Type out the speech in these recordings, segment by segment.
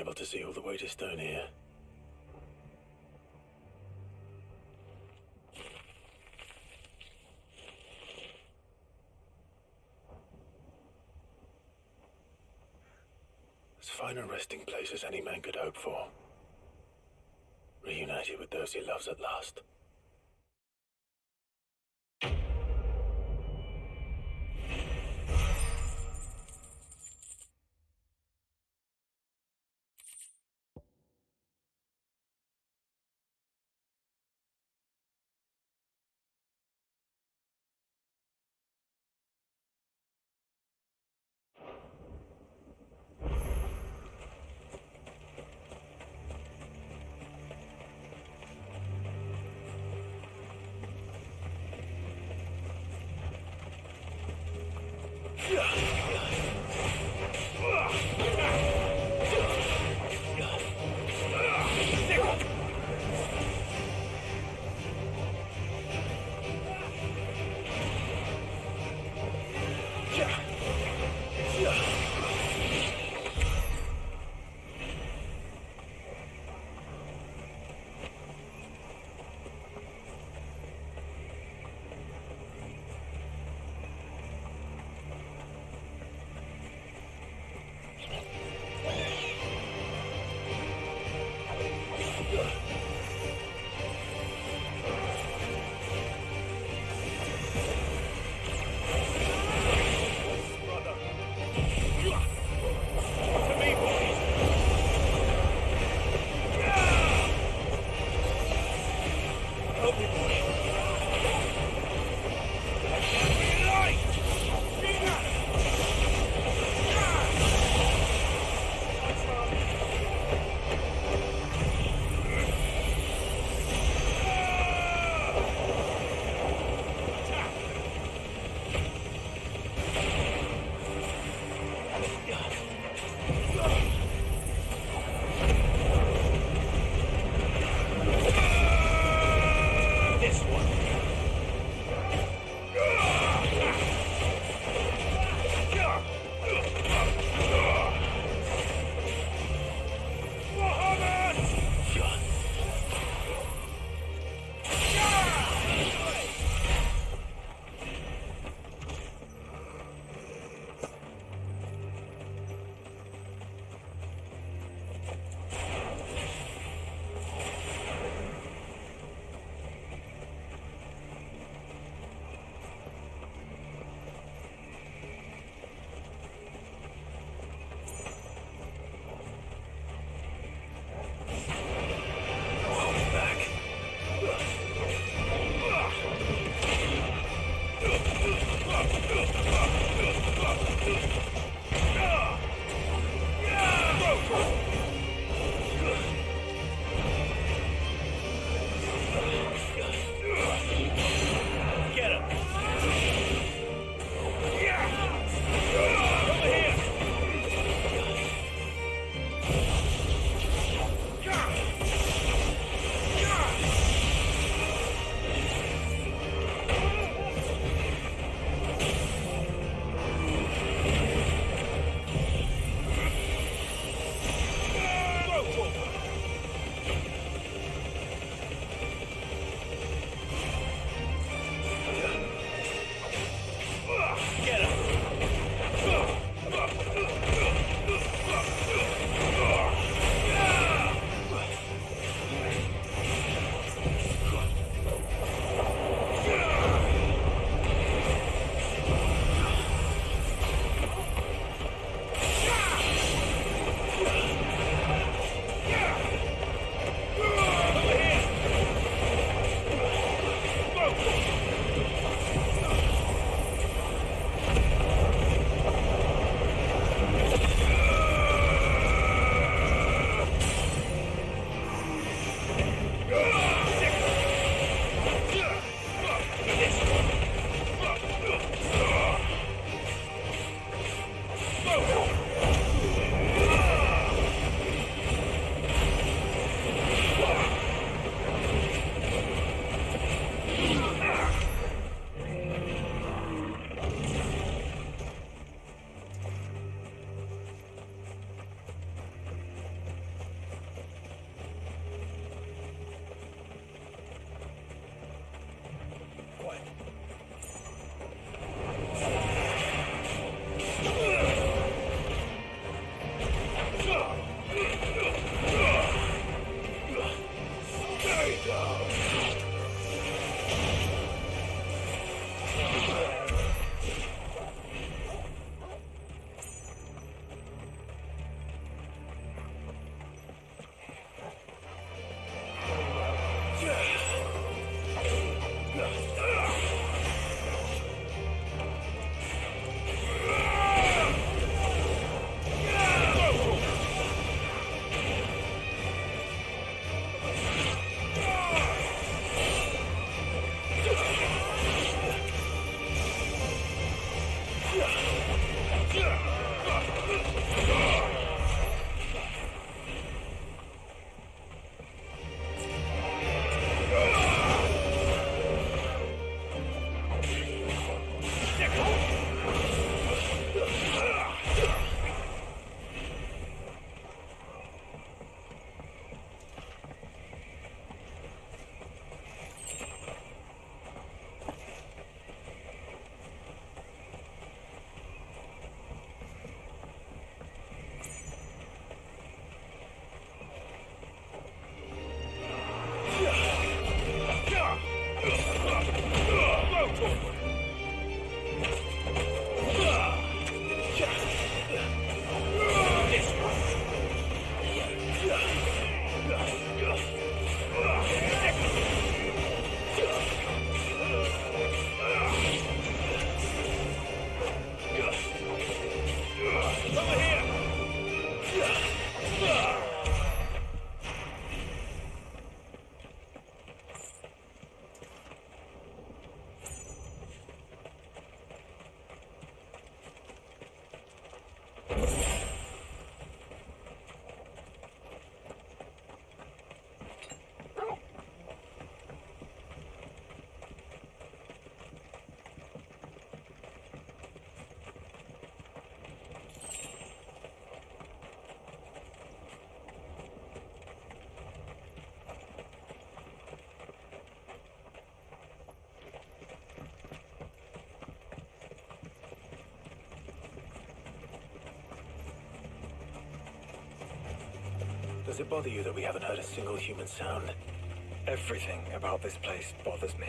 able to see all the way to Stone here. As fine a resting place as any man could hope for. Reunited with those he loves at last. Does it bother you that we haven't heard a single human sound? Everything about this place bothers me.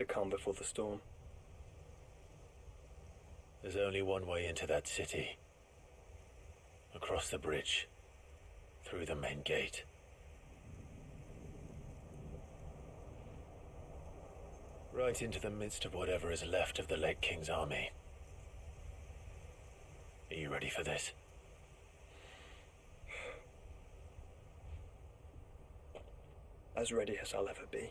The calm before the storm. There's only one way into that city. Across the bridge. Through the main gate. Right into the midst of whatever is left of the late King's army. Are you ready for this? As ready as I'll ever be.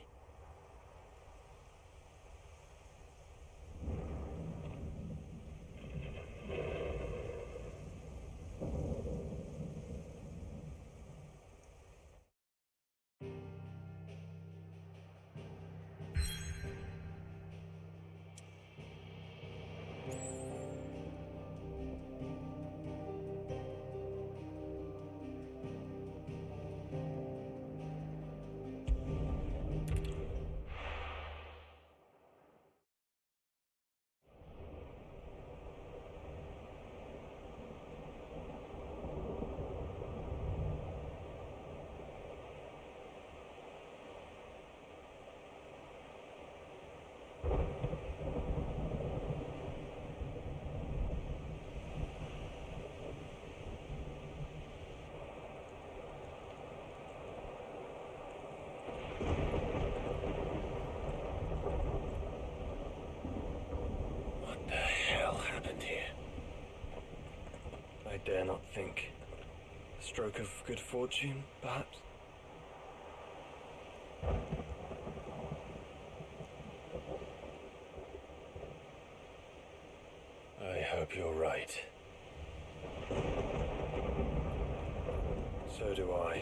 think a stroke of good fortune, perhaps? I hope you're right. So do I.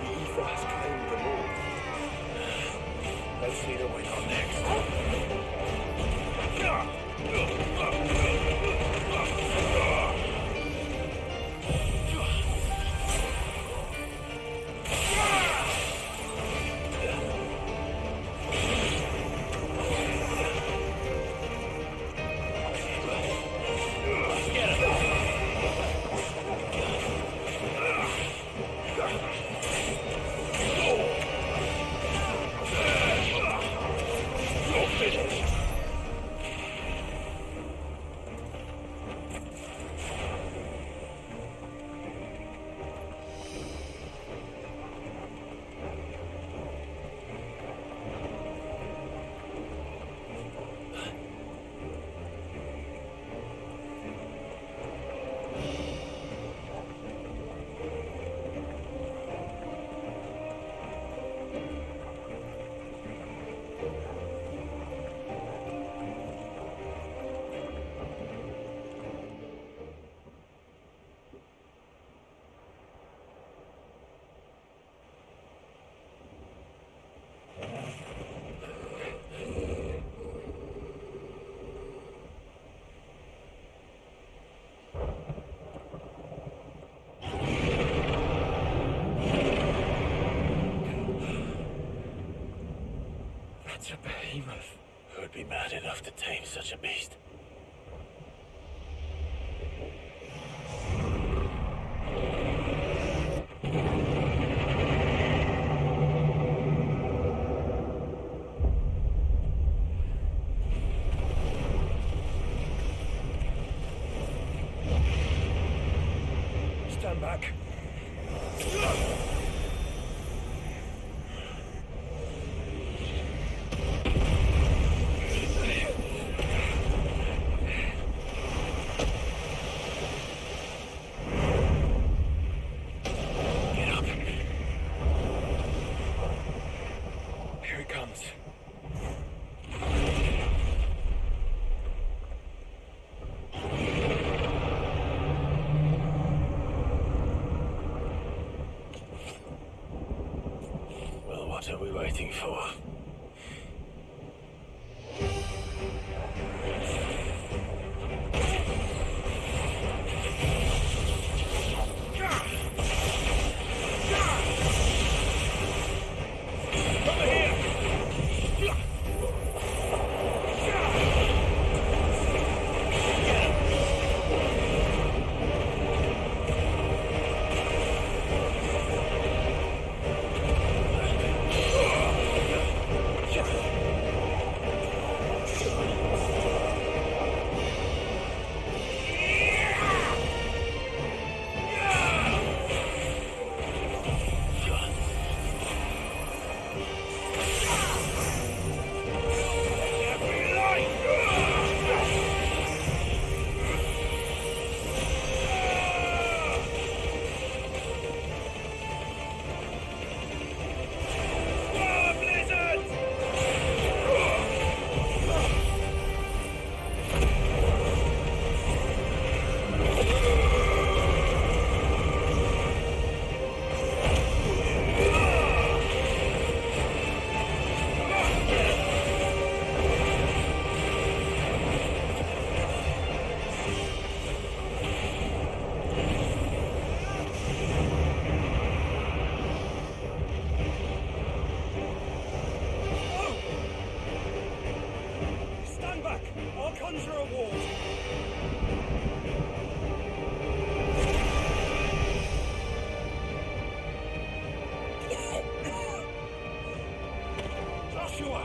The ether has claimed the law. Let's see the way on next. That's a behemoth. Who'd be mad enough to tame such a beast? Stand back. Get up. Here it comes. Well, what are we waiting for? Stand back. I'll conjure a ward. Joshua!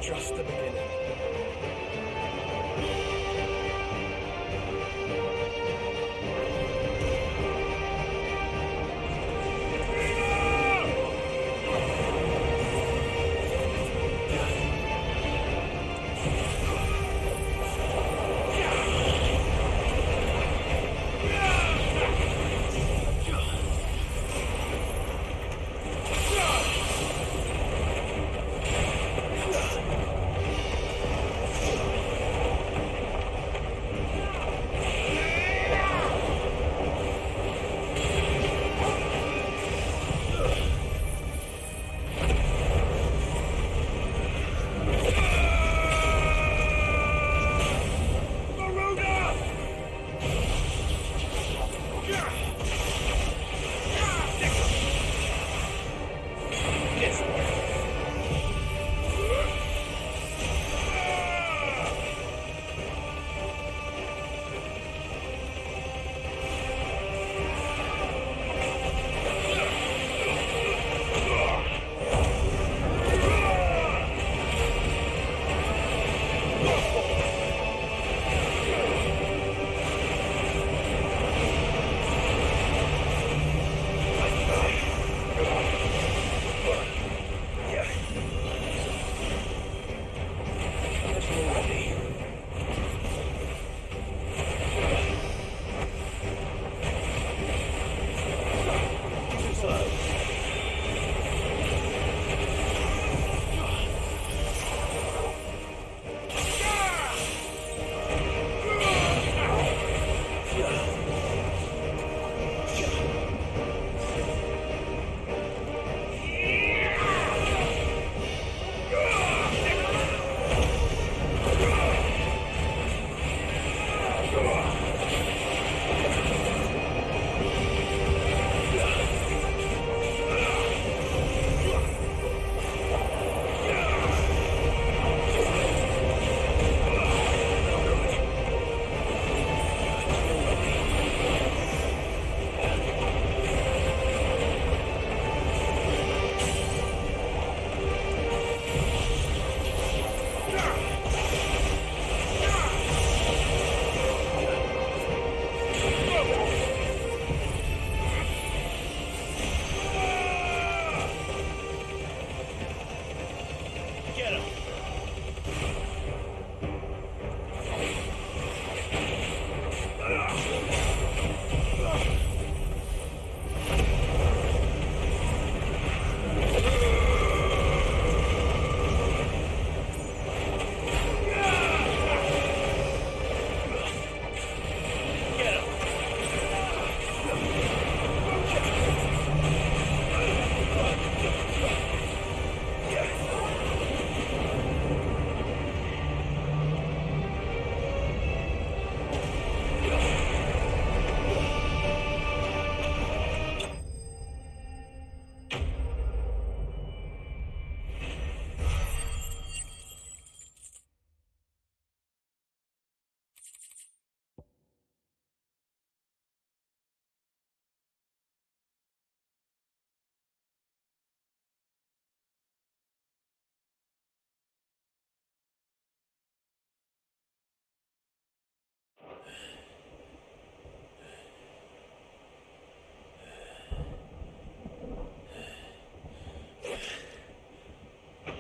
just the beginning.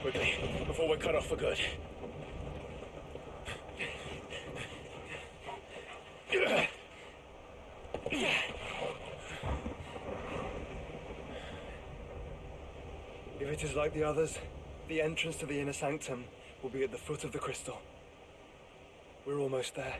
Quickly, before we're cut off for good. If it is like the others, the entrance to the inner sanctum will be at the foot of the crystal. We're almost there.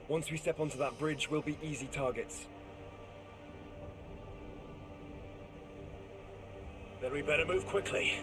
Once we step onto that bridge, we'll be easy targets. Then we better move quickly.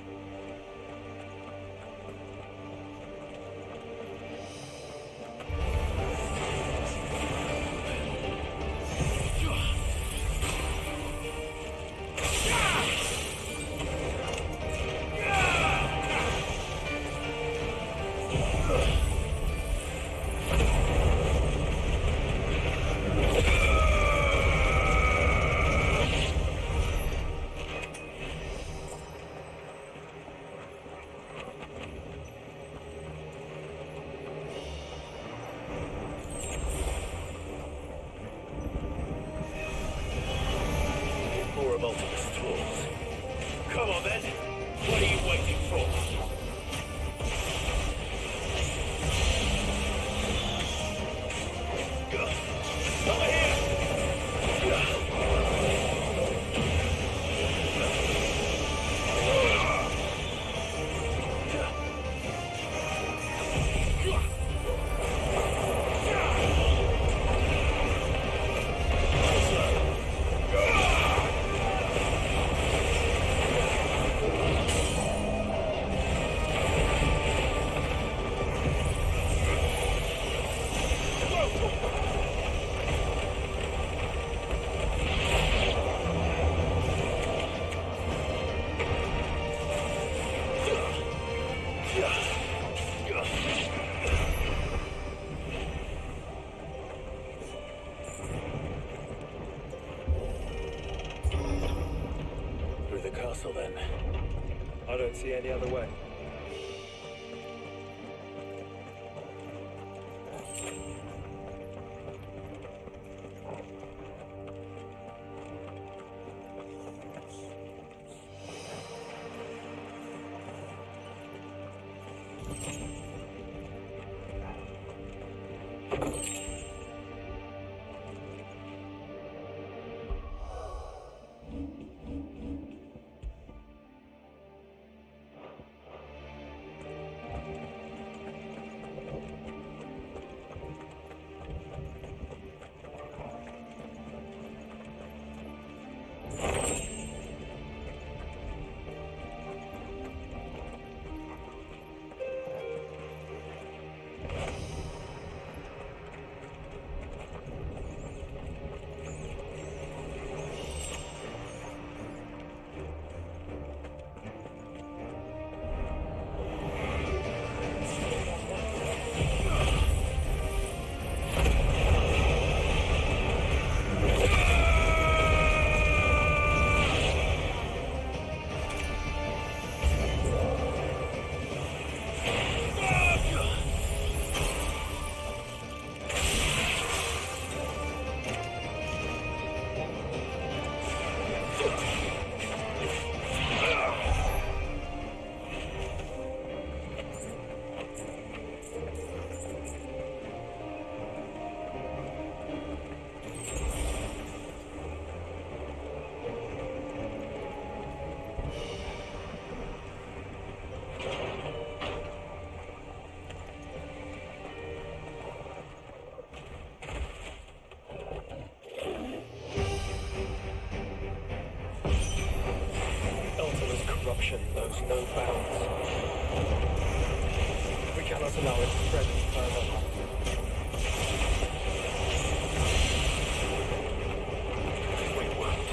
More Multimus tools. Come on then. What are you waiting for? Over here! Through the castle then. I don't see any other way. Corruption knows no bounds. We cannot allow it to spread any further. We won't.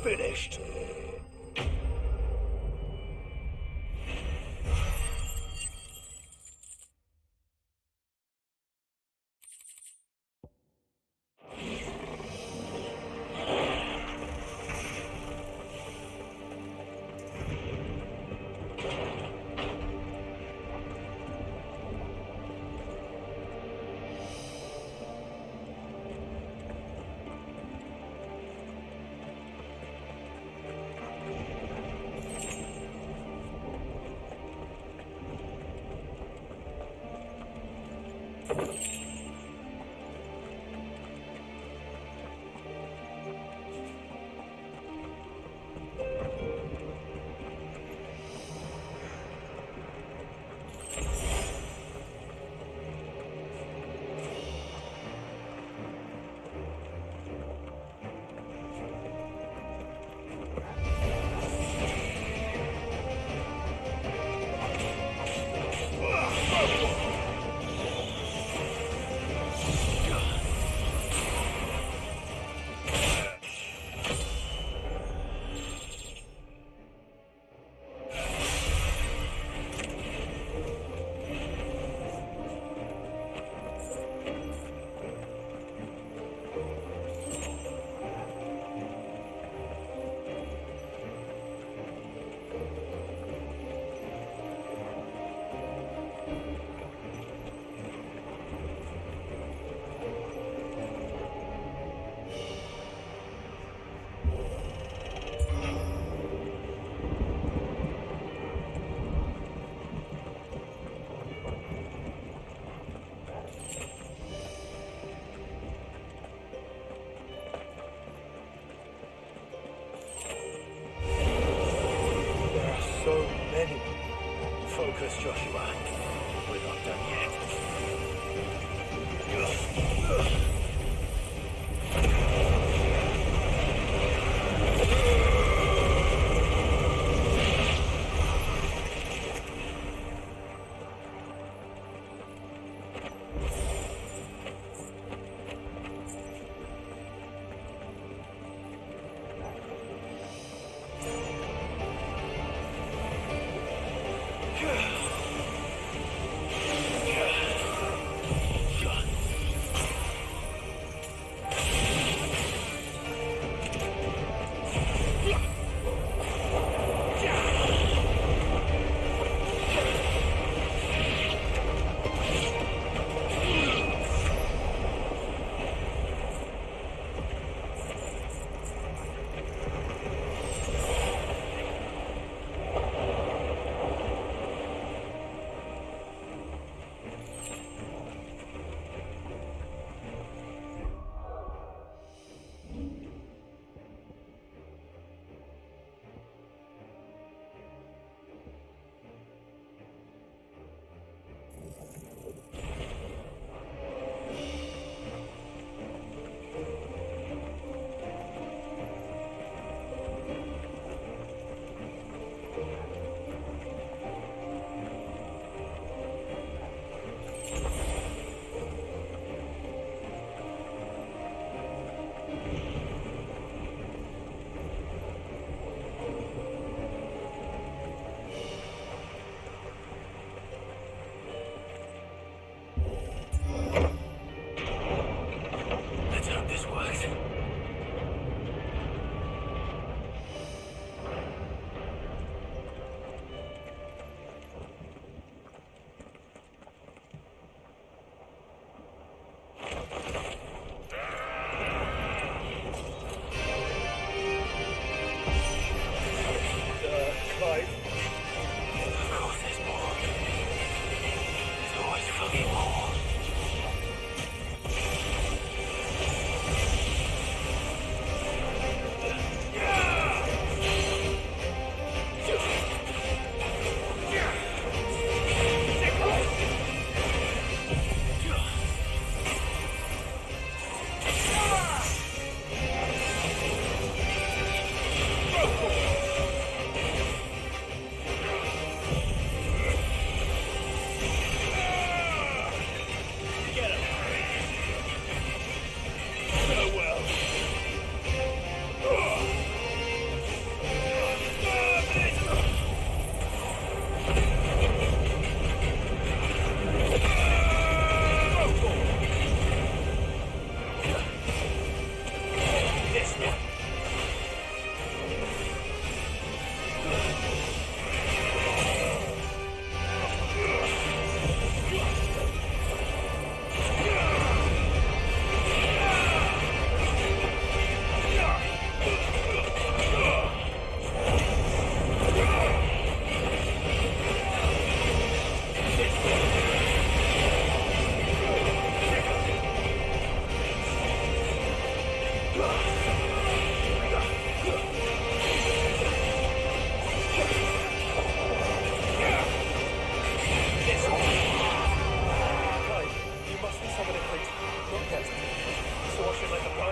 finished. There are so many. Focus, Joshua. We're not done yet.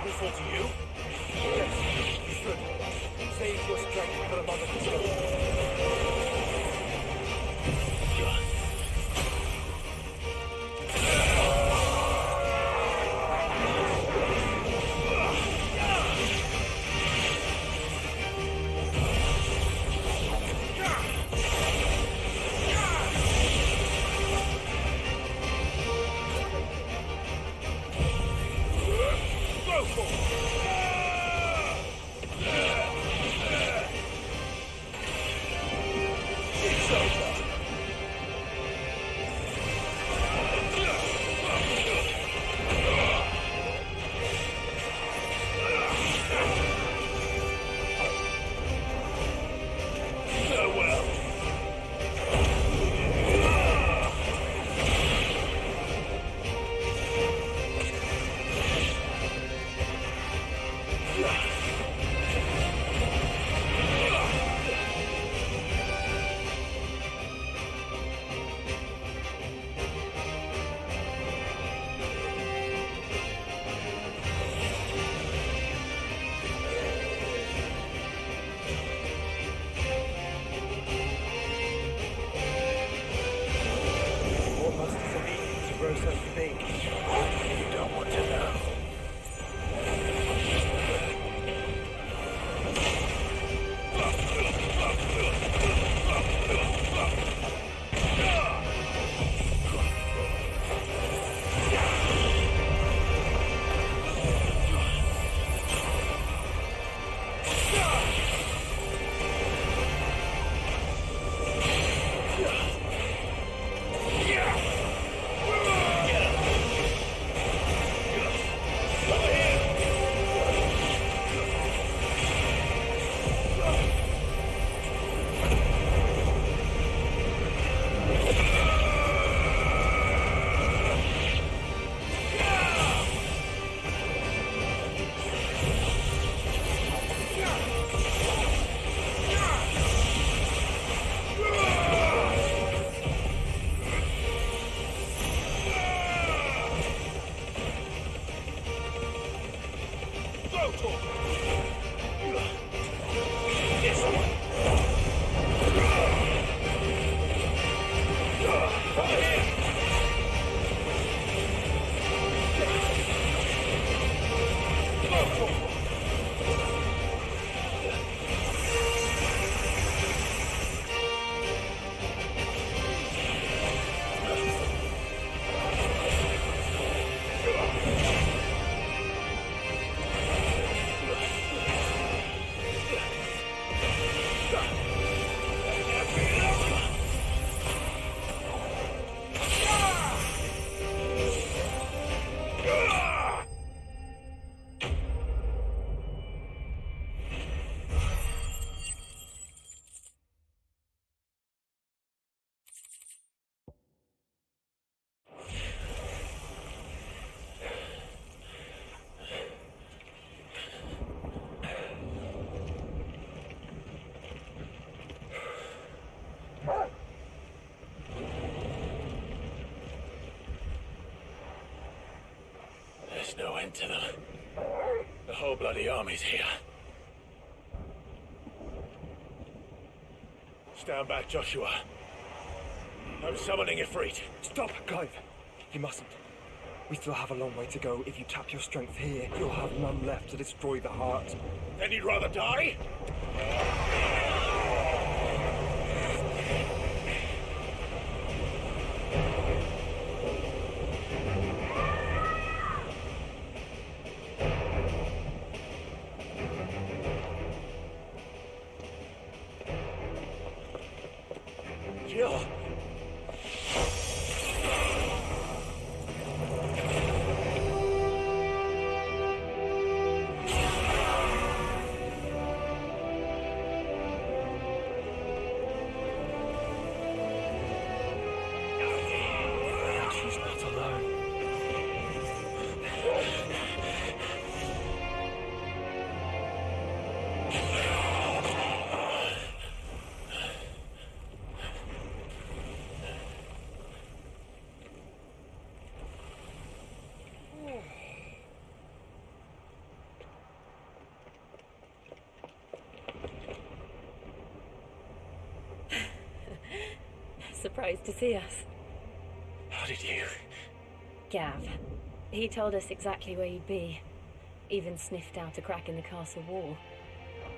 useful to you? Yes, you should. Save your strength for the Mother Crystal. There's no end to them. The whole bloody army's here. Stand back, Joshua. I'm summoning Ifrit. Stop, Clive. You mustn't. We still have a long way to go. If you tap your strength here, you'll have none left to destroy the heart. Then you'd rather die? Jill! surprised to see us. How did you? Gav. He told us exactly where you'd be. Even sniffed out a crack in the castle wall.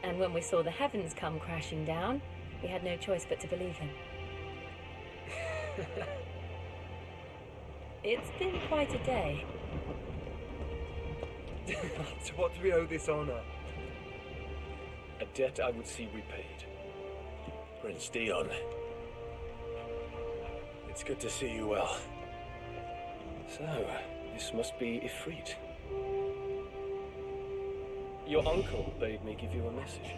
And when we saw the heavens come crashing down, we had no choice but to believe him. It's been quite a day. To what do we owe this honor? A debt I would see repaid. Prince Dion. It's good to see you well. So, this must be Ifrit. Your uncle bade me give you a message.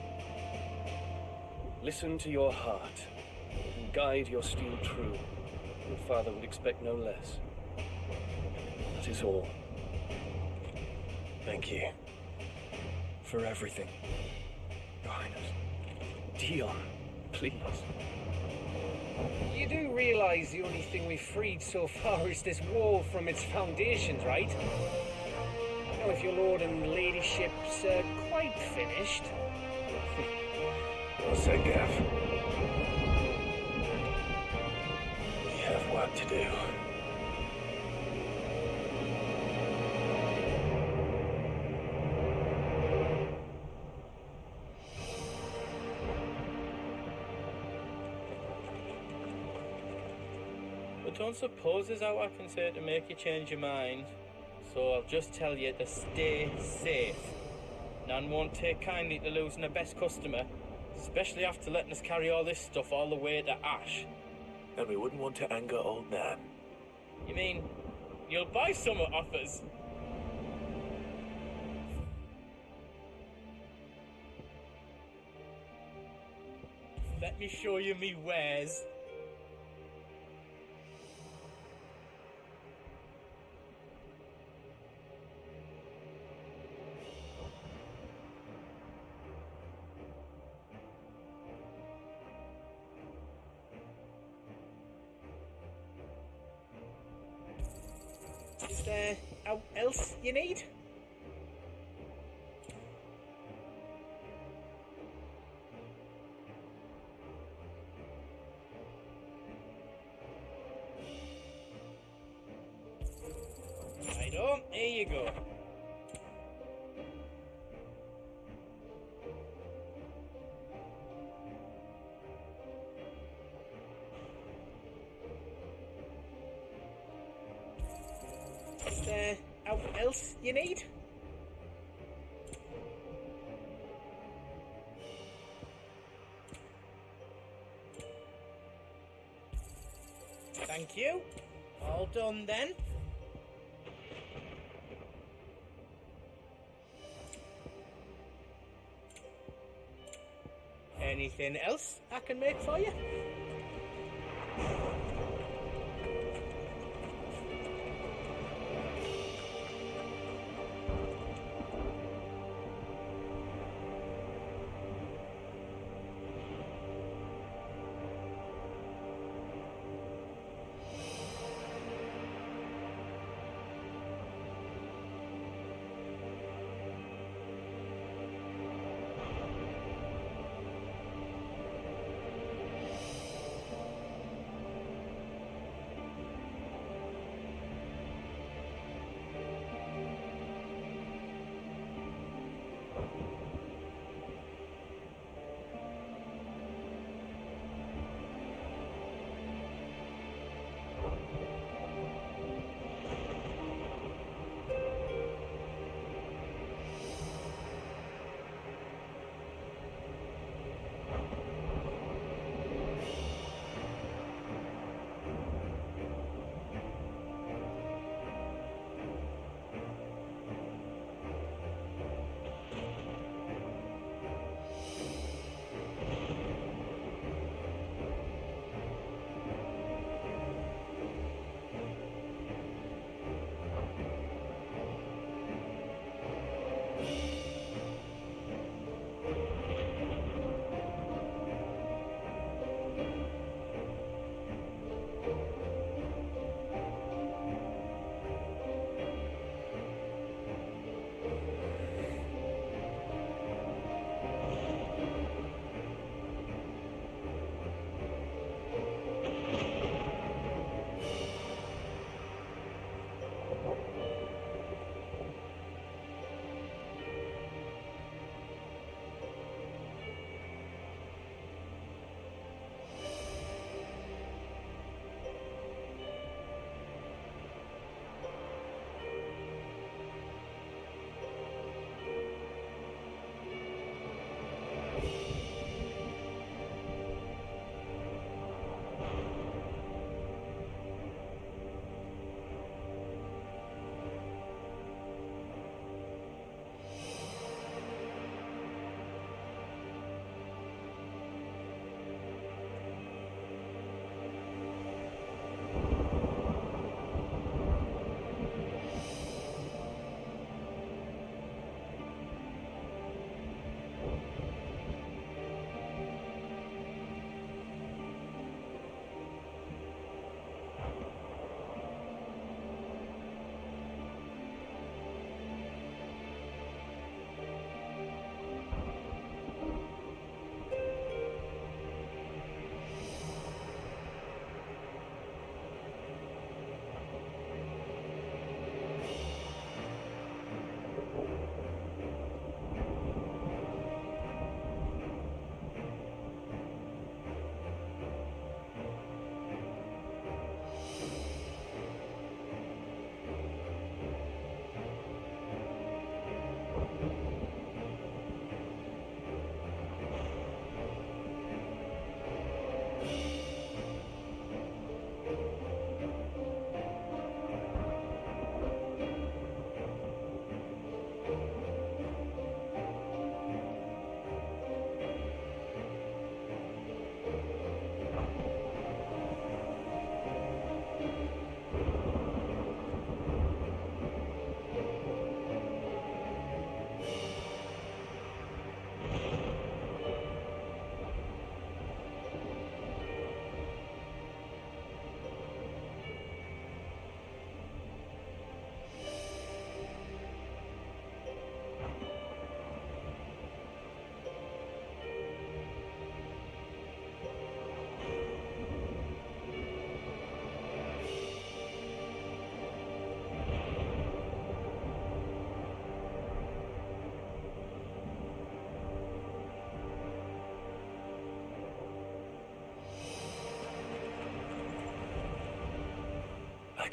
Listen to your heart, and guide your steel true. Your father would expect no less. That is all. Thank you. For everything, Your Highness. Dion, please. You do realize the only thing we've freed so far is this wall from its foundations, right? Now, if your lord and ladyship's quite finished. Well said, Gav. We have work to do. But don't suppose there's out I can say to make you change your mind. So I'll just tell you to stay safe. None won't take kindly to losing a best customer, especially after letting us carry all this stuff all the way to Ash. And we wouldn't want to anger old Nan. You mean, you'll buy some off us? Let me show you me wares. Is there out else you need? Righto, here you go. Is there out else you need? Thank you. All done then. Anything else I can make for you?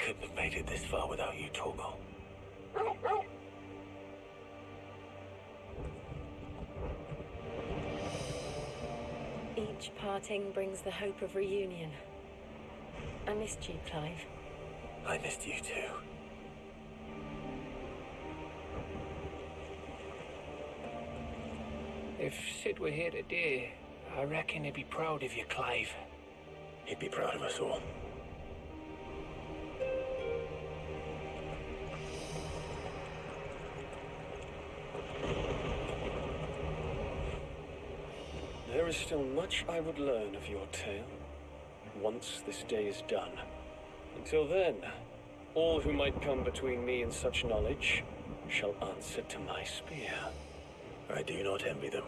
couldn't have made it this far without you, Torgal. Each parting brings the hope of reunion. I missed you, Clive. I missed you too. If Sid were here today, I reckon he'd be proud of you, Clive. He'd be proud of us all. There is still much I would learn of your tale, once this day is done. Until then, all who might come between me and such knowledge shall answer to my spear. I do not envy them.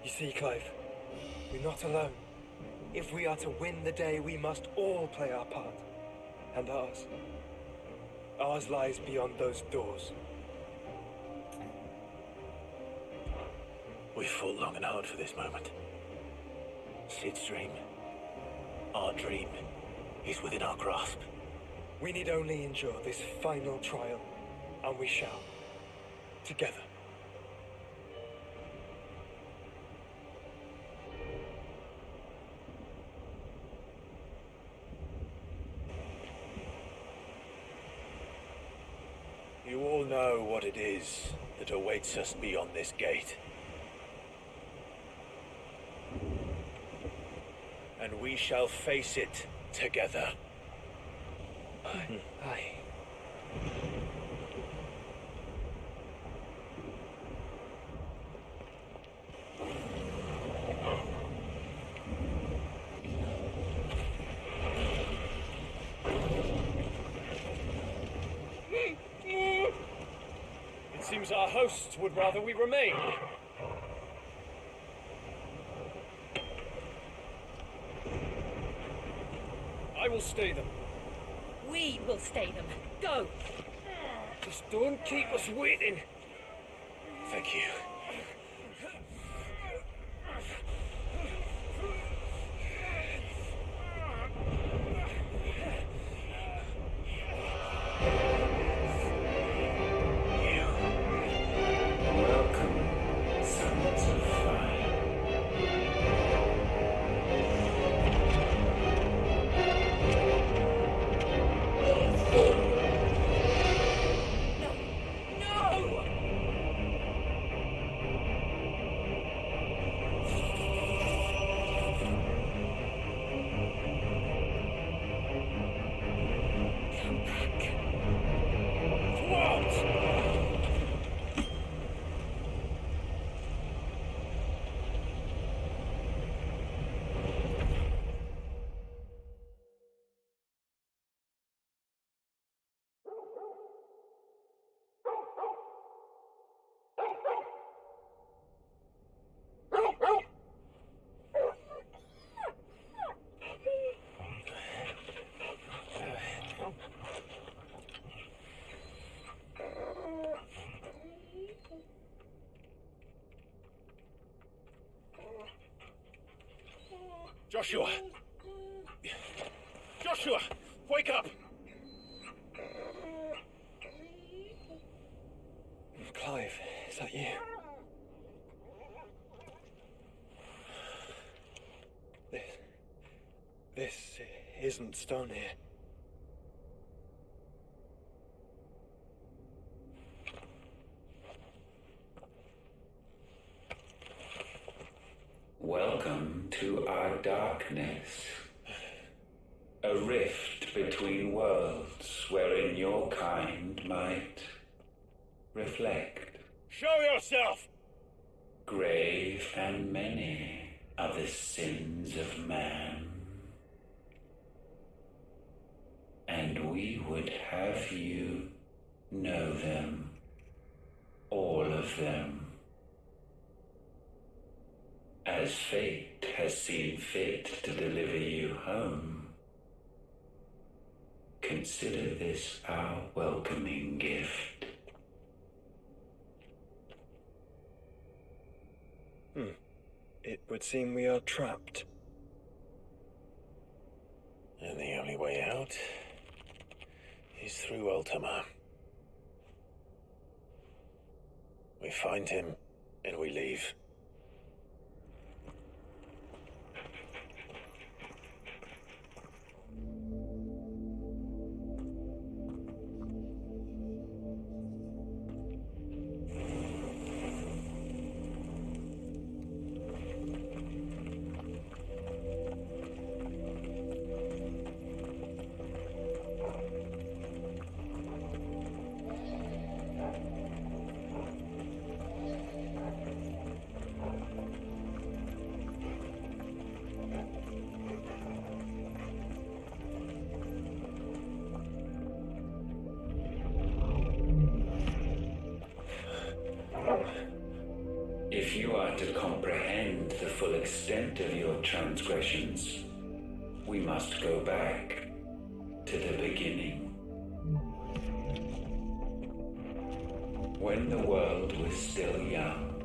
You see, Clive, we're not alone. If we are to win the day, we must all play our part. And ours. Ours lies beyond those doors. We've fought long and hard for this moment. Sid's dream, our dream, is within our grasp. We need only endure this final trial, and we shall. Together. You all know what it is that awaits us beyond this gate. And we shall face it together. Aye. It seems our hosts would rather we remain. I will stay them. We will stay them. Go! Just don't keep us waiting. Thank you. Welcome, sons of fire. Come back. Joshua! Joshua! Wake up! Clive, is that you? This isn't stone here. Welcome to our darkness. A rift between worlds wherein your kind might reflect. Show yourself! Grave and many are the sins of man. And we would have you know them, all of them. As fate has seen fit to deliver you home, consider this our welcoming gift. It would seem we are trapped. And the only way out is through Ultima. We find him, and we leave. If you are to comprehend the full extent of your transgressions, we must go back to the beginning. When the world was still young,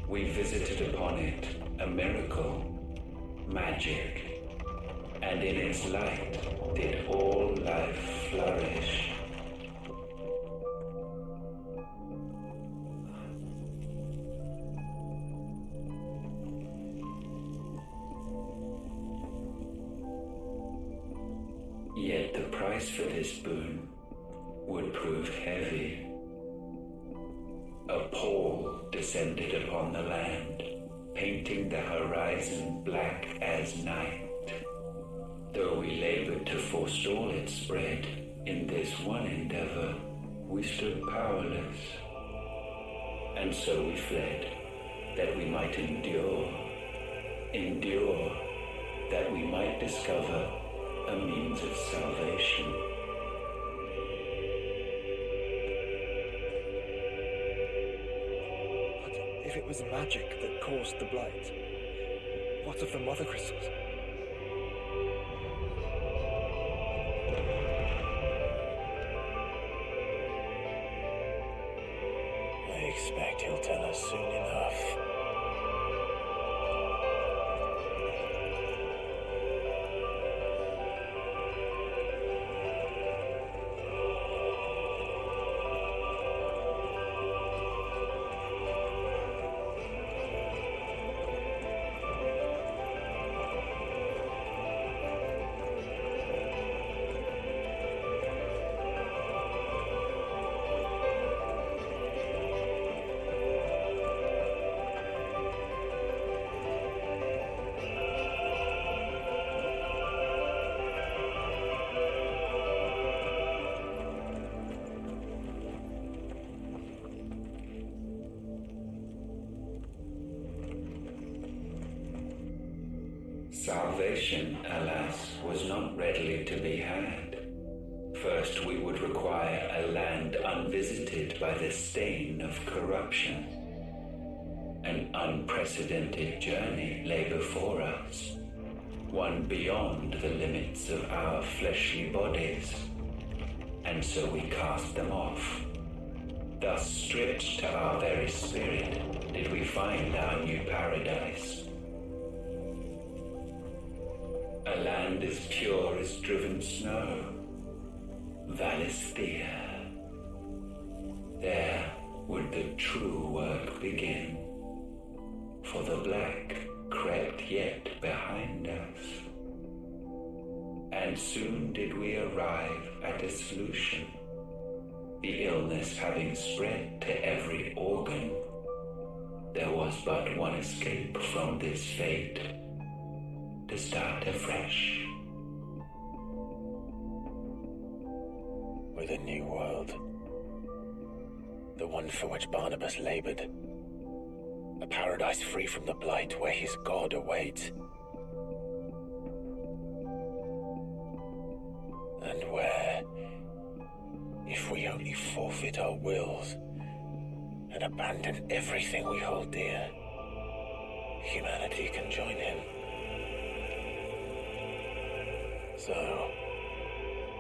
we visited upon it a miracle, magic, and in its light did all life flourish. Yet the price for this boon would prove heavy. A pall descended upon the land, painting the horizon black as night. Though we labored to forestall its spread, in this one endeavor we stood powerless. And so we fled, that we might endure, that we might discover a means of salvation. But if it was magic that caused the blight, what of the mother crystals? I expect he'll tell us soon enough. Salvation, alas, was not readily to be had. First, we would require a land unvisited by the stain of corruption. An unprecedented journey lay before us, one beyond the limits of our fleshly bodies. And so we cast them off. Thus, stripped to our very spirit, did we find our new paradise. A land as pure as driven snow, Valisthea. There would the true work begin, for the black crept yet behind us. And soon did we arrive at a solution, the illness having spread to every organ. There was but one escape from this fate, to start afresh. With a new world. The one for which Barnabas labored. A paradise free from the blight where his God awaits. And where, if we only forfeit our wills and abandon everything we hold dear, humanity can join him. So,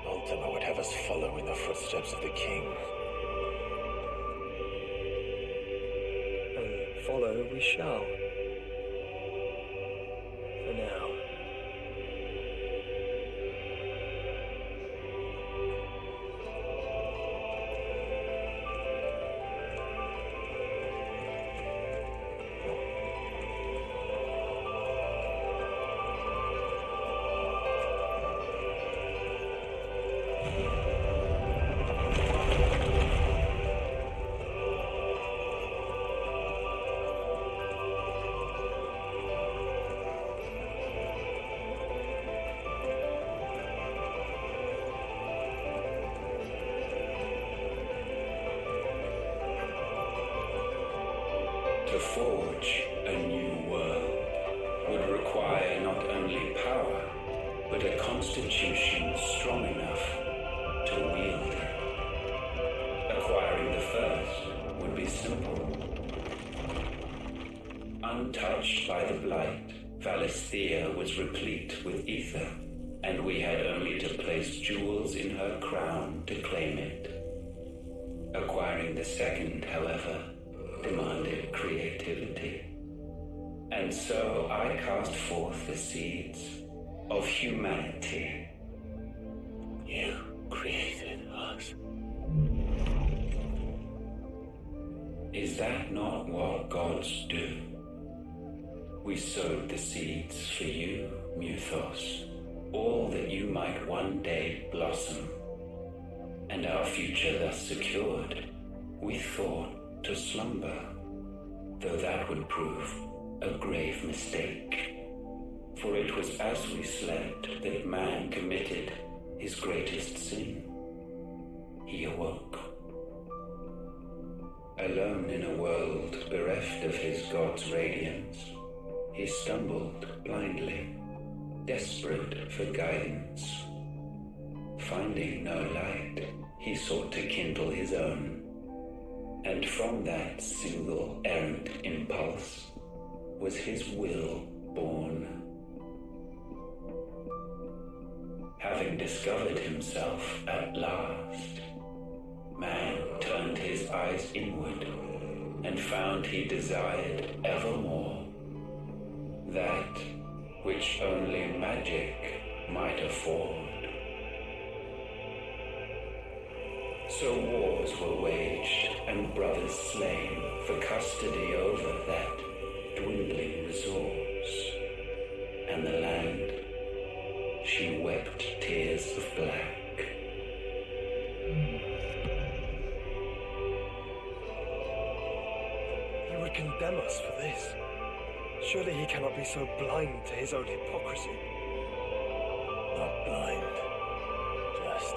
Ultima would have us follow in the footsteps of the king. And follow follow we shall. For now. To forge a new world would require not only power, but a constitution strong enough to wield it. Acquiring the first would be simple. Untouched by the blight, Valisthea was replete with ether, and we had only to place jewels in her crown to claim it. Acquiring the second, however, demanded creativity. And so I cast forth the seeds of humanity. You created us. Is that not what gods do? We sowed the seeds for you, Muthos, all that you might one day blossom. And our future thus secured, we thought to slumber, though that would prove a grave mistake. For it was as we slept that man committed his greatest sin. He awoke. Alone in a world bereft of his god's radiance, he stumbled blindly, desperate for guidance. Finding no light, he sought to kindle his own. And from that single errant impulse was his will born. Having discovered himself at last, man turned his eyes inward and found he desired evermore that which only magic might afford. So wars were waged and brothers slain for custody over that dwindling resource. And the land, she wept tears of black. He would condemn us for this. Surely he cannot be so blind to his own hypocrisy. Not blind. Just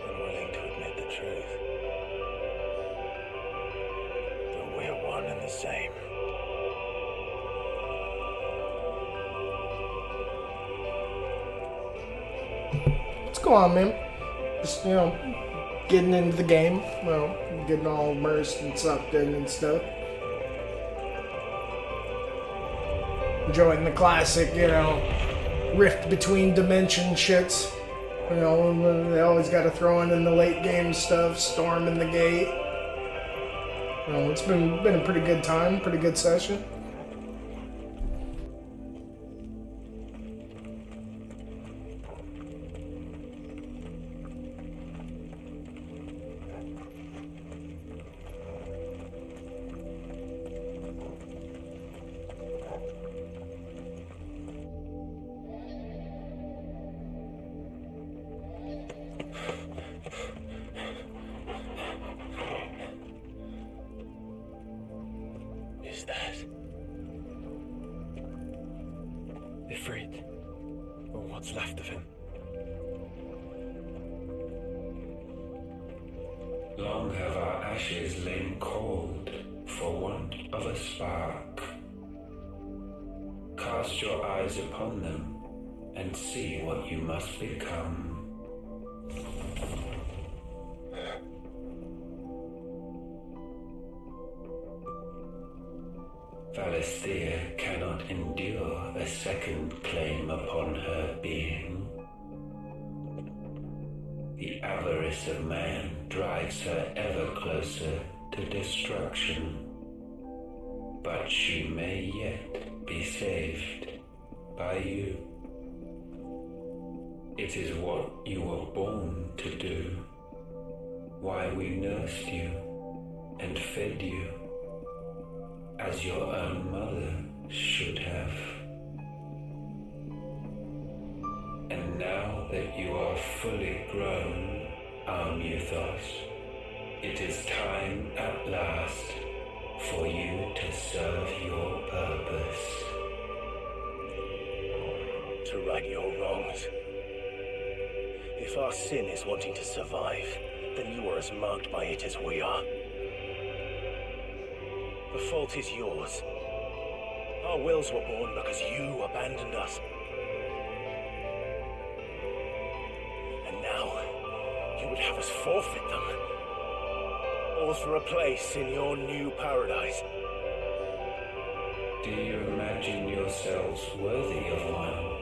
unwilling to admit the truth. But we're one and the same. What's going on, man? Just, getting into the game. Well, getting all immersed and sucked in and stuff. Enjoying the classic, rift between dimension shits. They always got to throw in the late game stuff, storming the gate. It's been a pretty good time, pretty good session. Is that Ifrit, or what's left of him. Long have our ashes lain cold for want of a spark. Cast your eyes upon them and see what you must become. Valisthea cannot endure a second claim upon her being. The avarice of man drives her ever closer to destruction. but she may yet be saved by you. It is what you were born to do, why we nursed you and fed you, as your own mother should have. And now that you are fully grown, Amythos, it is time at last for you to serve your purpose. To right your wrongs. If our sin is wanting to survive, then you are as marked by it as we are. The fault is yours. Our wills were born because you abandoned us. And now, you would have us forfeit them. All for a place in your new paradise. Do you imagine yourselves worthy of one?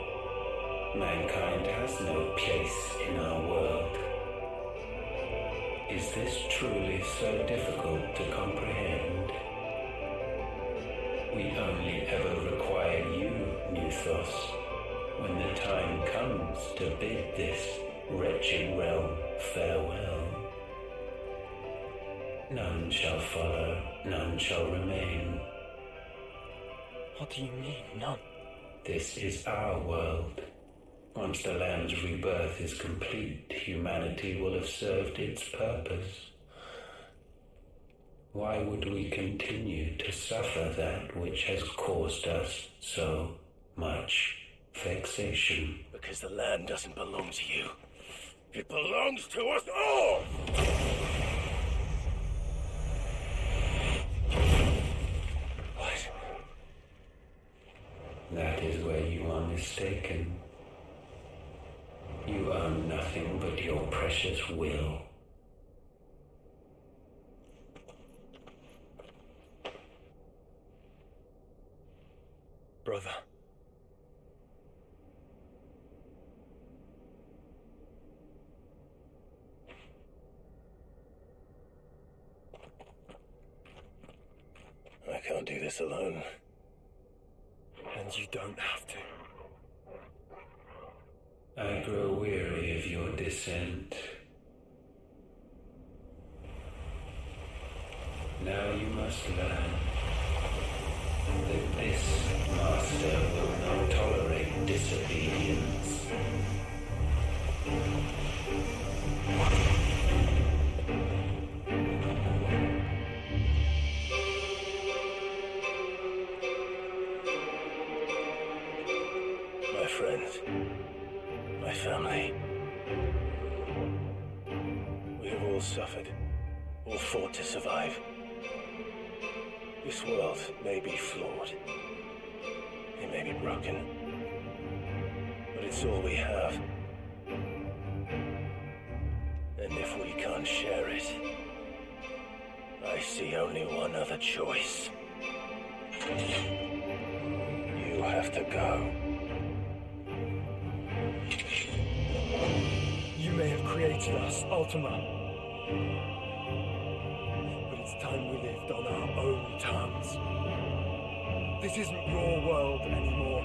Mankind has no place in our world. Is this truly so difficult to comprehend? We only ever require you, Nuthos, when the time comes to bid this wretched realm farewell. None shall follow, none shall remain. What do you mean, none? This is our world. Once the land's rebirth is complete, humanity will have served its purpose. Why would we continue to suffer that which has caused us so much vexation? Because the land doesn't belong to you. It belongs to us all! What? That is where you are mistaken. You own nothing but your precious will. Brother. I can't do this alone. And you don't have to. I grow weary of your dissent. Now you must learn that this master will not tolerate disobedience. My friends, my family, we have all suffered, all fought to survive. This world may be flawed, it may be broken, but it's all we have. And if we can't share it, I see only one other choice. You have to go. You may have created us, Ultima. But it's time we lived on our own terms. This isn't your world anymore.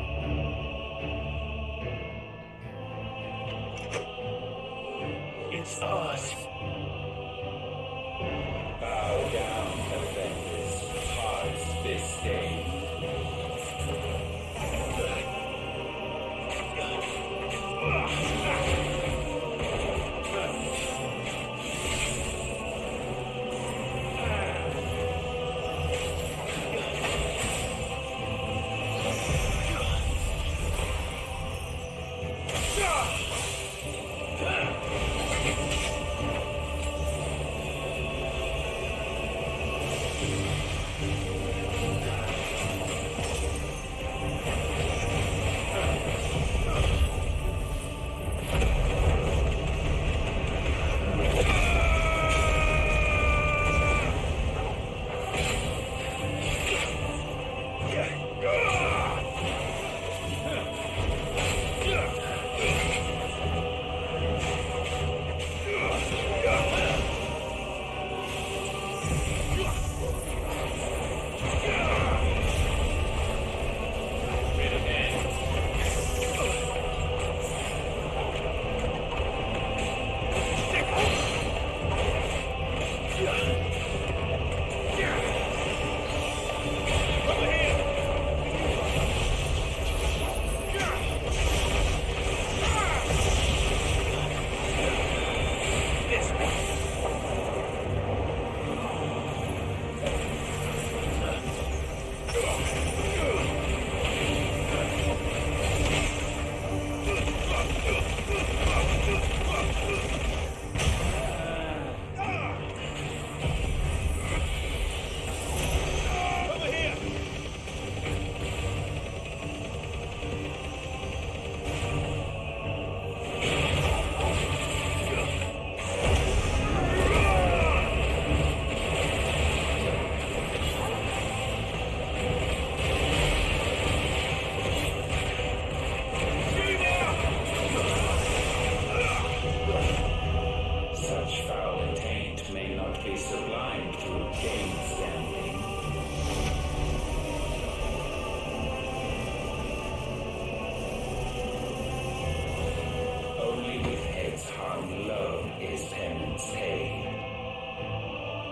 It's ours. Bow down, offenders, hearts disdain.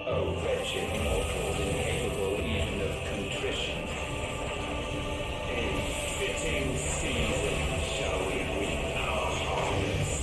O wretched mortals incapable even of contrition. In fitting season shall we reap our harvest.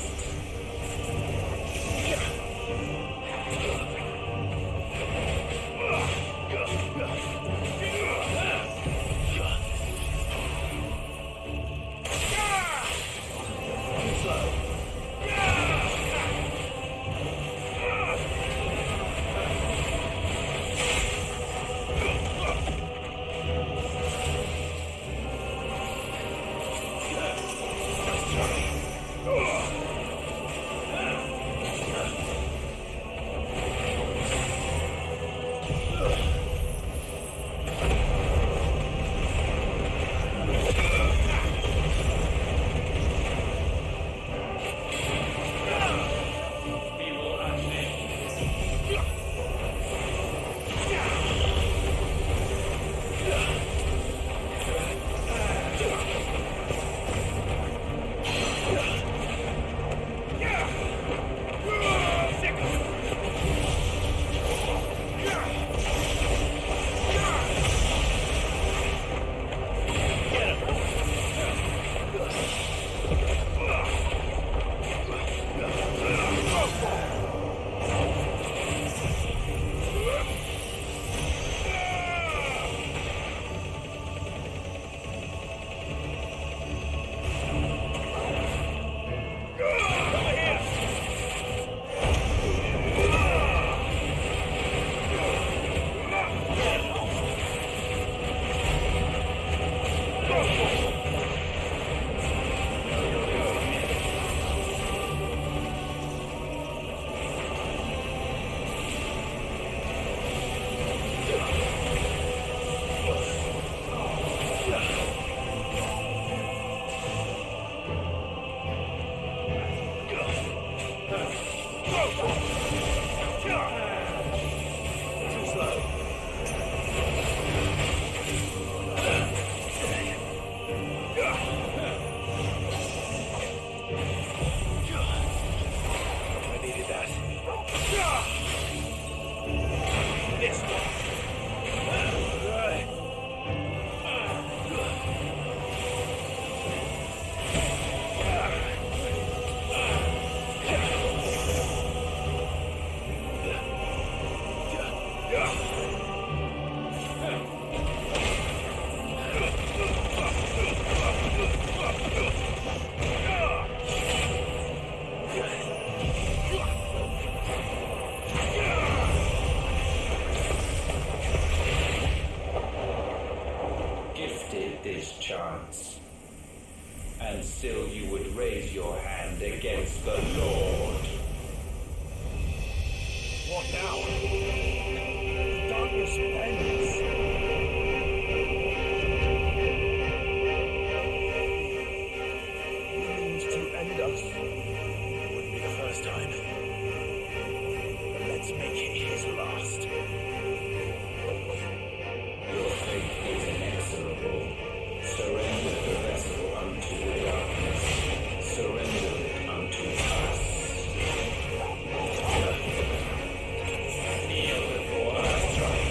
This chance, and still you would raise your hand against the Lord. What now? The darkness bends. He means to end us. It wouldn't be the first time. But let's make it his last. Your fate is inexorable. Surrender the vessel unto the darkness. Surrender it unto us. Kneel before us, strike.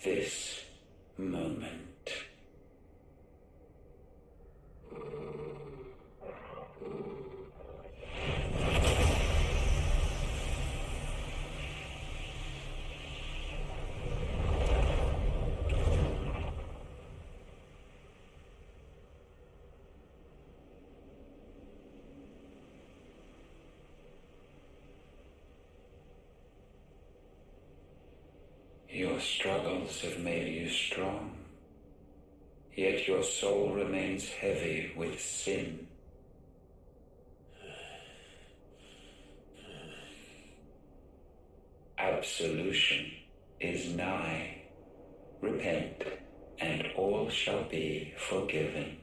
this moment. Your struggles have made you strong, yet your soul remains heavy with sin. Absolution is nigh. Repent, and all shall be forgiven.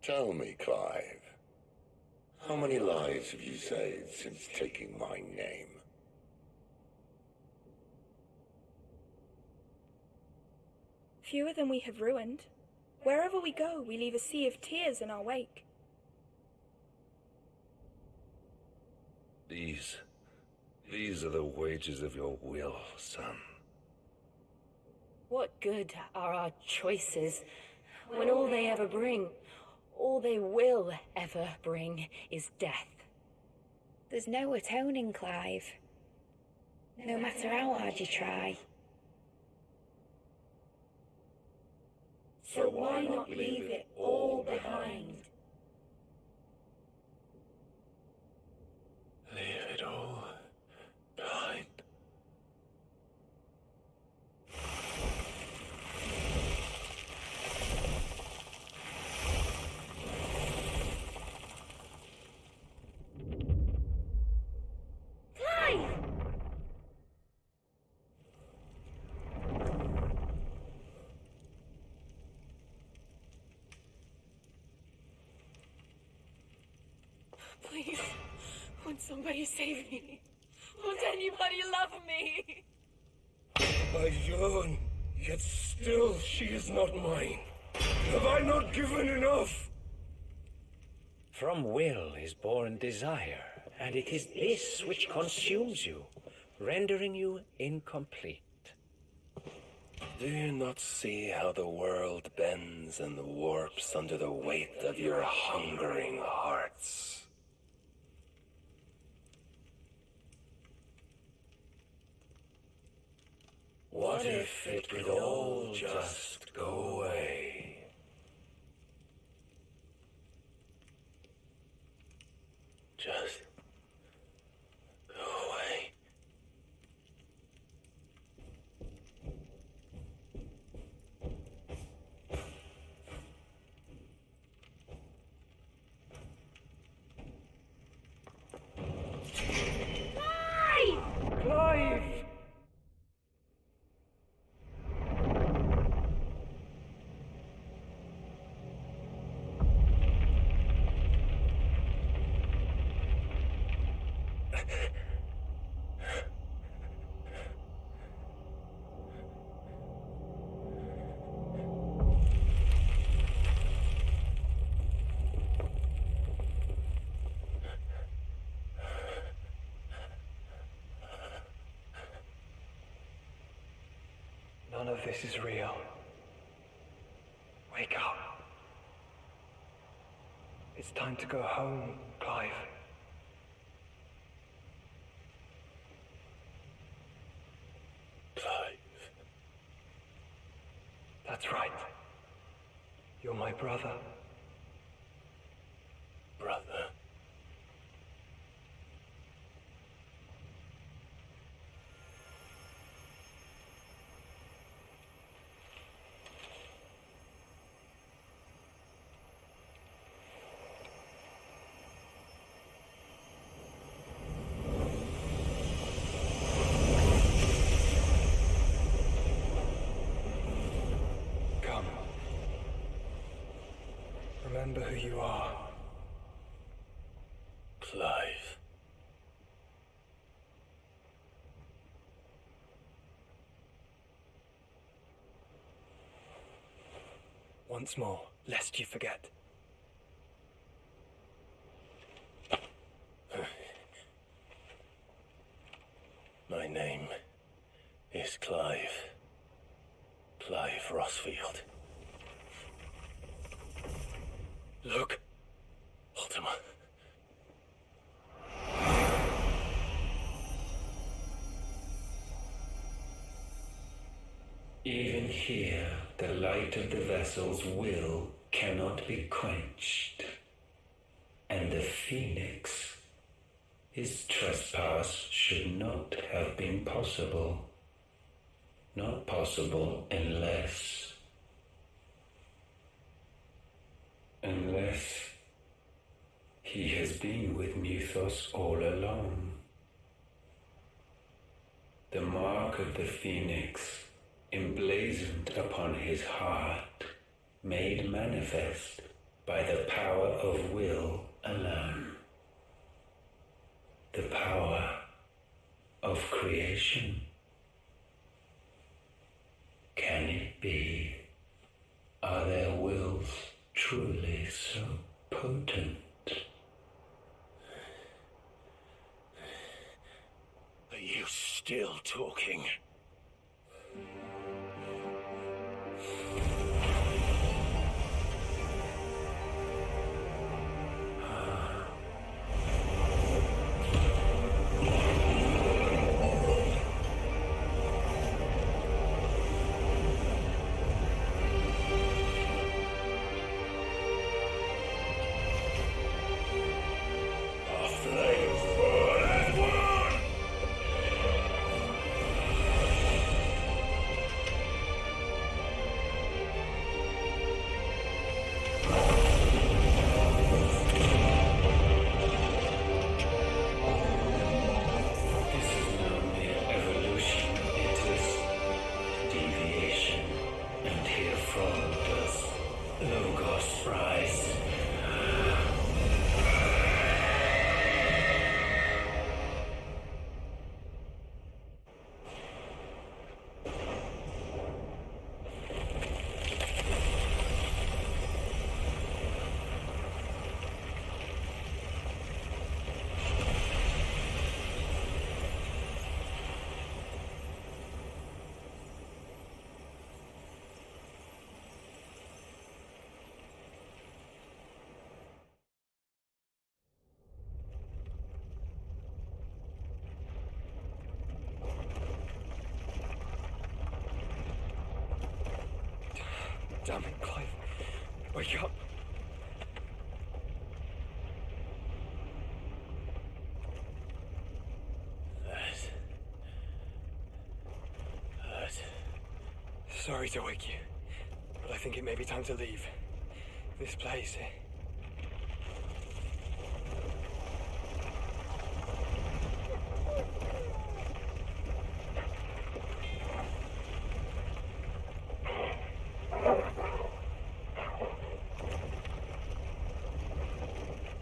Tell me, Clive, how many lives have you saved since taking my name? Fewer than we have ruined. Wherever we go, we leave a sea of tears in our wake. These are the wages of your will, son. What good are our choices when all they ever bring, all they will ever bring, is death? There's no atoning, Clive. No matter how hard you try. So why not leave it all behind? Leave it all behind. Please, won't somebody save me? Won't anybody love me? My Joan, yet still she is not mine. Have I not given enough? From will is born desire, and it is this which consumes you, rendering you incomplete. Do you not see how the world bends and warps under the weight of your hungering hearts? What if it could all just go away? Just go away. Clive! None of this is real. Wake up. It's time to go home, Clive. Clive. That's right. You're my brother. Brother. who you are. Clive. Once more, lest you forget. My name is Clive. Clive Rossfield. Look. Ultima. Even here, the light of the vessel's will cannot be quenched. And the Phoenix, his trespass should not have been possible. Not possible unless he has been with Muthos all along. The mark of the Phoenix, emblazoned upon his heart, made manifest by the power of will alone. The power of creation. Can it be? Are their wills truly so potent? Are you still talking? Damn it, Clive. Wake up. That hurt. Sorry to wake you, but I think it may be time to leave. This place.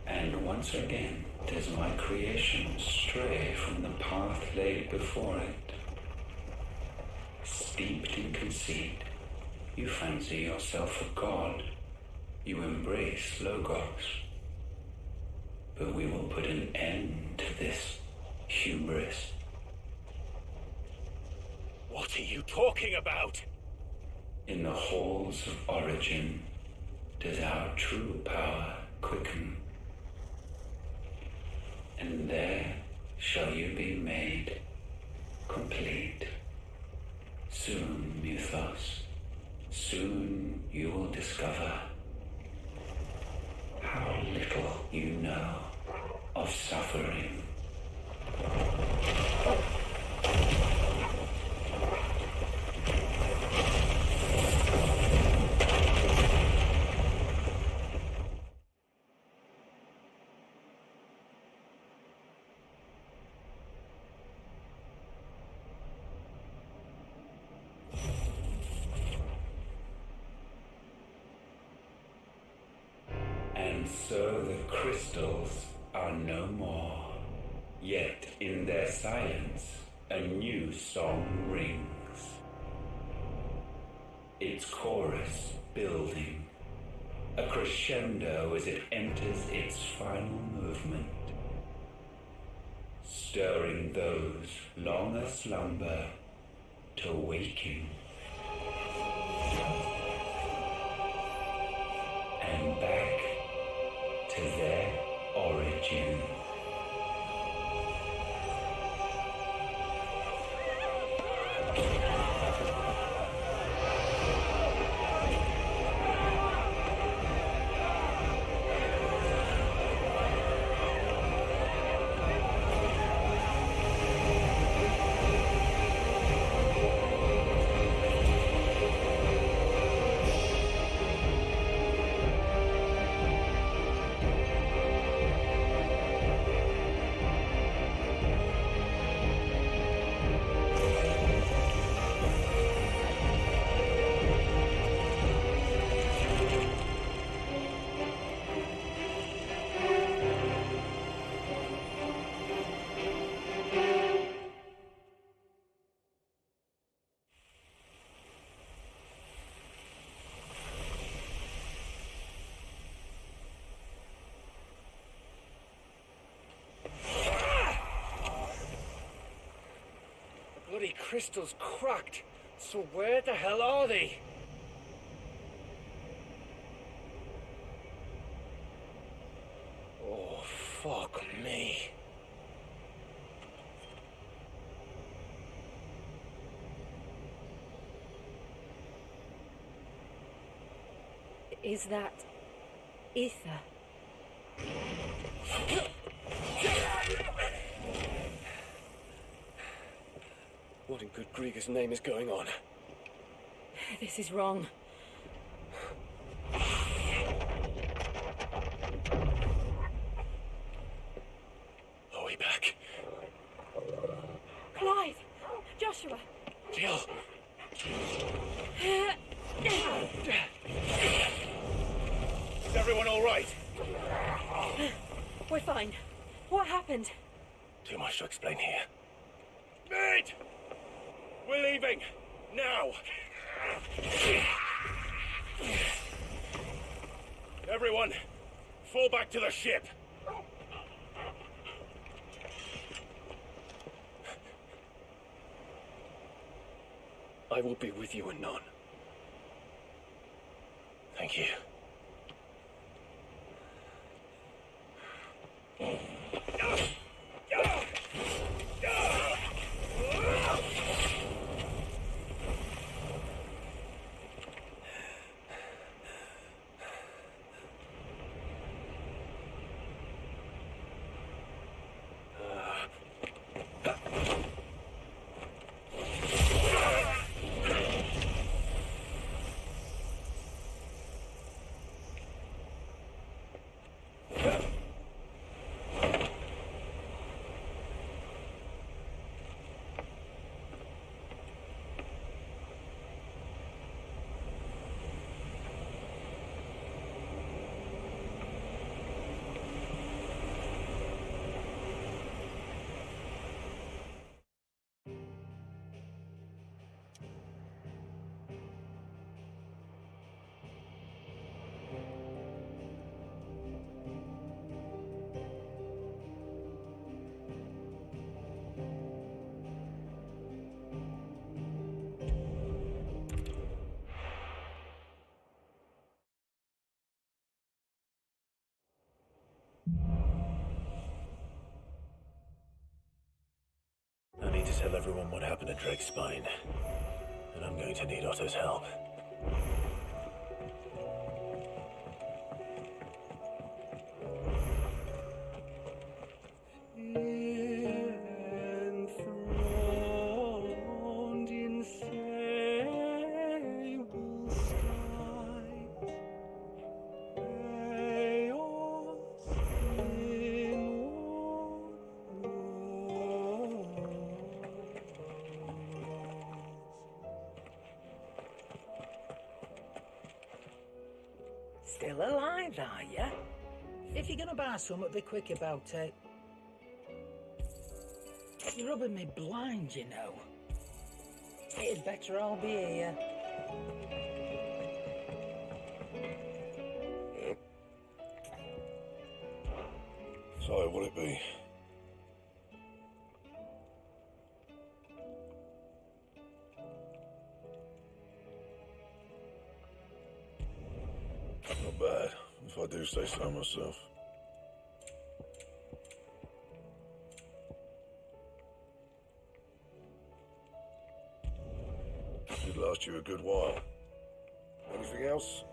And once again, does my creation stray from the path laid before it? Steeped in conceit, you fancy yourself a god. You embrace Logos. But we will put an end to this hubris. What are you talking about? In the halls of origin, does our true power quicken? And there shall you be made complete. Soon, Muthos, soon you will discover how little you know of suffering. And so the crystals are no more. Yet in their silence, a new song rings. Its chorus building, a crescendo as it enters its final movement, stirring those long aslumber to waking. And back to their origin. Bloody crystal's cracked. So where the hell are they? Oh, fuck me. Is that ether? What in good Grieger's name is going on? This is wrong. Are we back? Clive! Joshua! Jill! Is everyone all right? We're fine. What happened? Too much to explain here. Mate! We're leaving! Now! Everyone, fall back to the ship. I will be with you anon. Thank you. I need to tell everyone what happened at Drake's Spine. And I'm going to need Otto's help. Still alive, are you? If you're gonna buy something, be quick about it. You're rubbing me blind, you know. It'd better I'll be here. Yep. So, what'll it be? Not bad, if I do say so myself. Should last you a good while. Anything else?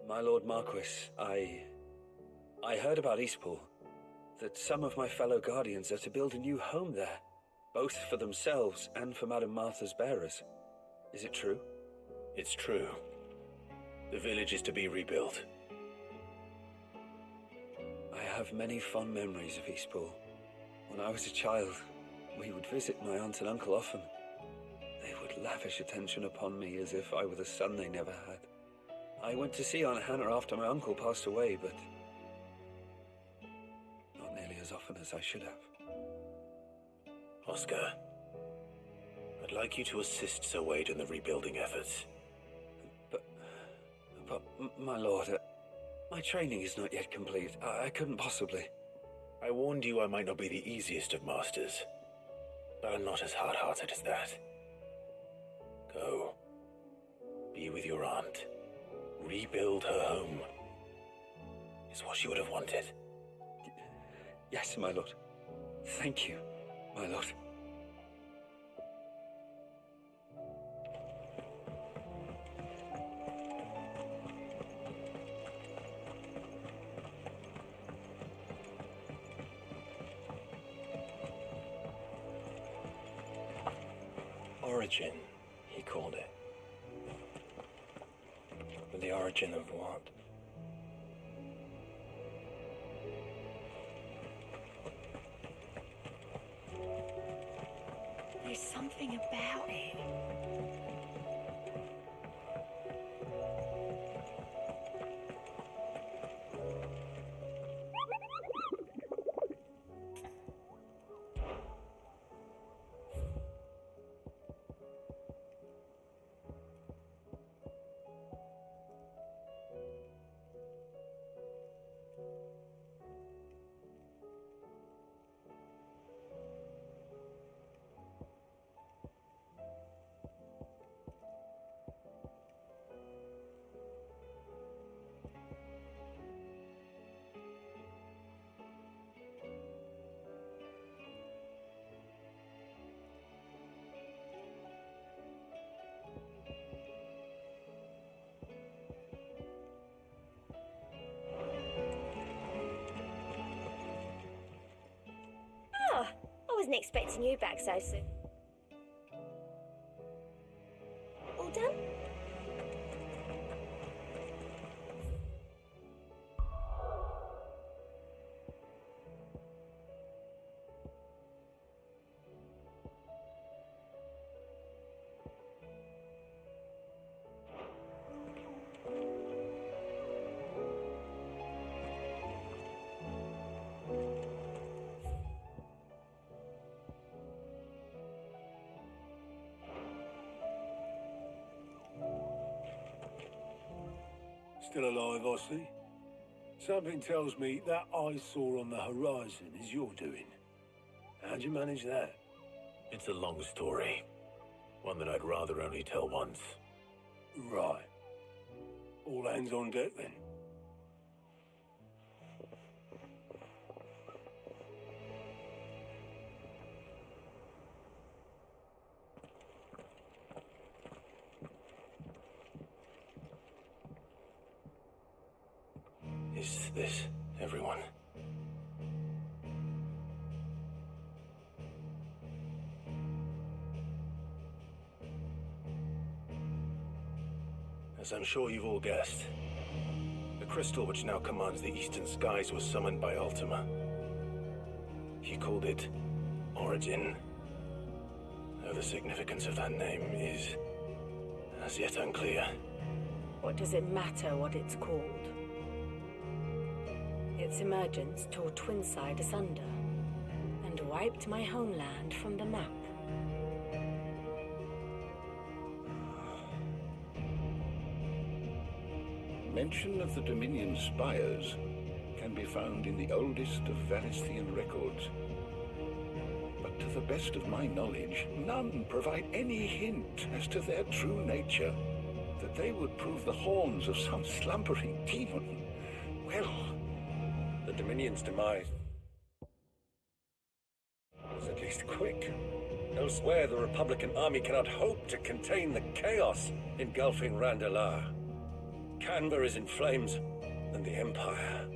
My Lord Marquis, I heard about Eastpool. That some of my fellow Guardians are to build a new home there, both for themselves and for Madame Martha's bearers. Is it true? It's true. The village is to be rebuilt. I have many fond memories of Eastpool. When I was a child, we would visit my aunt and uncle often. They would lavish attention upon me as if I were the son they never had. I went to see Aunt Hannah after my uncle passed away, but not nearly as often as I should have. Oscar, I'd like you to assist Sir Wade in the rebuilding efforts. But my lord, my training is not yet complete. I couldn't possibly. I warned you I might not be the easiest of masters, but I'm not as hard-hearted as that. Go. Be with your aunt. Rebuild her home. Is what she would have wanted. Yes, my lord. Thank you, my lord. origin, he called it. But the origin of what? There's something about it. I wasn't expecting you back so soon. All done? Still alive, I see. Something tells me that I saw on the horizon is your doing. How'd you manage that? It's a long story. One that I'd rather only tell once. Right. All hands on deck, then. Is this everyone? As I'm sure you've all guessed, the crystal which now commands the eastern skies was summoned by Ultima. He called it Origin. Though the significance of that name is as yet unclear. What does it matter what it's called? Its emergence tore Twinside asunder and wiped my homeland from the map. Mention of the Dominion spires can be found in the oldest of Variscian records. But to the best of my knowledge, none provide any hint as to their true nature, that they would prove the horns of some slumbering demon. Well, the Dominion's demise was at least quick. Elsewhere, the Republican army cannot hope to contain the chaos engulfing Randalar. Canberra is in flames, and the Empire.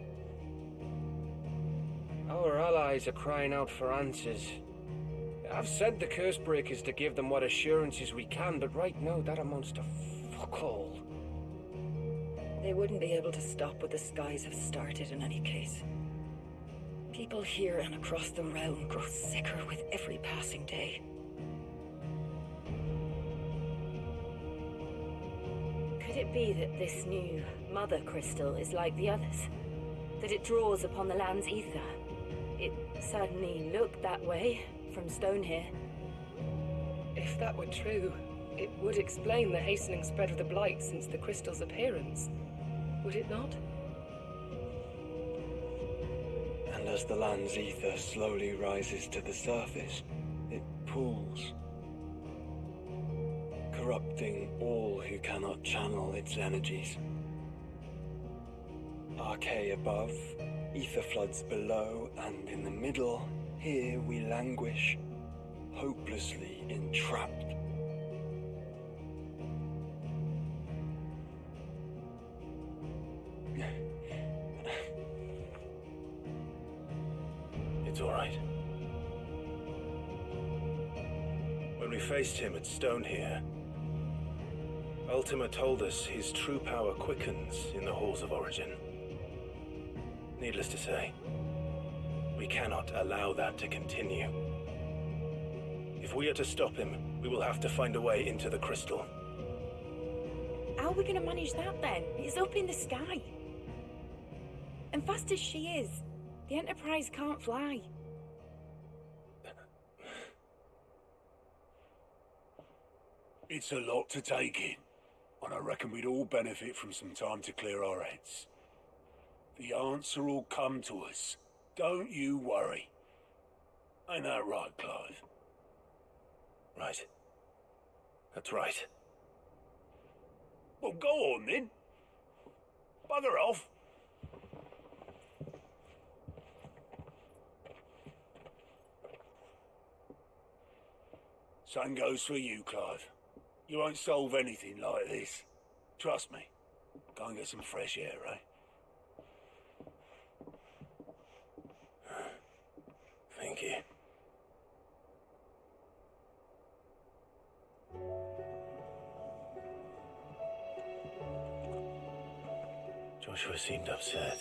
Our allies are crying out for answers. I've sent the Cursebreakers to give them what assurances we can, but right now that amounts to fuck all. They wouldn't be able to stop what the skies have started in any case. People here and across the realm grow sicker with every passing day. Could it be that this new Mother Crystal is like the others? That it draws upon the land's ether? It certainly looked that way from stone here. If that were true, it would explain the hastening spread of the Blight since the crystal's appearance. Would it not? And as the land's ether slowly rises to the surface, it pools, corrupting all who cannot channel its energies. Archay above, ether floods below, and in the middle, here we languish, hopelessly entrapped. It's all right. We're When we faced him at Stone here, Ultima told us his true power quickens in the Halls of Origin. Needless to say, we cannot allow that to continue. If we are to stop him, we will have to find a way into the crystal. How are we going to manage that then? It's up in the sky. And fast as she is, the Enterprise can't fly. It's a lot to take in, and I reckon we'd all benefit from some time to clear our heads. The answer will come to us. Don't you worry. Ain't that right, Clive? Right. That's right. Well, go on then. Bugger off. Same goes for you, Clive. You won't solve anything like this. Trust me. Go and get some fresh air, eh? Thank you. Joshua seemed upset.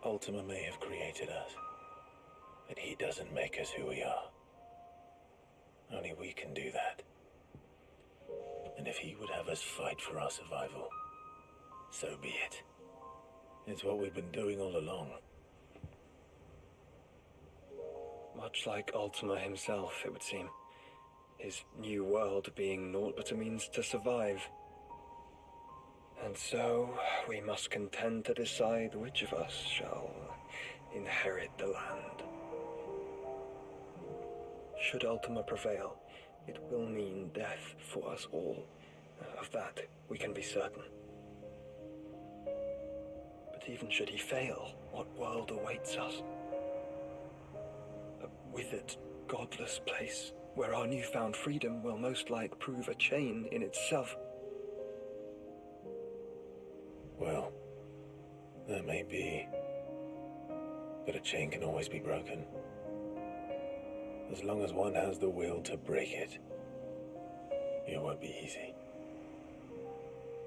Ultima may have created us, but he doesn't make us who we are. Only we can do that. And if he would have us fight for our survival, so be it. It's what we've been doing all along. Much like Ultima himself, it would seem. His new world being naught but a means to survive. And so, we must contend to decide which of us shall inherit the land. Should Ultima prevail, it will mean death for us all. Of that, we can be certain. But even should he fail, what world awaits us? A withered, godless place, where our newfound freedom will most like prove a chain in itself. Well, that may be, but a chain can always be broken. As long as one has the will to break it, it won't be easy.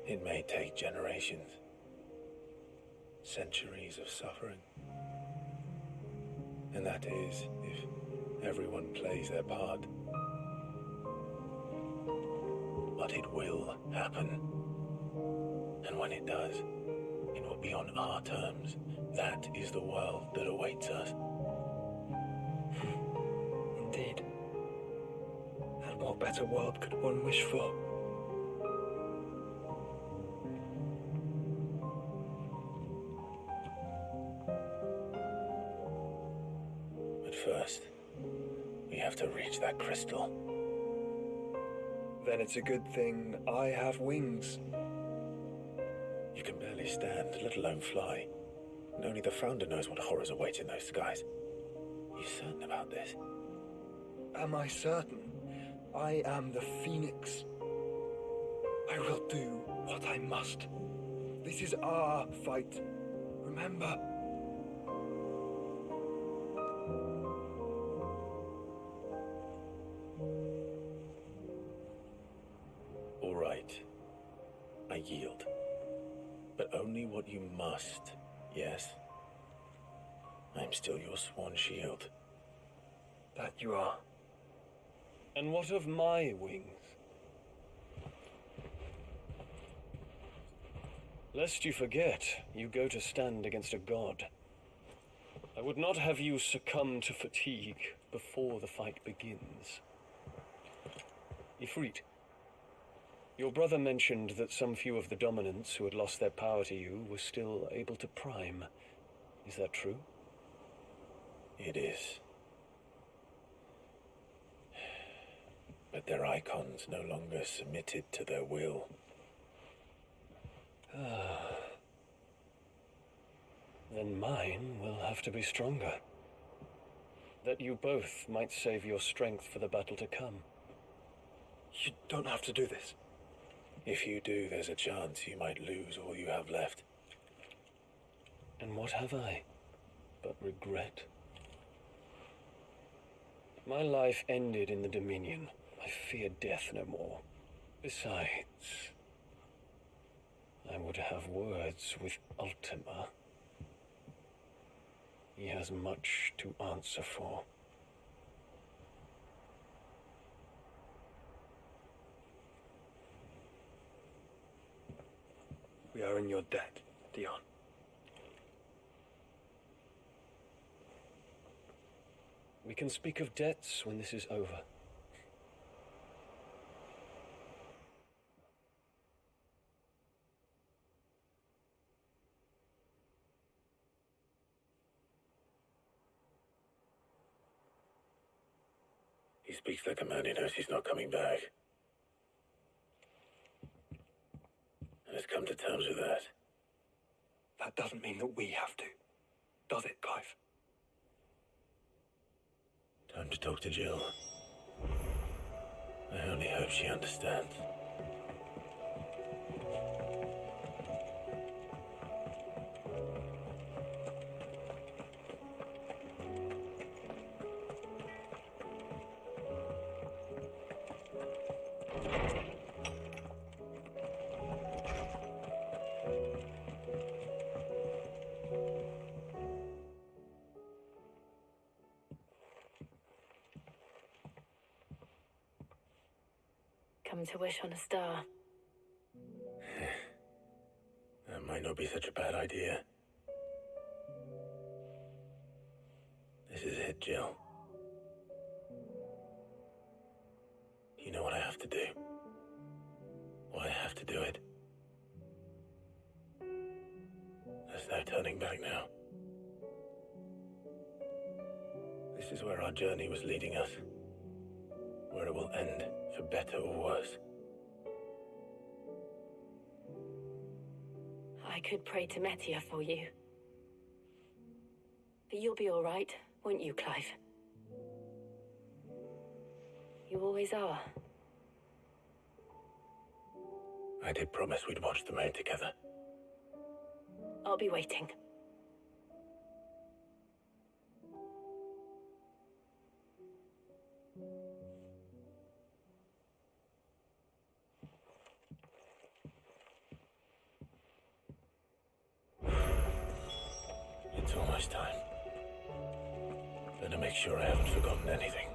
It may take generations, centuries of suffering. And that is, if everyone plays their part. But it will happen. And when it does, it will be on our terms. That is the world that awaits us. Indeed. And what better world could one wish for? But first, we have to reach that crystal. Then it's a good thing I have wings. You can barely stand, let alone fly. And only the Founder knows what horrors await in those skies. Are you certain about this? Am I certain? I am the Phoenix. I will do what I must. This is our fight. Remember? All right. I yield. But only what you must, yes? I'm still your sworn shield. That you are. And what of my wings? Lest you forget, you go to stand against a god. I would not have you succumb to fatigue before the fight begins. Ifrit, your brother mentioned that some few of the dominants who had lost their power to you were still able to prime. Is that true? It is. But their icons no longer submitted to their will. Then mine will have to be stronger. That you both might save your strength for the battle to come. You don't have to do this. If you do, there's a chance you might lose all you have left. And what have I but regret? My life ended in the Dominion. I fear death no more. Besides, I would have words with Ultima. He has much to answer for. We are in your debt, Dion. We can speak of debts when this is over. He speaks like a man who knows he's not coming back. And has come to terms with that. That doesn't mean that we have to, does it, Clive? Time to talk to Jill. I only hope she understands. Come to wish on a star. That might not be such a bad idea. This is it, Jill. You know what I have to do. Why I have to do it. There's no turning back now. This is where our journey was leading us. Where it will end, for better or worse. I could pray to Metia for you. But you'll be all right, won't you, Clive? You always are. I did promise we'd watch the moon together. I'll be waiting. It's almost time. Better make sure I haven't forgotten anything.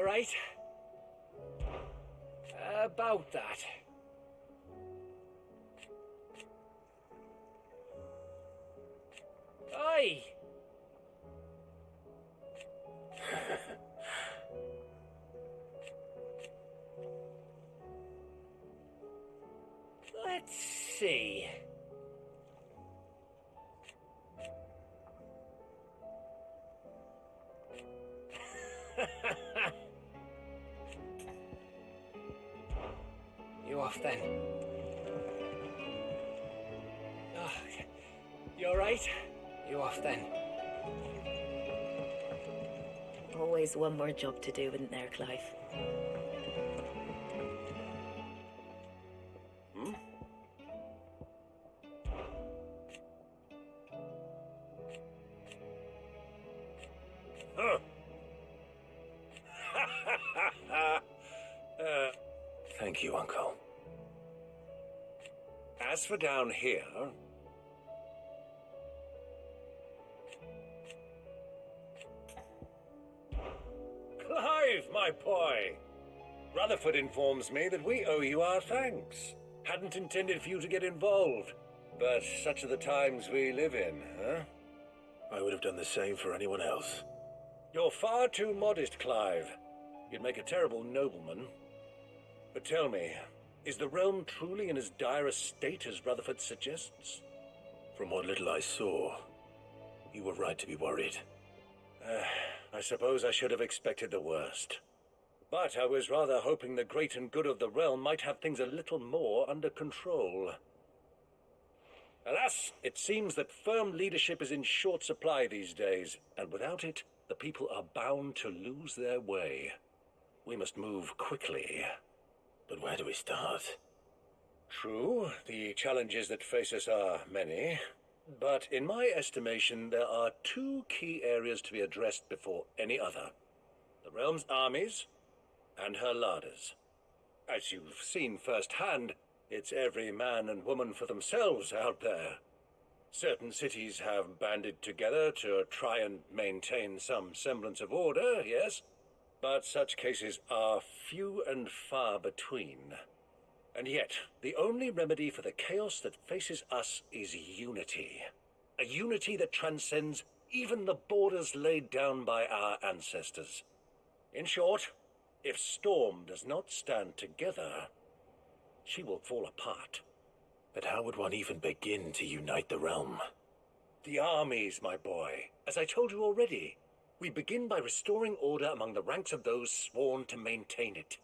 right? About that. Aye. Let's see. You off then? Oh, you alright? You off then? Always one more job to do, isn't there, Clive? Thank you, Uncle. As for down here, Clive, my boy! Rutherford informs me that we owe you our thanks. Hadn't intended for you to get involved, but such are the times we live in, huh? I would have done the same for anyone else. You're far too modest, Clive. You'd make a terrible nobleman. But tell me, is the realm truly in as dire a state as Rutherford suggests? From what little I saw, you were right to be worried. I suppose I should have expected the worst. But I was rather hoping the great and good of the realm might have things a little more under control. Alas, it seems that firm leadership is in short supply these days, and without it, the people are bound to lose their way. We must move quickly. But where do we start? True, the challenges that face us are many. But in my estimation, there are two key areas to be addressed before any other. The realm's armies and her larders. As you've seen firsthand, it's every man and woman for themselves out there. Certain cities have banded together to try and maintain some semblance of order, yes, but such cases are few and far between. And yet, the only remedy for the chaos that faces us is unity. A unity that transcends even the borders laid down by our ancestors. In short, if Storm does not stand together, she will fall apart. But how would one even begin to unite the realm? The armies, my boy. As I told you already, we begin by restoring order among the ranks of those sworn to maintain it.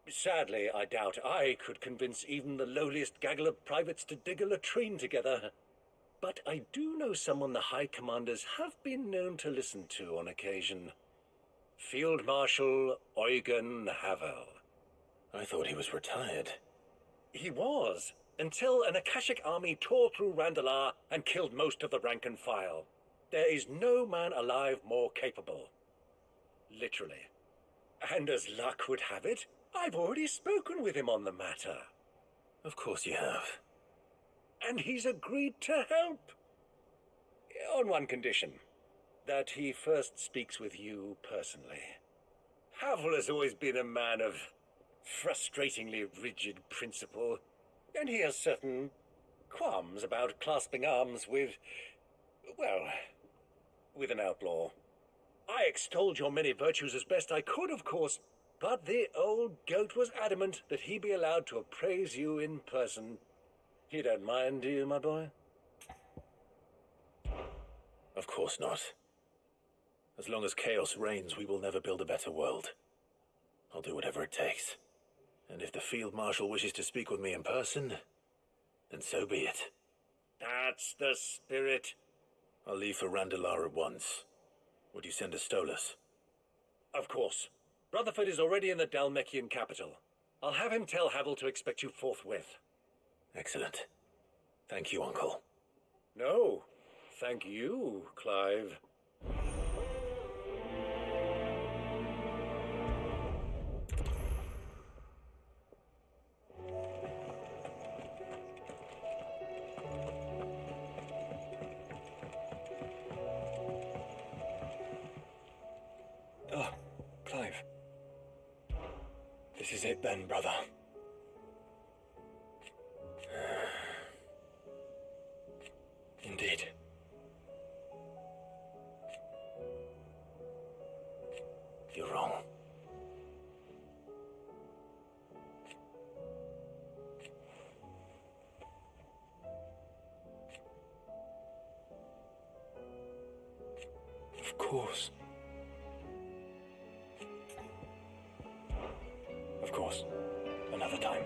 Sadly, I doubt I could convince even the lowliest gaggle of privates to dig a latrine together. But I do know someone the High Commanders have been known to listen to on occasion. Field Marshal Eugen Havel. I thought he was retired. He was, until an Akashic army tore through Randalar and killed most of the rank and file. There is no man alive more capable. Literally. And as luck would have it, I've already spoken with him on the matter. Of course you have. And he's agreed to help. On one condition. That he first speaks with you personally. Havel has always been a man of frustratingly rigid principle, and he has certain qualms about clasping arms with, well, with an outlaw. I extolled your many virtues as best I could, of course, but the old goat was adamant that he be allowed to appraise you in person. You don't mind, do you, my boy? Of course not. As long as chaos reigns, we will never build a better world. I'll do whatever it takes. And if the Field Marshal wishes to speak with me in person, then so be it. That's the spirit. I'll leave for Randalar at once. Would you send a Stolas? Of course. Rutherford is already in the Dalmekian capital. I'll have him tell Havel to expect you forthwith. Excellent. Thank you, Uncle. No, thank you, Clive. Oh, Clive. is it then, brother? Indeed. You're wrong. Of course. Of course. Another time.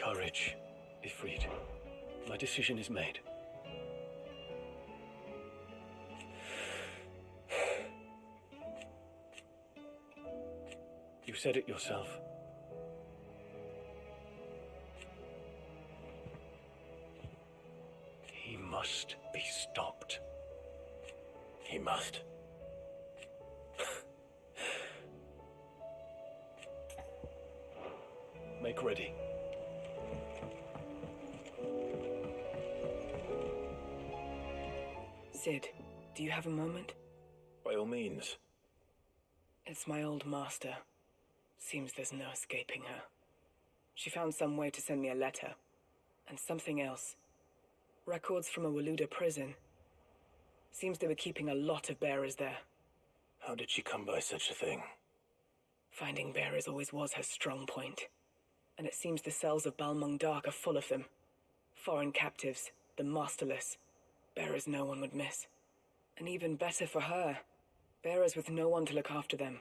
Courage, Ifrit. My decision is made. You said it yourself. He must be stopped. He must. Make ready. Sid, do you have a moment? By all means. It's my old master. Seems there's no escaping her. She found some way to send me a letter. And something else. Records from a Waluda prison. Seems they were keeping a lot of bearers there. How did she come by such a thing? Finding bearers always was her strong point. And it seems the cells of Balmung Dark are full of them. Foreign captives, the masterless. Bearers no one would miss. And even better for her, bearers with no one to look after them.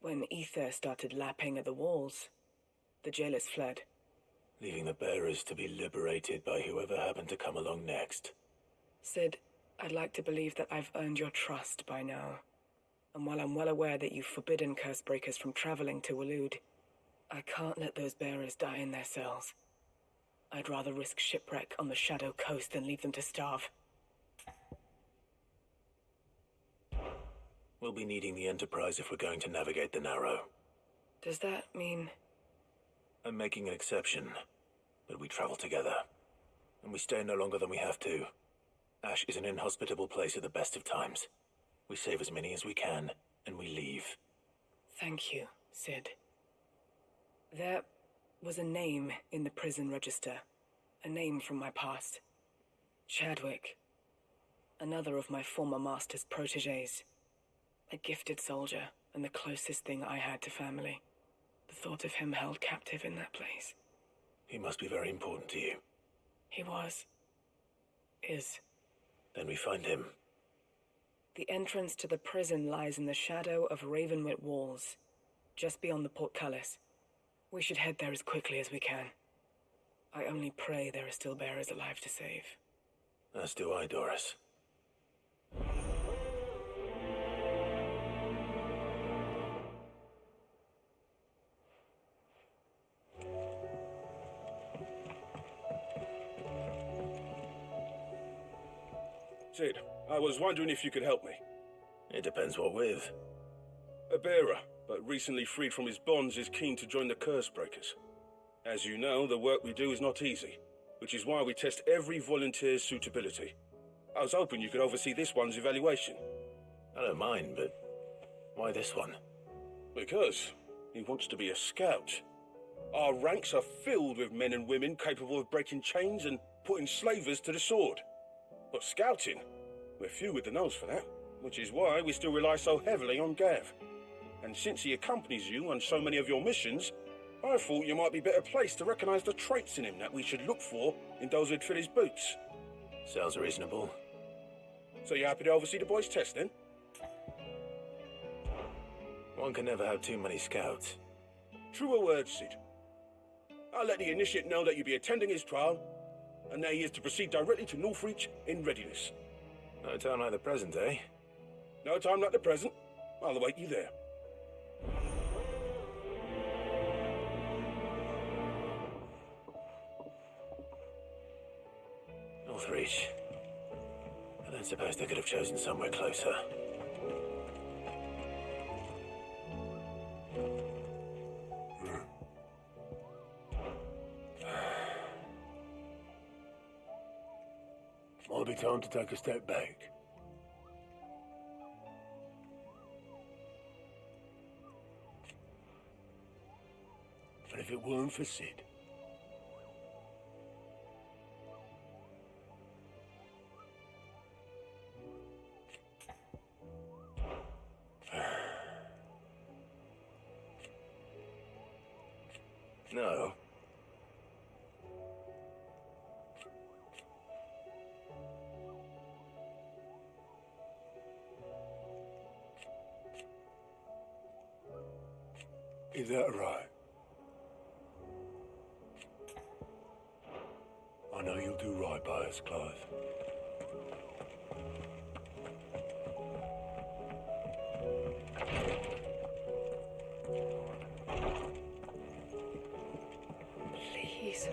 When ether started lapping at the walls, the jailers fled. Leaving the bearers to be liberated by whoever happened to come along next. Sid, I'd like to believe that I've earned your trust by now. And while I'm well aware that you've forbidden Cursebreakers from traveling to Waloed, I can't let those bearers die in their cells. I'd rather risk shipwreck on the Shadow Coast than leave them to starve. We'll be needing the Enterprise if we're going to navigate the Narrow. Does that mean... I'm making an exception, but we travel together. And we stay no longer than we have to. Ash is an inhospitable place at the best of times. We save as many as we can, and we leave. Thank you, Sid. There was a name in the prison register. A name from my past. Chadwick. Another of my former master's protégés. A gifted soldier, and the closest thing I had to family. The thought of him held captive in that place. He must be very important to you. He was. Is. Then we find him. The entrance to the prison lies in the shadow of Ravenwit Walls, just beyond the portcullis. We should head there as quickly as we can. I only pray there are still bearers alive to save. As do I, Doris. Sid, I was wondering if you could help me. It depends what with. A bearer, but recently freed from his bonds, is keen to join the Cursebreakers. As you know, the work we do is not easy, which is why we test every volunteer's suitability. I was hoping you could oversee this one's evaluation. I don't mind, but why this one? Because he wants to be a scout. Our ranks are filled with men and women capable of breaking chains and putting slavers to the sword. But scouting, we're few with the nose for that, which is why we still rely so heavily on Gav. And since he accompanies you on so many of your missions, I thought you might be better placed to recognize the traits in him that we should look for in those who'd fill his boots. Sounds reasonable. So you happy to oversee the boys' test, then? One can never have too many scouts. Truer words, Sid. I'll let the initiate know that you'll be attending his trial, and that he is to proceed directly to Northreach in readiness. No time like the present, eh? No time like the present. I'll await you there. Northreach. I don't suppose they could have chosen somewhere closer. Might be time to take a step back. And if it weren't for Sid, no. is that right? I know you'll do right by us, Clive. Please.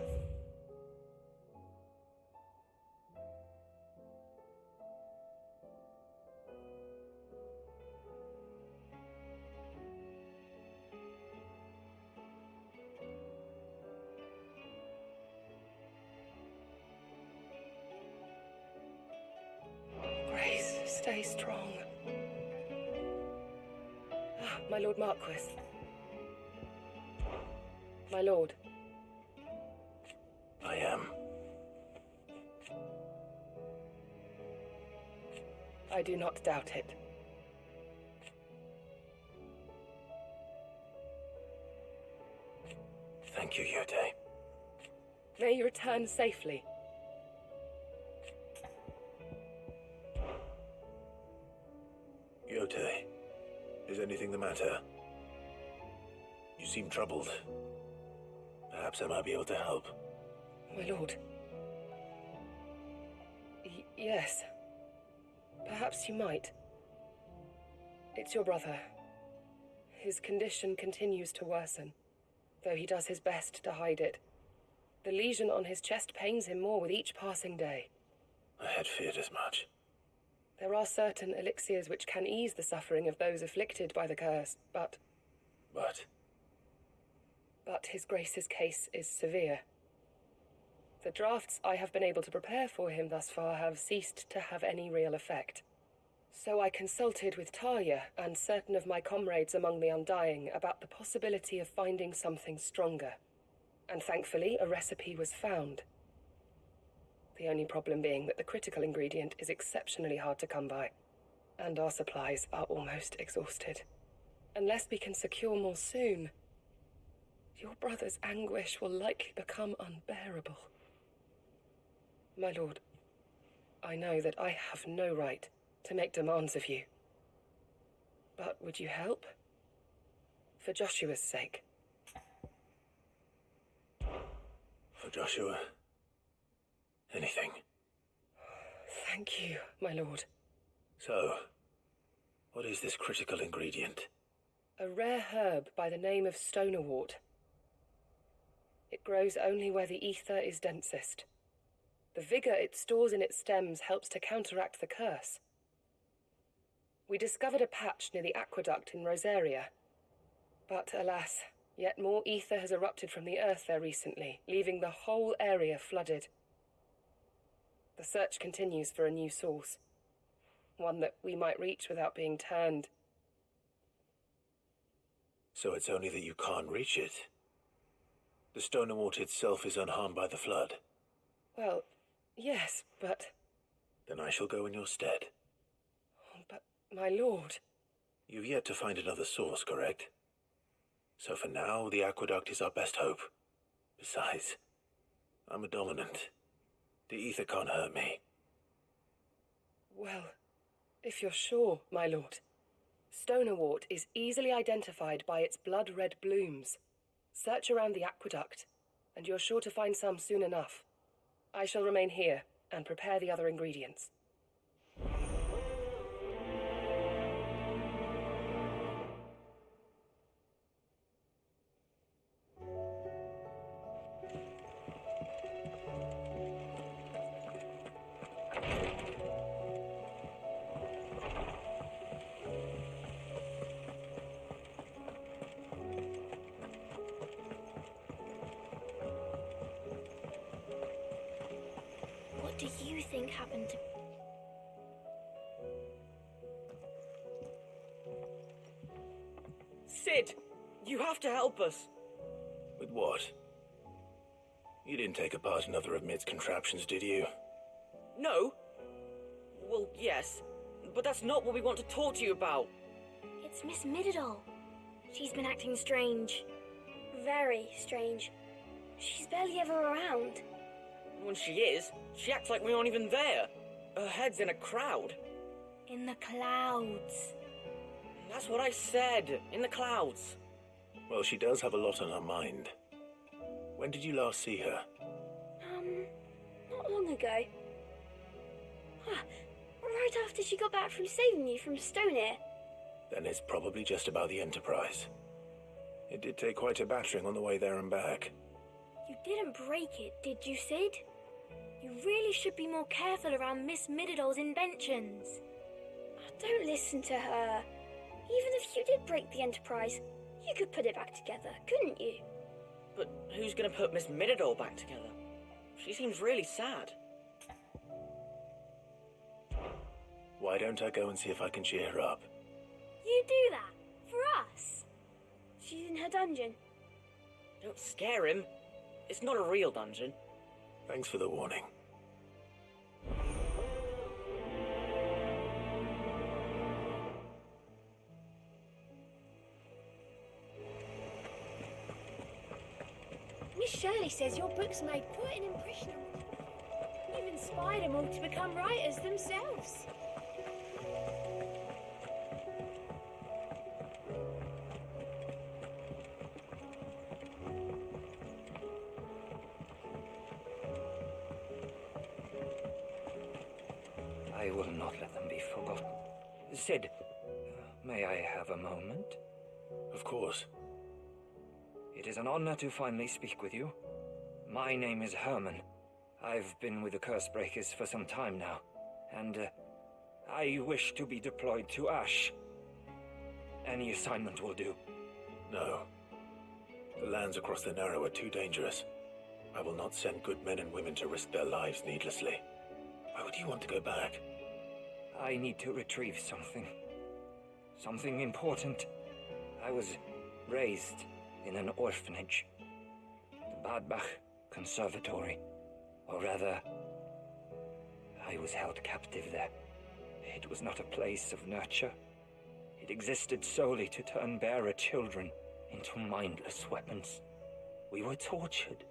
Grace, stay strong. Ah, my Lord Marquis. My lord. I am. I do not doubt it. Thank you, Yode. May you return safely. Yode, is anything the matter? You seem troubled. Perhaps I might be able to help. My lord. Yes. Perhaps you might. It's your brother. His condition continues to worsen, though he does his best to hide it. The lesion on his chest pains him more with each passing day. I had feared as much. There are certain elixirs which can ease the suffering of those afflicted by the curse, but his grace's case is severe. The drafts I have been able to prepare for him thus far have ceased to have any real effect. So I consulted with Talia and certain of my comrades among the Undying about the possibility of finding something stronger. And thankfully, a recipe was found. The only problem being that the critical ingredient is exceptionally hard to come by, and our supplies are almost exhausted. Unless we can secure more soon, your brother's anguish will likely become unbearable. My lord, I know that I have no right to make demands of you. But would you help? For Joshua's sake. For Joshua, anything. Thank you, my lord. So, what is this critical ingredient? A rare herb by the name of stonerwort. It grows only where the ether is densest. The vigor it stores in its stems helps to counteract the curse. We discovered a patch near the aqueduct in Rosaria. But alas, yet more ether has erupted from the earth there recently, leaving the whole area flooded. The search continues for a new source. One that we might reach without being turned. So it's only that you can't reach it. The stonerwort itself is unharmed by the flood. Well, yes, but... Then I shall go in your stead. But, my lord... You've yet to find another source, correct? So for now, the aqueduct is our best hope. Besides, I'm a dominant. The ether can't hurt me. Well, if you're sure, my lord. Stonerwort is easily identified by its blood-red blooms. Search around the aqueduct, and you're sure to find some soon enough. I shall remain here and prepare the other ingredients. What do you think happened to... Sid, you have to help us. With what? You didn't take apart another of Mid's contraptions, did you? No? Well, yes. But that's not what we want to talk to you about. It's Miss Mididol. She's been acting strange. Very strange. She's barely ever around. When she is, she acts like we aren't even there. Her head's in a crowd. In the clouds. That's what I said. In the clouds. Well, she does have a lot on her mind. When did you last see her? Not long ago. Right after she got back from saving you from Stoneir. Then it's probably just about the Enterprise. It did take quite a battering on the way there and back. You didn't break it, did you, Sid? You really should be more careful around Miss Mididol's inventions. Don't listen to her. Even if you did break the Enterprise, you could put it back together, couldn't you? But who's gonna put Miss Mididol back together? She seems really sad. Why don't I go and see if I can cheer her up? You do that? For us? She's in her dungeon. Don't scare him. It's not a real dungeon. Thanks for the warning. Miss Shirley says your books made quite an impression on them. You've inspired them all to become writers themselves. I will not let them be forgotten. Sid, may I have a moment? Of course. It is an honor to finally speak with you. My name is Herman. I've been with the Cursebreakers for some time now, and I wish to be deployed to Ash. Any assignment will do. No. The lands across the Narrow are too dangerous. I will not send good men and women to risk their lives needlessly. Why would you want to go back? I need to retrieve something. Something important. I was raised in an orphanage. The Badbach Conservatory. Or rather, I was held captive there. It was not a place of nurture. It existed solely to turn bearer children into mindless weapons. We were tortured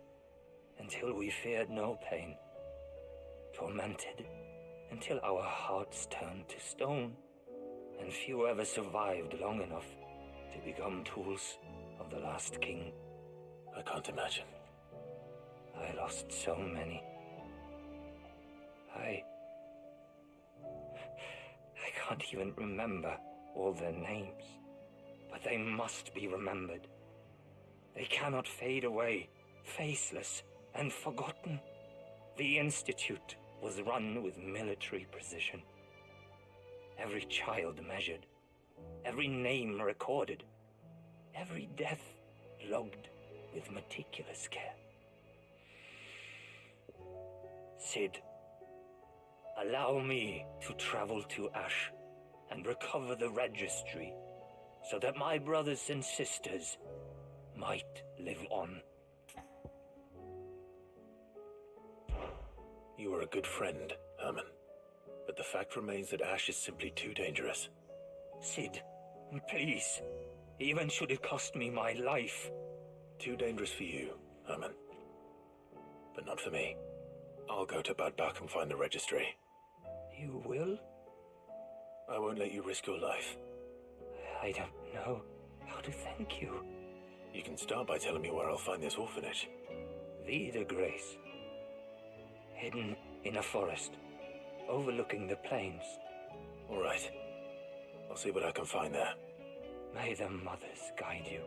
until we feared no pain. Tormented until our hearts turned to stone, and few ever survived long enough to become tools of the last king. I can't imagine. I lost so many. I can't even remember all their names, but they must be remembered. They cannot fade away, faceless and forgotten. The Institute was run with military precision. Every child measured, every name recorded, every death logged with meticulous care. Sid, allow me to travel to Ash and recover the registry so that my brothers and sisters might live on. You are a good friend, Herman. But the fact remains that Ash is simply too dangerous. Sid, please. Even should it cost me my life. Too dangerous for you, Herman. But not for me. I'll go to Bad Bach and find the registry. You will? I won't let you risk your life. I don't know how to thank you. You can start by telling me where I'll find this orphanage. Vida Grace. Hidden in a forest, overlooking the plains. All right. I'll see what I can find there. May the mothers guide you.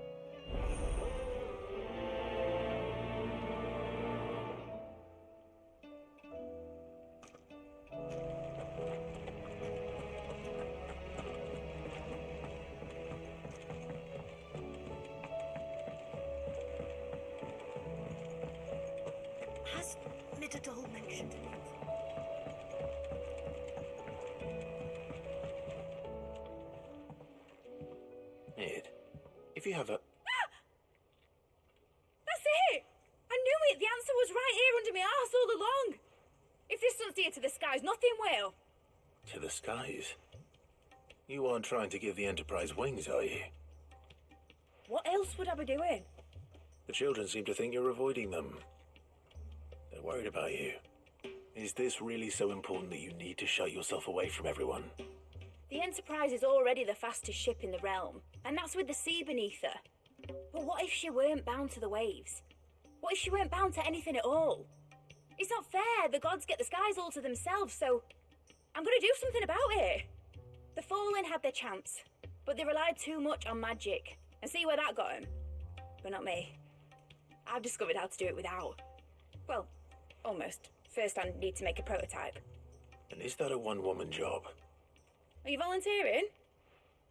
Has Mididol mentioned anything? Mid, if you have a... That's it to the skies. Nothing will. To the skies? You aren't trying to give the Enterprise wings, are you? What else would I be doing? The children seem to think you're avoiding them. They're worried about you. Is this really so important that you need to shut yourself away from everyone? The Enterprise is already the fastest ship in the realm, and that's with the sea beneath her. But what if she weren't bound to the waves? What if she weren't bound to anything at all? It's not fair. The gods get the skies all to themselves, so I'm going to do something about it. The Fallen had their chance, but they relied too much on magic. And see where that got them? But not me. I've discovered how to do it without. Well, almost. First I need to make a prototype. And is that a one-woman job? Are you volunteering?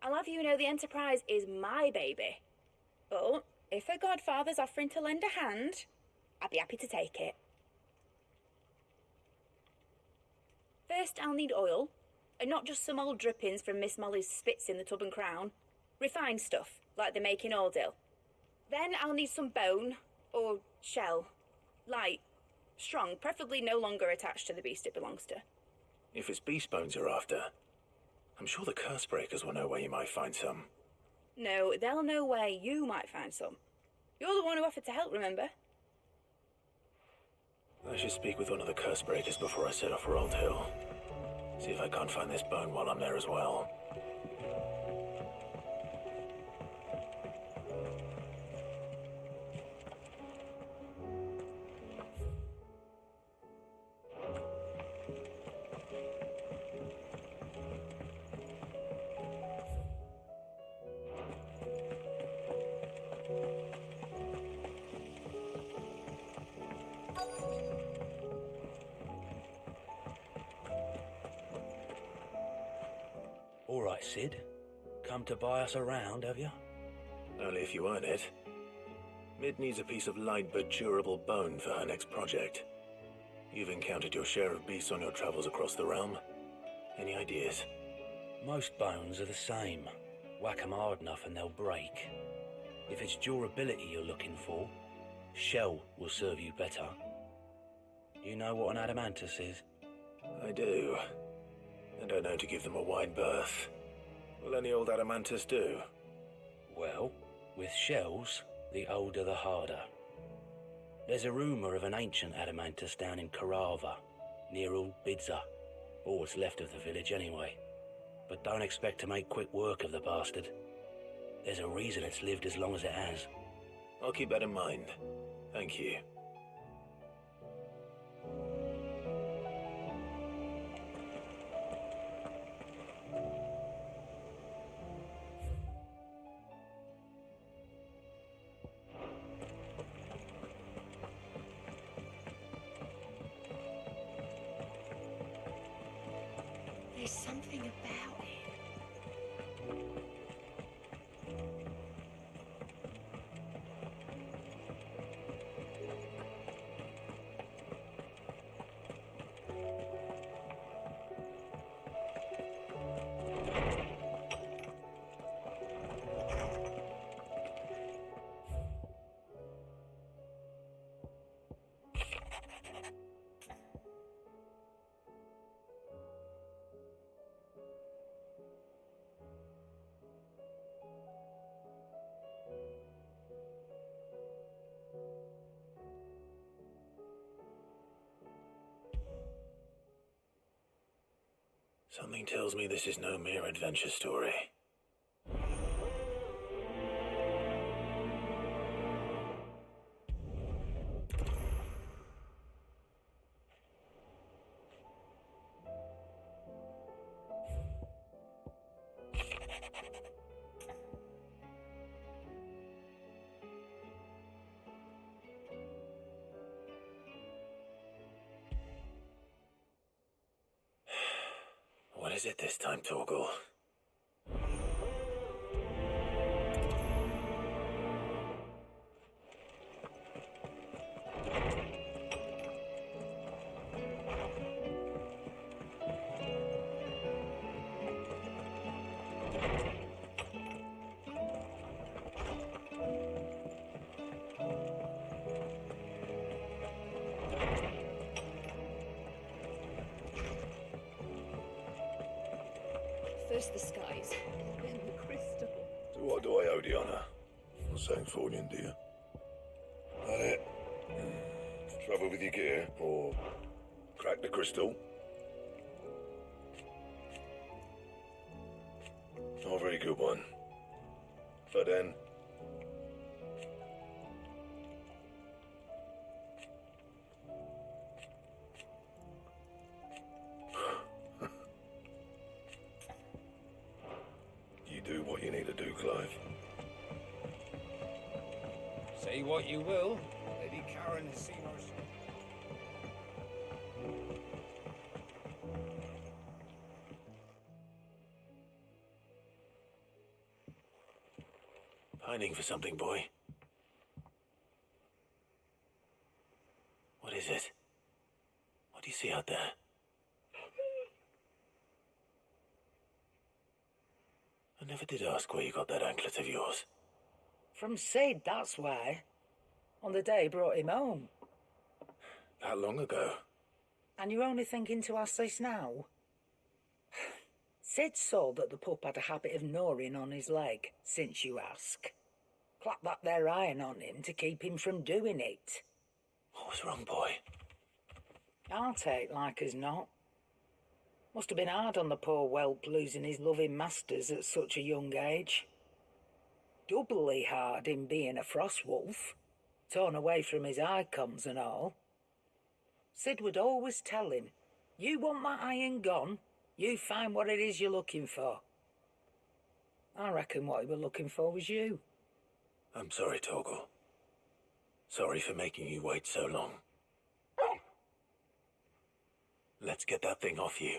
I'll have you know the Enterprise is my baby. But if her godfather's offering to lend a hand, I'd be happy to take it. First, I'll need oil, and not just some old drippings from Miss Molly's spits in the Tub and Crown. Refined stuff, like they make in Ordil. Then I'll need some bone, or shell. Light, strong, preferably no longer attached to the beast it belongs to. If it's beast bones you're after, I'm sure the Curse Breakers will know where you might find some. No, they'll know where you might find some. You're the one who offered to help, remember? I should speak with one of the Curse Breakers before I set off for Old Hill. See if I can't find this bone while I'm there as well. All right, Sid. Come to buy us around, have you? Only if you earn it. Mid needs a piece of light but durable bone for her next project. You've encountered your share of beasts on your travels across the realm. Any ideas? Most bones are the same. Whack 'em hard enough and they'll break. If it's durability you're looking for, shell will serve you better. You know what an adamantus is? I do. And I know to give them a wide berth. Will any old adamantus do? Well, with shells, the older the harder. There's a rumour of an ancient adamantus down in Karava, near Ul Bidza, or what's left of the village anyway. But don't expect to make quick work of the bastard. There's a reason it's lived as long as it has. I'll keep that in mind. Thank you. There's something about it. Something tells me this is no mere adventure story. What is it this time, Torgal? just the skies. And the crystal. So what do I owe the honour? Not saying Thornian, do you? That it? Trouble with your gear? Or crack the crystal? Not a very good one. But then... You do what you need to do, Clive. Say what you will, Lady Karen has seen us. Pining for something, boy. What is it? What do you see out there? I never did ask where you got that anklet of yours. From Sid, that's why. On the day he brought him home. That long ago? And you're only thinking to ask this now? Sid saw that the pup had a habit of gnawing on his leg, since you ask. Clap that there iron on him to keep him from doing it. What was wrong, boy? I'll take like as not. Must have been hard on the poor whelp losing his loving masters at such a young age. Doubly hard in being a frost wolf, torn away from his icons and all. Sid would always tell him, you want that iron gone, you find what it is you're looking for. I reckon what he was looking for was you. I'm sorry, Torgal. Sorry for making you wait so long. Let's get that thing off you.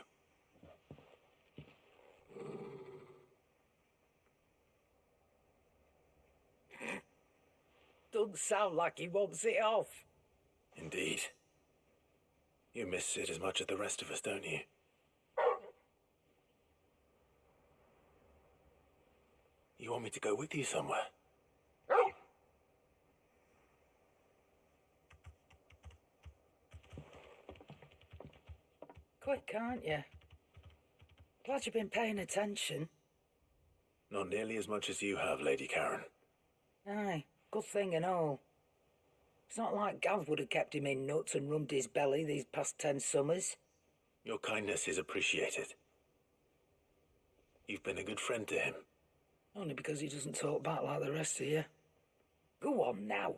Doesn't sound like he wants it off. Indeed. You miss Sid as much as the rest of us, don't you? You want me to go with you somewhere? Quick, aren't you? Glad you've been paying attention. Not nearly as much as you have, Lady Karen. Aye, good thing and all. It's not like Gav would have kept him in nuts and rubbed his belly these past 10 summers. Your kindness is appreciated. You've been a good friend to him. Only because he doesn't talk back like the rest of you. Go on now.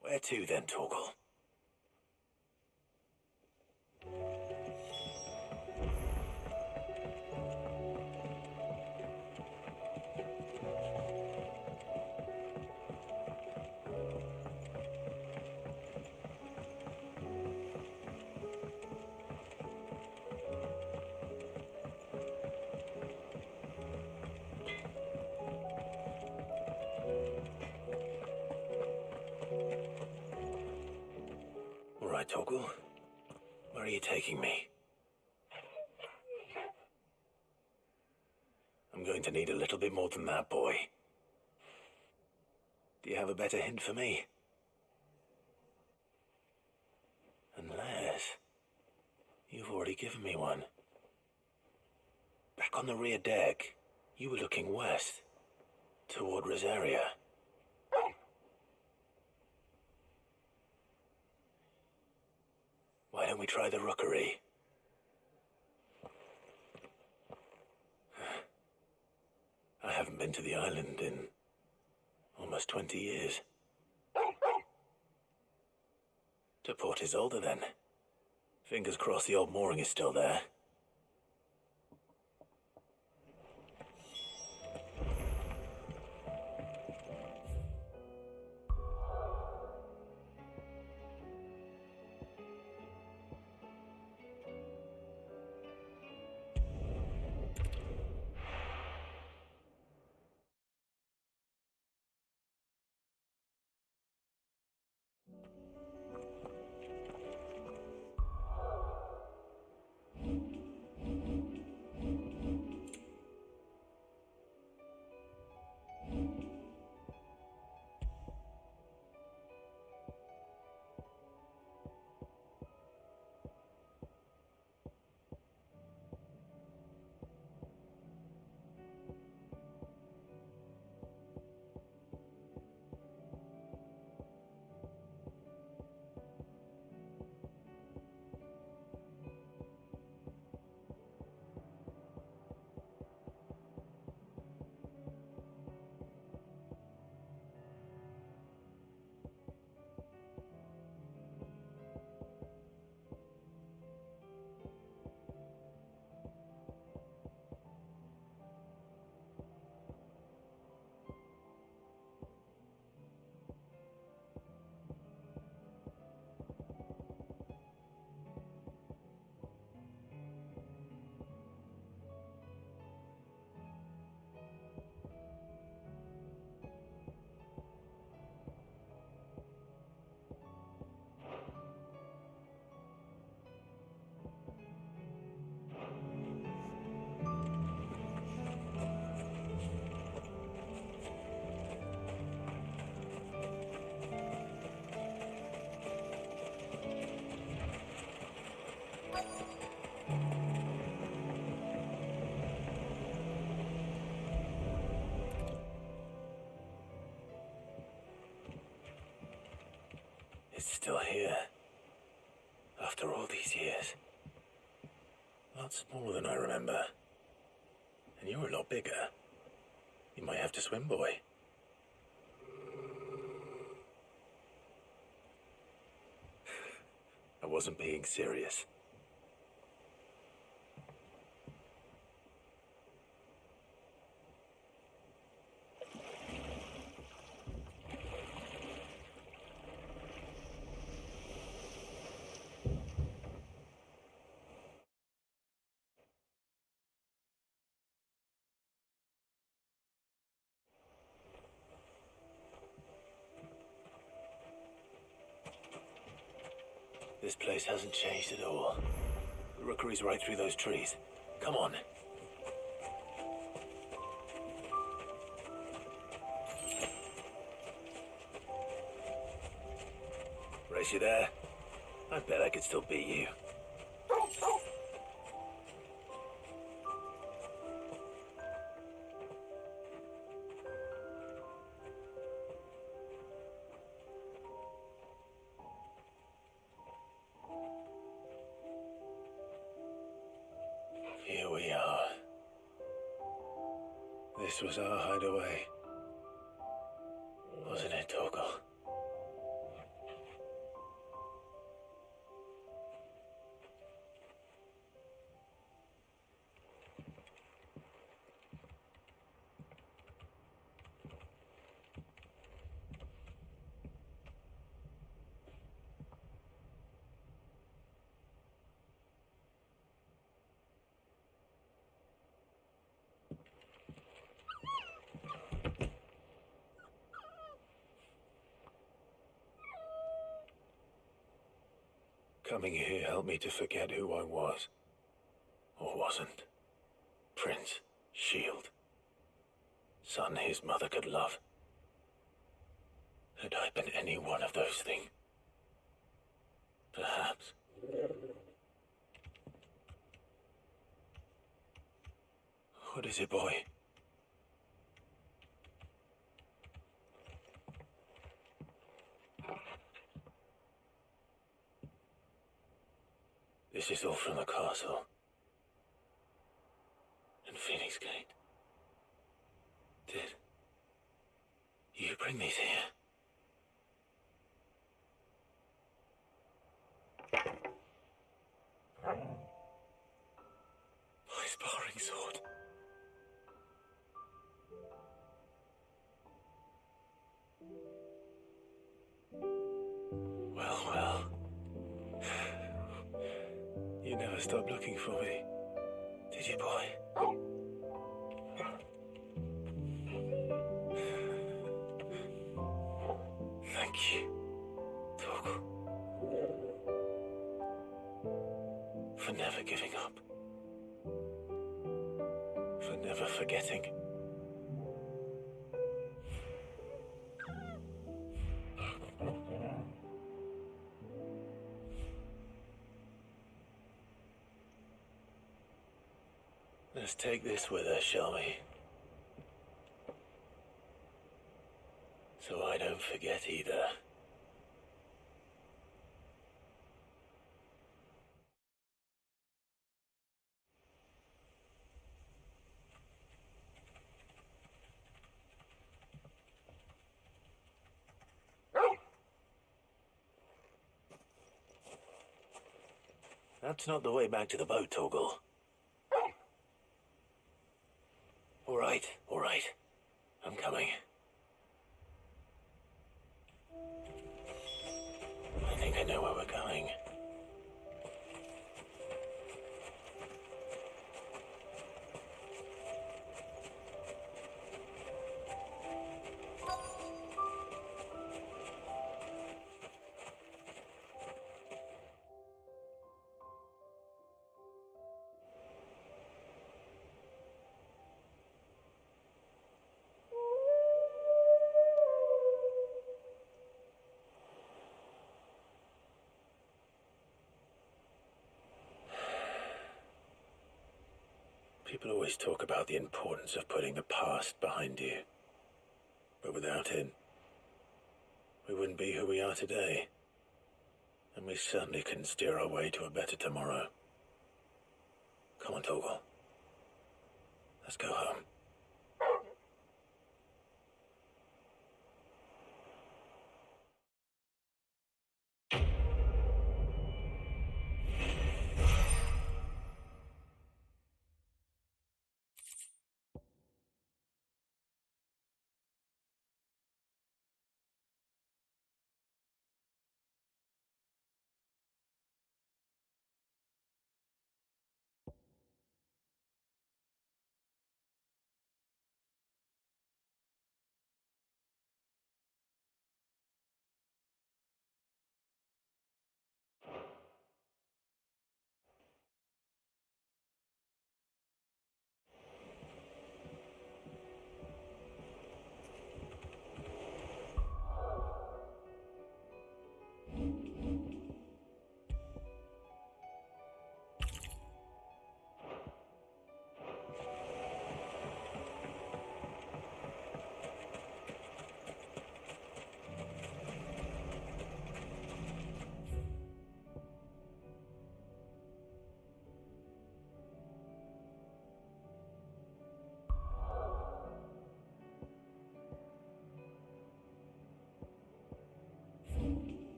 Where to then, Torgal? All right, Torgal. Where are you taking me? I'm going to need a little bit more than that, boy. Do you have a better hint for me? Unless... you've already given me one. Back on the rear deck, you were looking west, toward Rosaria. Why don't we try the rookery? I haven't been to the island in almost 20 years. To Port Isolde, then. Fingers crossed the old mooring is still there. still here. After all these years. Lots more than I remember. And you were a lot bigger. You might have to swim, boy. I wasn't being serious. This place hasn't changed at all. The rookery's right through those trees. Come on. Race, you there? I bet I could still beat you. Here we are. This was our hideaway. Wasn't it, Torgal? Coming here helped me to forget who I was. Or wasn't. Prince, shield. Son his mother could love. Had I been any one of those things? Perhaps. What is it, boy? This is all from the castle. And Phoenix Gate. Did you bring these here? My sparring sword. Well. You never stopped looking for me, did you, boy? Thank you, Torgal, for never giving up, for never forgetting. Let's take this with us, shall we? So I don't forget either. That's not the way back to the boat, Torgal. All right. I'm coming. I think I know where we're going. People always talk about the importance of putting the past behind you. But without it, we wouldn't be who we are today. And we certainly can steer our way to a better tomorrow. Come on, Torgal. Let's go home.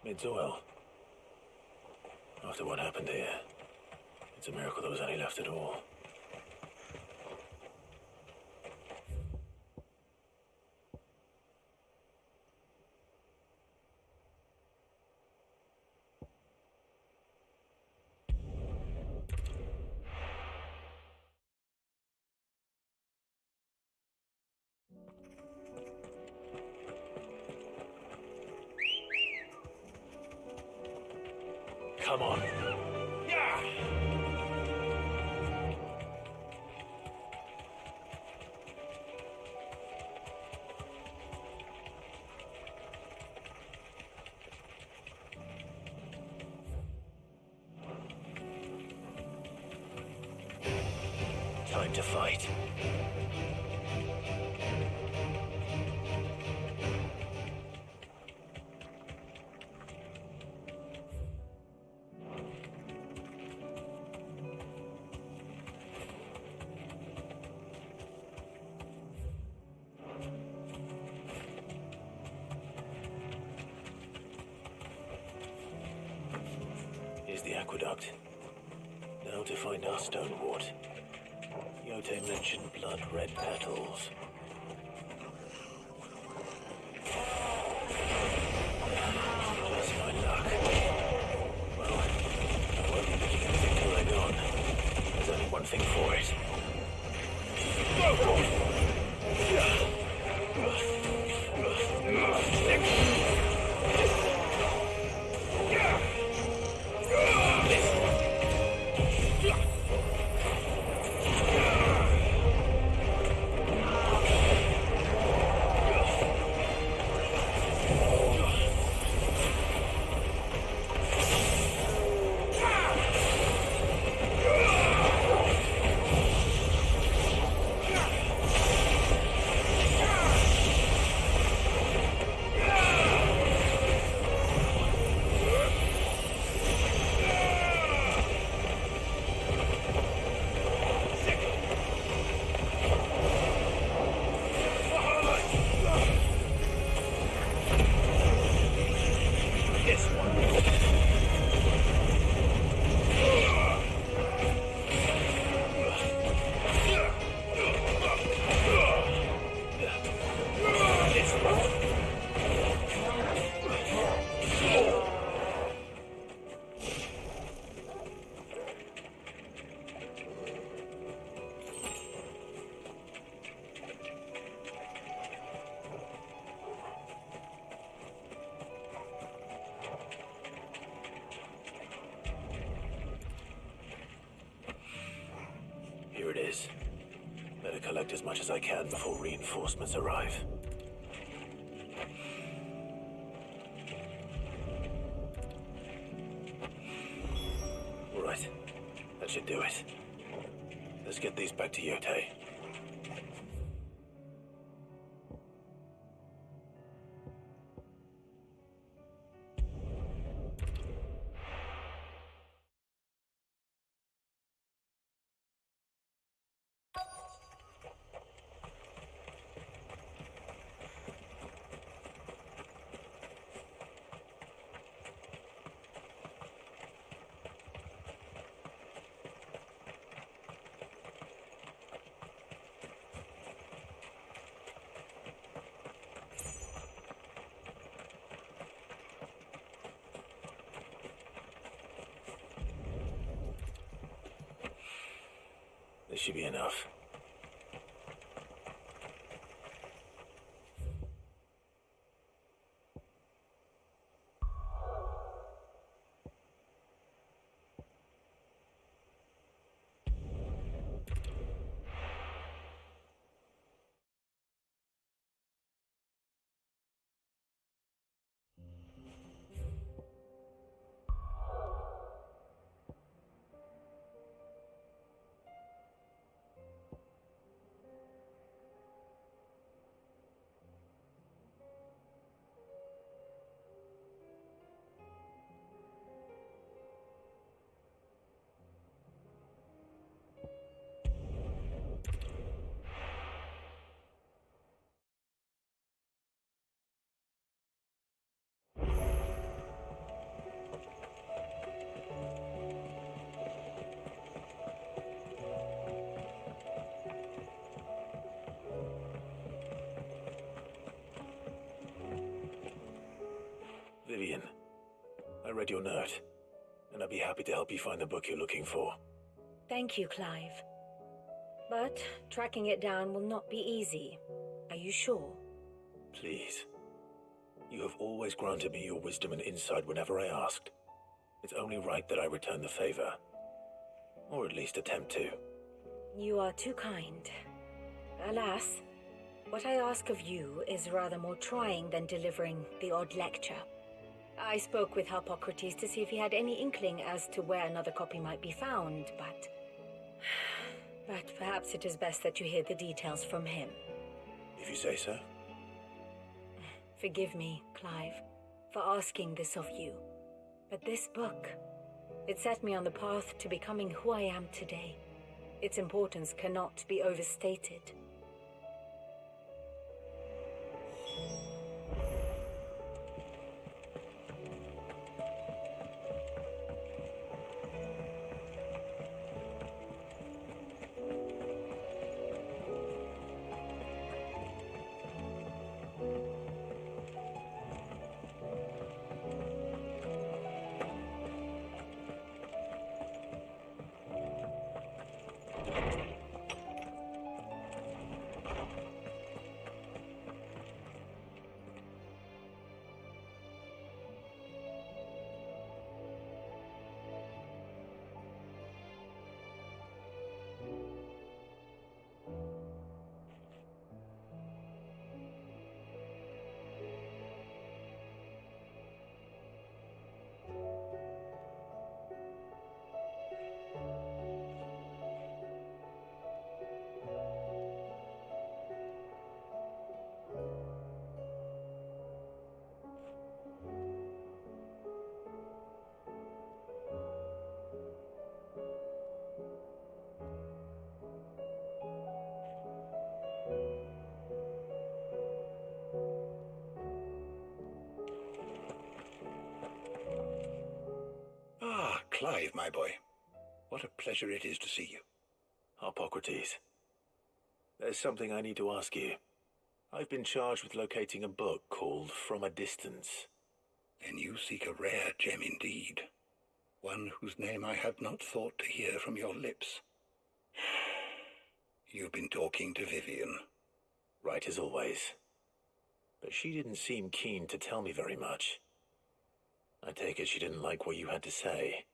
Midsoil. After what happened here, it's a miracle there was any left at all. Come on. Yeah! Time to fight. Here's the aqueduct. Now to find our stonewort. Yote mentioned blood-red petals. Just my luck. Well, I won't be picking anything till they're gone. There's only one thing for it. Better collect as much as I can before reinforcements arrive. All right, that should do it. Let's get these back to Yote. This should be enough. Vivian, I read your note, and I'd be happy to help you find the book you're looking for. Thank you, Clive. But tracking it down will not be easy. Are you sure? Please. You have always granted me your wisdom and insight whenever I asked. It's only right that I return the favor. Or at least attempt to. You are too kind. Alas, what I ask of you is rather more trying than delivering the odd lecture. I spoke with Harpocrates to see if he had any inkling as to where another copy might be found, but perhaps it is best that you hear the details from him. If you say so. Forgive me, Clive, for asking this of you. But this book, it set me on the path to becoming who I am today. Its importance cannot be overstated. Clive, my boy. What a pleasure it is to see you. Harpocrates, there's something I need to ask you. I've been charged with locating a book called From a Distance. Then you seek a rare gem indeed. One whose name I had not thought to hear from your lips. You've been talking to Vivian. Right as always. But she didn't seem keen to tell me very much. I take it she didn't like what you had to say.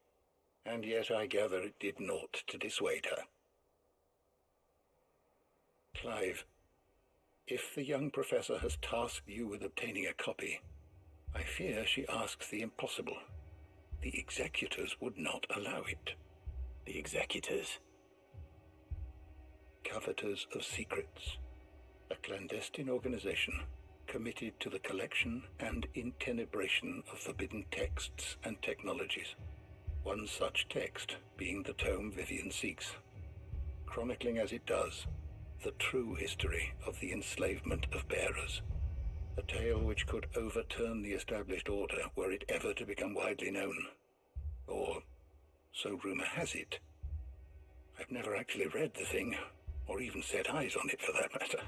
And yet I gather it did naught to dissuade her. Clive, if the young professor has tasked you with obtaining a copy, I fear she asks the impossible. The executors would not allow it. The executors? Coveters of Secrets. A clandestine organization committed to the collection and intenebration of forbidden texts and technologies. One such text being the tome Vivian seeks, chronicling as it does the true history of the enslavement of bearers. A tale which could overturn the established order were it ever to become widely known. Or, so rumor has it. I've never actually read the thing, or even set eyes on it for that matter.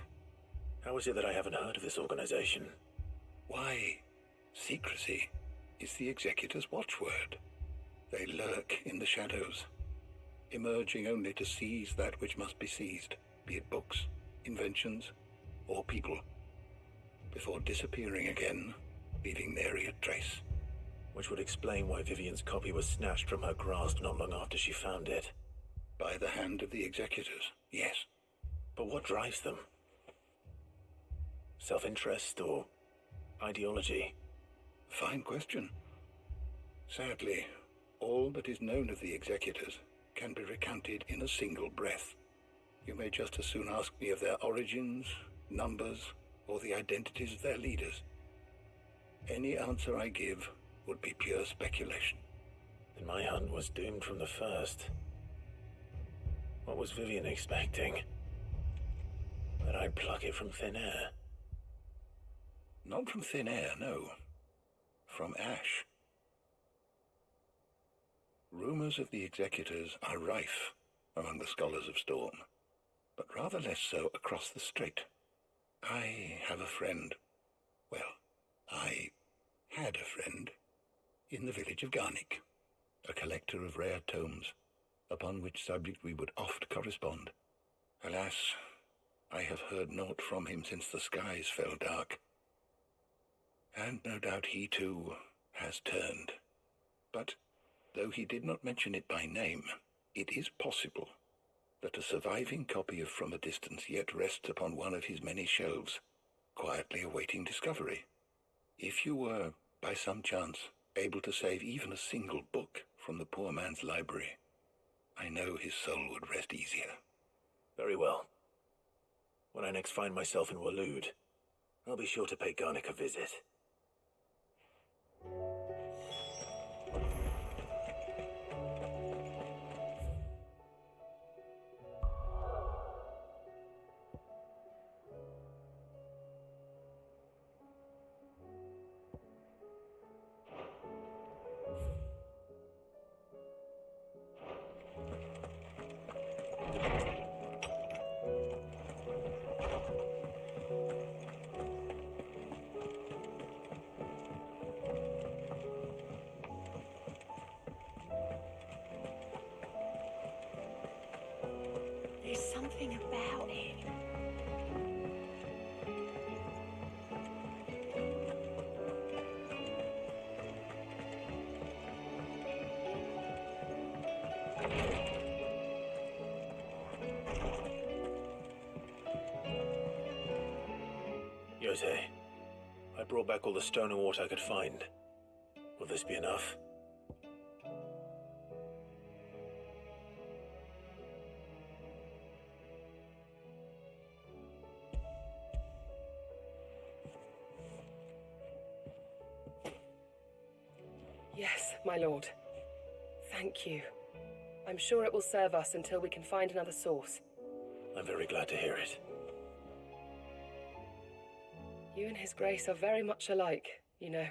How is it that I haven't heard of this organization? Why, secrecy is the executor's watchword. They lurk in the shadows, emerging only to seize that which must be seized, be it books, inventions, or people, before disappearing again, leaving nary a trace. Which would explain why Vivian's copy was snatched from her grasp not long after she found it. By the hand of the executors, yes. But what drives them? Self-interest or ideology? Fine question. Sadly, all that is known of the executors can be recounted in a single breath. You may just as soon ask me of their origins, numbers, or the identities of their leaders. Any answer I give would be pure speculation. Then my hunt was doomed from the first. What was Vivian expecting? That I'd pluck it from thin air? Not from thin air, no. From ash. Rumors of the executors are rife among the scholars of Storm, but rather less so across the strait. I have a friend. Well, I had a friend in the village of Garnick, a collector of rare tomes, upon which subject we would oft correspond. Alas, I have heard naught from him since the skies fell dark. And no doubt he too has turned. But though he did not mention it by name, it is possible that a surviving copy of From a Distance yet rests upon one of his many shelves, quietly awaiting discovery. If you were, by some chance, able to save even a single book from the poor man's library, I know his soul would rest easier. Very well. When I next find myself in Waloed, I'll be sure to pay Garnick a visit. There's something about it. Yotei, I brought back all the stone and water I could find. Will this be enough? Yes, my lord. Thank you. I'm sure it will serve us until we can find another source. I'm very glad to hear it. You and His Grace are very much alike, you know.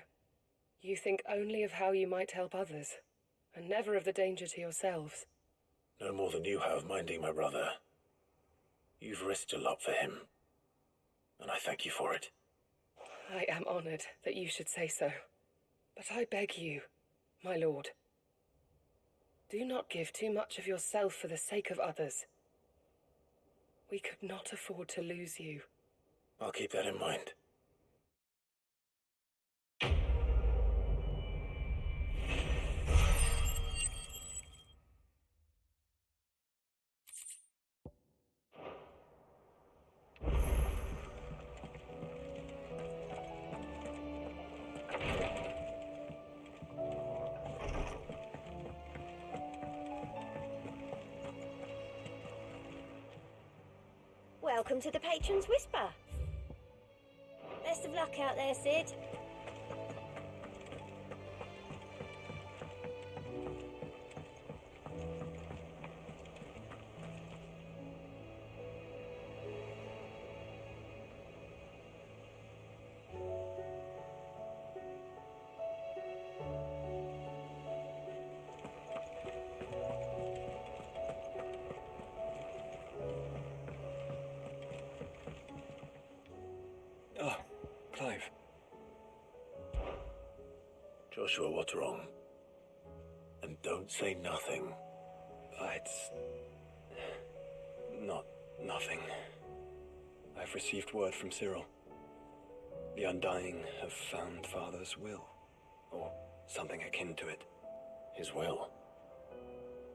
You think only of how you might help others, and never of the danger to yourselves. No more than you have minding my brother. You've risked a lot for him, and I thank you for it. I am honored that you should say so. But I beg you, my lord, do not give too much of yourself for the sake of others. We could not afford to lose you. I'll keep that in mind. Welcome to the Patron's Whisper. Best of luck out there, Sid. Oh, Clive. Joshua, what's wrong? And don't say nothing. It's not nothing. I've received word from Cyril. The Undying have found Father's will, or something akin to it. His will?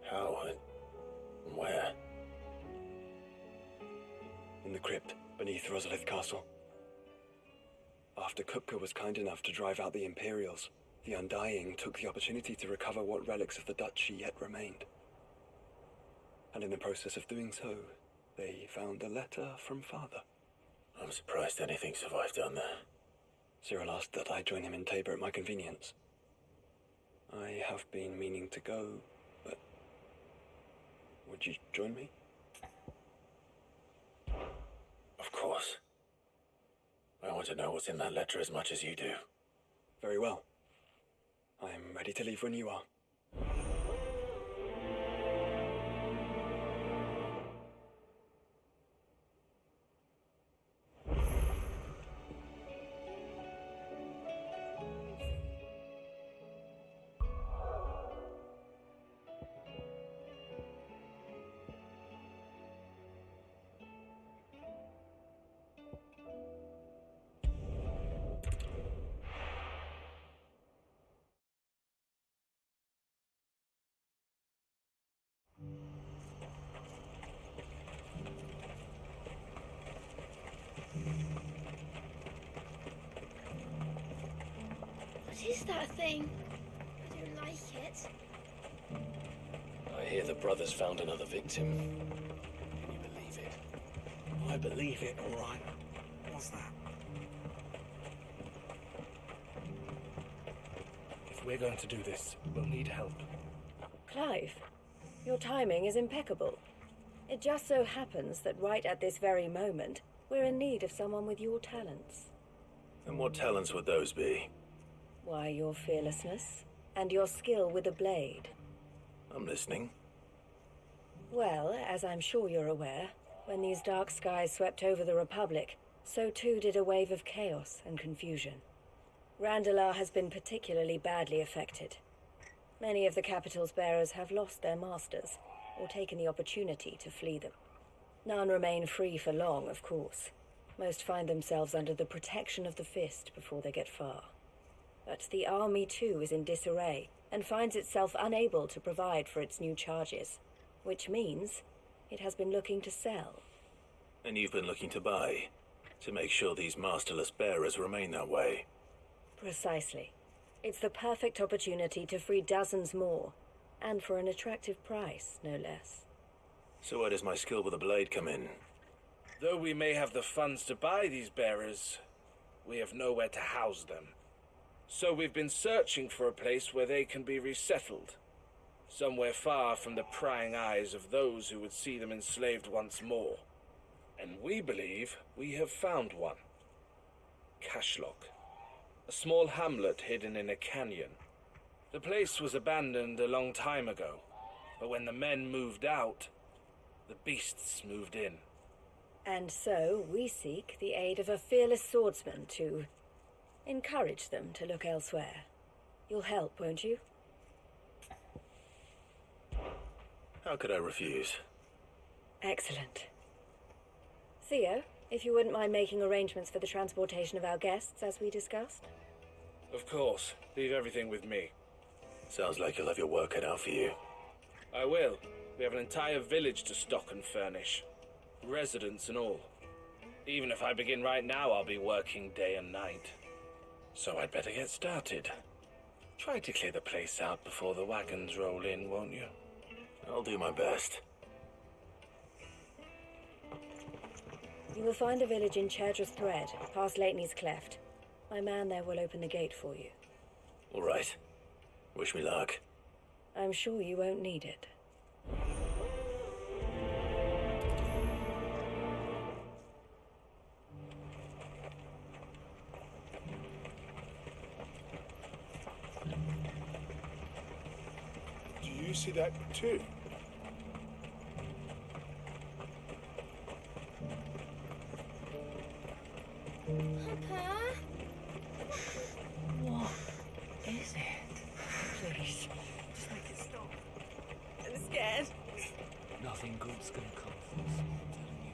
How? Where? In the crypt beneath Rosalith Castle. After Kupka was kind enough to drive out the Imperials, the Undying took the opportunity to recover what relics of the Duchy yet remained. And in the process of doing so, they found a letter from Father. I'm surprised anything survived down there. Cyril asked that I join him in Tabor at my convenience. I have been meaning to go, but would you join me? Of course. I want to know what's in that letter as much as you do. Very well. I'm ready to leave when you are. What is that thing? I don't like it. I hear the brothers found another victim. Can you believe it? I believe it, all right. What's that? If we're going to do this, we'll need help. Clive, your timing is impeccable. It just so happens that right at this very moment, we're in need of someone with your talents. And what talents would those be? Why, your fearlessness and your skill with a blade. I'm listening. Well, as I'm sure you're aware, when these dark skies swept over the Republic, so too did a wave of chaos and confusion. Randalar has been particularly badly affected. Many of the capital's bearers have lost their masters, or taken the opportunity to flee them. None remain free for long, of course. Most find themselves under the protection of the Fist before they get far. But the army too is in disarray, and finds itself unable to provide for its new charges, which means it has been looking to sell. And you've been looking to buy, to make sure these masterless bearers remain that way. Precisely. It's the perfect opportunity to free dozens more, and for an attractive price, no less. So where does my skill with a blade come in? Though we may have the funds to buy these bearers, we have nowhere to house them. So we've been searching for a place where they can be resettled. Somewhere far from the prying eyes of those who would see them enslaved once more. And we believe we have found one. Cashlock. A small hamlet hidden in a canyon. The place was abandoned a long time ago, but when the men moved out, the beasts moved in. And so we seek the aid of a fearless swordsman to encourage them to look elsewhere. You'll help, won't you? How could I refuse? Excellent. Theo, if you wouldn't mind making arrangements for the transportation of our guests, as we discussed. Of course. Leave everything with me. Sounds like you'll have your work cut out for you. I will. We have an entire village to stock and furnish. Residents and all. Even if I begin right now, I'll be working day and night. So I'd better get started. Try to clear the place out before the wagons roll in, won't you? I'll do my best. You will find a village in Chairdreth Thread, past Lateney's Cleft. My man there will open the gate for you. All right. Wish me luck. I'm sure you won't need it. Do you see that too? Papa? What is it? Please, just make it stop. I'm scared. Nothing good's gonna come from this, I'm telling you.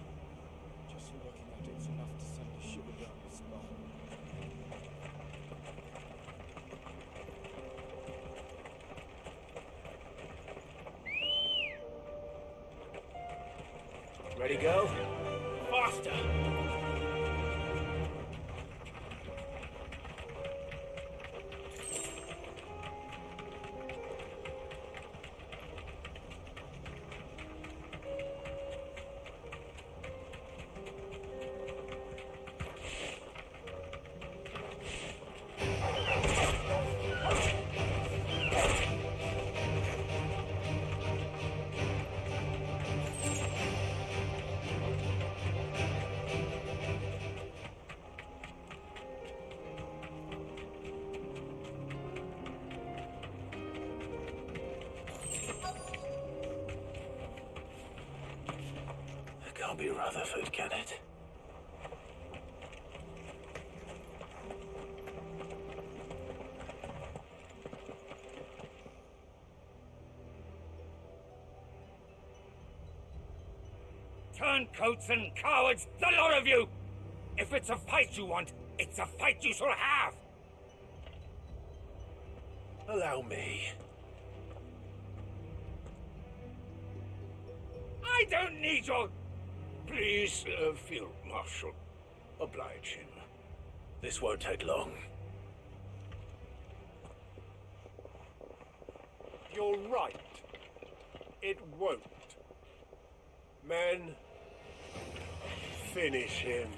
Just looking at it's enough to send a shiver down the spine. Ready, go? Faster! Can't be Rutherford, can it? Turncoats and cowards, the lot of you! If it's a fight you want, it's a fight you shall have! Allow me. I don't need your... Please, Field Marshal, oblige him. This won't take long. You're right. It won't. Men, finish him.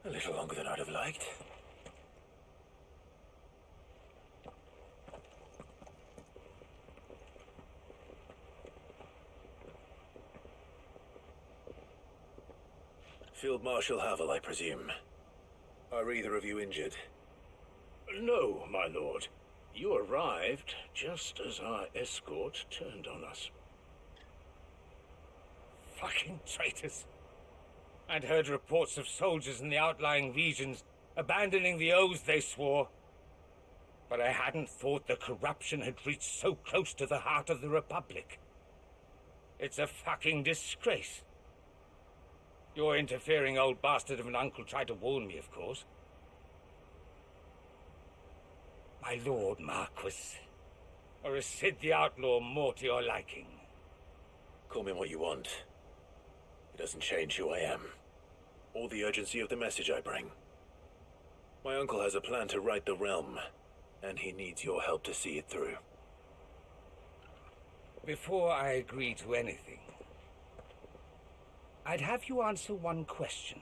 A little longer than I'd have liked. Field Marshal Havel, I presume. Are either of you injured? No, my lord. You arrived just as our escort turned on us. Fucking traitors. I'd heard reports of soldiers in the outlying regions abandoning the oaths they swore. But I hadn't thought the corruption had reached so close to the heart of the Republic. It's a fucking disgrace. Your interfering old bastard of an uncle tried to warn me, of course. My lord Marquis, or is Sid the Outlaw more to your liking? Call me what you want. It doesn't change who I am, or the urgency of the message I bring. My uncle has a plan to right the realm, And he needs your help to see it through. Before I agree to anything, I'd have you answer one question.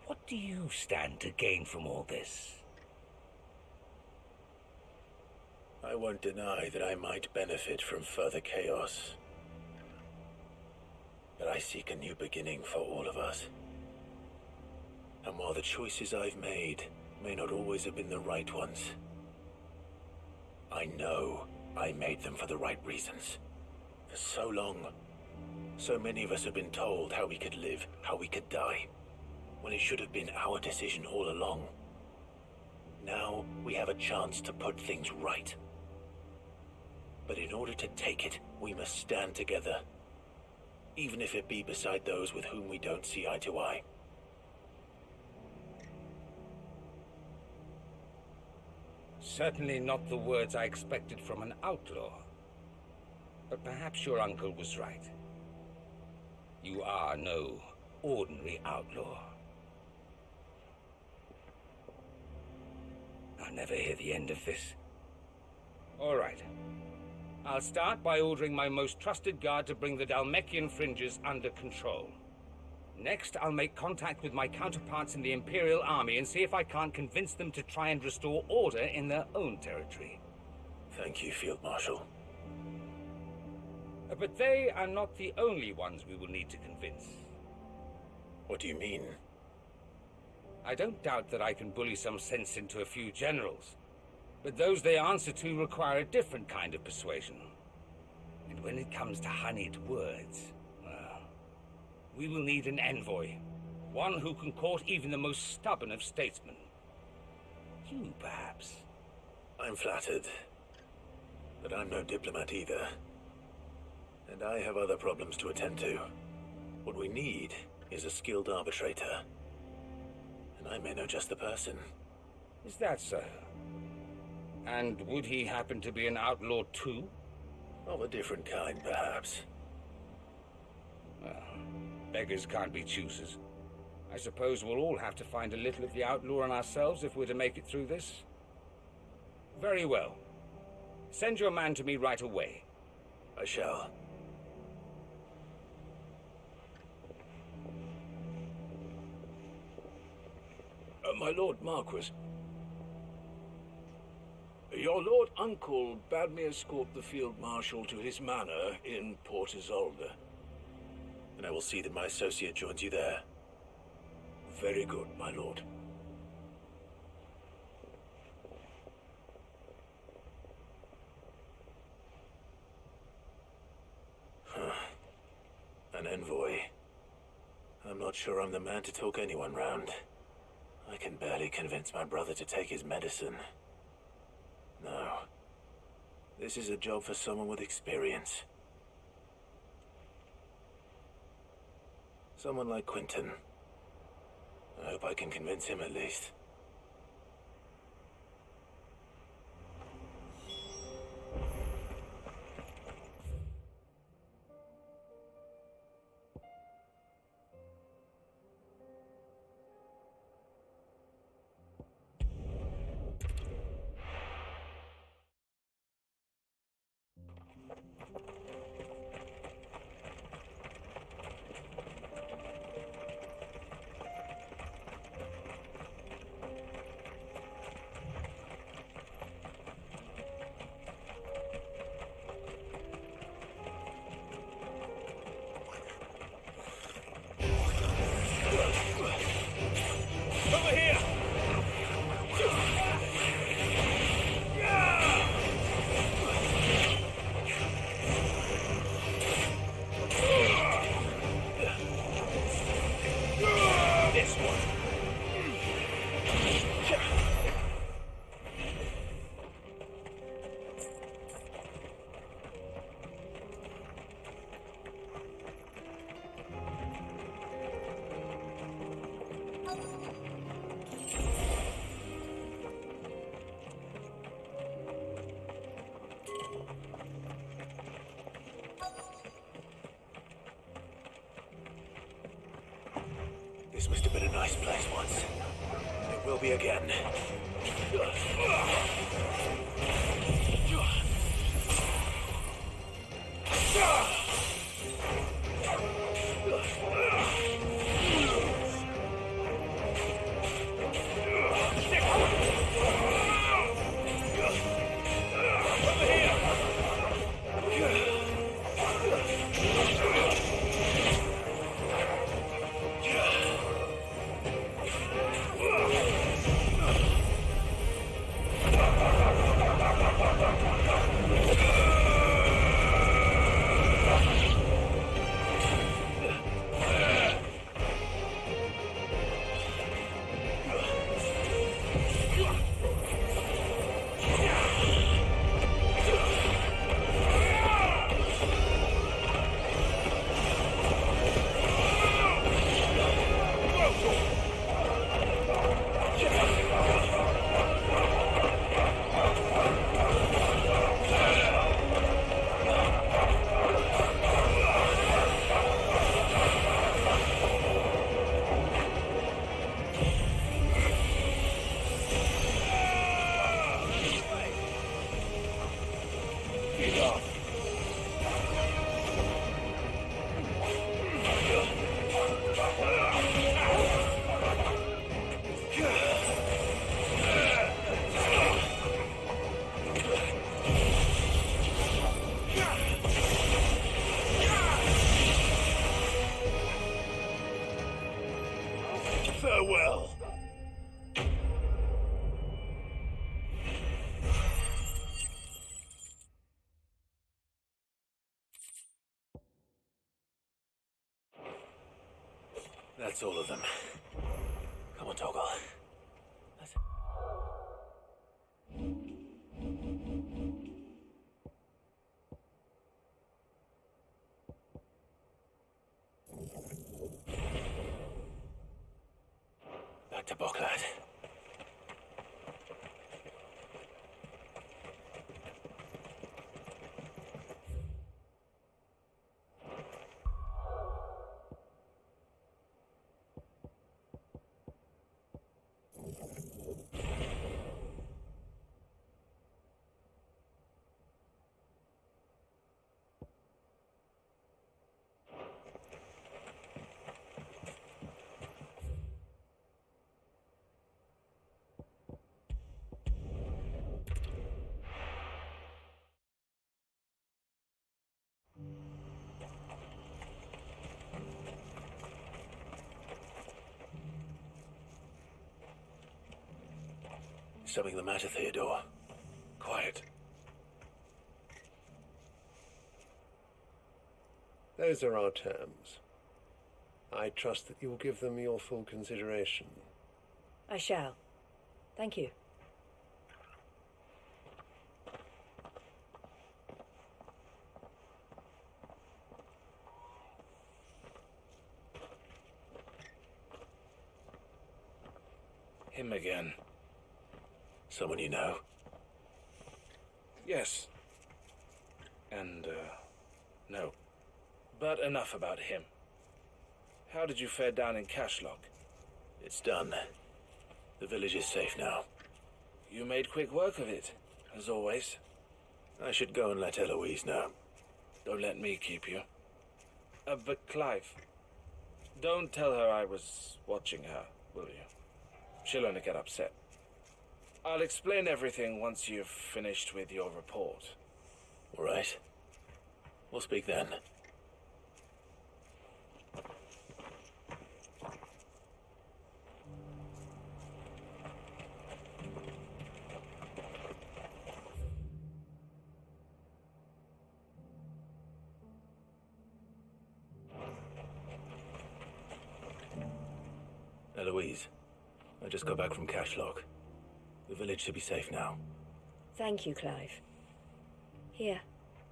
What do you stand to gain from all this? I won't deny that I might benefit from further chaos. But I seek a new beginning for all of us. And while the choices I've made may not always have been the right ones, I know I made them for the right reasons. For so long, so many of us have been told how we could live, how we could die, when it should have been our decision all along. Now we have a chance to put things right. But in order to take it, we must stand together, even if it be beside those with whom we don't see eye to eye. Certainly not the words I expected from an outlaw. But perhaps your uncle was right. You are no ordinary outlaw. I'll never hear the end of this. All right. I'll start by ordering my most trusted guard to bring the Dhalmekian fringes under control. Next, I'll make contact with my counterparts in the Imperial Army and see if I can't convince them to try and restore order in their own territory. Thank you, Field Marshal. But they are not the only ones we will need to convince. What do you mean? I don't doubt that I can bully some sense into a few generals, but those they answer to require a different kind of persuasion. And when it comes to honeyed words, well, we will need an envoy. One who can court even the most stubborn of statesmen. You, perhaps. I'm flattered. But I'm no diplomat either. And I have other problems to attend to. What we need is a skilled arbitrator. And I may know just the person. Is that so? And would he happen to be an outlaw too? Of a different kind, perhaps. Well, beggars can't be choosers. I suppose we'll all have to find a little of the outlaw in ourselves if we're to make it through this. Very well. Send your man to me right away. I shall. My Lord Marquis, your Lord Uncle bade me escort the Field Marshal to his manor in Port Isolde. And I will see that my associate joins you there. Very good, my lord. An envoy. I'm not sure I'm the man to talk anyone round. I can barely convince my brother to take his medicine. No. This is a job for someone with experience. Someone like Quinton. I hope I can convince him at least. This must have been a nice place once. It will be again. Farewell. That's all of them. Come on, Toggle. Back to Boklad. Something the matter, Theodore? Quiet. Those are our terms. I trust that you'll give them your full consideration. I shall. Thank you. Him again. Someone you know? Yes. And, no. But enough about him. How did you fare down in Cashlock? It's done. The village is safe now. You made quick work of it, as always. I should go and let Eloise know. Don't let me keep you. But Clive, don't tell her I was watching her, will you? She'll only get upset. I'll explain everything once you've finished with your report. All right. We'll speak then. Eloise, I just got back from Cashlock. The village should be safe now. Thank you, Clive. Here,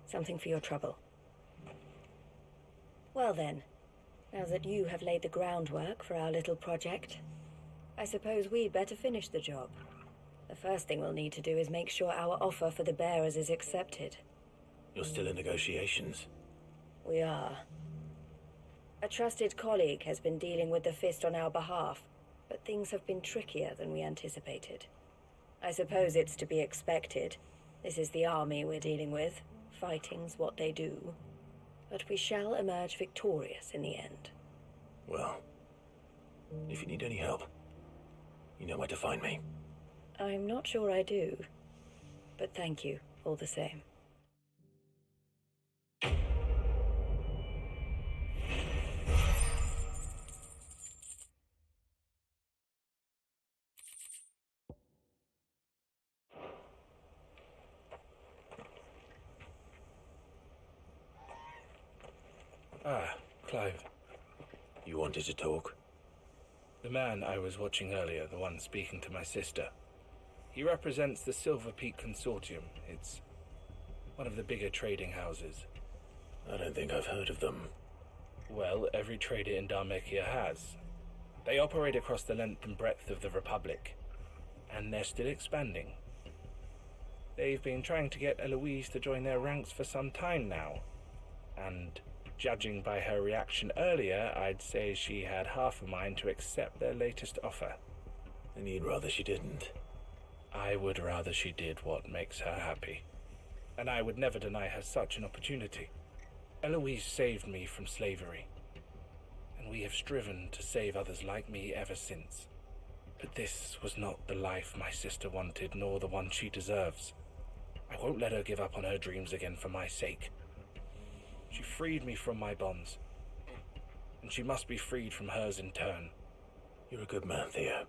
something for your trouble. Well then, now that you have laid the groundwork for our little project, I suppose we'd better finish the job. The first thing we'll need to do is make sure our offer for the bearers is accepted. You're still in negotiations? We are. A trusted colleague has been dealing with the Fist on our behalf, but things have been trickier than we anticipated. I suppose it's to be expected. This is the army we're dealing with. Fighting's what they do. But we shall emerge victorious in the end. Well, if you need any help, you know where to find me. I'm not sure I do, but thank you all the same. Ah, Clive. You wanted to talk? The man I was watching earlier, the one speaking to my sister. He represents the Silver Peak Consortium. It's one of the bigger trading houses. I don't think I've heard of them. Well, every trader in Dharmekia has. They operate across the length and breadth of the Republic, and they're still expanding. They've been trying to get Eloise to join their ranks for some time now, and judging by her reaction earlier, I'd say she had half a mind to accept their latest offer. And you'd rather she didn't? I would rather she did what makes her happy. and I would never deny her such an opportunity. Eloise saved me from slavery, and we have striven to save others like me ever since. But this was not the life my sister wanted, nor the one she deserves. I won't let her give up on her dreams again for my sake. She freed me from my bonds, and she must be freed from hers in turn. You're a good man, Theo.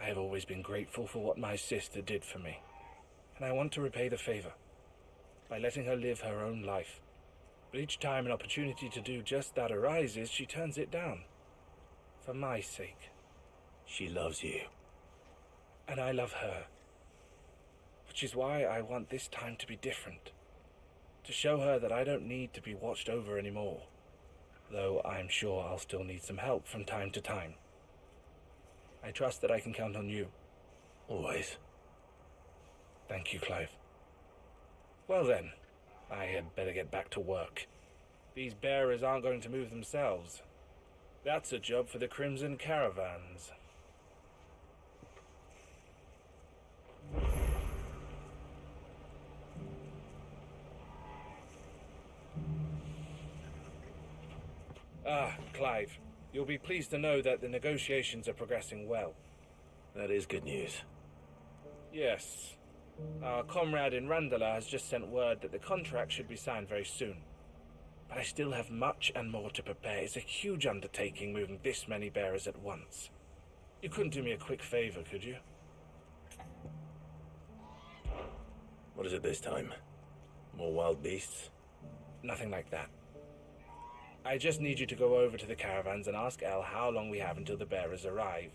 I have always been grateful for what my sister did for me, and I want to repay the favor by letting her live her own life. But each time an opportunity to do just that arises, she turns it down. For my sake. She loves you. And I love her. Which is why I want this time to be different. To show her that I don't need to be watched over anymore. Though I'm sure I'll still need some help from time to time. I trust that I can count on you. Always. Thank you, Clive. Well then, I had better get back to work. These bearers aren't going to move themselves. That's a job for the Crimson Caravans. Clive, you'll be pleased to know that the negotiations are progressing well. That is good news. Yes. Our comrade in Randala has just sent word that the contract should be signed very soon. But I still have much and more to prepare. It's a huge undertaking moving this many bearers at once. You couldn't do me a quick favor, could you? What is it this time? More wild beasts? Nothing like that. I just need you to go over to the caravans and ask El how long we have until the bearers arrive.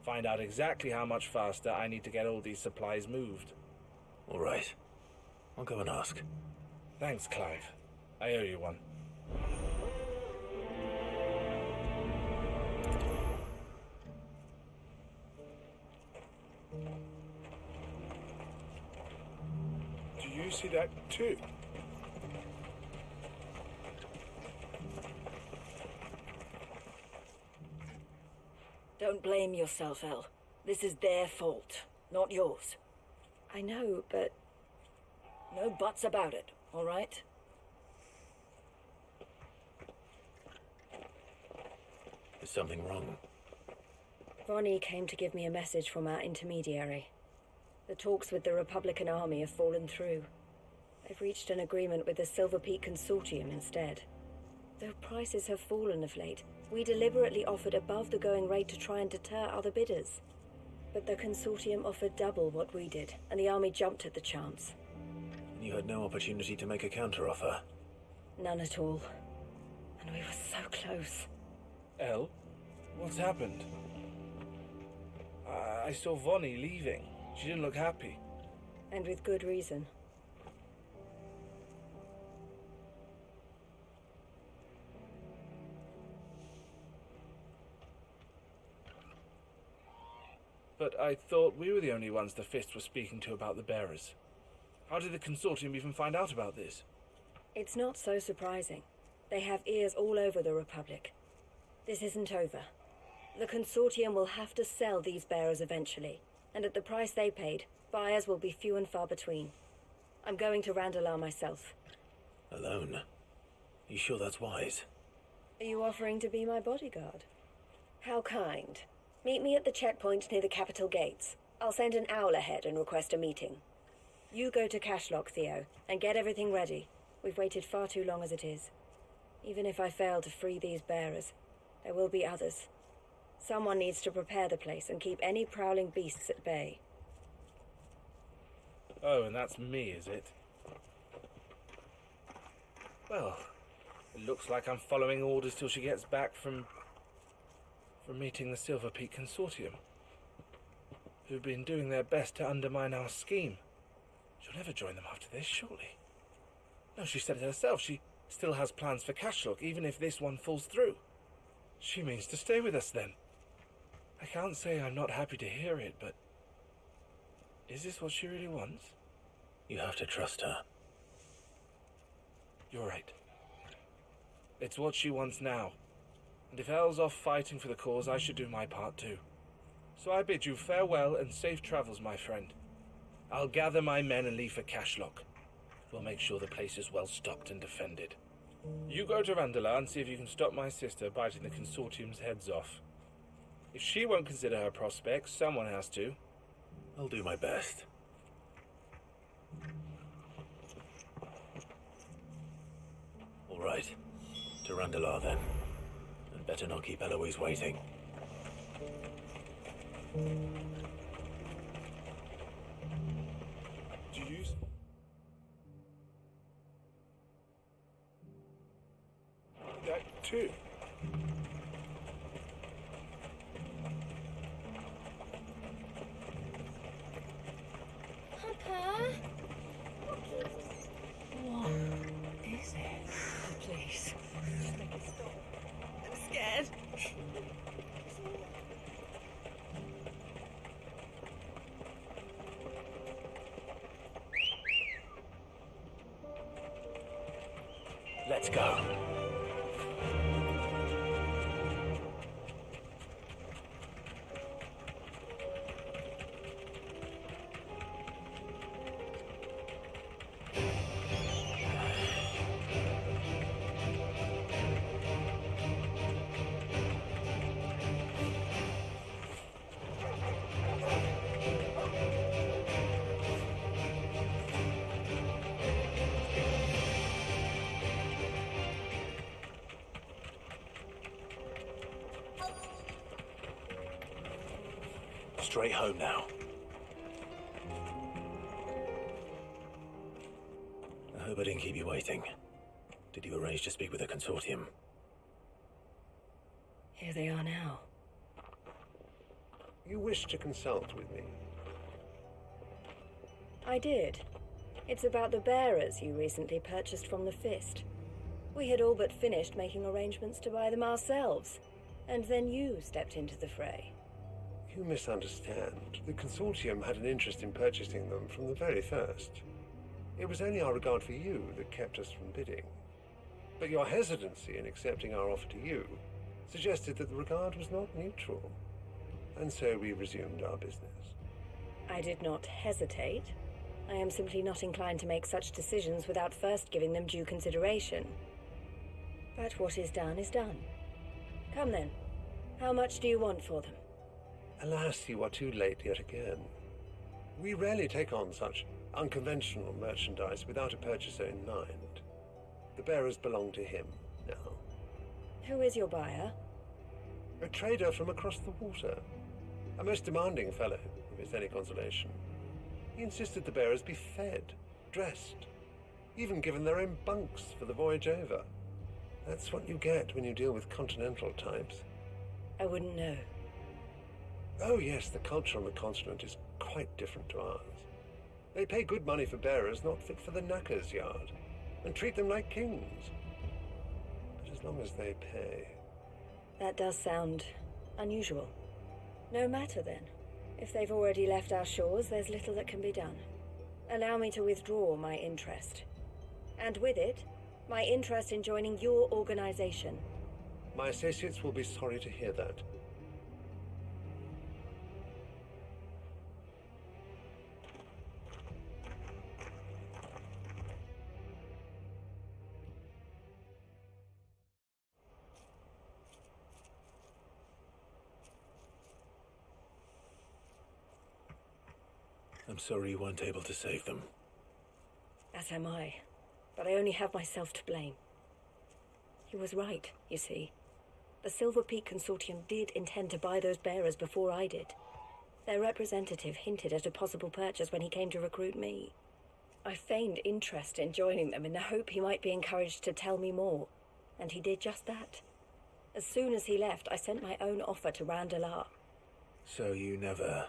Find out exactly how much faster I need to get all these supplies moved. All right. I'll go and ask. Thanks, Clive. I owe you one. Do you see that too? Don't blame yourself, El. This is their fault, not yours. I know, but no buts about it, all right? Is something wrong? Vonnie came to give me a message from our intermediary. The talks with the Republican Army have fallen through. They've reached an agreement with the Silver Peak Consortium instead. Though prices have fallen of late, we deliberately offered above the going rate to try and deter other bidders. But the Consortium offered double what we did, and the Army jumped at the chance. You had no opportunity to make a counteroffer? None at all. And we were so close. El? What's happened? I saw Vonnie leaving. She didn't look happy. And with good reason. But I thought we were the only ones the Fist was speaking to about the bearers. How did the Consortium even find out about this? It's not so surprising. They have ears all over the Republic. This isn't over. The Consortium will have to sell these bearers eventually, and at the price they paid, buyers will be few and far between. I'm going to Randalar myself. Alone? You sure that's wise? Are you offering to be my bodyguard? How kind. Meet me at the checkpoint near the capital gates. I'll send an owl ahead and request a meeting. You go to Cashlock, Theo, and get everything ready. We've waited far too long as it is. Even if I fail to free these bearers, there will be others. Someone needs to prepare the place and keep any prowling beasts at bay. Oh, and that's me, is it? Well, it looks like I'm following orders till she gets back from meeting the Silver Peak Consortium, who've been doing their best to undermine our scheme. She'll never join them after this, surely. No, she said it herself. She still has plans for Cashlock, even if this one falls through. She means to stay with us, then. I can't say I'm not happy to hear it, but is this what she really wants? You have to trust her. You're right. It's what she wants now. And if El's off fighting for the cause, I should do my part too. So I bid you farewell and safe travels, my friend. I'll gather my men and leave for Cashlock. We'll make sure the place is well stocked and defended. You go to Randala and see if you can stop my sister biting the Consortium's heads off. If she won't consider her prospects, someone has to. I'll do my best. All right. To Randala, then. And better not keep Eloise waiting. Do you use... that too? Papa? What is it? Please, just make it stop. I'm scared. Let's go. Straight home now. I hope I didn't keep you waiting. Did you arrange to speak with the Consortium? Here they are now. You wish to consult with me? I did. It's about the bearers you recently purchased from the Fist. We had all but finished making arrangements to buy them ourselves, and then you stepped into the fray. You misunderstand. The Consortium had an interest in purchasing them from the very first. It was only our regard for you that kept us from bidding. But your hesitancy in accepting our offer to you suggested that the regard was not mutual. And so we resumed our business. I did not hesitate. I am simply not inclined to make such decisions without first giving them due consideration. But what is done is done. Come then. How much do you want for them? Alas, you are too late yet again. We rarely take on such unconventional merchandise without a purchaser in mind. The bearers belong to him now. Who is your buyer? A trader from across the water. A most demanding fellow, if it's any consolation. He insisted the bearers be fed, dressed, even given their own bunks for the voyage over. That's what you get when you deal with continental types. I wouldn't know. Oh yes, the culture on the continent is quite different to ours. They pay good money for bearers not fit for the knacker's yard, and treat them like kings. But as long as they pay... That does sound unusual. No matter then. If they've already left our shores, there's little that can be done. Allow me to withdraw my interest. And with it, my interest in joining your organization. My associates will be sorry to hear that. I'm sorry you weren't able to save them. As am I. But I only have myself to blame. He was right, you see. The Silver Peak Consortium did intend to buy those bearers before I did. Their representative hinted at a possible purchase when he came to recruit me. I feigned interest in joining them in the hope he might be encouraged to tell me more, and he did just that. As soon as he left, I sent my own offer to Randala. So you never...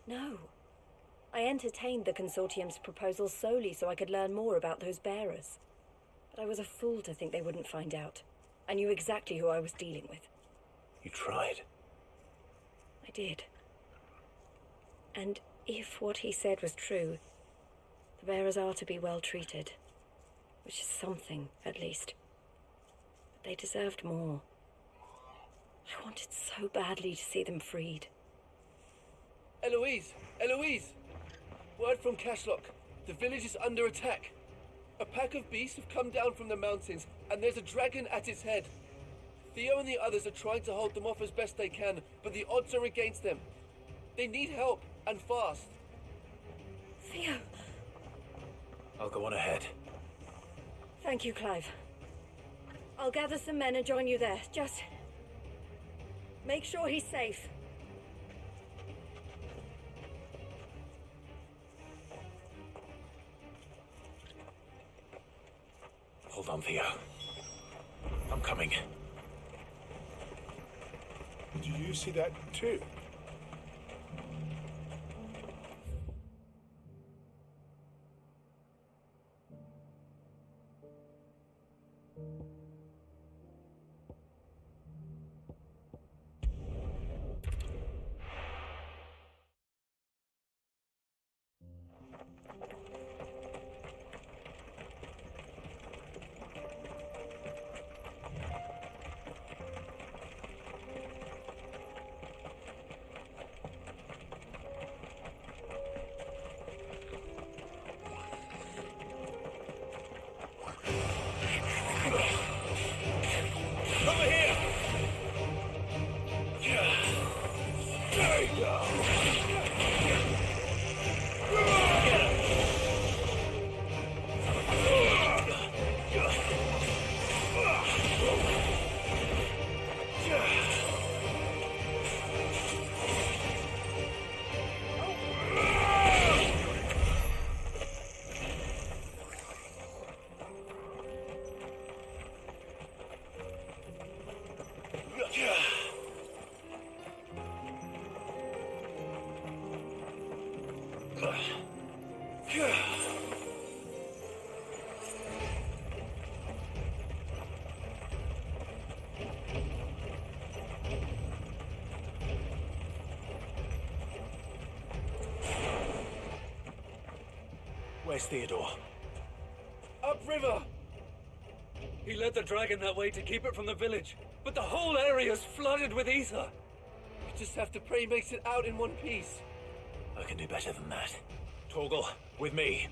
No. I entertained the Consortium's proposal solely so I could learn more about those bearers. But I was a fool to think they wouldn't find out. I knew exactly who I was dealing with. You tried. I did. And if what he said was true, the bearers are to be well treated. Which is something, at least. But they deserved more. I wanted so badly to see them freed. Eloise! Eloise! Word from Cashlock. The village is under attack. A pack of beasts have come down from the mountains, and there's a dragon at its head. Theo and the others are trying to hold them off as best they can, but the odds are against them. They need help, and fast. Theo. I'll go on ahead. Thank you, Clive. I'll gather some men and join you there. Just make sure he's safe. Hold on, Theo. I'm coming. Did you see that too? Where's Theodore? Upriver! He led the dragon that way to keep it from the village, but the whole area's flooded with ether. We just have to pray he makes it out in one piece. I can do better than that. Torgal, with me.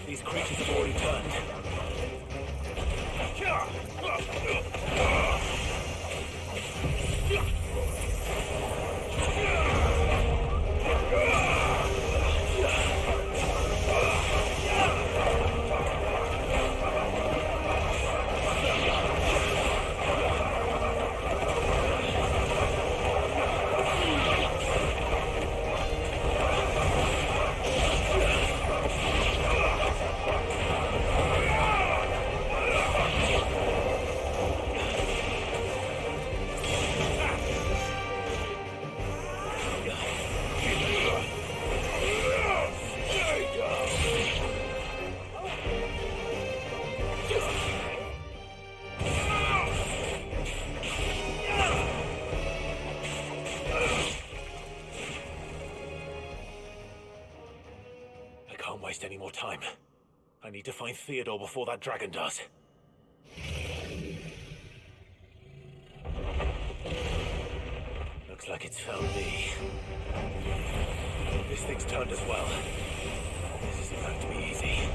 These creatures have already turned. can't waste any more time. I need to find Theodore before that dragon does. Looks like it's found me. This thing's turned as well. This isn't going to be easy.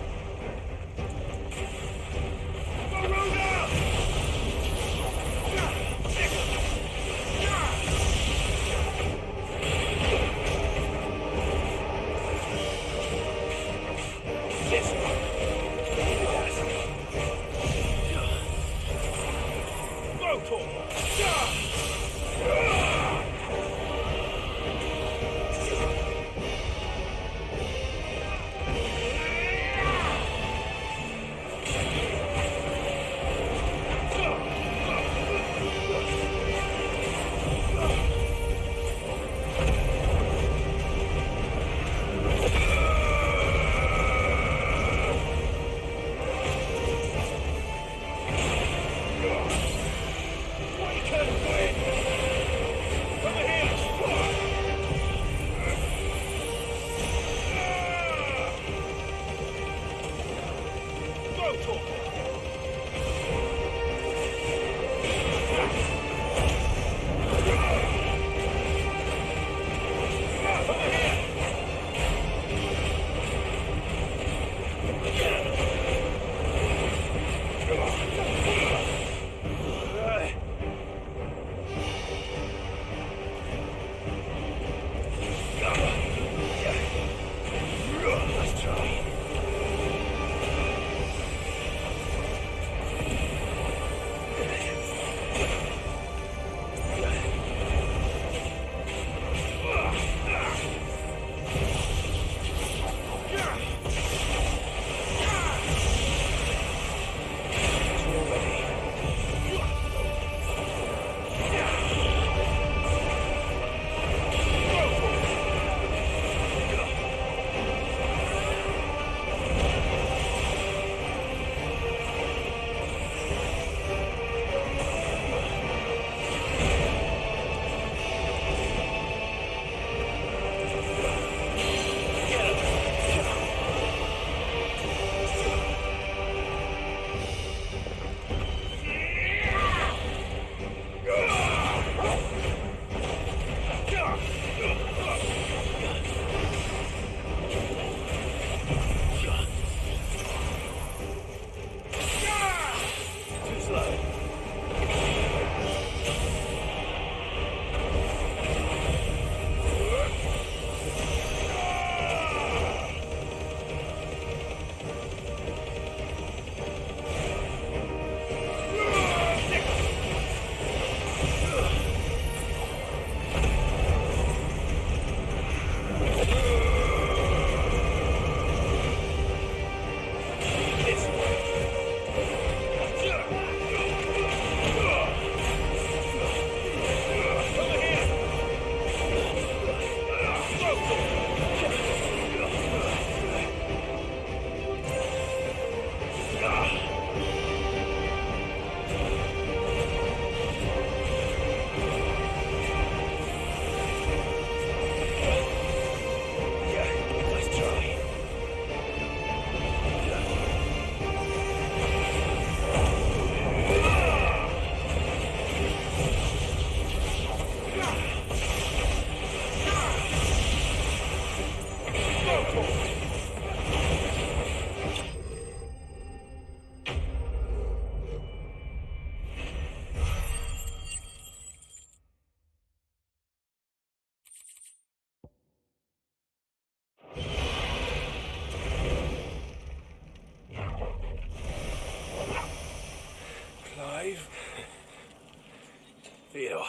Theodore,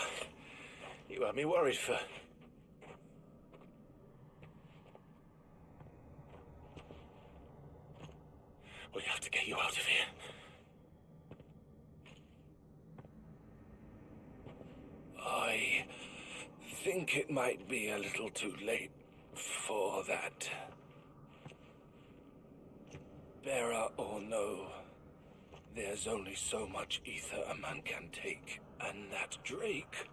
you had me worried for... We have to get you out of here. I think it might be a little too late for that. Bearer or no, there's only so much ether a man can take, and that Drake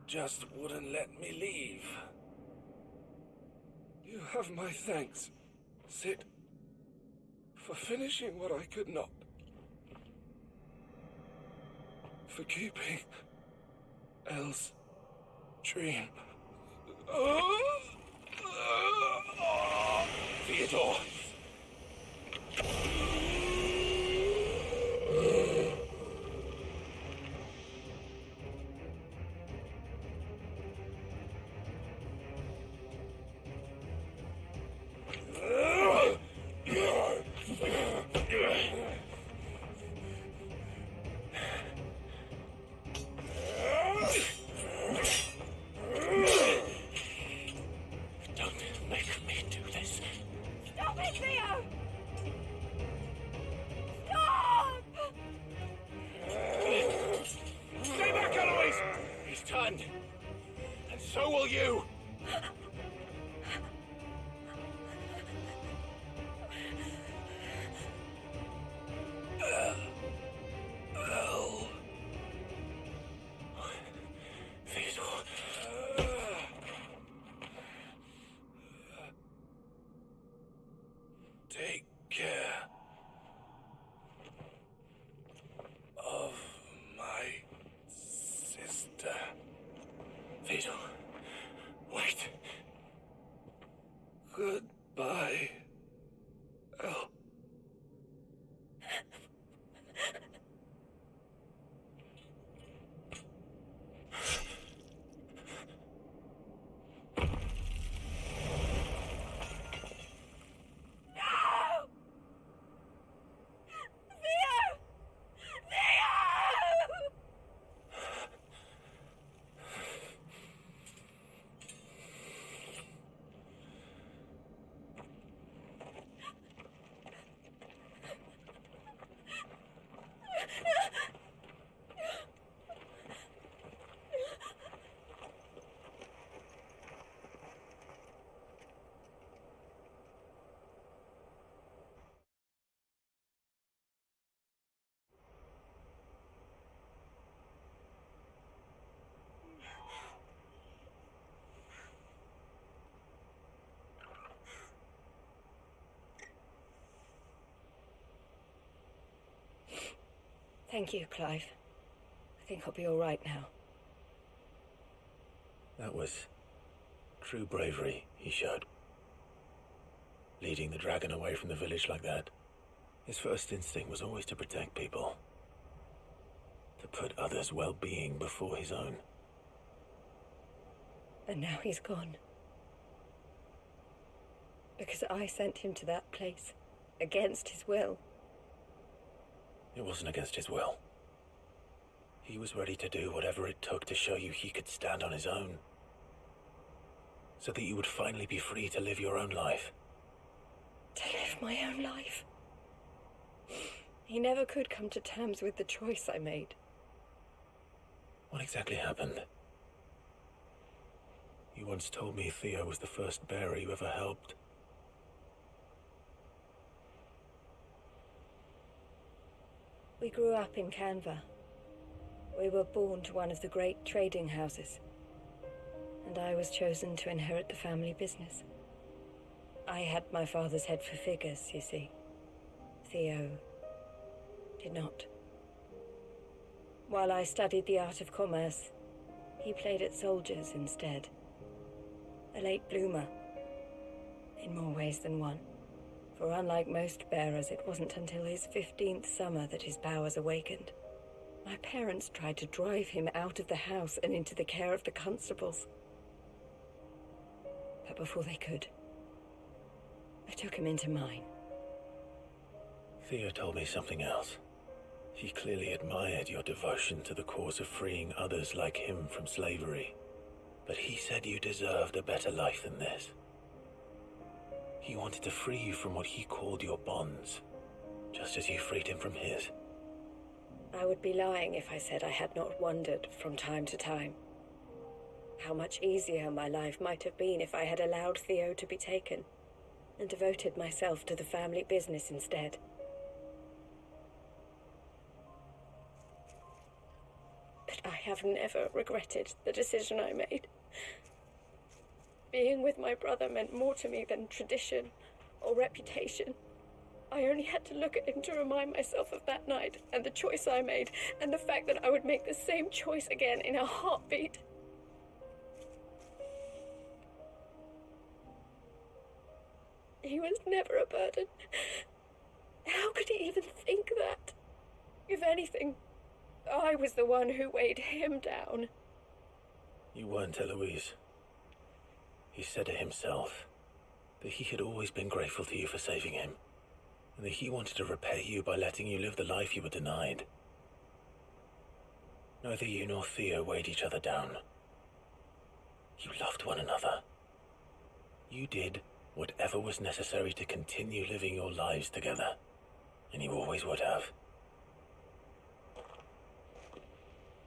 just wouldn't let me leave. You have my thanks, Cid. For finishing what I could not. For keeping Elle's dream. Theodore! Don't make me do this. Stop it, Theo! Stop! Stay back, Eloise! He's turned. And so will you! Elle. Theodore. Take care of my sister. Theodore, wait. Goodbye, Elle. Thank you, Clive. I think I'll be all right now. That was true bravery he showed. Leading the dragon away from the village like that. His first instinct was always to protect people. To put others' well-being before his own. And now he's gone. Because I sent him to that place, against his will. It wasn't against his will. He was ready to do whatever it took to show you he could stand on his own. So that you would finally be free to live your own life. To live my own life? He never could come to terms with the choice I made. What exactly happened? You once told me Theo was the first bearer you ever helped. We grew up in Canva. We were born to one of the great trading houses. And I was chosen to inherit the family business. I had my father's head for figures, you see. Theo did not. While I studied the art of commerce, he played at soldiers instead. A late bloomer, in more ways than one. For unlike most bearers, it wasn't until his 15th summer that his powers awakened. My parents tried to drive him out of the house and into the care of the constables. But before they could, I took him into mine. Theo told me something else. He clearly admired your devotion to the cause of freeing others like him from slavery. But he said you deserved a better life than this. He wanted to free you from what he called your bonds, just as you freed him from his. I would be lying if I said I had not wondered from time to time how much easier my life might have been if I had allowed Theo to be taken and devoted myself to the family business instead. But I have never regretted the decision I made. Being with my brother meant more to me than tradition or reputation. I only had to look at him to remind myself of that night, and the choice I made, and the fact that I would make the same choice again in a heartbeat. He was never a burden. How could he even think that? If anything, I was the one who weighed him down. You weren't, Eloise. He said it himself, that he had always been grateful to you for saving him, and that he wanted to repay you by letting you live the life you were denied. Neither you nor Theo weighed each other down. You loved one another. You did whatever was necessary to continue living your lives together, and you always would have.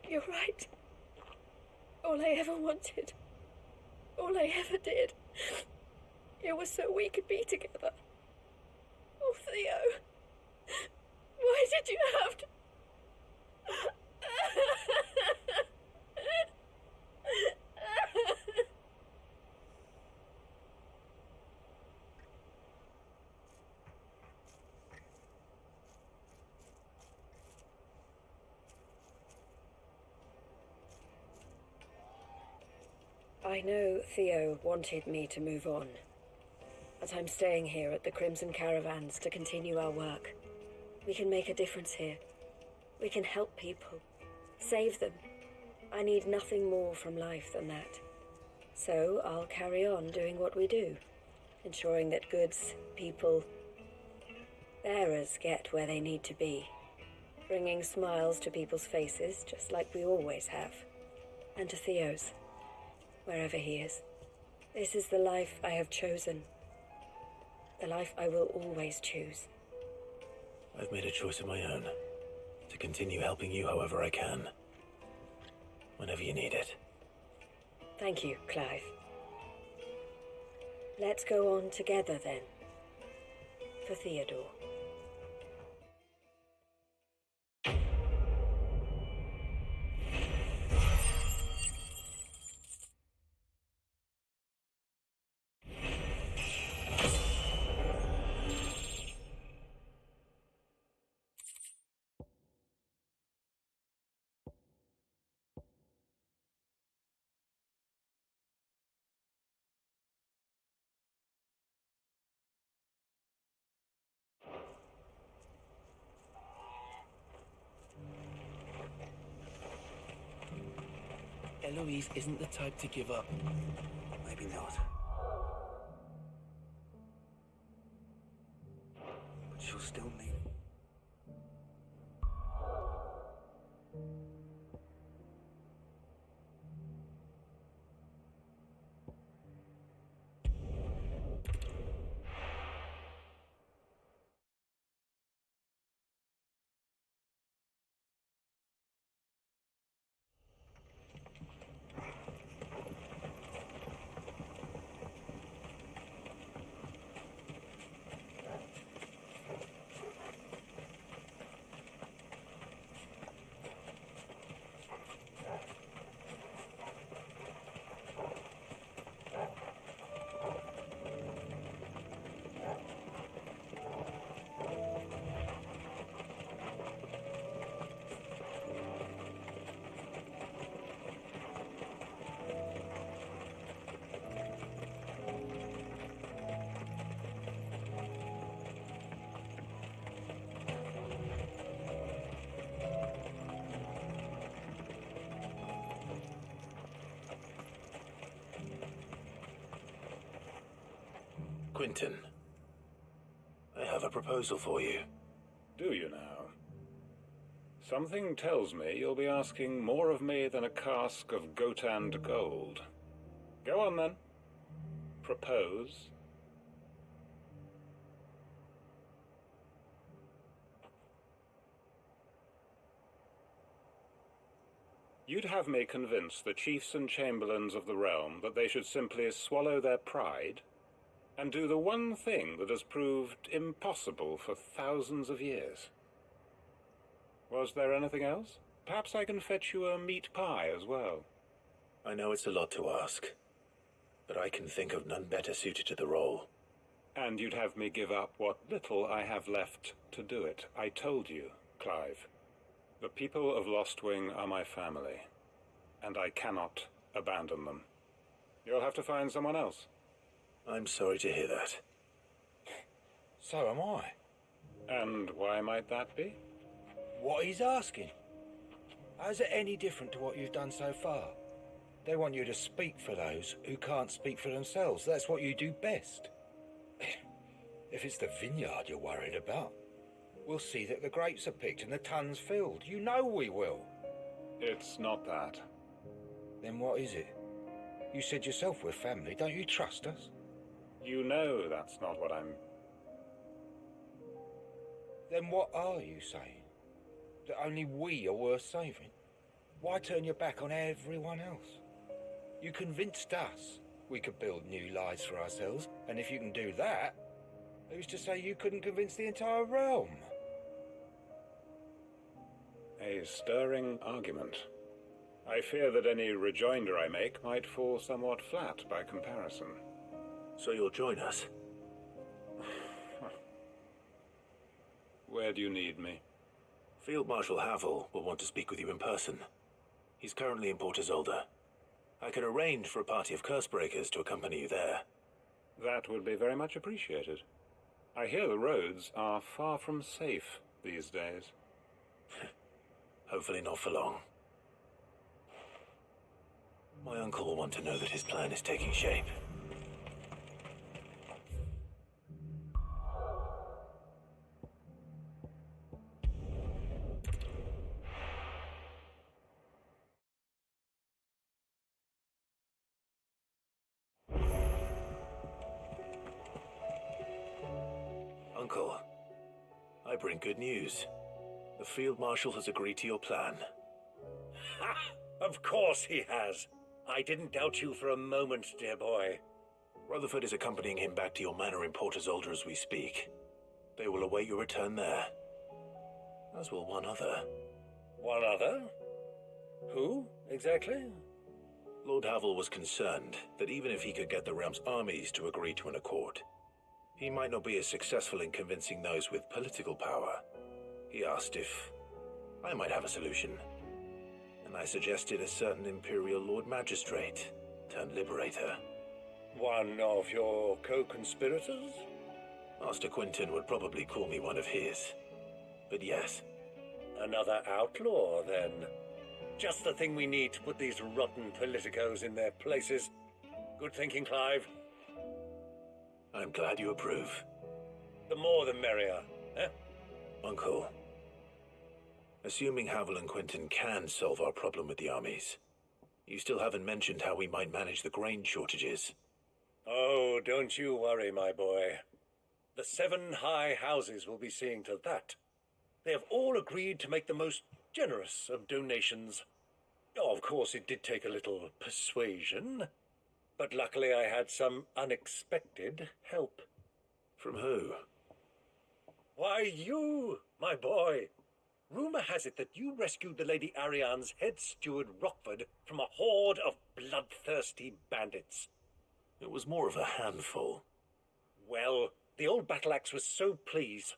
You're right. All I ever wanted, all I ever did, it was so we could be together. Oh, Theo, why did you have to... I know Theo wanted me to move on, but I'm staying here at the Crimson Caravans to continue our work. We can make a difference here. We can help people, save them. I need nothing more from life than that. So I'll carry on doing what we do, ensuring that goods, people, bearers get where they need to be, bringing smiles to people's faces just like we always have, and to Theo's. Wherever he is. This is the life I have chosen. The life I will always choose. I've made a choice of my own, to continue helping you however I can, whenever you need it. Thank you, Clive. Let's go on together then. For Theodore. Eloise isn't the type to give up. Maybe not. But she'll still need... Quentin, I have a proposal for you. Do you now? Something tells me you'll be asking more of me than a cask of Gotand gold. Go on then. Propose. You'd have me convince the chiefs and chamberlains of the realm that they should simply swallow their pride and do the one thing that has proved impossible for thousands of years. Was there anything else? Perhaps I can fetch you a meat pie as well. I know it's a lot to ask, but I can think of none better suited to the role. And you'd have me give up what little I have left to do it. I told you, Clive. The people of Lostwing are my family, and I cannot abandon them. You'll have to find someone else. I'm sorry to hear that. So am I. And why might that be? What he's asking. How's it any different to what you've done so far? They want you to speak for those who can't speak for themselves. That's what you do best. If it's the vineyard you're worried about, we'll see that the grapes are picked and the tons filled. You know we will. It's not that. Then what is it? You said yourself we're family. Don't you trust us? You know that's not what I'm... Then what are you saying? That only we are worth saving? Why turn your back on everyone else? You convinced us we could build new lives for ourselves, and if you can do that, who's to say you couldn't convince the entire realm? A stirring argument. I fear that any rejoinder I make might fall somewhat flat by comparison. So you'll join us? Where do you need me? Field Marshal Havel will want to speak with you in person. He's currently in Port Isolde. I can arrange for a party of Cursebreakers to accompany you there. That would be very much appreciated. I hear the roads are far from safe these days. Hopefully not for long. My uncle will want to know that his plan is taking shape. Uncle, I bring good news. The Field Marshal has agreed to your plan. Ha! Of course he has. I didn't doubt you for a moment, dear boy. Rutherford is accompanying him back to your manor in Port Isolde as we speak. They will await your return there. As will one other. One other? Who, exactly? Lord Havel was concerned that even if he could get the realm's armies to agree to an accord, he might not be as successful in convincing those with political power. He asked if I might have a solution, and I suggested a certain Imperial Lord Magistrate turned Liberator. One of your co-conspirators? Master Quinton would probably call me one of his, but yes. Another outlaw, then. Just the thing we need to put these rotten politicos in their places. Good thinking, Clive. I'm glad you approve. The more the merrier, eh? Uncle, assuming Havel and Quinton can solve our problem with the armies, you still haven't mentioned how we might manage the grain shortages. Oh, don't you worry, my boy. The 7 high houses will be seeing to that. They have all agreed to make the most generous of donations. Oh, of course, it did take a little persuasion, but luckily I had some unexpected help. From who? Why, you, my boy. Rumor has it that you rescued the Lady Ariane's head steward Rockford from a horde of bloodthirsty bandits. It was more of a handful. Well, the old battle-axe was so pleased.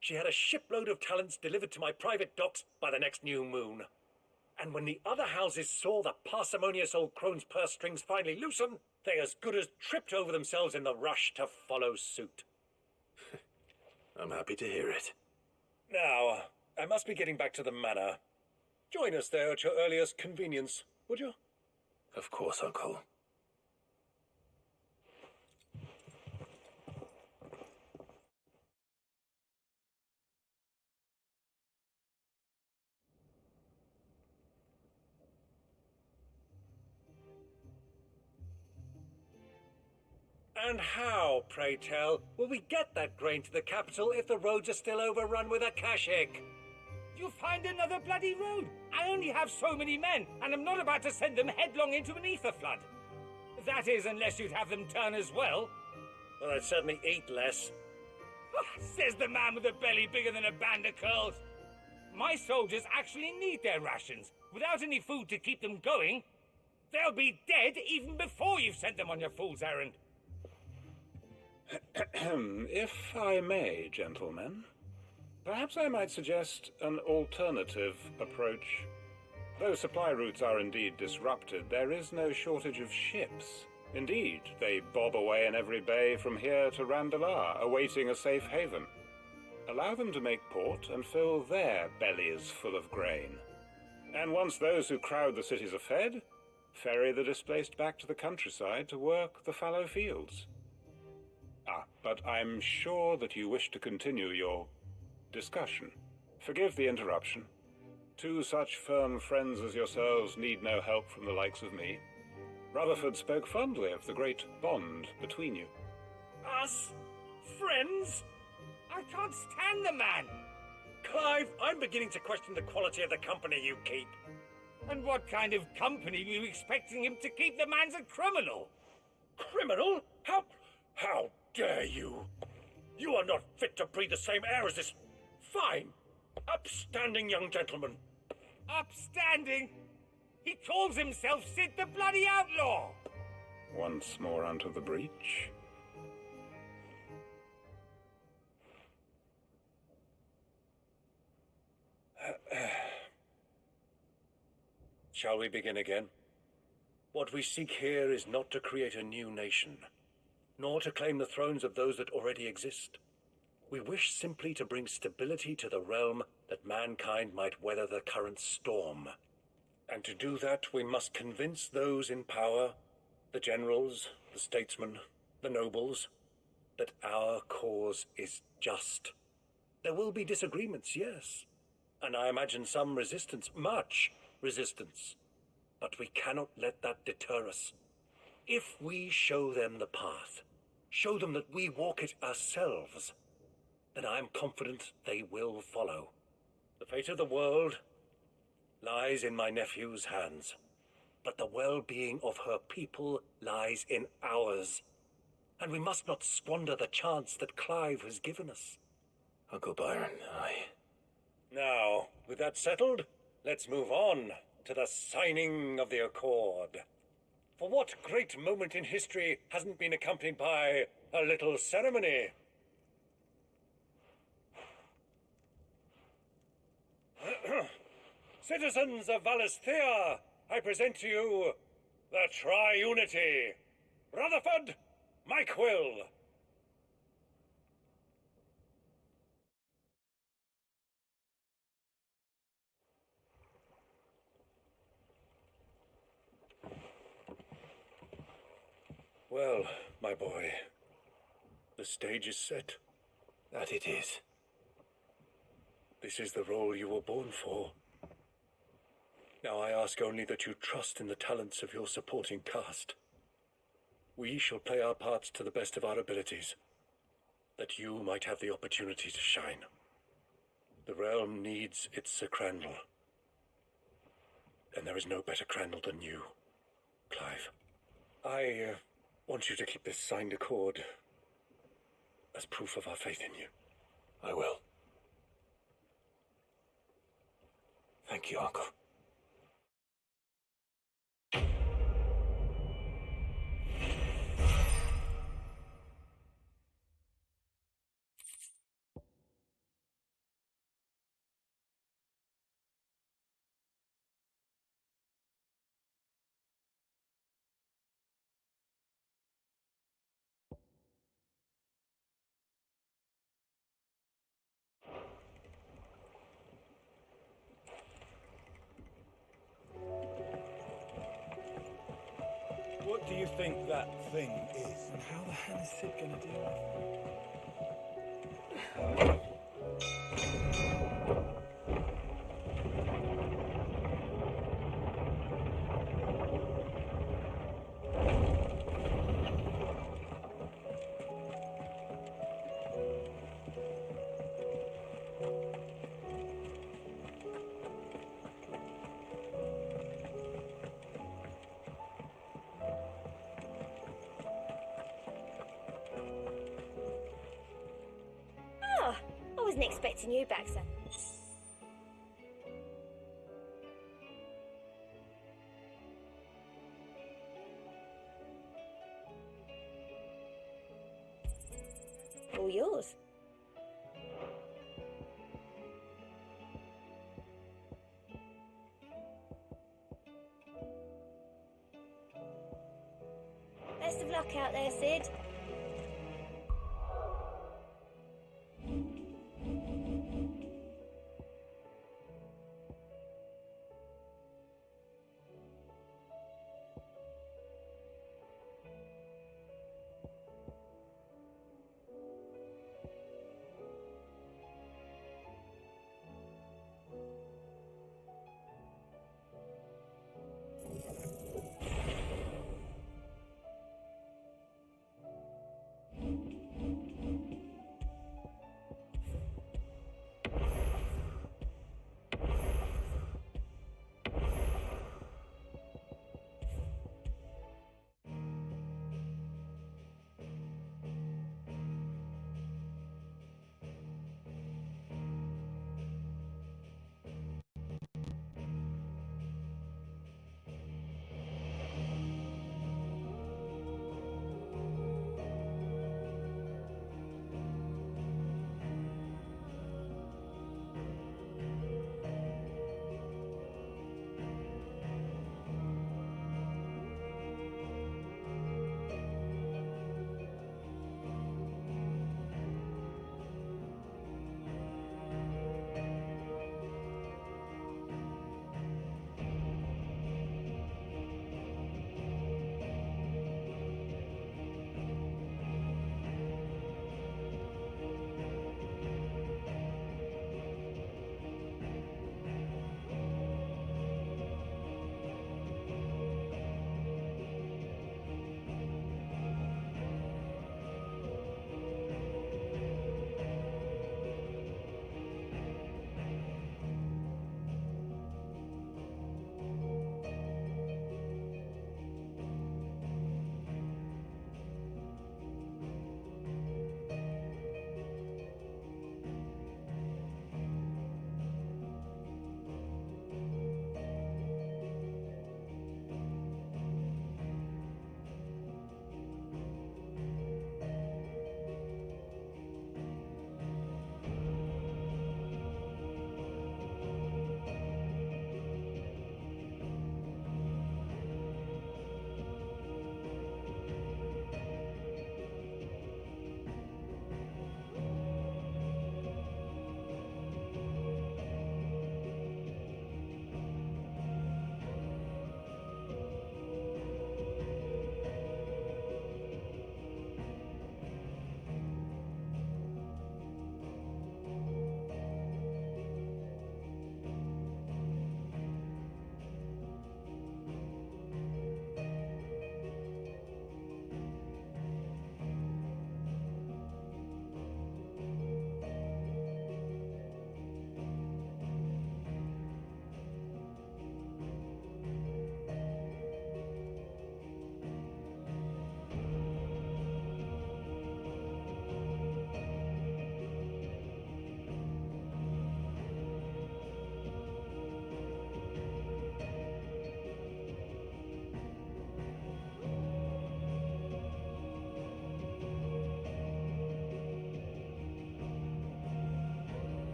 She had a shipload of talents delivered to my private docks by the next new moon. And when the other houses saw the parsimonious old crone's purse strings finally loosen, they as good as tripped over themselves in the rush to follow suit. I'm happy to hear it. Now, I must be getting back to the manor. Join us there at your earliest convenience, would you? Of course, Uncle. And how, pray tell, will we get that grain to the capital if the roads are still overrun with Akashic? You'll find another bloody road. I only have so many men, and I'm not about to send them headlong into an ether flood. That is, unless you'd have them turn as well. Well, I'd certainly eat less. Says the man with a belly bigger than a band of curls. My soldiers actually need their rations. Without any food to keep them going, they'll be dead even before you've sent them on your fool's errand. If I may, gentlemen, perhaps I might suggest an alternative approach. Though supply routes are indeed disrupted, there is no shortage of ships. Indeed, they bob away in every bay from here to Randalar, awaiting a safe haven. Allow them to make port and fill their bellies full of grain. And once those who crowd the cities are fed, ferry the displaced back to the countryside to work the fallow fields. But I'm sure that you wish to continue your discussion. Forgive the interruption. Two such firm friends as yourselves need no help from the likes of me. Rutherford spoke fondly of the great bond between you. Us? Friends? I can't stand the man! Clive, I'm beginning to question the quality of the company you keep. And what kind of company were you expecting him to keep? The man's a criminal! Criminal? How dare you? You are not fit to breathe the same air as this fine, upstanding young gentleman. Upstanding? He calls himself Sid the Bloody Outlaw! Once more onto the breach. Shall we begin again? What we seek here is not to create a new nation, nor to claim the thrones of those that already exist. We wish simply to bring stability to the realm that mankind might weather the current storm. And to do that, we must convince those in power, the generals, the statesmen, the nobles, that our cause is just. There will be disagreements, yes, and I imagine some resistance, much resistance. But we cannot let that deter us. If we show them the path, show them that we walk it ourselves, then I am confident they will follow. The fate of the world lies in my nephew's hands, but the well-being of her people lies in ours. And we must not squander the chance that Clive has given us. Uncle Byron, aye. Now, with that settled, let's move on to the signing of the Accord. For what great moment in history hasn't been accompanied by a little ceremony? Citizens of Valisthea, I present to you the Tri-Unity. Rutherford, Mike Will. Well, my boy, the stage is set. That it is. This is the role you were born for. Now I ask only that you trust in the talents of your supporting cast. We shall play our parts to the best of our abilities, that you might have the opportunity to shine. The realm needs its Sir Crandall, and there is no better Crandall than you, Clive. I want you to keep this signed accord as proof of our faith in you. I will. Thank you, Uncle. What do you think that thing is? And how the hell is Sid gonna deal with it? I wasn't expecting you back, son. all yours. Best of luck out there, Sid.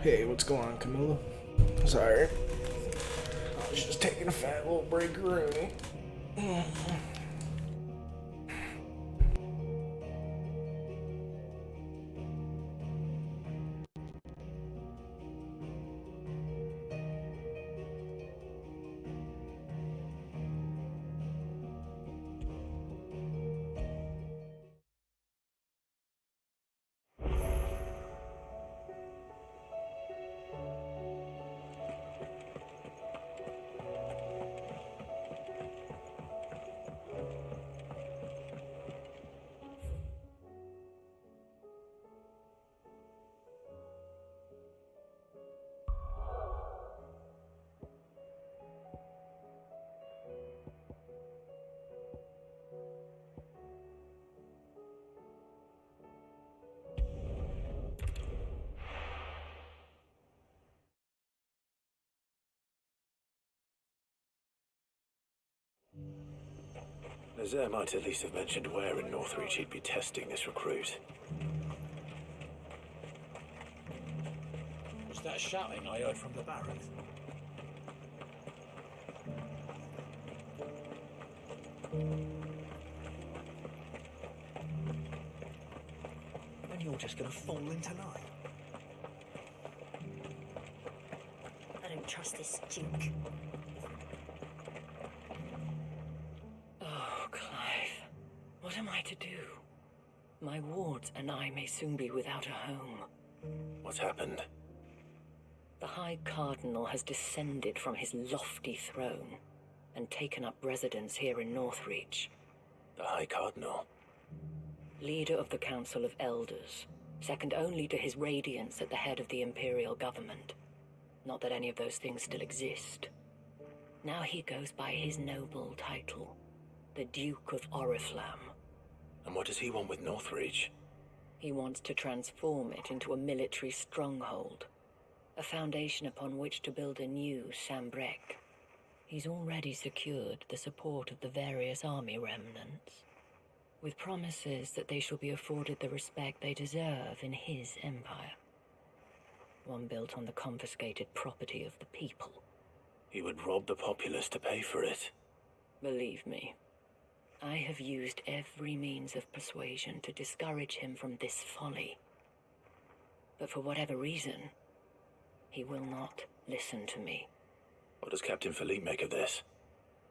Hey, what's going on, Camilla? Sorry. I was just taking a fat little break-a-rooney. Nazaire might at least have mentioned where in Northreach he'd be testing this recruit. Was that shouting I heard from the barracks? And you're just gonna fall in tonight? I don't trust this Duke. Oh, Clive. What am I to do? My wards and I may soon be without a home. What's happened? The High Cardinal has descended from his lofty throne and taken up residence here in Northreach. The High Cardinal? Leader of the Council of Elders, second only to his Radiance at the head of the Imperial government. Not that any of those things still exist. Now he goes by his noble title, the Duke of Oriflamme. And what does he want with Northreach? He wants to transform it into a military stronghold, a foundation upon which to build a new Sambrec. He's already secured the support of the various army remnants, with promises that they shall be afforded the respect they deserve in his empire. One built on the confiscated property of the people. He would rob the populace to pay for it. Believe me, I have used every means of persuasion to discourage him from this folly. But for whatever reason, he will not listen to me. What does Captain Philippe make of this?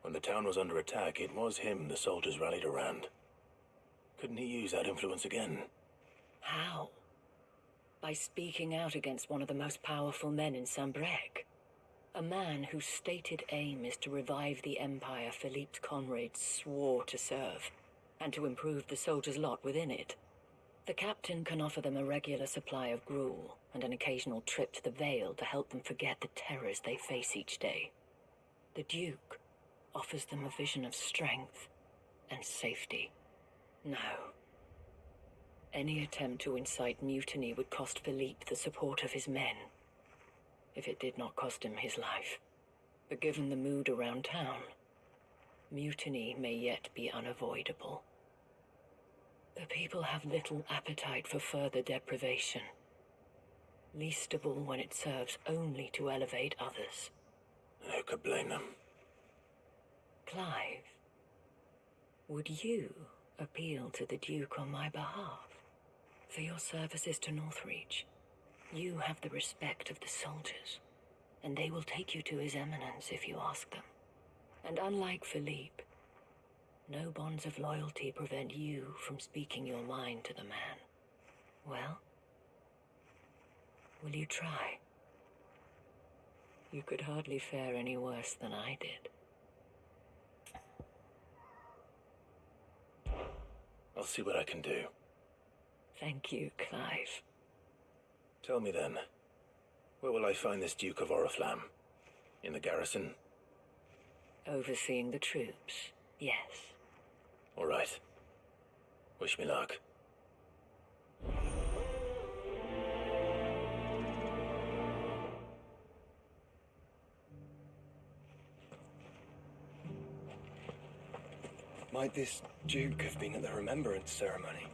When the town was under attack, it was him the soldiers rallied around. Couldn't he use that influence again? How? By speaking out against one of the most powerful men in Sambrec. A man whose stated aim is to revive the empire Philippe's comrades swore to serve, and to improve the soldiers' lot within it. The captain can offer them a regular supply of gruel, and an occasional trip to the Vale to help them forget the terrors they face each day. The Duke offers them a vision of strength and safety. No. Any attempt to incite mutiny would cost Philippe the support of his men, if it did not cost him his life. But given the mood around town, mutiny may yet be unavoidable. The people have little appetite for further deprivation, least of all when it serves only to elevate others. Who could blame them? Clive, would you appeal to the Duke on my behalf? For your services to Northreach, you have the respect of the soldiers, and they will take you to His Eminence if you ask them. And unlike Philippe, no bonds of loyalty prevent you from speaking your mind to the man. Well, will you try? You could hardly fare any worse than I did. I'll see what I can do. Thank you, Clive. Tell me then, where will I find this Duke of Oriflamme? In the garrison? Overseeing the troops, yes. All right. Wish me luck. Might this Duke have been at the remembrance ceremony?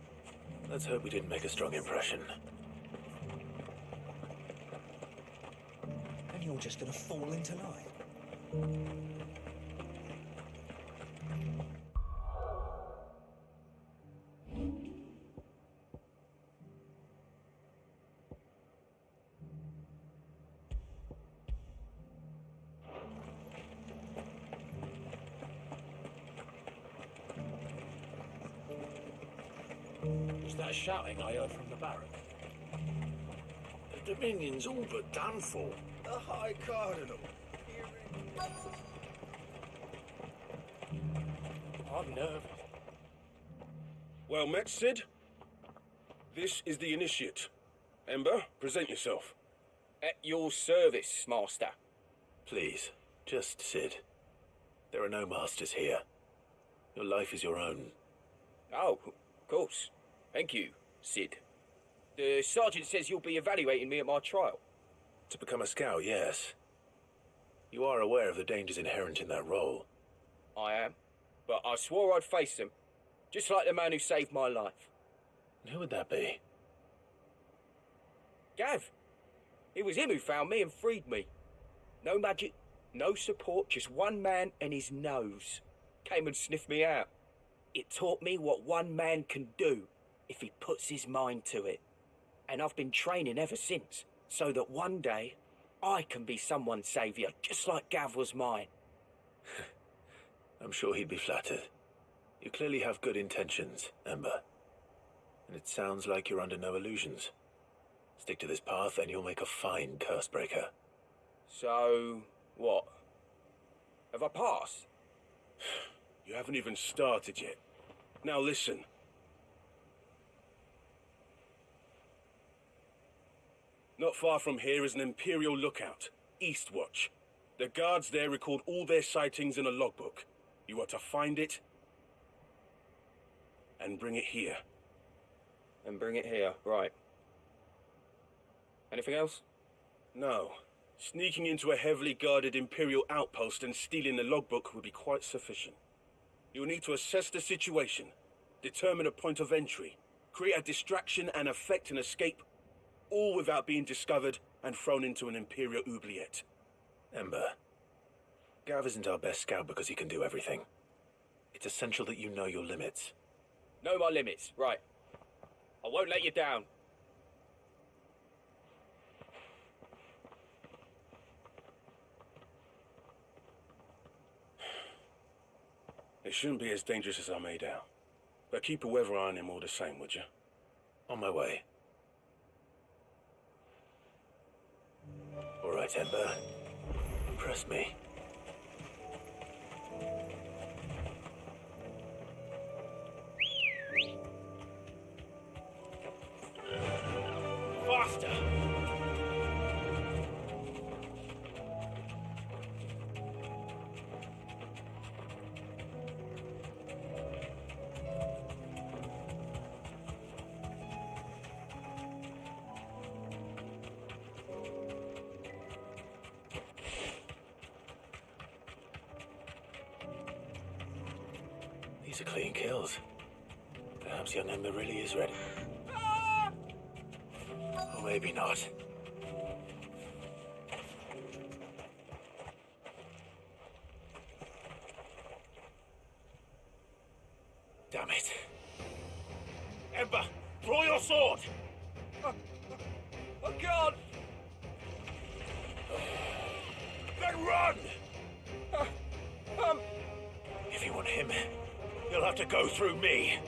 Let's hope we didn't make a strong impression. you're just gonna fall into line. Was that shouting I heard from the barrack? The Dominion's all but done for. The High Cardinal. I'm nervous. Well met, Sid. This is the Initiate. Ember, present yourself. At your service, Master. Please, just Sid. There are no masters here. Your life is your own. Oh, of course. Thank you, Sid. The sergeant says you'll be evaluating me at my trial. To become a scout, yes. You are aware of the dangers inherent in that role. I am. But I swore I'd face them. Just like the man who saved my life. And who would that be? Gav. It was him who found me and freed me. No magic, no support, just one man and his nose. Came and sniffed me out. It taught me what one man can do if he puts his mind to it. And I've been training ever since, so that one day I can be someone's saviour, just like Gav was mine. I'm sure he'd be flattered. You clearly have good intentions, Ember. And it sounds like you're under no illusions. Stick to this path and you'll make a fine Cursebreaker. So, what? Have I passed? You haven't even started yet. Now listen. Not far from here is an Imperial lookout, Eastwatch. The guards there record all their sightings in a logbook. You are to find it and bring it here. And bring it here, right. Anything else? No. Sneaking into a heavily guarded Imperial outpost and stealing the logbook would be quite sufficient. You'll need to assess the situation, determine a point of entry, create a distraction and effect an escape, all without being discovered and thrown into an Imperial oubliette. Ember, Gav isn't our best scout because he can do everything. It's essential that you know your limits. Know my limits, right. I won't let you down. It shouldn't be as dangerous as I made out. But keep a weather eye on him all the same, would you? On my way. All right, Ember. Impress me. Faster! These are clean kills. Perhaps young Ember really is ready. Or maybe not. Damn it. Ember, draw your sword! Oh, God! Then run! If you want him, you'll have to go through me.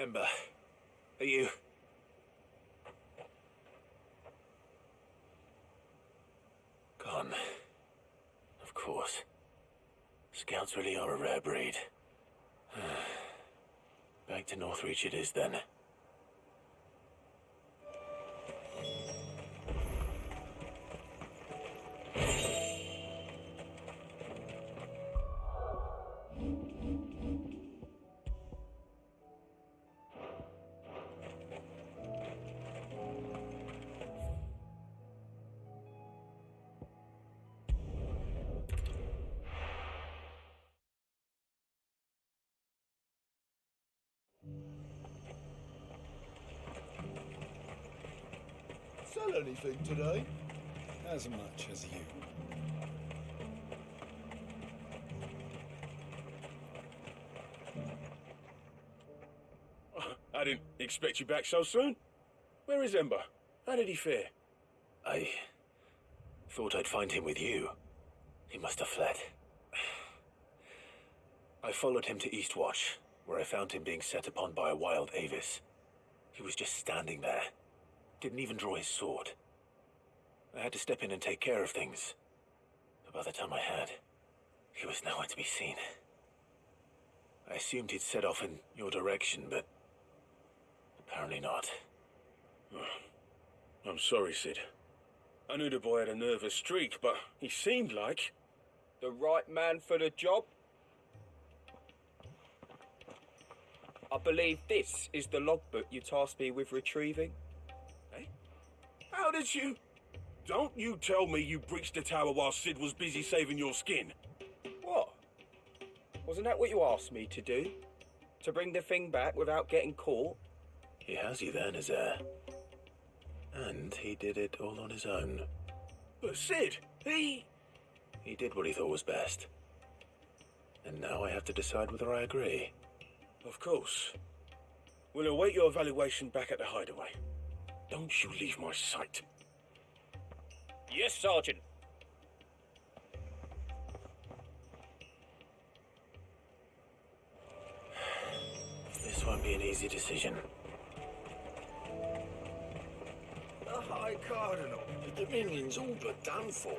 Ember, are you... Gone. Of course. Scouts really are a rare breed. Back to Northreach it is then. Sell anything today? As much as you. I didn't expect you back so soon. Where is Ember? How did he fare? I thought I'd find him with you. He must have fled. I followed him to Eastwatch, where I found him being set upon by a wild Avis. He was just standing there. Didn't even draw his sword. I had to step in and take care of things. But by the time I had, he was nowhere to be seen. I assumed he'd set off in your direction, but apparently not. I'm sorry, Sid. I knew the boy had a nervous streak, but he seemed like... The right man for the job? I believe this is the logbook you tasked me with retrieving. How did you... Don't you tell me you breached the tower while Sid was busy saving your skin. What? Wasn't that what you asked me to do? To bring the thing back without getting caught? He has you there, Nazaire. And he did it all on his own. But Sid, he did what he thought was best. And now I have to decide whether I agree. Of course. We'll await your evaluation back at the hideaway. Don't you leave my sight. Yes, Sergeant. This won't be an easy decision. The High Cardinal. The Dominion's all but done for.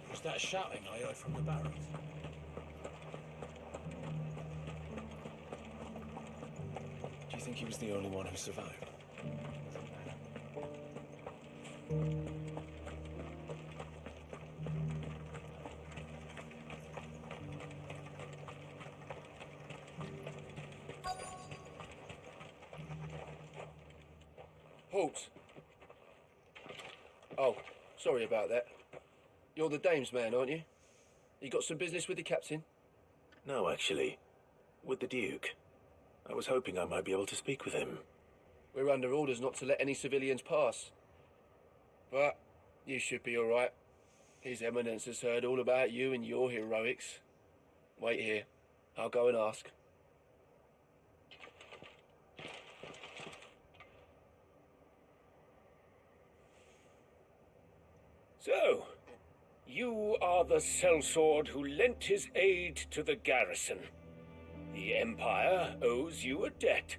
Was that shouting I heard from the barracks? Do you think he was the only one who survived? Halt! Oh, sorry about that. You're the dame's man, aren't you? You got some business with the captain? No, actually. With the Duke. I was hoping I might be able to speak with him. We're under orders not to let any civilians pass. But you should be all right. His Eminence has heard all about you and your heroics. Wait here. I'll go and ask. So, you are the sellsword who lent his aid to the garrison. The Empire owes you a debt,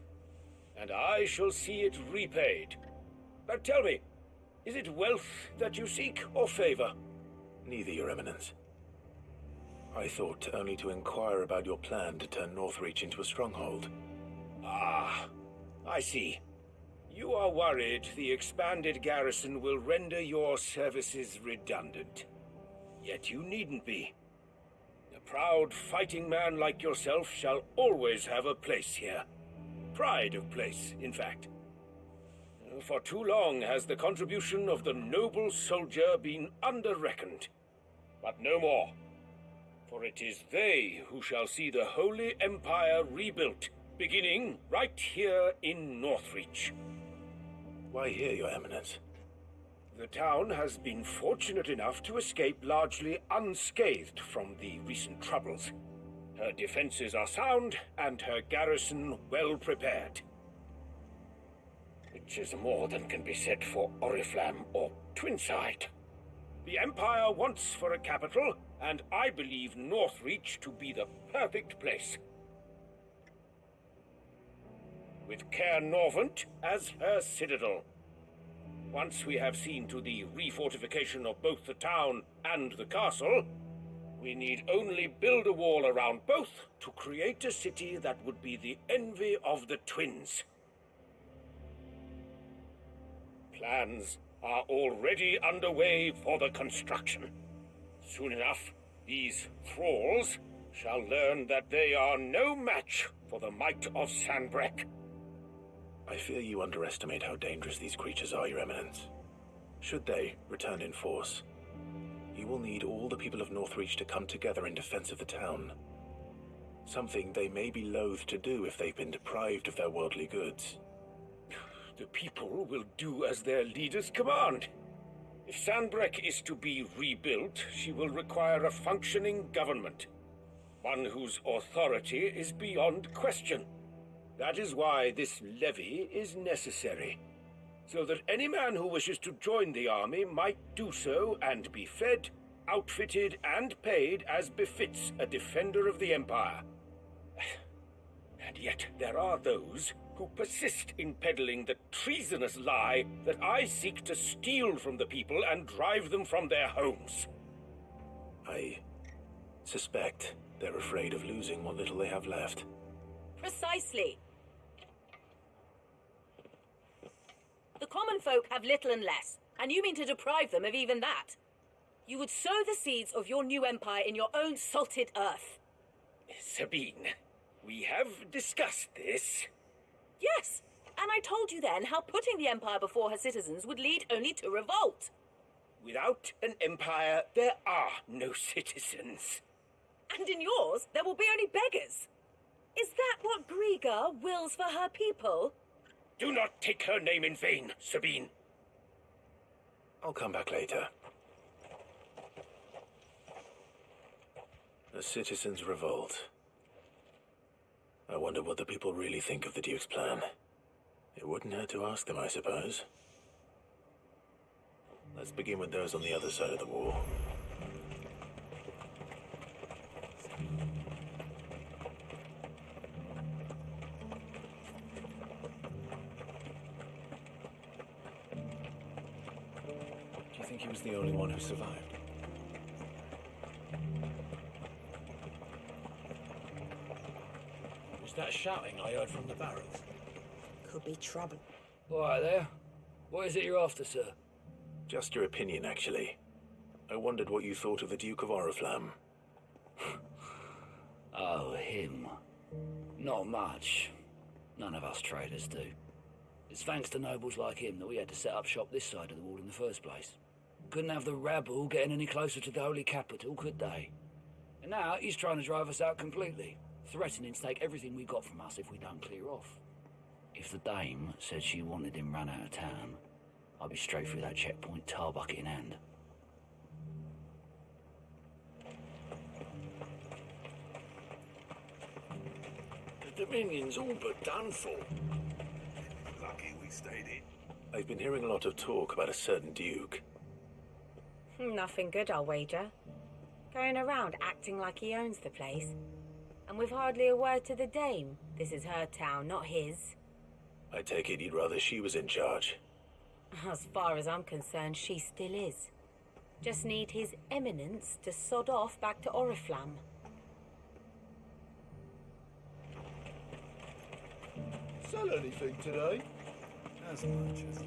and I shall see it repaid. But tell me, is it wealth that you seek, or favor? Neither, Your Eminence. I thought only to inquire about your plan to turn Northreach into a stronghold. Ah, I see. You are worried the expanded garrison will render your services redundant. Yet you needn't be. A proud fighting man like yourself shall always have a place here. Pride of place, in fact. For too long has the contribution of the noble soldier been under-reckoned. But no more. For it is they who shall see the Holy Empire rebuilt, beginning right here in Northreach. Why here, Your Eminence? The town has been fortunate enough to escape largely unscathed from the recent troubles. Her defenses are sound, and her garrison well prepared. Which is more than can be said for Oriflamme or Twinside. The Empire wants for a capital, and I believe Northreach to be the perfect place. with Caer Norvent as her citadel. Once we have seen to the refortification of both the town and the castle, we need only build a wall around both to create a city that would be the envy of the twins. Plans are already underway for the construction. Soon enough, these thralls shall learn that they are no match for the might of Sanbreque. I fear you underestimate how dangerous these creatures are, Your Eminence. Should they return in force, you will need all the people of Northreach to come together in defense of the town. Something they may be loath to do if they've been deprived of their worldly goods. The people will do as their leaders command. If Sanbreque is to be rebuilt, she will require a functioning government. One whose authority is beyond question. That is why this levy is necessary. So that any man who wishes to join the army might do so and be fed, outfitted, and paid as befits a defender of the Empire. And yet there are those who persist in peddling the treasonous lie that I seek to steal from the people and drive them from their homes. I suspect they're afraid of losing what little they have left. Precisely. The common folk have little and less, and you mean to deprive them of even that. You would sow the seeds of your new empire in your own salted earth. Sabine, we have discussed this. Yes, and I told you then how putting the empire before her citizens would lead only to revolt. Without an empire, there are no citizens. And in yours, there will be only beggars. Is that what Griga wills for her people? Do not take her name in vain, Sabine. I'll come back later. The citizens revolt. I wonder what the people really think of the Duke's plan. It wouldn't hurt to ask them, I suppose. Let's begin with those on the other side of the wall. Do you think he was the only one who survived? That shouting I heard from the barracks. Could be trouble. All right there. What is it you're after, sir? Just your opinion, actually. I wondered what you thought of the Duke of Oriflamme. Oh, him. Not much. None of us traders do. It's thanks to nobles like him that we had to set up shop this side of the wall in the first place. Couldn't have the rabble getting any closer to the holy capital, could they? And now he's trying to drive us out completely. Threatening to take everything we got from us if we don't clear off. If the dame said she wanted him run out of town, I'd be straight through that checkpoint, tar bucket in hand. The Dominion's all but done for. Lucky we stayed in. I've been hearing a lot of talk about a certain Duke. Nothing good, I'll wager. Going around acting like he owns the place. And with hardly a word to the dame. This is her town, not his. I take it you'd rather she was in charge. As far as I'm concerned, she still is. Just need his eminence to sod off back to Oriflamme. Sell anything today? As much as...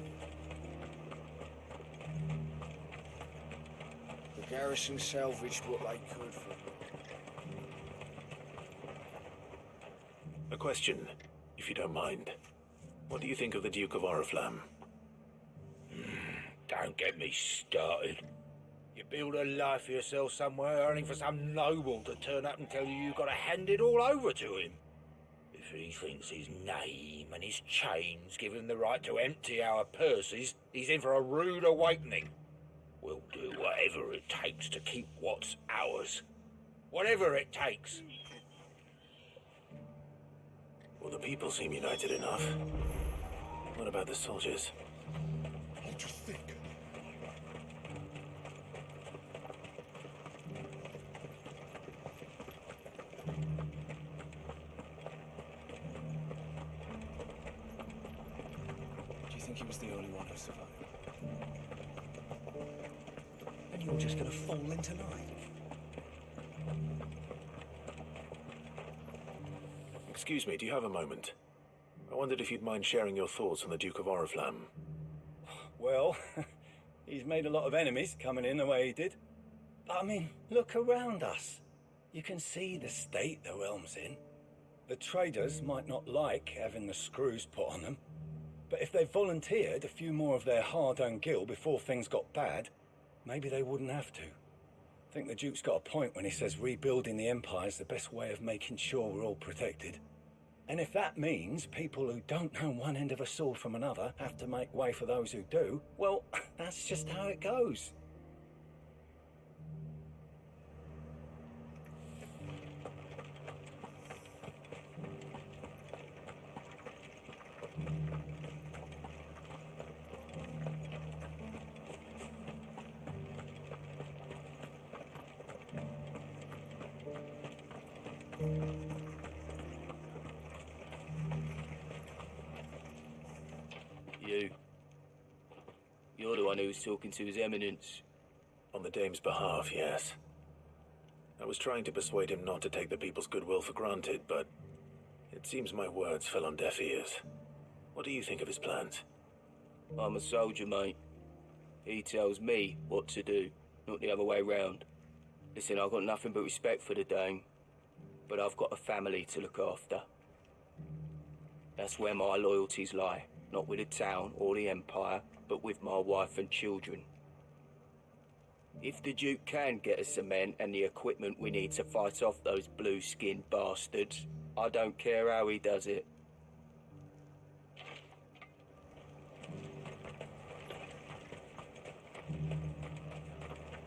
The garrison salvaged what they could from... A question, if you don't mind. What do you think of the Duke of Oriflamme? Don't get me started. You build a life for yourself somewhere, only for some noble to turn up and tell you you've got to hand it all over to him. If he thinks his name and his chains give him the right to empty our purses, he's in for a rude awakening. We'll do whatever it takes to keep what's ours. Whatever it takes. Well, the people seem united enough. What about the soldiers? What do you think? think he was the only one who survived? And you're just gonna fall into line? Excuse me, do you have a moment? I wondered if you'd mind sharing your thoughts on the Duke of Oriflamme. Well, he's made a lot of enemies coming in the way he did. But I mean, look around us. You can see the state the realm's in. The traders might not like having the screws put on them, but if they volunteered a few more of their hard-earned gil before things got bad, maybe they wouldn't have to. I think the Duke's got a point when he says rebuilding the Empire's the best way of making sure we're all protected. And if that means people who don't know one end of a sword from another have to make way for those who do, well, that's just how it goes. You're the one who was talking to His Eminence. On the Dame's behalf, yes. I was trying to persuade him not to take the people's goodwill for granted, but it seems my words fell on deaf ears. What do you think of his plans? I'm a soldier, mate. He tells me what to do, not the other way round. Listen, I've got nothing but respect for the Dame, but I've got a family to look after. That's where my loyalties lie, not with the town or the Empire, but with my wife and children. If the Duke can get us the men and the equipment we need to fight off those blue-skinned bastards, I don't care how he does it.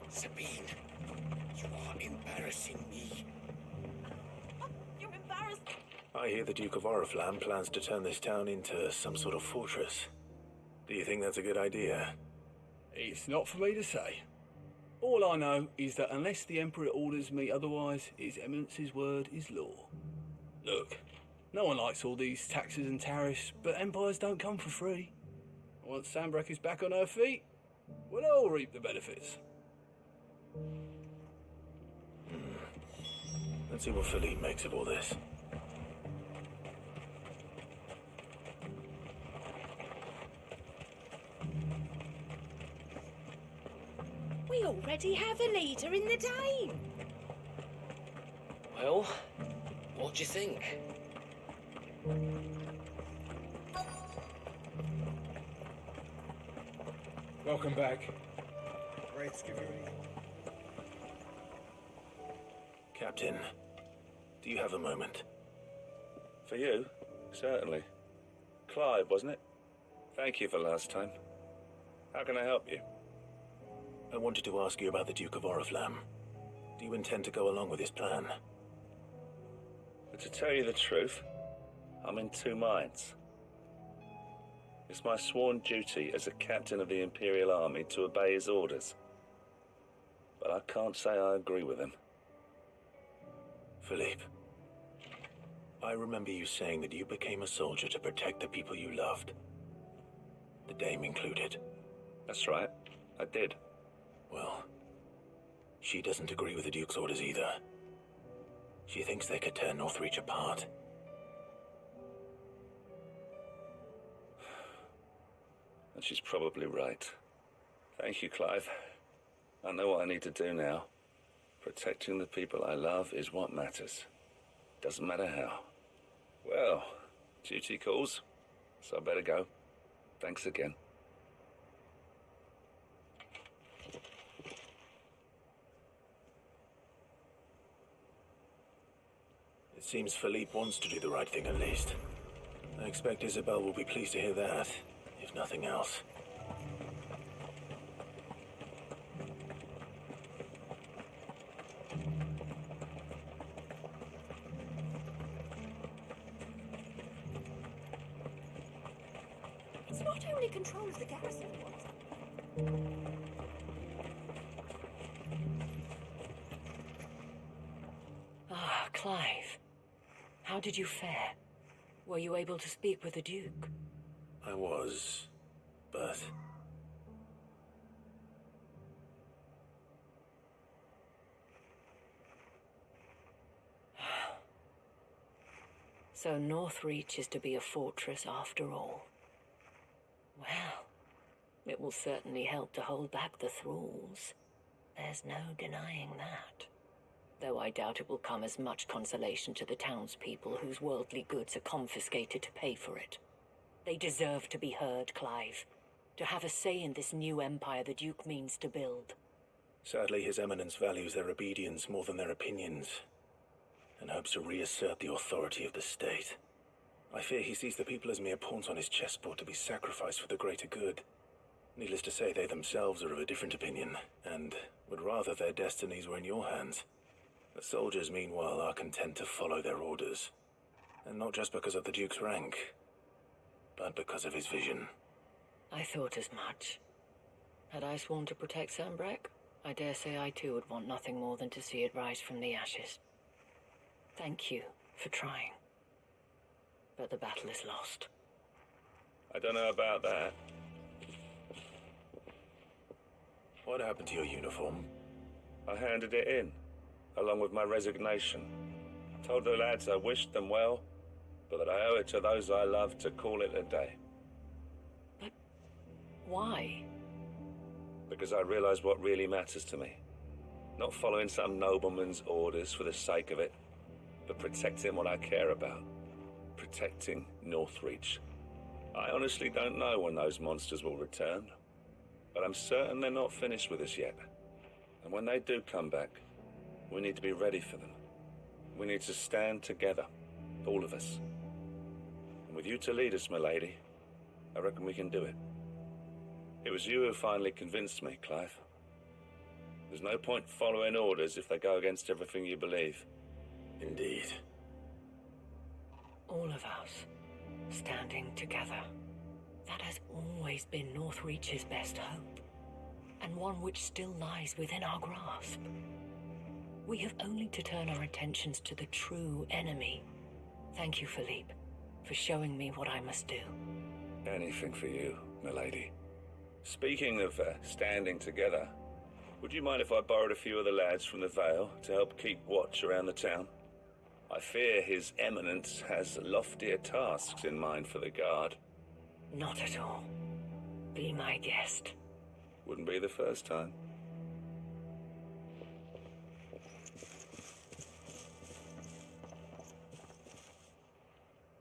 Sabine, you are embarrassing me. You're embarrassed. I hear the Duke of Oriflamme plans to turn this town into some sort of fortress. Do you think that's a good idea? It's not for me to say. All I know is that unless the Emperor orders me otherwise, His Eminence's word is law. Look, no one likes all these taxes and tariffs, but empires don't come for free. Once Sanbreque is back on her feet, we'll all reap the benefits. Let's see what Philippe makes of all this. We already have a leader in the Dame. Well, what do you think? Welcome back. Great Skippery. Captain, do you have a moment? For you? Certainly. Clive, wasn't it? Thank you for last time. How can I help you? I wanted to ask you about the Duke of Oriflamme. Do you intend to go along with his plan? But to tell you the truth, I'm in two minds. It's my sworn duty as a captain of the Imperial Army to obey his orders. But I can't say I agree with him. Philippe, I remember you saying that you became a soldier to protect the people you loved. The Dame included. That's right, I did. Well, she doesn't agree with the Duke's orders either. She thinks they could tear Northreach apart. And she's probably right. Thank you, Clive. I know what I need to do now. Protecting the people I love is what matters. Doesn't matter how. Well, duty calls, so I better go. Thanks again. It seems Philippe wants to do the right thing at least. I expect Isabel will be pleased to hear that, if nothing else. It's not only control of the garrison he wants. Ah, Clive. How did you fare? Were you able to speak with the Duke? I was, but... So Northreach is to be a fortress after all. Well, it will certainly help to hold back the thralls. There's no denying that. Though I doubt it will come as much consolation to the townspeople whose worldly goods are confiscated to pay for it. They deserve to be heard, Clive. To have a say in this new empire the Duke means to build. Sadly, His Eminence values their obedience more than their opinions, and hopes to reassert the authority of the state. I fear he sees the people as mere pawns on his chessboard to be sacrificed for the greater good. Needless to say, they themselves are of a different opinion, and would rather their destinies were in your hands. The soldiers, meanwhile, are content to follow their orders. And not just because of the Duke's rank, but because of his vision. I thought as much. Had I sworn to protect Sanbreque, I dare say I too would want nothing more than to see it rise from the ashes. Thank you for trying. But the battle is lost. I don't know about that. What happened to your uniform? I handed it in, along with my resignation. Told the lads I wished them well, but that I owe it to those I love to call it a day. But why? Because I realize what really matters to me. Not following some nobleman's orders for the sake of it, but protecting what I care about. Protecting Northreach. I honestly don't know when those monsters will return, but I'm certain they're not finished with us yet. And when they do come back, we need to be ready for them. We need to stand together, all of us. And with you to lead us, milady, I reckon we can do it. It was you who finally convinced me, Clive. There's no point following orders if they go against everything you believe. Indeed. All of us, standing together. That has always been Northreach's best hope, and one which still lies within our grasp. We have only to turn our attentions to the true enemy. Thank you, Philippe, for showing me what I must do. Anything for you, milady. Speaking of standing together, would you mind if I borrowed a few of the lads from the Vale to help keep watch around the town? I fear His Eminence has loftier tasks in mind for the guard. Not at all. Be my guest. Wouldn't be the first time.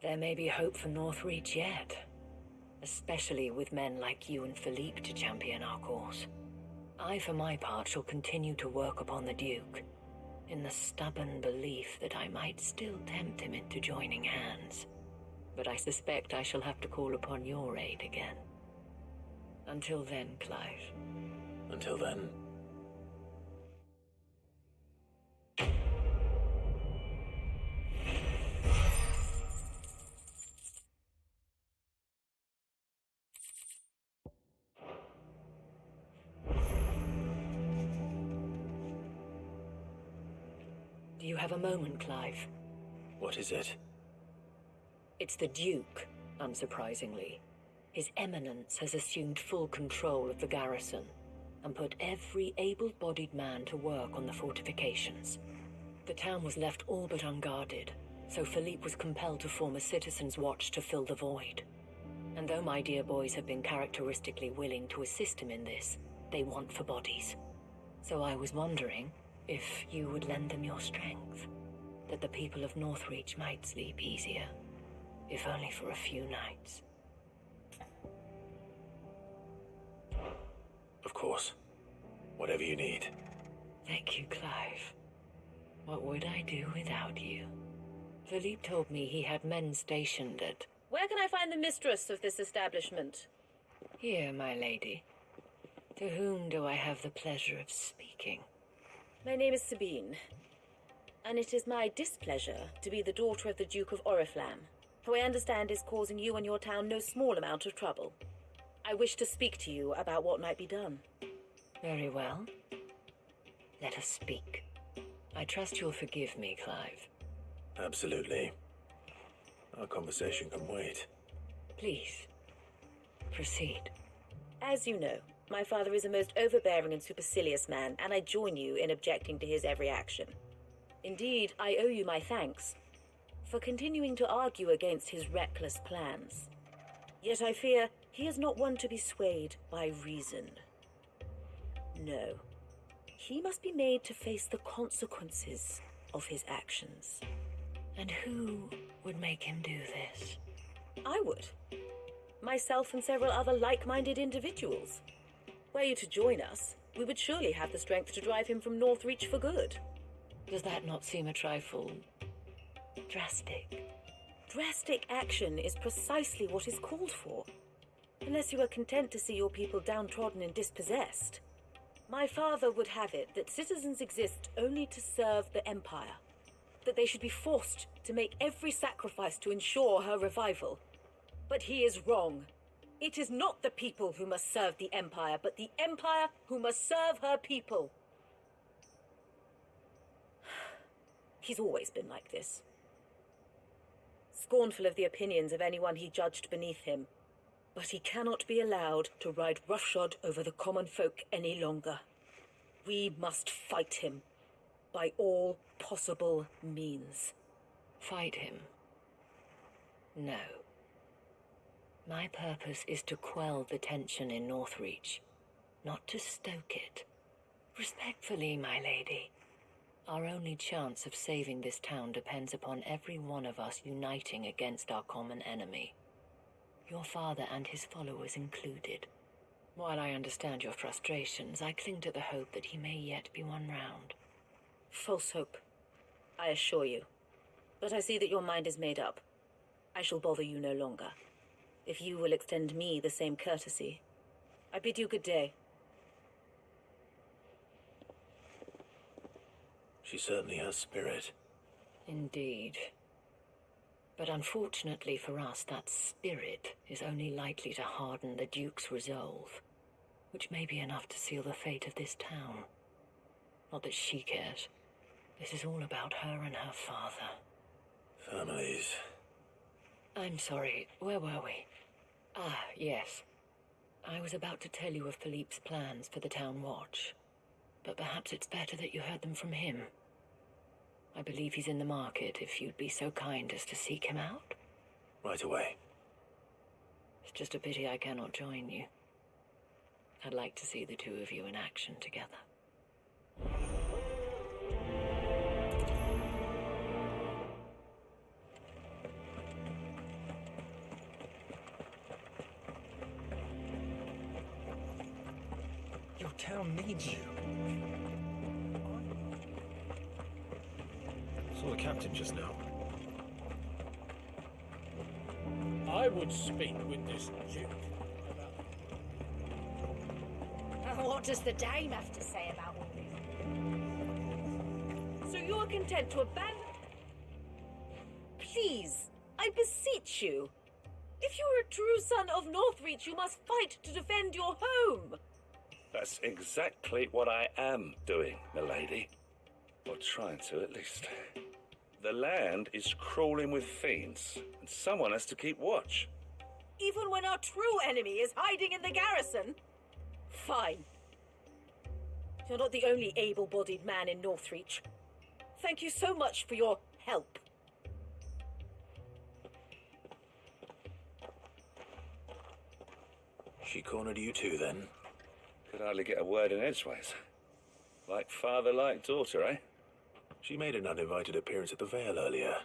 There may be hope for Northreach yet. Especially with men like you and Philippe to champion our cause. I, for my part, shall continue to work upon the Duke, in the stubborn belief that I might still tempt him into joining hands. But I suspect I shall have to call upon your aid again. Until then, Clive. Until then. Do you have a moment, Clive? What is it? It's the Duke, unsurprisingly. His Eminence has assumed full control of the garrison and put every able-bodied man to work on the fortifications. The town was left all but unguarded, so Philippe was compelled to form a citizens' watch to fill the void. And though my dear boys have been characteristically willing to assist him in this, they want for bodies. So I was wondering if you would lend them your strength, that the people of Northreach might sleep easier, if only for a few nights. Of course. Whatever you need. Thank you, Clive. What would I do without you? Philippe told me he had men stationed at... Where can I find the mistress of this establishment? Here, my lady. To whom do I have the pleasure of speaking? My name is Sabine, and it is my displeasure to be the daughter of the Duke of Oriflamme, who I understand is causing you and your town no small amount of trouble. I wish to speak to you about what might be done. Very well. Let us speak. I trust you'll forgive me, Clive. Absolutely. Our conversation can wait. Please, proceed. As you know, my father is a most overbearing and supercilious man, and I join you in objecting to his every action. Indeed, I owe you my thanks for continuing to argue against his reckless plans. Yet I fear he is not one to be swayed by reason. No. He must be made to face the consequences of his actions. And who would make him do this? I would. Myself and several other like-minded individuals. Were you to join us, we would surely have the strength to drive him from Northreach for good. Does that not seem a trifle drastic? Drastic action is precisely what is called for. Unless you are content to see your people downtrodden and dispossessed. My father would have it that citizens exist only to serve the Empire. That they should be forced to make every sacrifice to ensure her revival. But he is wrong. It is not the people who must serve the Empire, but the Empire who must serve her people. He's always been like this. Scornful of the opinions of anyone he judged beneath him. But he cannot be allowed to ride roughshod over the common folk any longer. We must fight him by all possible means. Fight him? No. My purpose is to quell the tension in Northreach, not to stoke it. Respectfully, my lady. Our only chance of saving this town depends upon every one of us uniting against our common enemy. Your father and his followers included. While I understand your frustrations, I cling to the hope that he may yet be won round. False hope, I assure you. But I see that your mind is made up. I shall bother you no longer. If you will extend me the same courtesy, I bid you good day. She certainly has spirit. Indeed. But unfortunately for us, that spirit is only likely to harden the Duke's resolve, which may be enough to seal the fate of this town. Not that she cares. This is all about her and her father. Families. I'm sorry, where were we? Ah, yes. I was about to tell you of Philippe's plans for the town watch, but perhaps it's better that you heard them from him. I believe he's in the market, if you'd be so kind as to seek him out. Right away. It's just a pity I cannot join you. I'd like to see the two of you in action together. Your town needs you. Saw the captain just now. I would speak with this Duke. What does the dame have to say about all this? So you are content to abandon... Please, I beseech you. If you are a true son of Northreach, you must fight to defend your home. That's exactly what I am doing, milady. Or trying to, at least. The land is crawling with fiends, and someone has to keep watch. Even when our true enemy is hiding in the garrison? Fine. You're not the only able-bodied man in Northreach. Thank you so much for your help. She cornered you too, then? Could hardly get a word in edgeways. Like father, like daughter, eh? She made an uninvited appearance at the Vale earlier,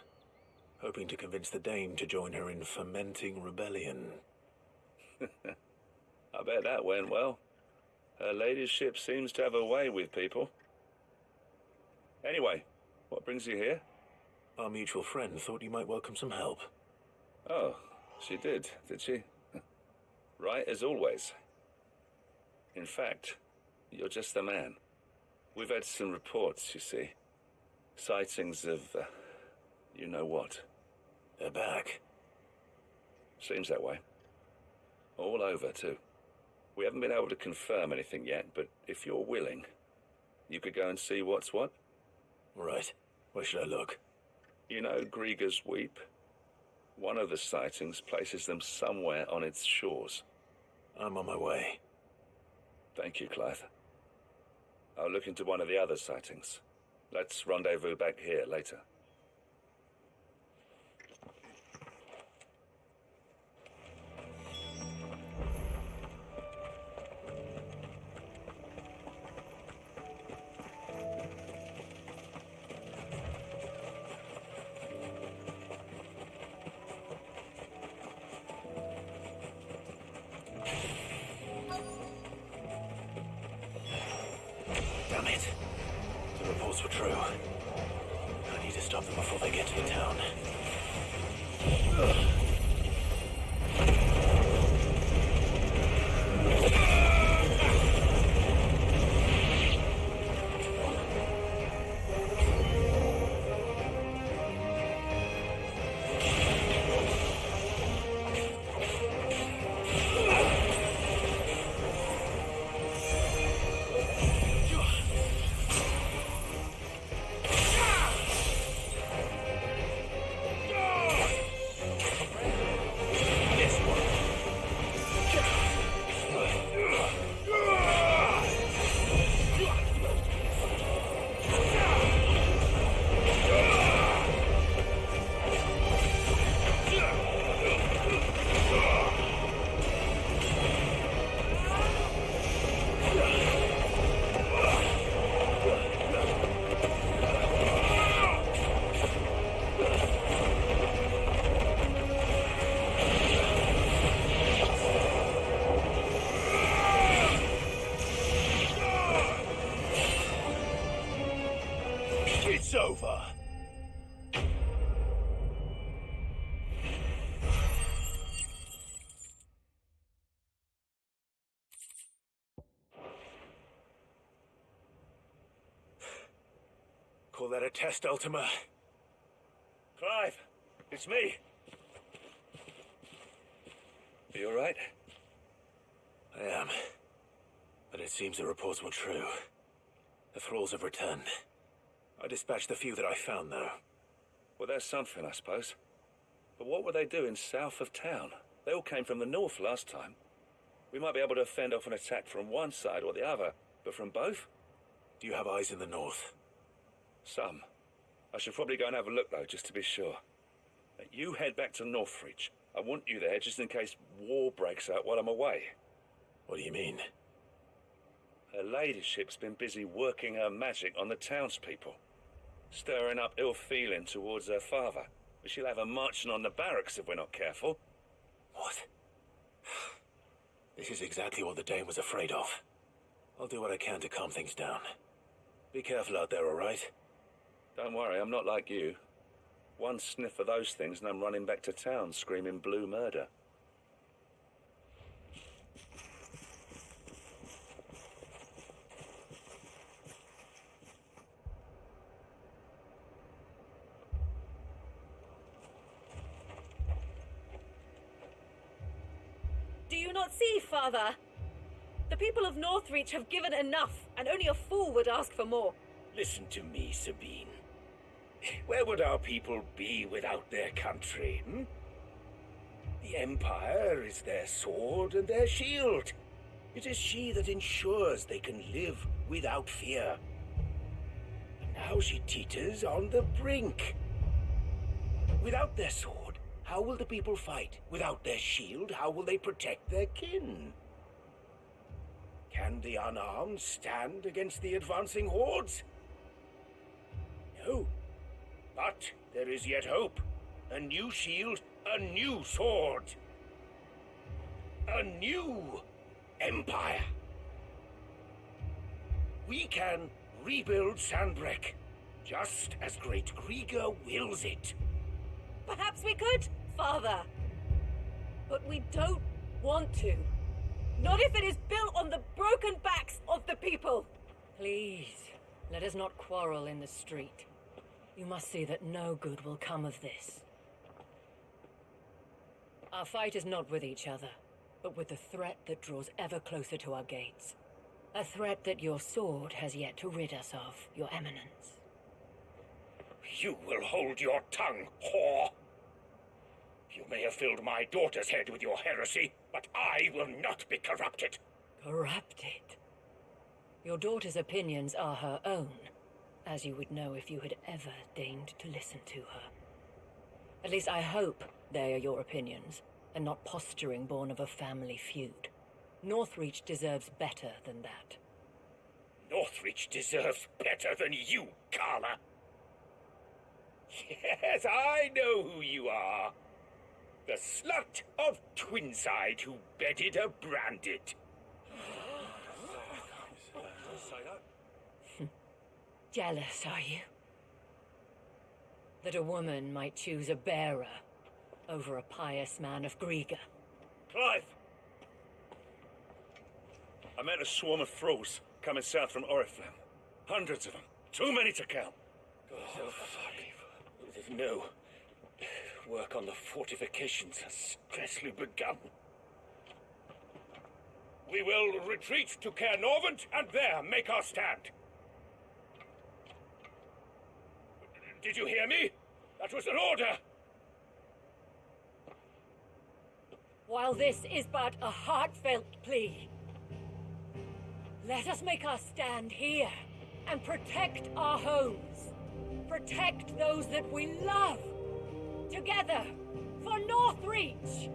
hoping to convince the Dame to join her in fomenting rebellion. I bet that went well. Her ladyship seems to have a way with people. Anyway, what brings you here? Our mutual friend thought you might welcome some help. Oh, she did she? Right as always. In fact, you're just the man. We've had some reports, you see. Sightings of, you know what. They're back. Seems that way. All over, too. We haven't been able to confirm anything yet, but if you're willing, you could go and see what's what. Right. Where should I look? You know Grieger's Weep? One of the sightings places them somewhere on its shores. I'm on my way. Thank you, Clive. I'll look into one of the other sightings. Let's rendezvous back here later. Damn it. The reports were true. I need to stop them before they get to the town. It's over. Call that a test, Ultima? Clive, it's me. Are you alright? I am. But it seems the reports were true. The thralls have returned. I dispatched the few that I found, though. Well, there's something, I suppose. But what were they doing south of town? They all came from the north last time. We might be able to fend off an attack from one side or the other, but from both? Do you have eyes in the north? Some. I should probably go and have a look, though, just to be sure. You head back to Northreach. I want you there just in case war breaks out while I'm away. What do you mean? Her ladyship's been busy working her magic on the townspeople, stirring up ill feeling towards her father. But she'll have her marching on the barracks if we're not careful. What? This is exactly what the Dane was afraid of. I'll do what I can to calm things down. Be careful out there, all right? Don't worry, I'm not like you. One sniff of those things and I'm running back to town screaming blue murder. Do you not see, Father? The people of Northreach have given enough, and only a fool would ask for more. Listen to me, Sabine. Where would our people be without their country, hmm? The Empire is their sword and their shield. It is she that ensures they can live without fear. And now she teeters on the brink. Without their sword, how will the people fight? Without their shield, how will they protect their kin? Can the unarmed stand against the advancing hordes? No. But there is yet hope. A new shield, a new sword. A new empire. We can rebuild Sanbreque, just as Great Kriega wills it. Perhaps we could, Father. But we don't want to. Not if it is built on the broken backs of the people. Please, let us not quarrel in the street. You must see that no good will come of this. Our fight is not with each other, but with the threat that draws ever closer to our gates. A threat that your sword has yet to rid us of, Your Eminence. You will hold your tongue, whore. You may have filled my daughter's head with your heresy, but I will not be corrupted. Corrupted? Your daughter's opinions are her own, as you would know if you had ever deigned to listen to her. At least I hope they are your opinions, and not posturing born of a family feud. Northreach deserves better than that. Northreach deserves better than you, Carla. Yes, I know who you are. The slut of Twinside who bedded a Branded. Jealous, are you? That a woman might choose a bearer over a pious man of Griega. Clive! I met a swarm of thralls coming south from Oriflamme. Hundreds of them. Too many to count. Oh, fuck. No. Work on the fortifications has scarcely begun. We will retreat to Caer Norvent and there make our stand. Did you hear me? That was an order. While this is but a heartfelt plea, let us make our stand here and protect our homes. Protect those that we love. Together, for Northreach!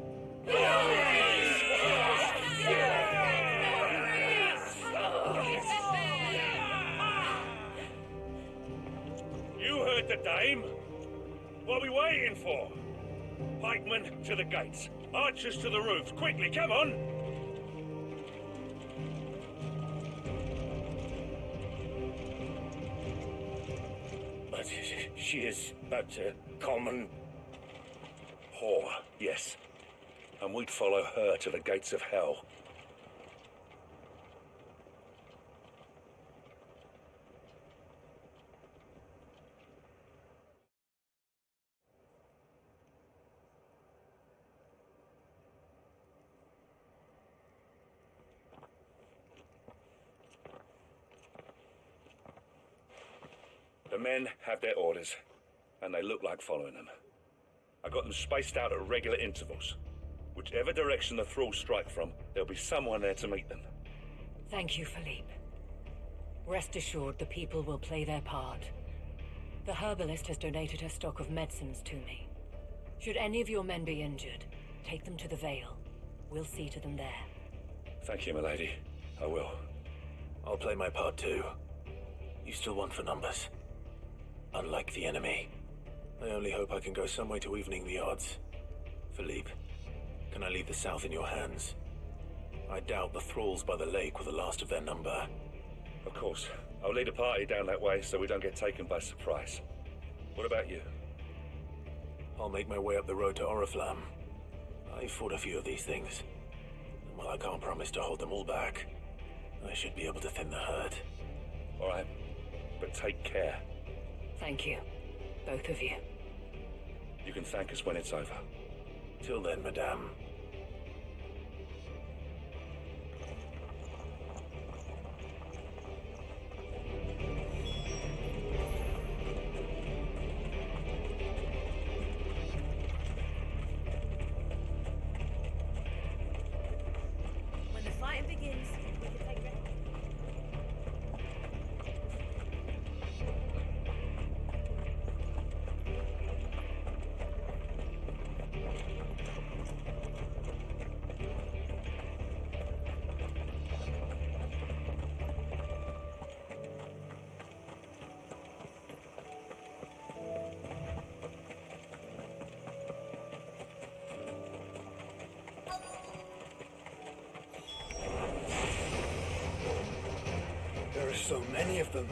You heard the dame. What are we waiting for? Pikemen to the gates. Archers to the roofs. Quickly, come on! But she is but a common... Whore, yes. And we'd follow her to the gates of hell. The men have their orders, and they look like following them. I got them spaced out at regular intervals. Whichever direction the thralls strike from, there'll be someone there to meet them. Thank you, Philippe. Rest assured the people will play their part. The herbalist has donated her stock of medicines to me. Should any of your men be injured, take them to the Vale. We'll see to them there. Thank you, milady. I will. I'll play my part too. You still want for numbers. Unlike the enemy. I only hope I can go some way to evening the odds. Philippe, can I leave the south in your hands? I doubt the thralls by the lake were the last of their number. Of course. I'll lead a party down that way so we don't get taken by surprise. What about you? I'll make my way up the road to Oriflamme. I fought a few of these things. And while I can't promise to hold them all back, I should be able to thin the herd. All right. But take care. Thank you. Both of you. You can thank us when it's over. Till then, madame. When the fighting begins, we can take rest. There are so many of them.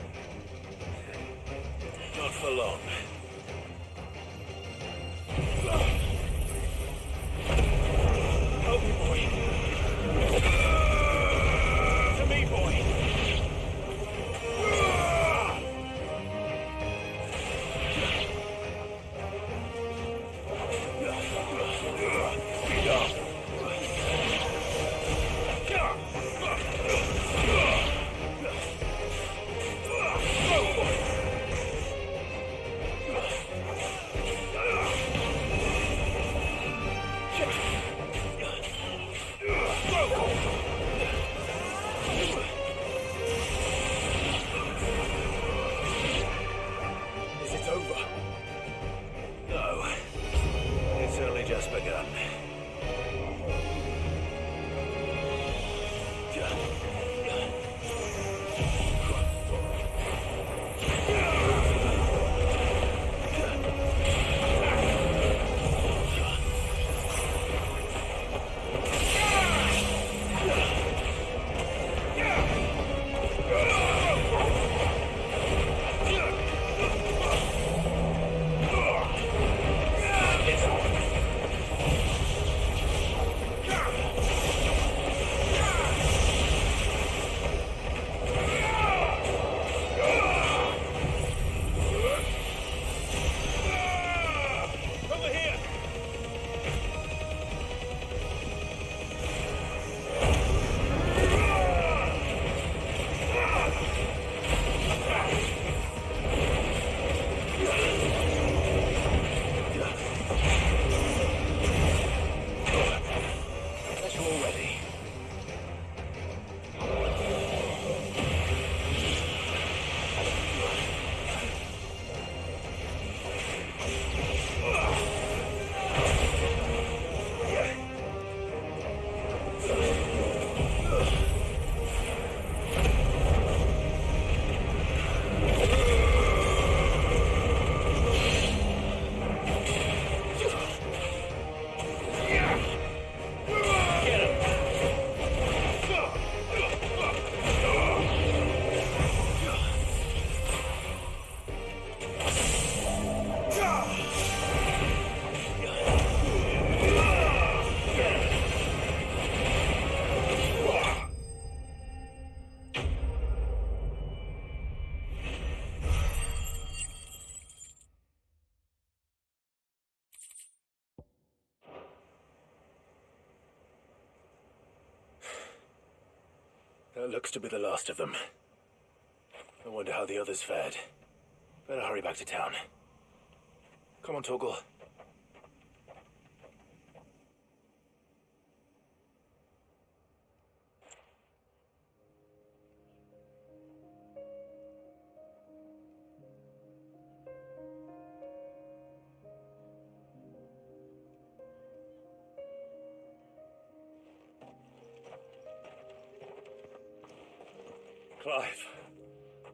Not for long. Help me, boy. To me, boy. That looks to be the last of them. I wonder how the others fared. Better hurry back to town. Come on, Torgal. Clive,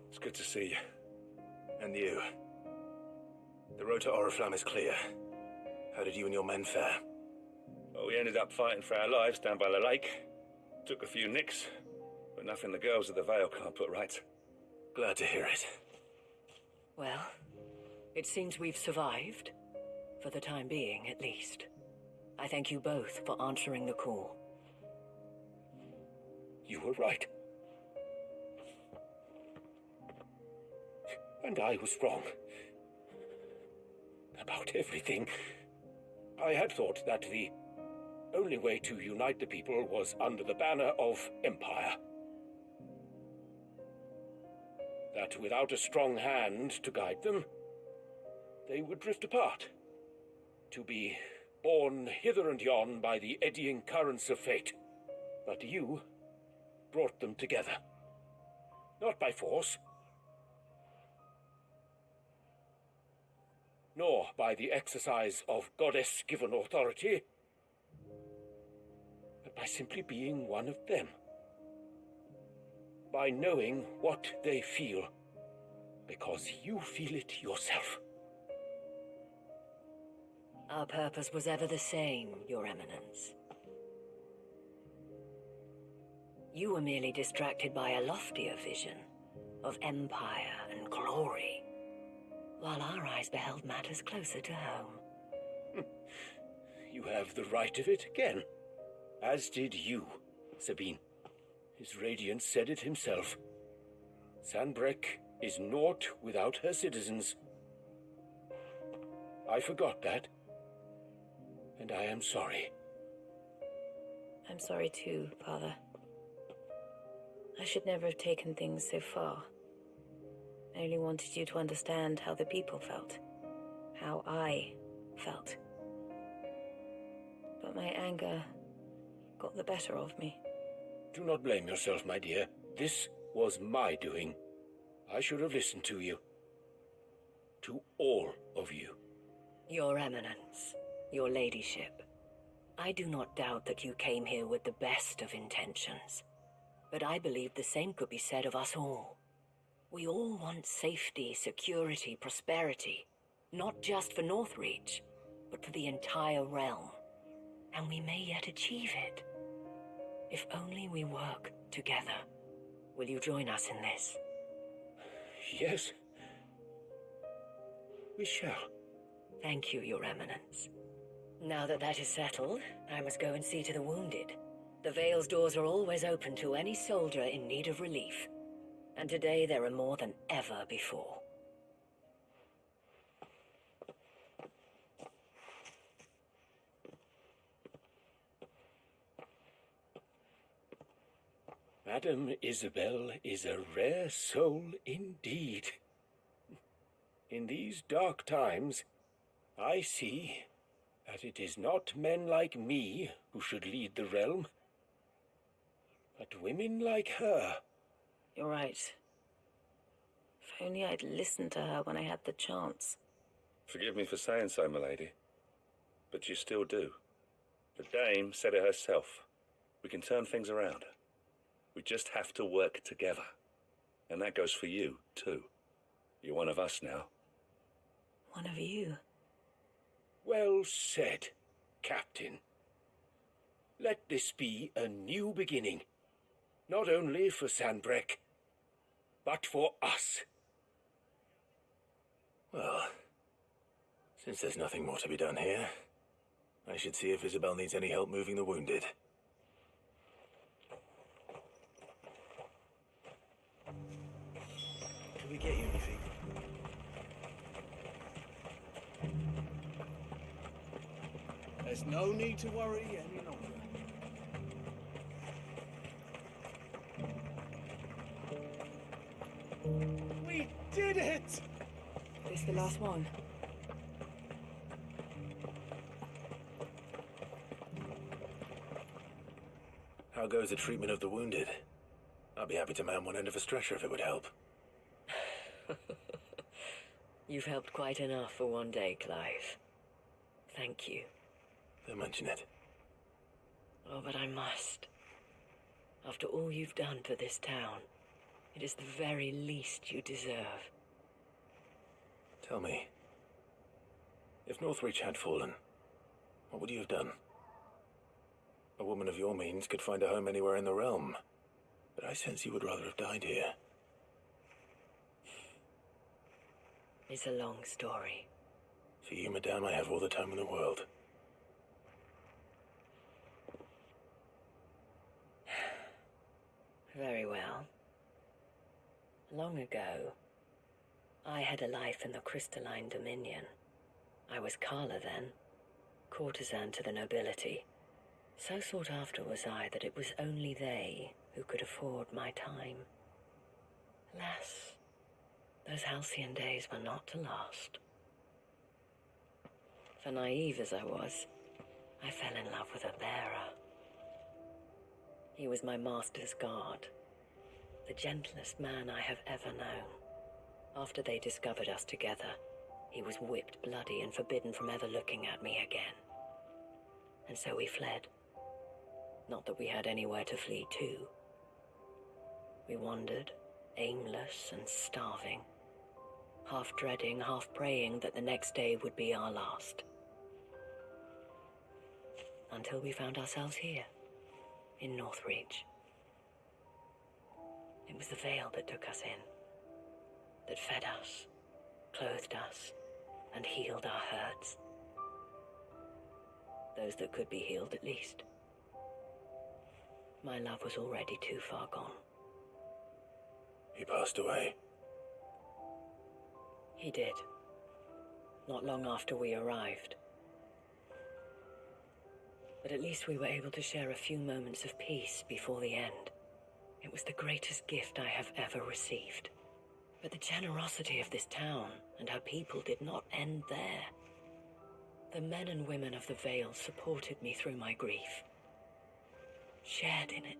it's good to see you. And you. The road to Oriflamme is clear. How did you and your men fare? Well, we ended up fighting for our lives down by the lake. Took a few nicks, but nothing the girls of the Vale can't put right. Glad to hear it. Well, it seems we've survived. For the time being, at least. I thank you both for answering the call. You were right. And I was wrong. About everything. I had thought that the only way to unite the people was under the banner of Empire. That without a strong hand to guide them, they would drift apart. To be borne hither and yon by the eddying currents of fate. But you brought them together. Not by force, nor by the exercise of goddess-given authority, but by simply being one of them. By knowing what they feel, because you feel it yourself. Our purpose was ever the same, Your Eminence. You were merely distracted by a loftier vision of empire and glory, while our eyes beheld matters closer to home. You have the right of it again, as did you, Sabine. His radiance said it himself. Sanbreque is naught without her citizens. I forgot that, and I am sorry. I'm sorry too, Father. I should never have taken things so far. I only wanted you to understand how the people felt. How I felt. But my anger got the better of me. Do not blame yourself, my dear. This was my doing. I should have listened to you. To all of you. Your Eminence, your Ladyship, I do not doubt that you came here with the best of intentions. But I believe the same could be said of us all. We all want safety, security, prosperity. Not just for Northreach, but for the entire realm. And we may yet achieve it. If only we work together. Will you join us in this? Yes. We shall. Thank you, Your Eminence. Now that that is settled, I must go and see to the wounded. The Vale's doors are always open to any soldier in need of relief. And today there are more than ever before. Madame Isabel is a rare soul indeed. In these dark times, I see that it is not men like me who should lead the realm, but women like her. You're right. If only I'd listened to her when I had the chance. Forgive me for saying so, milady, but you still do. The Dame said it herself. We can turn things around. We just have to work together. And that goes for you, too. You're one of us now. One of you? Well said, Captain. Let this be a new beginning. Not only for Sanbreque, but for us. Well, since there's nothing more to be done here, I should see if Isabel needs any help moving the wounded. Did we get you anything? There's no need to worry any longer. did it! This the last one? How goes the treatment of the wounded? I'd be happy to man one end of a stretcher if it would help. You've helped quite enough for one day, Clive. Thank you. Don't mention it. Oh, but I must. After all you've done for this town, it is the very least you deserve. Tell me, if Northreach had fallen, what would you have done? A woman of your means could find a home anywhere in the realm, but I sense you would rather have died here. It's a long story. For you, madame, I have all the time in the world. Very well. Long ago, I had a life in the Crystalline Dominion. I was Carla then, courtesan to the nobility. So sought after was I that it was only they who could afford my time. Alas, those halcyon days were not to last. For naive as I was, I fell in love with a bearer. He was my master's guard, the gentlest man I have ever known. After they discovered us together, he was whipped bloody and forbidden from ever looking at me again. And so we fled. Not that we had anywhere to flee to. We wandered, aimless and starving, half dreading, half praying that the next day would be our last. Until we found ourselves here, in Northreach. It was the Vale that took us in, that fed us, clothed us, and healed our hurts. Those that could be healed, at least. My love was already too far gone. He passed away. He did. Not long after we arrived. But at least we were able to share a few moments of peace before the end. It was the greatest gift I have ever received. But the generosity of this town and her people did not end there. The men and women of the Vale supported me through my grief. Shared in it,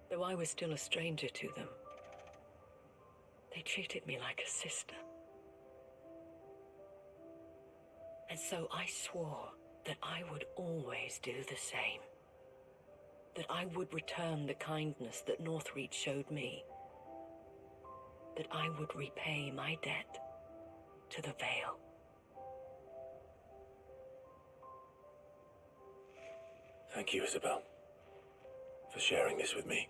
though I was still a stranger to them. They treated me like a sister. And so I swore that I would always do the same. That I would return the kindness that Northreach showed me. That I would repay my debt to the Vale. Thank you, Isabel, for sharing this with me.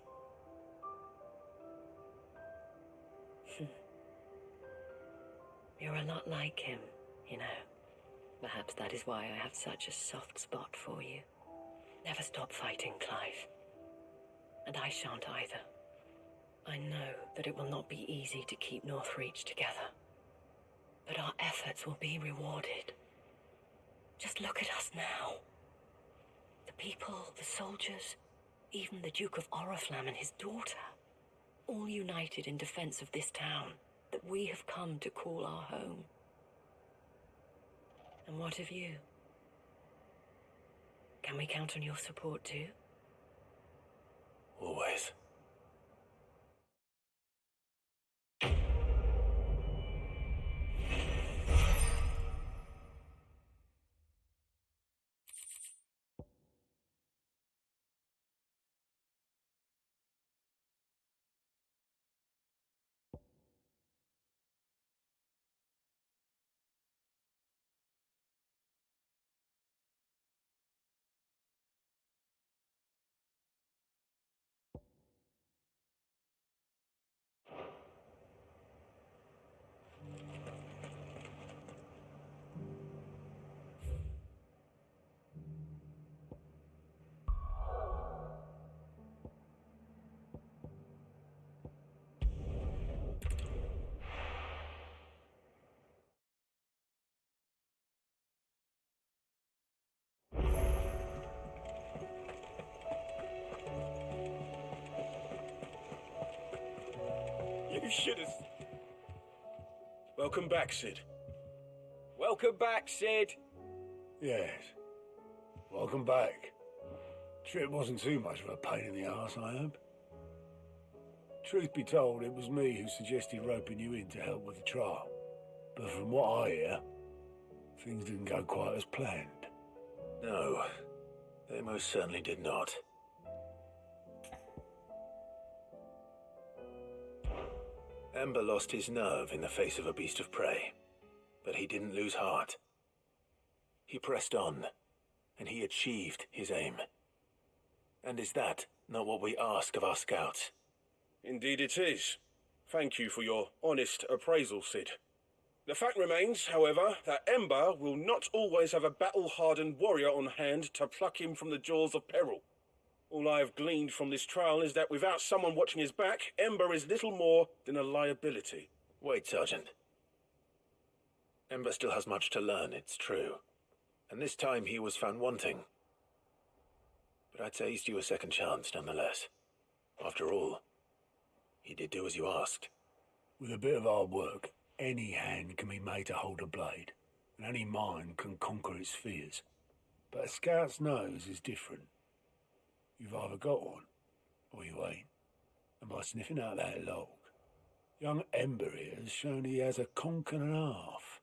You're a lot like him, you know. Perhaps that is why I have such a soft spot for you. Never stop fighting, Clive. And I shan't either. I know that it will not be easy to keep Northreach together. But our efforts will be rewarded. Just look at us now. The people, the soldiers, even the Duke of Oriflamme and his daughter, all united in defense of this town that we have come to call our home. And what of you? Can we count on your support too? Always. You should have... Welcome back, Sid. Welcome back, Sid. Yes. Welcome back. Trip wasn't too much of a pain in the arse, I hope. Truth be told, it was me who suggested roping you in to help with the trial. But from what I hear, things didn't go quite as planned. No, they most certainly did not. Ember lost his nerve in the face of a beast of prey, but he didn't lose heart. He pressed on, and he achieved his aim. And is that not what we ask of our scouts? Indeed it is. Thank you for your honest appraisal, Sid. The fact remains, however, that Ember will not always have a battle-hardened warrior on hand to pluck him from the jaws of peril. All I have gleaned from this trial is that without someone watching his back, Ember is little more than a liability. Wait, Sergeant. Ember still has much to learn, it's true. And this time he was found wanting. But I'd say he's due a second chance, nonetheless. After all, he did do as you asked. With a bit of hard work, any hand can be made to hold a blade, and any mind can conquer its fears. But a scout's nose is different. You've either got one, or you ain't. And by sniffing out that log, young Ember here has shown he has a conk and a half.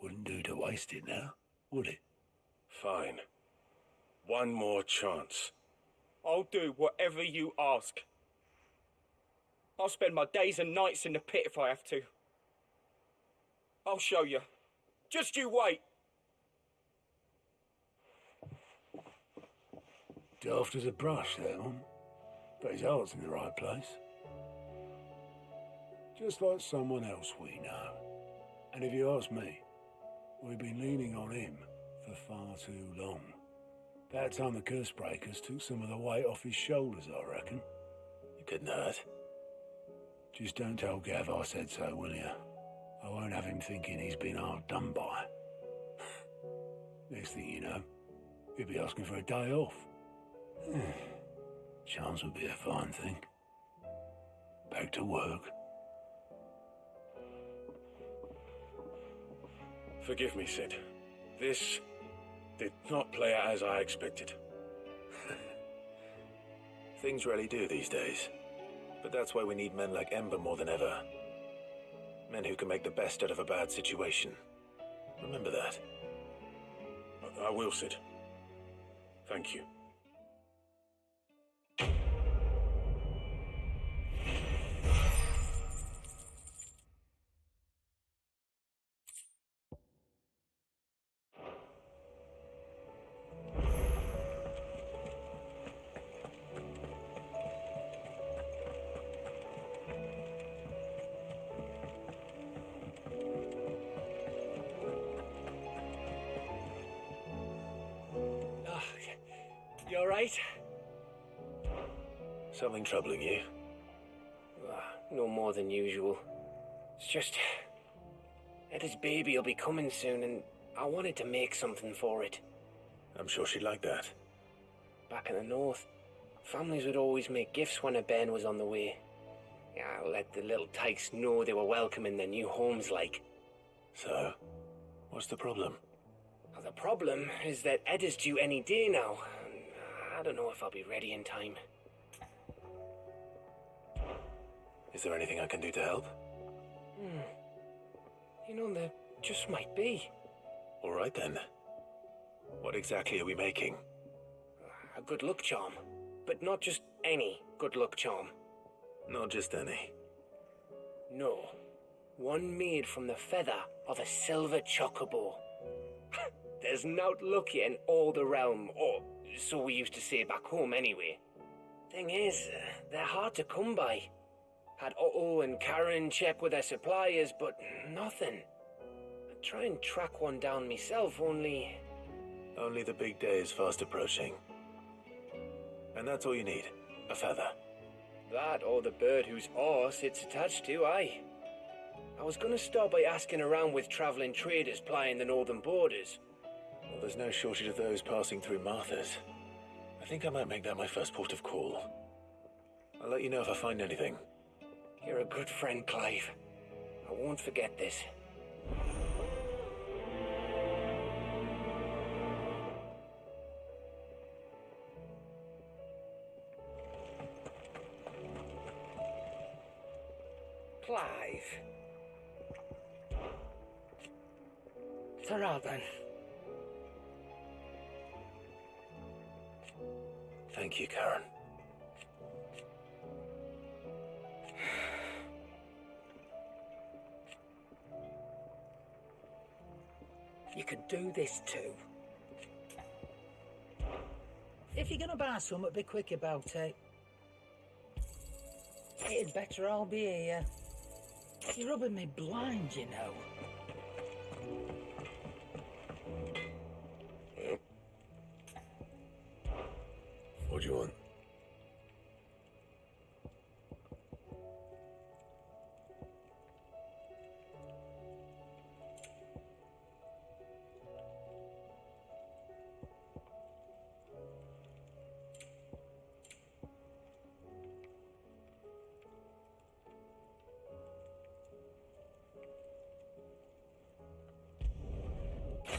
Wouldn't do to waste it now, would it? Fine. One more chance. I'll do whatever you ask. I'll spend my days and nights in the pit if I have to. I'll show you. Just you wait. Daft as a brush, that one. But his heart's in the right place. Just like someone else we know. And if you ask me, we've been leaning on him for far too long. About time the curse breakers took some of the weight off his shoulders, I reckon. You couldn't hurt. Just don't tell Gav I said so, will you? I won't have him thinking he's been hard done by. Next thing you know, he'll be asking for a day off. Chance would be a fine thing. Back to work. Forgive me, Sid. This did not play out as I expected. Things really do these days. But that's why we need men like Ember more than ever. Men who can make the best out of a bad situation. Remember that. I will, Sid. Thank you. You alright? Something troubling you? No more than usual. It's just... Eda's baby will be coming soon and I wanted to make something for it. I'm sure she'd like that. Back in the north, families would always make gifts when a bairn was on the way. Yeah, let the little tykes know they were welcome in their new homes like. So, what's the problem? The problem is that Eda's due any day now. I don't know if I'll be ready in time. Is there anything I can do to help? You know, there just might be. All right then. What exactly are we making? A good luck charm. But not just any good luck charm. Not just any. No. One made from the feather of a silver chocobo. There's naught lucky in all the realm, or so we used to say back home anyway. Thing is, they're hard to come by. Had Otto and Karen check with their suppliers, but nothing. I'd try and track one down myself, only... Only the big day is fast approaching. And that's all you need, a feather. That or the bird whose horse it's attached to, aye. I was gonna start by asking around with travelling traders plying the northern borders. Well, there's no shortage of those passing through Martha's. I think I might make that my first port of call. I'll let you know if I find anything. You're a good friend, Clive. I I won't forget this. Clive. Ta-ra then. Thank you, Karen. You can do this too. If you're gonna buy some, be quick about it. It'd better all be here. You're rubbing me blind, you know. What do you want?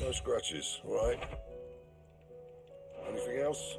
No scratches, all right? Anything else?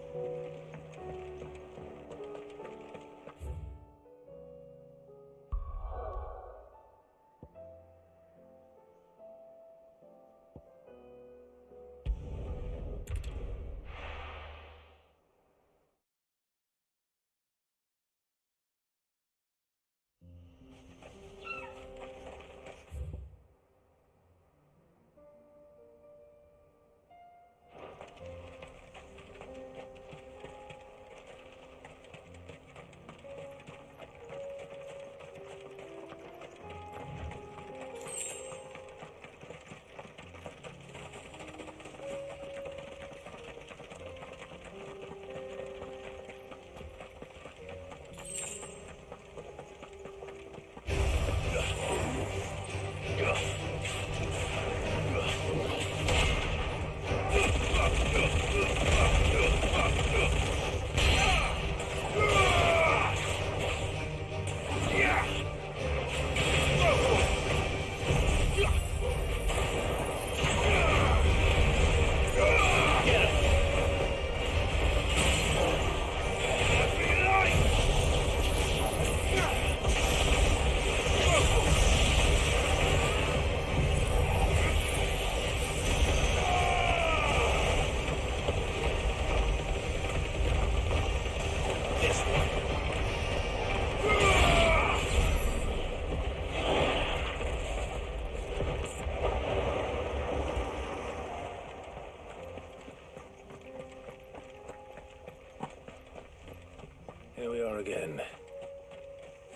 Here we are again.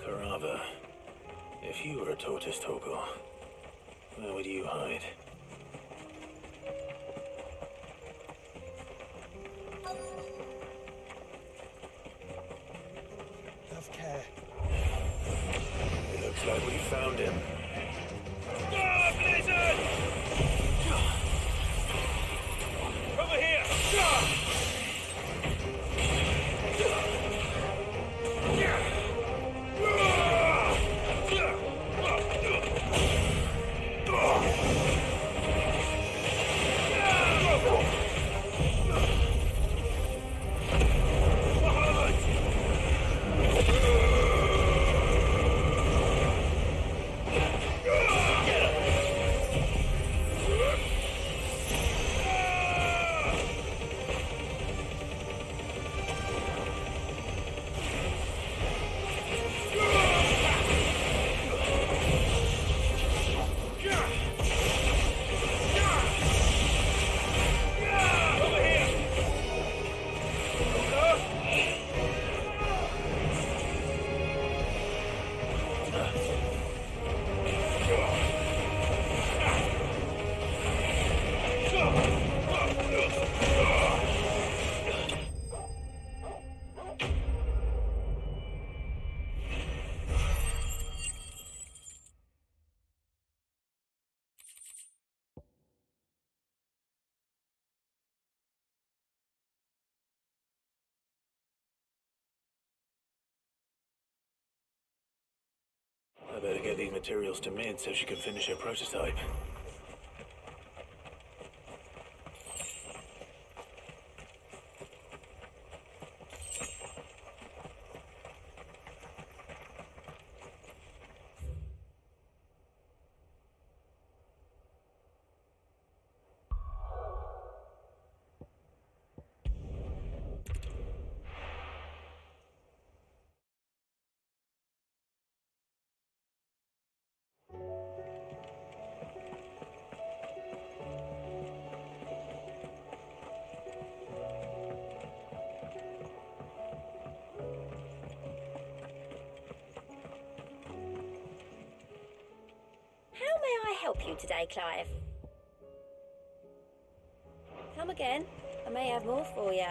Carava. If you were a tortoise, Torgor, where would you hide? Have care. It looks like we found him. Stop, Blizzard! Over here! I better get these materials to Mid so she can finish her prototype. How may I help you today, Clive? Come again. I may have more for you.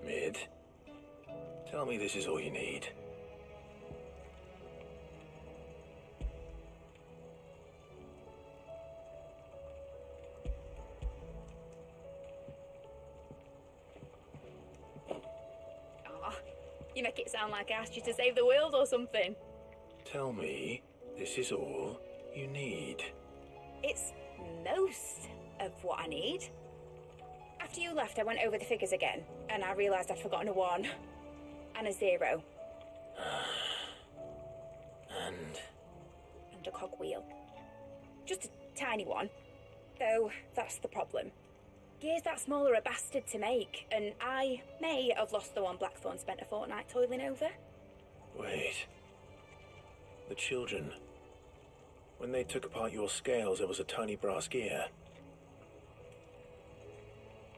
Mid, tell me this is all you need. Ah, you make it sound like I asked you to save the world or something. Tell me this is all you need. It's most of what I need. After you left, I went over the figures again, and I realised I'd forgotten a 1 and a 0. And a cogwheel. Just a tiny one. Though, that's the problem. Gears that small are a bastard to make, and I may have lost the one Blackthorn spent a fortnight toiling over. Wait. The children. When they took apart your scales, there was a tiny brass gear.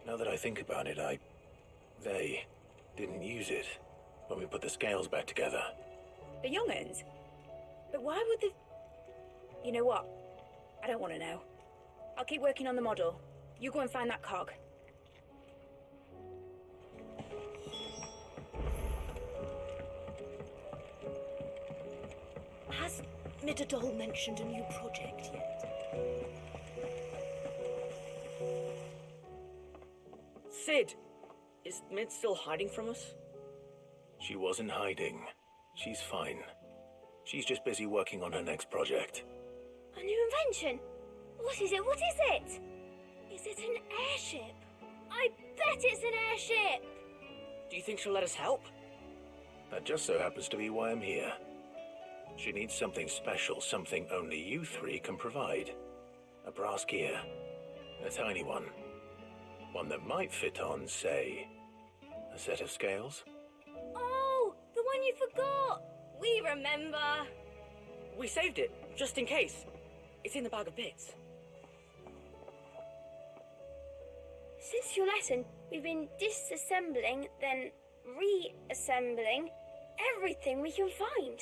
Now that I think about it, they didn't use it when we put the scales back together. The young'uns? But why would they... You know what? I don't want to know. I'll keep working on the model. You go and find that cog. Has Midadol mentioned a new project yet? Sid! Is Mid still hiding from us? She wasn't hiding. She's fine. She's just busy working on her next project. A new invention? What is it? What is it? Is it an airship? I bet it's an airship! Do you think she'll let us help? That just so happens to be why I'm here. She needs something special, something only you three can provide. A brass gear. A tiny one. One that might fit on, say, a set of scales? Oh, the one you forgot! We remember! We saved it, just in case. It's in the bag of bits. Since your lesson, we've been disassembling, then reassembling everything we can find.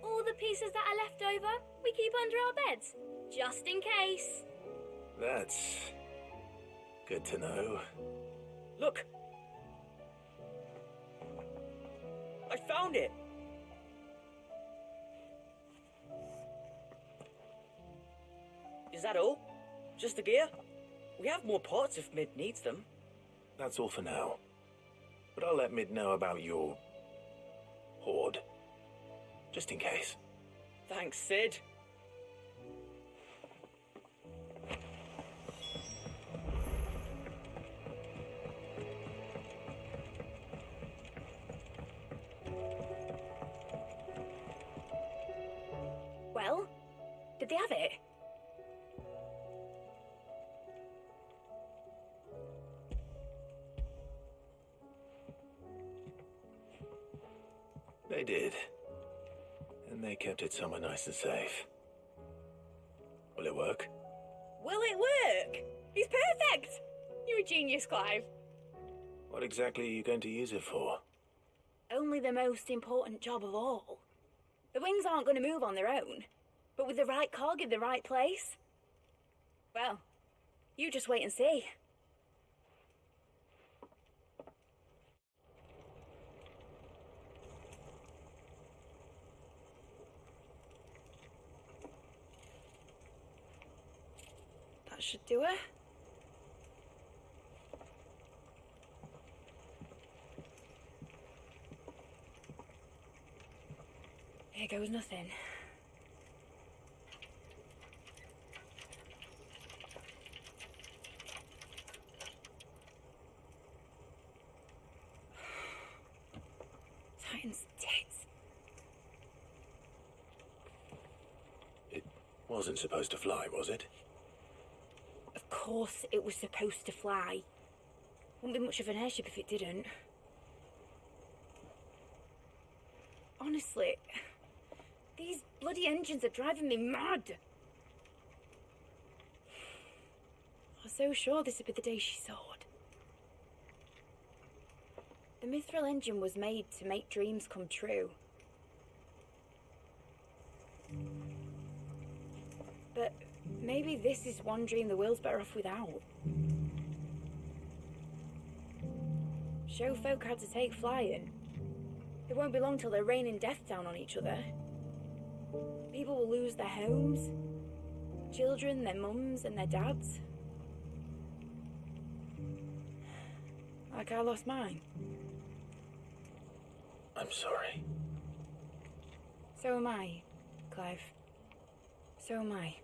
All the pieces that are left over, we keep under our beds, just in case. That's good to know. Look! I found it! Is that all? Just the gear? We have more parts if Mid needs them. That's all for now. But I'll let Mid know about your hoard. Just in case. Thanks, Sid. Well, did they have it? They did. And they kept it somewhere nice and safe. Will it work? Will it work? He's perfect! You're a genius, Clive. What exactly are you going to use it for? Only the most important job of all. The wings aren't going to move on their own, but with the right cog in the right place. Well, you just wait and see. That should do it. Here goes nothing. Titan's tits. It wasn't supposed to fly, was it? Of course it was supposed to fly. Wouldn't be much of an airship if it didn't. Honestly, these bloody engines are driving me mad. I was so sure this would be the day she soared. The Mithril engine was made to make dreams come true. But maybe this is one dream the world's better off without. Show folk had to take flying. It won't be long till they're raining death down on each other. People will lose their homes, children, their mums and their dads. Like I lost mine. I'm sorry. So am I, Clive. So am I.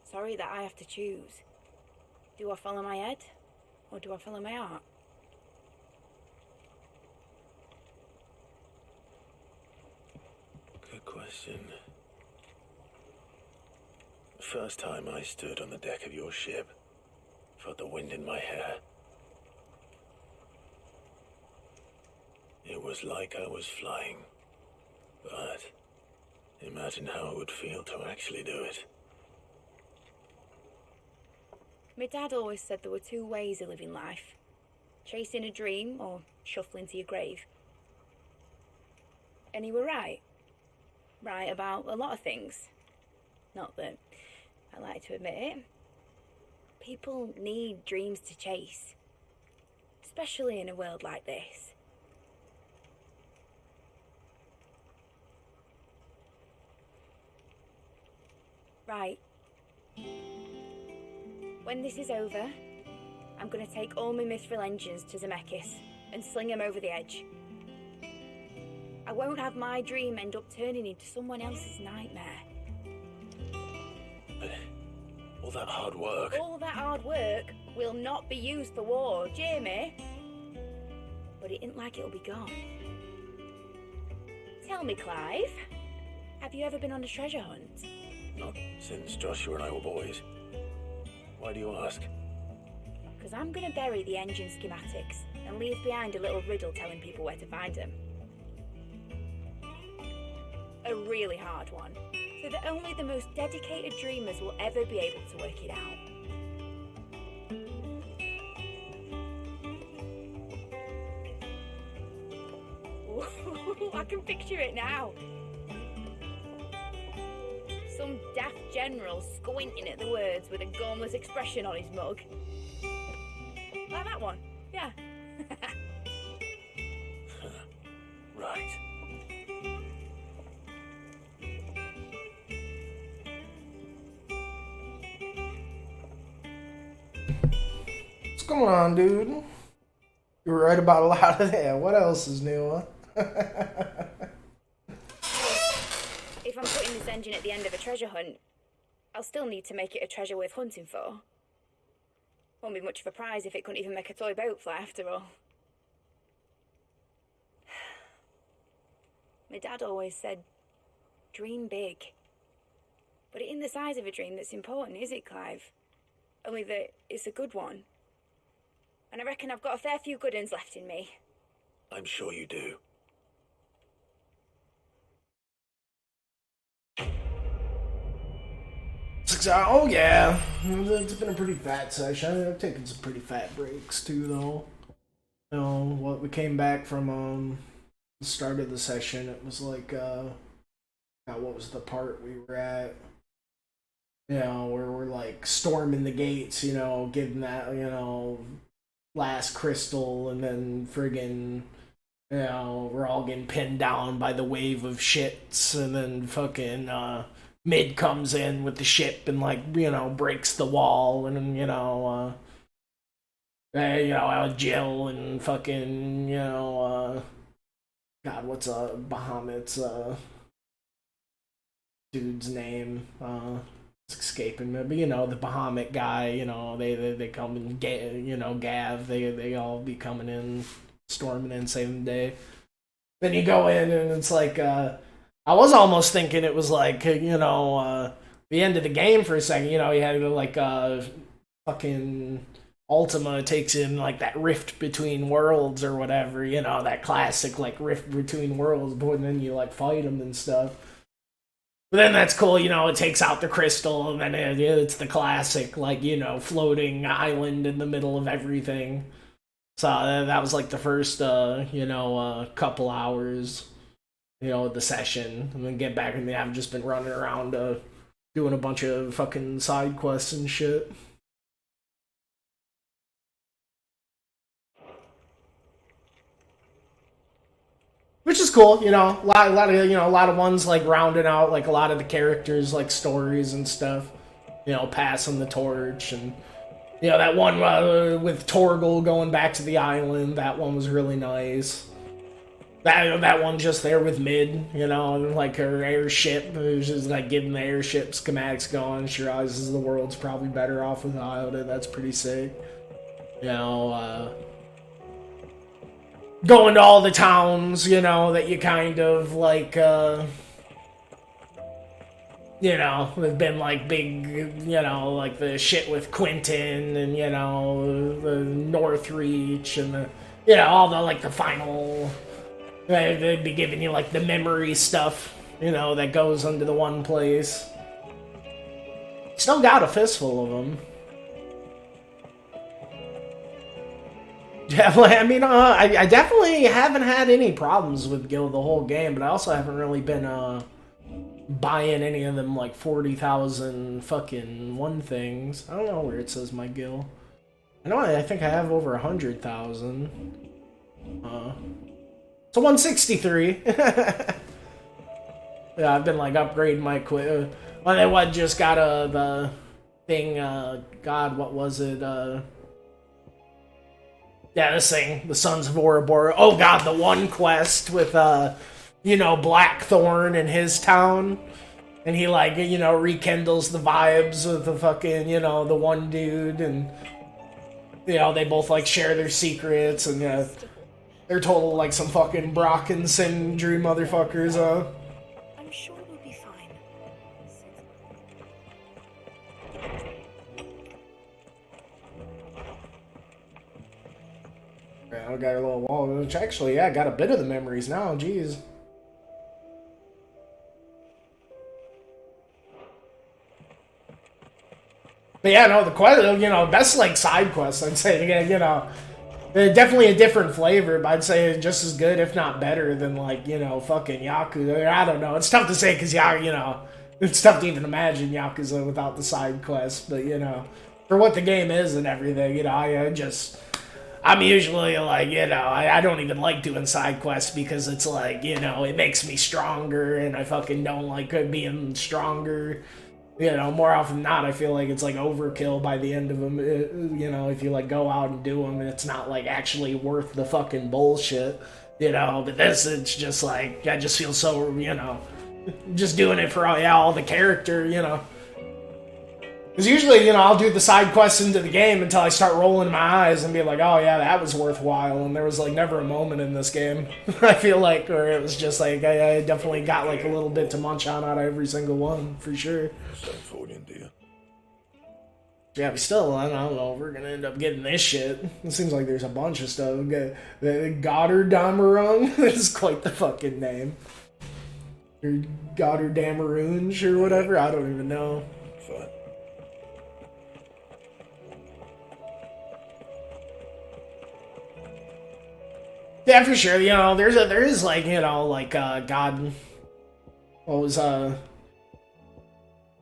Sorry that I have to choose. Do I follow my head, or do I follow my heart? Good question. The first time I stood on the deck of your ship, felt the wind in my hair. It was like I was flying. But imagine how it would feel to actually do it. My dad always said there were two ways of living life. Chasing a dream or shuffling to your grave. And he were right. Right about a lot of things. Not that I like to admit it. People need dreams to chase. Especially in a world like this. Right. When this is over, I'm gonna take all my Mithril engines to Zemeckis and sling them over the edge. I won't have my dream end up turning into someone else's nightmare. But all that hard work... All that hard work will not be used for war, Jamie. But it isn't like it'll be gone. Tell me, Clive, have you ever been on a treasure hunt? Not since Joshua and I were boys. Why do you ask? Because I'm going to bury the engine schematics and leave behind a little riddle telling people where to find them. A really hard one, so that only the most dedicated dreamers will ever be able to work it out. Ooh, I can picture it now. Some daft general squinting at the words with a gormless expression on his mug. Like that one, yeah. Right. What's going on, dude? You were right about a lot of that. What else is new, huh? If I'm putting this engine at the end of a treasure hunt, I'll still need to make it a treasure worth hunting for. Won't be much of a prize if it couldn't even make a toy boat fly after all. My dad always said, dream big. But it ain't the size of a dream that's important, is it, Clive? Only that it's a good one. And I reckon I've got a fair few good uns left in me. I'm sure you do. Oh yeah, it's been a pretty fat session. I've taken some pretty fat breaks too, though. You know, what we came back from the start of the session, it was like what was the part we were at? You know, where we're like storming the gates, you know, getting that, you know, last crystal, and then friggin', you know, we're all getting pinned down by the wave of shits, and then fucking Mid comes in with the ship and, like, you know, breaks the wall, and Jill and fucking, you know, God, what's Bahamut's dude's name? It's escaping me, but you know, the Bahamut guy, you know, they come and get, you know, Gav, they all be coming in, storming in, saving the day. Then you go in and it's like, I was almost thinking it was like, you know, the end of the game for a second. You know, you had like fucking Ultima takes in like that rift between worlds or whatever, you know, that classic like rift between worlds, but then you like fight them and stuff. But then that's cool, you know, it takes out the crystal, and then it's the classic, like, you know, floating island in the middle of everything. So that was like the first, you know, couple hours, you know, the session, and then get back, and I've just been running around doing a bunch of fucking side quests and shit. Which is cool, you know, a lot of ones like rounding out like a lot of the characters, like stories and stuff, you know, passing the torch, and you know that one with Torgal going back to the island, that one was really nice. That one just there with Mid, you know, and like her airship, it was just like getting the airship schematics going. She realizes the world's probably better off without it. That's pretty sick, you know. Going to all the towns, you know, that you kind of, like, you know, have been, like, big, you know, like the shit with Quentin and, you know, the Northreach and the, you know, all the, like, the final, they'd be giving you, like, the memory stuff, you know, that goes into the one place. Still got a fistful of them. Definitely, I mean, I definitely haven't had any problems with Gil the whole game, but I also haven't really been, buying any of them, like, 40,000 fucking one things. I don't know where it says my Gil. I think I have over 100,000. It's a 163. Yeah, I've been, like, upgrading my equipment. Well, I just got the thing, God, what was it, yeah, this thing, the Sons of Ouroboros. Oh god, the one quest with, you know, Blackthorn in his town. And he, like, you know, rekindles the vibes with the fucking, you know, the one dude. And, you know, they both, like, share their secrets. And, yeah, they're total, like, some fucking Brock and Sindri motherfuckers, I'm sure we'll be fine. Yeah, I got a little wall, which actually, yeah, I got a bit of the memories now, jeez. But yeah, no, the quest, you know, best, like, side quests, I'd say, again, you know, they're definitely a different flavor, but I'd say just as good, if not better, than, like, you know, fucking Yakuza. I don't know, it's tough to say, because, you know, it's tough to even imagine Yakuza without the side quests, but, you know, for what the game is and everything, you know, I'm usually like, you know, I don't even like doing side quests because it's like, you know, it makes me stronger and I fucking don't like being stronger. You know, more often than not, I feel like it's like overkill by the end of them. You know, if you like go out and do them and it's not like actually worth the fucking bullshit, you know, but this, it's just like, I just feel so, you know, just doing it for all the character, you know. Because usually, you know, I'll do the side quests into the game until I start rolling my eyes and be like, oh yeah, that was worthwhile. And there was like never a moment in this game, I feel like, where it was just like, I definitely got like a little bit to munch on out of every single one, for sure. Yeah, but still, I don't know, we're gonna end up getting this shit. It seems like there's a bunch of stuff. The Goddard Damarung is quite the fucking name. Or Goddard Damarunge or whatever, I don't even know. Yeah, for sure. You know, there is like, you know, like God. What was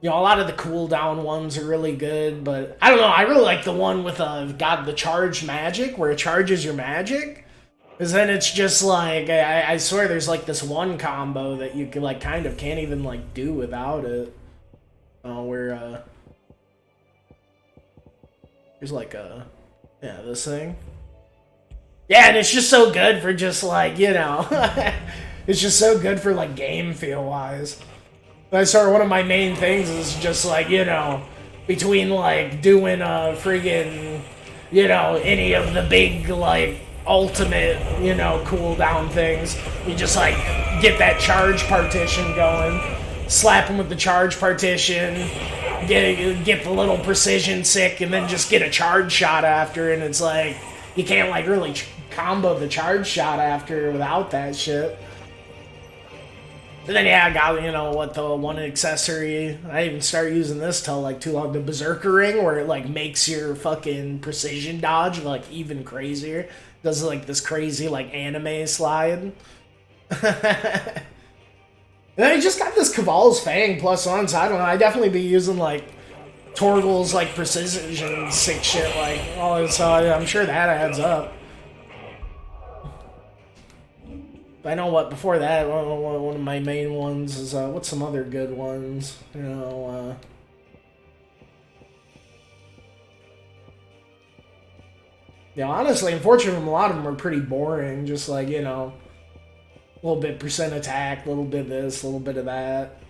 you know, a lot of the cooldown ones are really good, but I don't know. I really like the one with God, the charged magic, where it charges your magic. Because then it's just like, I swear there's like this one combo that you can like kind of can't even like do without it. Where there's like yeah, this thing. Yeah, and it's just so good for just like, you know, it's just so good for like game feel wise. I sort of one of my main things is just like, you know, between like doing friggin', you know, any of the big like ultimate, you know, cooldown things, you just like get that charge partition going, slap them with the charge partition, get the little precision sick, and then just get a charge shot after, and it's like you can't like really combo the charge shot after without that shit. And then yeah, I got, you know, what, the one accessory, I didn't even start using this till like too long, the Berserker ring, where it like makes your fucking precision dodge like even crazier. Does like this crazy like anime slide. And then I just got this Caval's Fang +1, so I don't know, I definitely be using like Torgal's like precision sick shit, like, oh, so I'm sure that adds up. I know what, before that, one of my main ones is, what's some other good ones? You know, yeah, honestly, unfortunately, a lot of them are pretty boring. Just like, you know, a little bit percent attack, a little bit of this, a little bit of that.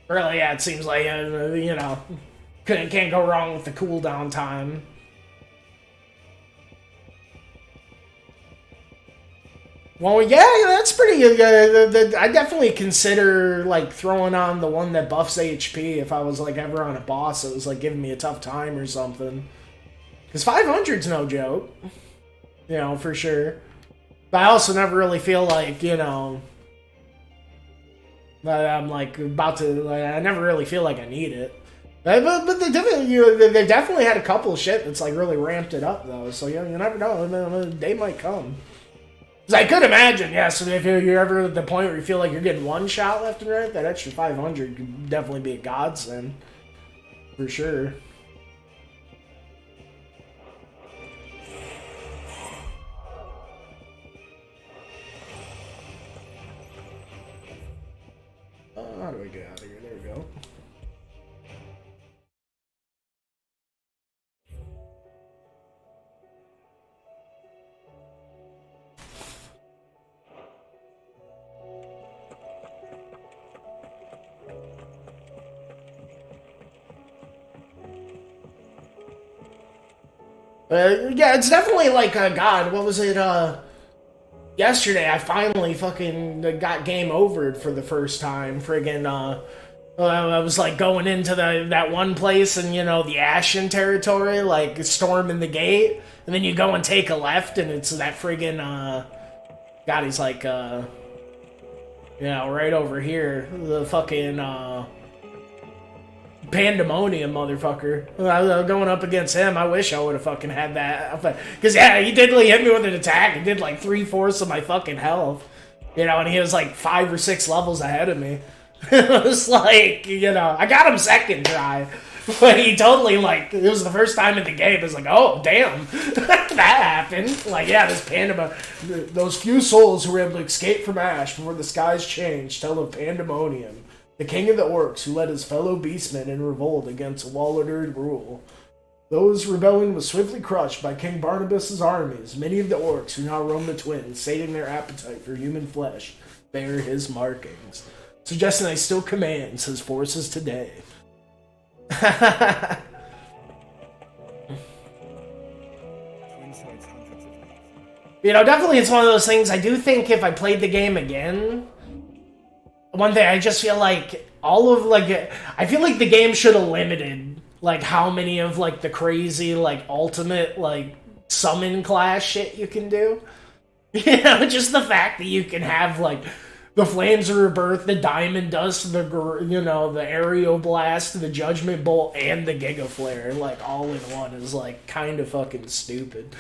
Really, yeah, it seems like, you know, can't go wrong with the cooldown time. Well, yeah, that's pretty good. I definitely consider, like, throwing on the one that buffs HP if I was, like, ever on a boss that was, like, giving me a tough time or something. Because 500's no joke. You know, for sure. But I also never really feel like, you know, that I'm, like, about to, like, I never really feel like I need it. But they definitely, you know, they've definitely had a couple of shit that's, like, really ramped it up, though. So, you know, you never know. The day might come. Because I could imagine, yes, if you're ever at the point where you feel like you're getting one shot left and right, that extra 500 could definitely be a godsend. For sure. How do we get out of here? There we go. Yeah, it's definitely like, God, what was it, yesterday I finally fucking got game overed for the first time. Friggin', I was like going into that one place in, you know, the Ashen territory, like storming the gate, and then you go and take a left and it's that friggin', God, he's like, you know, right over here, the fucking, Pandemonium motherfucker. I was going up against him. I wish I would have fucking had that. Because, yeah, he did hit me with an attack. It did like 3/4 of my fucking health. You know, and he was like 5 or 6 levels ahead of me. It was like, you know, I got him second try. But he totally, like, it was the first time in the game. It was like, oh, damn. That happened. Like, yeah, this Pandemonium. Those few souls who were able to escape from Ash before the skies changed tell of Pandemonium, the king of the orcs who led his fellow beastmen in revolt against Waller'd rule. Those rebellion was swiftly crushed by King Barnabas's armies. Many of the orcs who now roam the Twins, sating their appetite for human flesh, bear his markings, suggesting they still commands his forces today. You know, definitely it's one of those things, I do think if I played the game again, one thing, I just feel like all of, like, I feel like the game should have limited, like, how many of, like, the crazy, like, ultimate, like, summon class shit you can do. You know, just the fact that you can have, like, the Flames of Rebirth, the Diamond Dust, the Aerial Blast, the Judgment Bolt, and the Giga Flare, like, all in one is, like, kind of fucking stupid.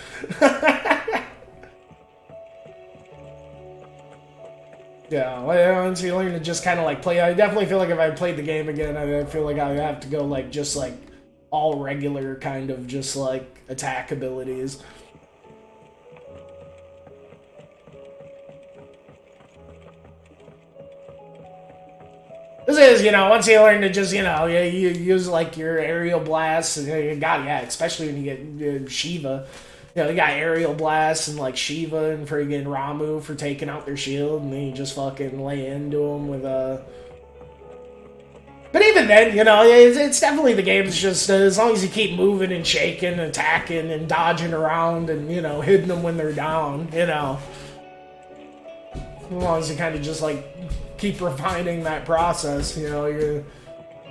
Yeah, once you learn to just kind of, like, play, I definitely feel like if I played the game again, I feel like I would have to go, like, just, like, all regular kind of just, like, attack abilities. This is, once you learn to just, you use, like, your aerial blasts, and you got, especially when you get Shiva. You got aerial blasts and, like, Shiva and friggin' Ramu for taking out their shield, and then you just fucking lay into them with a... But even then, it's definitely the game's just, as long as you keep moving and shaking, attacking, and dodging around, and, hitting them when they're down, As long as you kind of just, like, keep refining that process,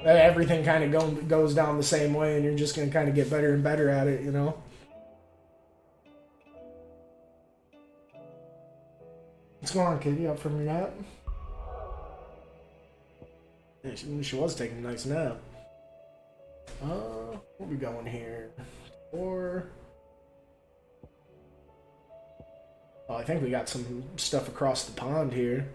everything kind of goes down the same way, and you're just going to kind of get better and better at it, What's going on, kid? You up from your nap? Yeah, she was taking a nice nap. Where we going here? 4. Oh, I think we got some stuff across the pond here.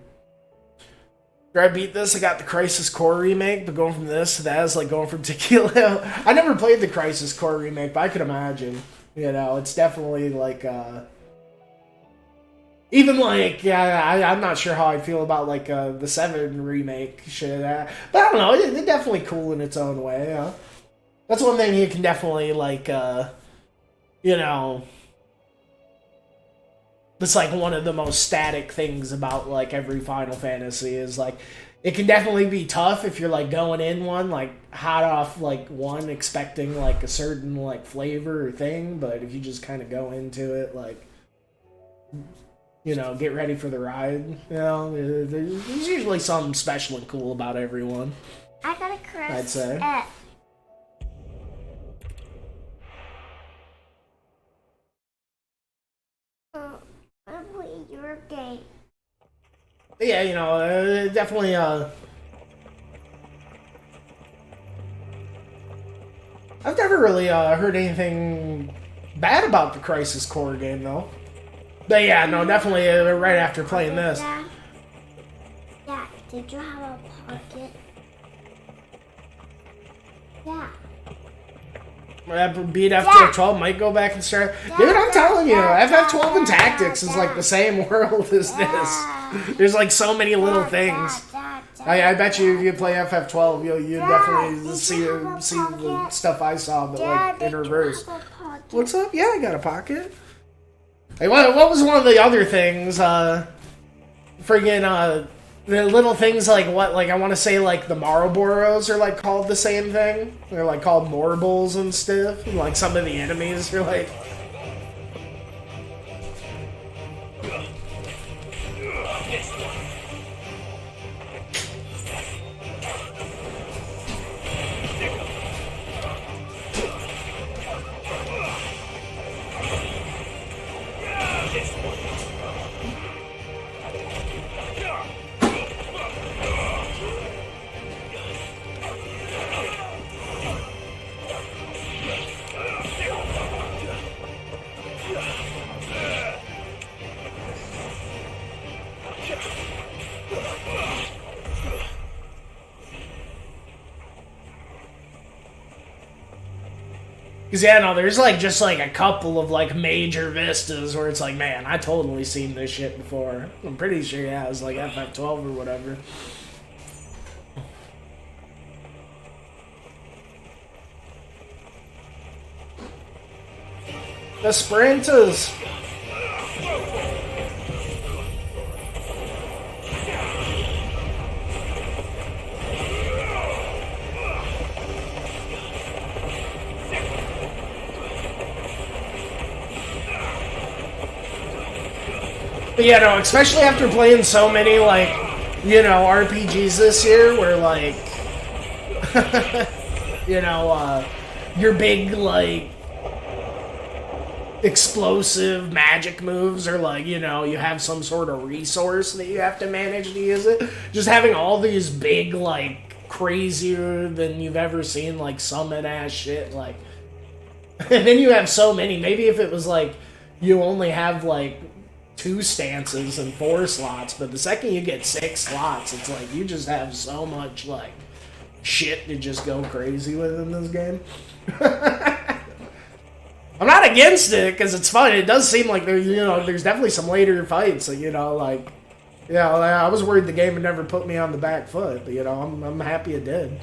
After I beat this, I got the Crisis Core remake, but going from this to that is like going from Tequila. I never played the Crisis Core remake, but I could imagine. It's definitely like, even like, I'm not sure how I feel about like the 7 remake shit. But I don't know, it's definitely cool in its own way. That's one thing you can definitely like, that's like one of the most static things about like every Final Fantasy is like, it can definitely be tough if you're like going in one like hot off like one expecting like a certain like flavor or thing, but if you just kind of go into it like, get ready for the ride. There's usually something special and cool about everyone. I got a Chris. I'd say. Probably your game. Yeah, definitely. I've never really heard anything bad about the Crisis Core game though. But yeah, no, definitely right after playing this. Yeah, did you have a pocket? Yeah. Beat FF12 might go back and start. Dude, I'm telling you, FF12 and Tactics is like the same world as this. There's like so many little things. I bet you if you play FF12, you definitely see the stuff I saw, but like in reverse. What's up? Yeah, I got a pocket. Hey, what was one of the other things? Friggin' the little things like what? Like I want to say like the Maroboros are like called the same thing. They're like called Morbles and stuff. And, like some of the enemies are like. Because, yeah, no, there's, like, just, like, a couple of, like, major vistas where it's like, man, I totally seen this shit before. I'm pretty sure, yeah, it was, like, FF12 or whatever. The sprinters! But yeah, no, especially after playing so many, like, RPGs this year, where, like, your big, like, explosive magic moves, or like, you know, you have some sort of resource that you have to manage to use it. Just having all these big, like, crazier than you've ever seen, like, summon ass shit, like, and then you have so many. Maybe if it was like you only have like 2 stances and 4 slots, but the second you get 6 slots, it's like you just have so much like shit to just go crazy with in this game. I'm not against it because it's fun. It does seem like there's, you know, there's definitely some later fights that, you know, like, yeah, I was worried the game would never put me on the back foot, but, you know, I'm happy it did.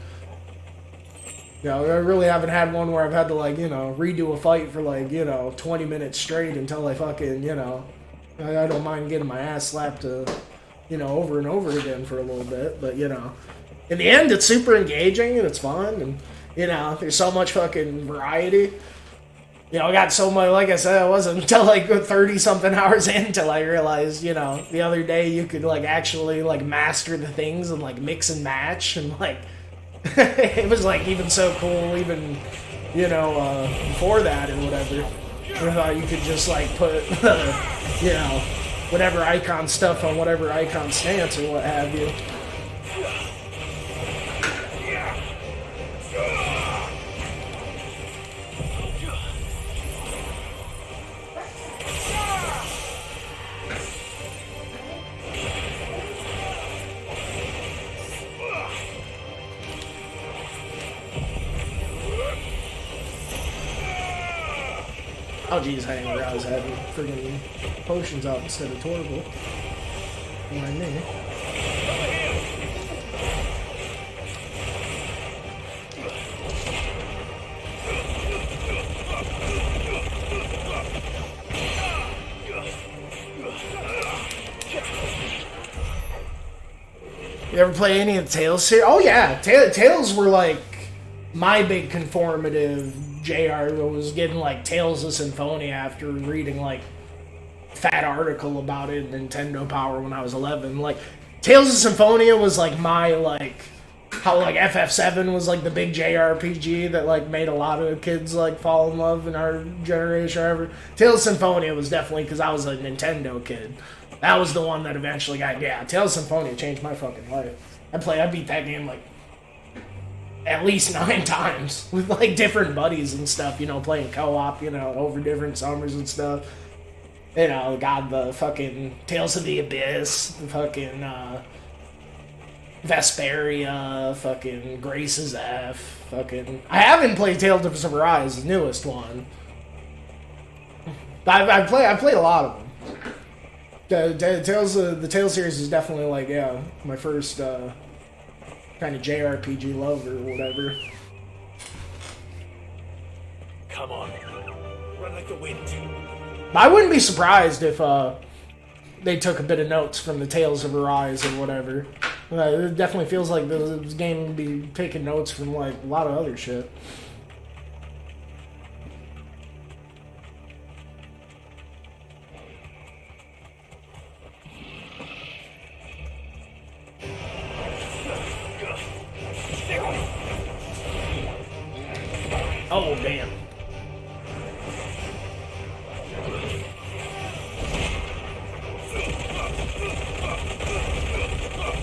You know, I really haven't had one where I've had to, like, you know, redo a fight for, like, you know, 20 minutes straight until I fucking, you know, I don't mind getting my ass slapped, you know, over and over again for a little bit, but, you know, in the end, it's super engaging and it's fun, and, you know, there's so much fucking variety. You know, I got so much, like I said, it wasn't until, like, 30-something hours in until I realized, you know, the other day you could, like, actually, like, master the things and, like, mix and match, and, like, it was, like, even so cool, even, you know, before that or whatever. I thought you could just, like, put, you know, whatever icon stuff on whatever icon stance or what have you. Oh jeez, I didn't realize I had friggin' potions out instead of Torval. Mind me. You ever play any of the Tales series? Oh yeah, Tales were like my big conformative. JR was getting like Tales of Symphonia after reading like fat article about it in Nintendo Power when I was 11. Like Tales of Symphonia was like my like how like FF7 was like the big JRPG that like made a lot of kids like fall in love in our generation or ever. Tales of Symphonia was definitely because I was a Nintendo kid. That was the one that eventually got, yeah, Tales of Symphonia changed my fucking life. I beat that game like at least 9 times with like different buddies and stuff, you know, playing co-op, you know, over different summers and stuff. You know, God, the fucking Tales of the Abyss, the fucking Vesperia, fucking Grace's F, fucking. I haven't played Tales of Arise, the newest one. I played a lot of them. The Tales series is definitely like, yeah, my first kind of JRPG love or whatever. Come on, run like the wind. I wouldn't be surprised if they took a bit of notes from the Tales of Arise or whatever. It definitely feels like this game would be taking notes from like a lot of other shit. Oh, damn.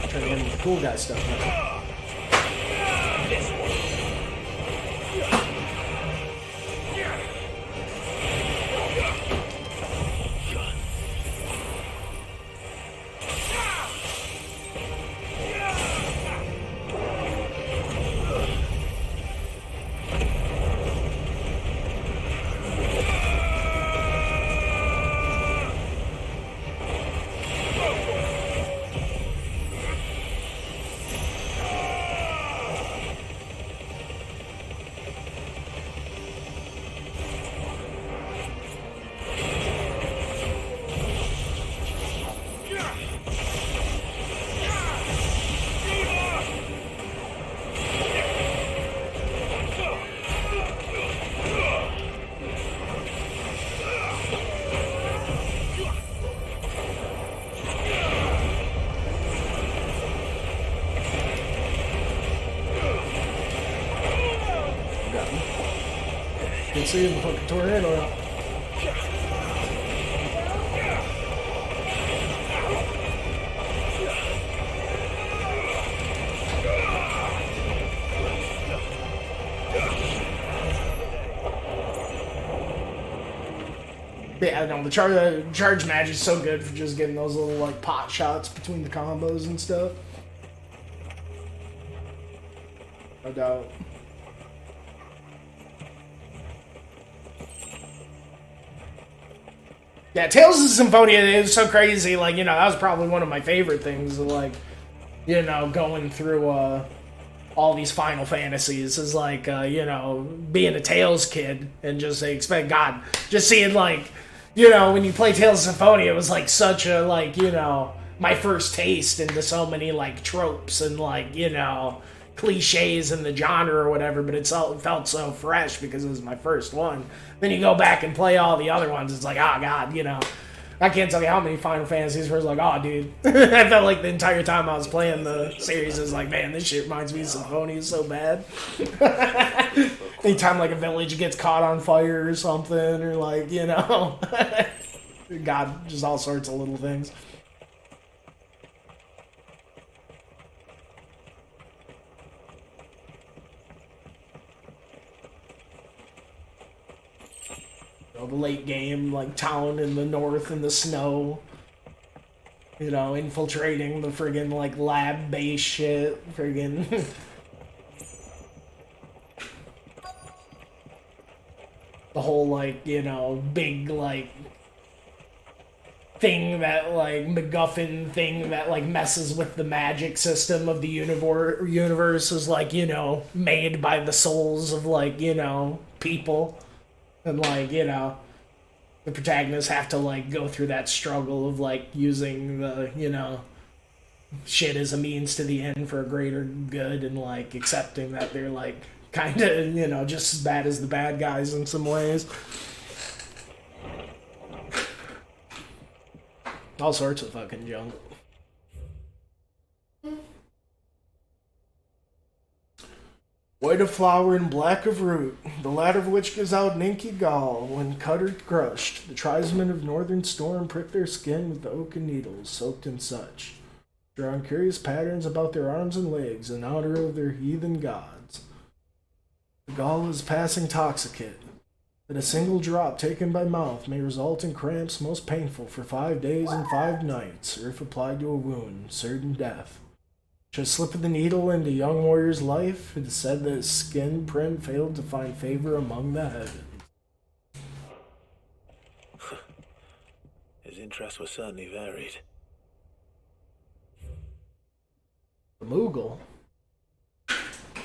Trying to get into the cool guy stuff now. See the fucking tornado. Yeah, no, the charge match is so good for just getting those little like pot shots between the combos and stuff. No doubt. Yeah, Tales of Symphonia is so crazy. Like, you know, that was probably one of my favorite things. Like, you know, going through all these Final Fantasies is like, you know, being a Tales kid and just expect God, just seeing like, you know, when you play Tales of Symphonia, it was like such a like, you know, my first taste into so many like tropes and like, you know, cliches in the genre or whatever, but it felt so fresh because it was my first one. Then you go back and play all the other ones, it's like, oh god, you know, I can't tell you how many Final Fantasies where it's like, oh dude, I felt like the entire time I was playing the series, it was like, man, this shit reminds me of Symphonia so bad. Anytime like a village gets caught on fire or something, or like, you know, god, just all sorts of little things. The late game, like town in the north in the snow, you know, infiltrating the friggin' like lab base shit, friggin' the whole like, you know, big like thing that like MacGuffin thing that like messes with the magic system of the universe is like, you know, made by the souls of like, you know, people. And, like, you know, the protagonists have to, like, go through that struggle of, like, using the, you know, shit as a means to the end for a greater good and, like, accepting that they're, like, kind of, you know, just as bad as the bad guys in some ways. All sorts of fucking junk. White of flower and black of root, the latter of which gives out an inky gall when cut or crushed. The tribesmen of northern storm prick their skin with the oaken needles soaked in such, drawing curious patterns about their arms and legs in honor of their heathen gods. The gall is passing toxicate, that a single drop taken by mouth may result in cramps most painful for 5 days and 5 nights, or if applied to a wound, certain death. Should a slip of the needle into young warrior's life, it is said that his skin print failed to find favor among the heavens. His interests were certainly varied. The Moogle.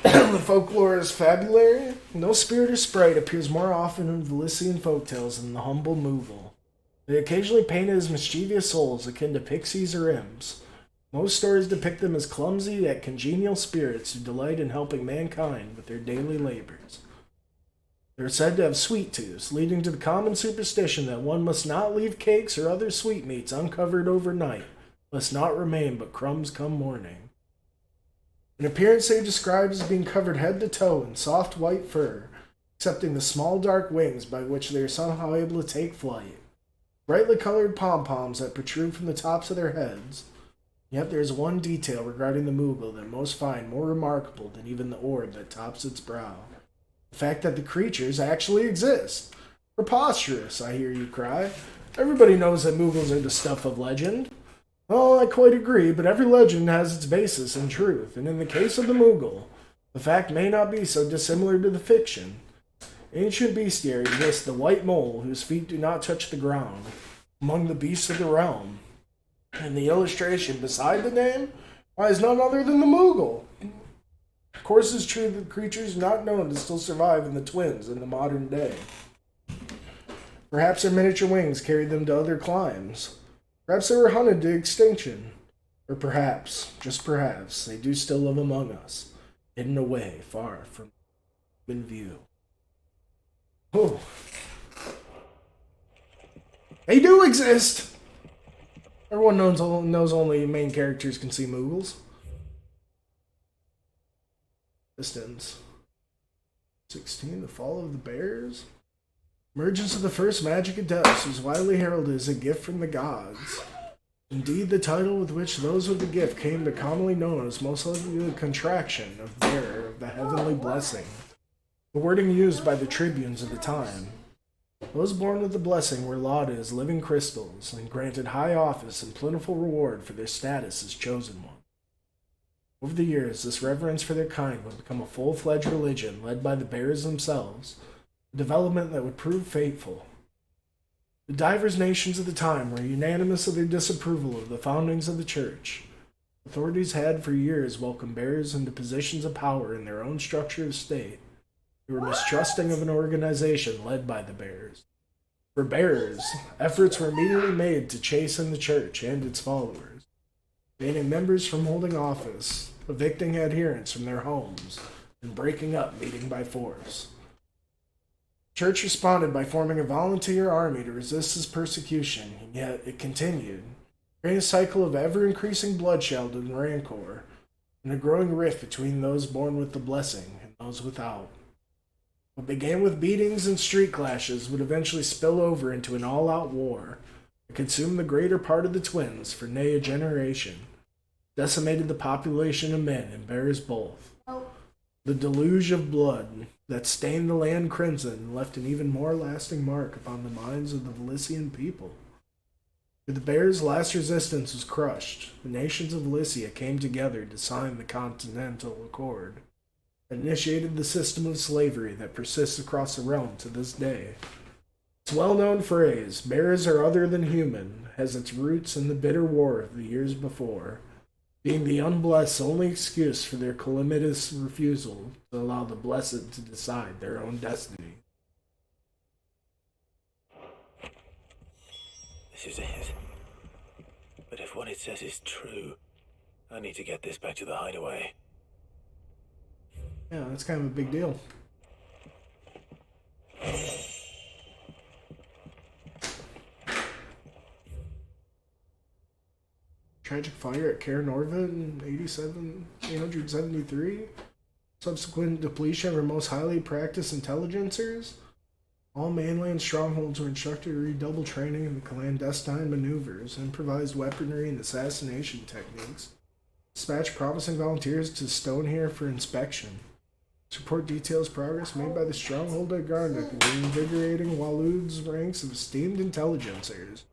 The folklore is fabulary. No spirit or sprite appears more often in Velician folktales than the humble Moogle. They occasionally painted as mischievous souls akin to pixies or imps. Most stories depict them as clumsy yet congenial spirits who delight in helping mankind with their daily labors. They are said to have sweet tooths, leading to the common superstition that one must not leave cakes or other sweetmeats uncovered overnight, lest naught remain but crumbs come morning. In appearance they describe as being covered head to toe in soft white fur, excepting the small dark wings by which they are somehow able to take flight. Brightly colored pom-poms that protrude from the tops of their heads. Yet there is one detail regarding the Moogle that most find more remarkable than even the orb that tops its brow. The fact that the creatures actually exist. Preposterous, I hear you cry. Everybody knows that Moogles are the stuff of legend. Oh, I quite agree, but every legend has its basis in truth, and in the case of the Moogle, the fact may not be so dissimilar to the fiction. Ancient bestiary lists the white mole whose feet do not touch the ground among the beasts of the realm. And the illustration beside the name, why, is none other than the Moogle. Of course, it's true that creatures not known to still survive in the twins in the modern day. Perhaps their miniature wings carried them to other climes. Perhaps they were hunted to extinction. Or perhaps, just perhaps, they do still live among us, hidden away far from human view. Oh. They do exist! Everyone knows only main characters can see Moogles. Distance. 16, The Fall of the Bears? Emergence of the first magic of depths was widely heralded as a gift from the gods. Indeed, the title with which those with the gift came to commonly known as most likely the contraction of bearer of the heavenly blessing, the wording used by the tribunes of the time. Those born with the blessing were lauded as living crystals and granted high office and plentiful reward for their status as chosen one. Over the years, this reverence for their kind would become a full-fledged religion led by the bearers themselves, a development that would prove fateful. The divers nations of the time were unanimous of their disapproval of the foundings of the church. Authorities had for years welcomed bearers into positions of power in their own structure of state. They were mistrusting of an organization led by the bearers. For bearers, efforts were immediately made to chasten the church and its followers, banning members from holding office, evicting adherents from their homes, and breaking up meeting by force. The church responded by forming a volunteer army to resist this persecution, and yet it continued, creating a cycle of ever-increasing bloodshed and rancor, and a growing rift between those born with the blessing and those without. What began with beatings and street clashes would eventually spill over into an all-out war that consumed the greater part of the twins for nay a generation, decimated the population of men and bears both. The deluge of blood that stained the land crimson left an even more lasting mark upon the minds of the Valysian people. With the bears' last resistance was crushed, the nations of Valysia came together to sign the Continental Accord, that initiated the system of slavery that persists across the realm to this day. Its well-known phrase, bears are other than human, has its roots in the bitter war of the years before, being the unblessed's only excuse for their calamitous refusal to allow the blessed to decide their own destiny. This is it. But if what it says is true, I need to get this back to the hideaway. Yeah, that's kind of a big deal. Tragic fire at Caer Norvin in 873. Subsequent depletion of our most highly practiced intelligencers. All mainland strongholds were instructed to redouble training in the clandestine maneuvers, improvised weaponry, and assassination techniques. Dispatch promising volunteers to Stonehere for inspection. This report details progress made by the stronghold at Garnduk in reinvigorating Waloed's ranks of esteemed intelligencers.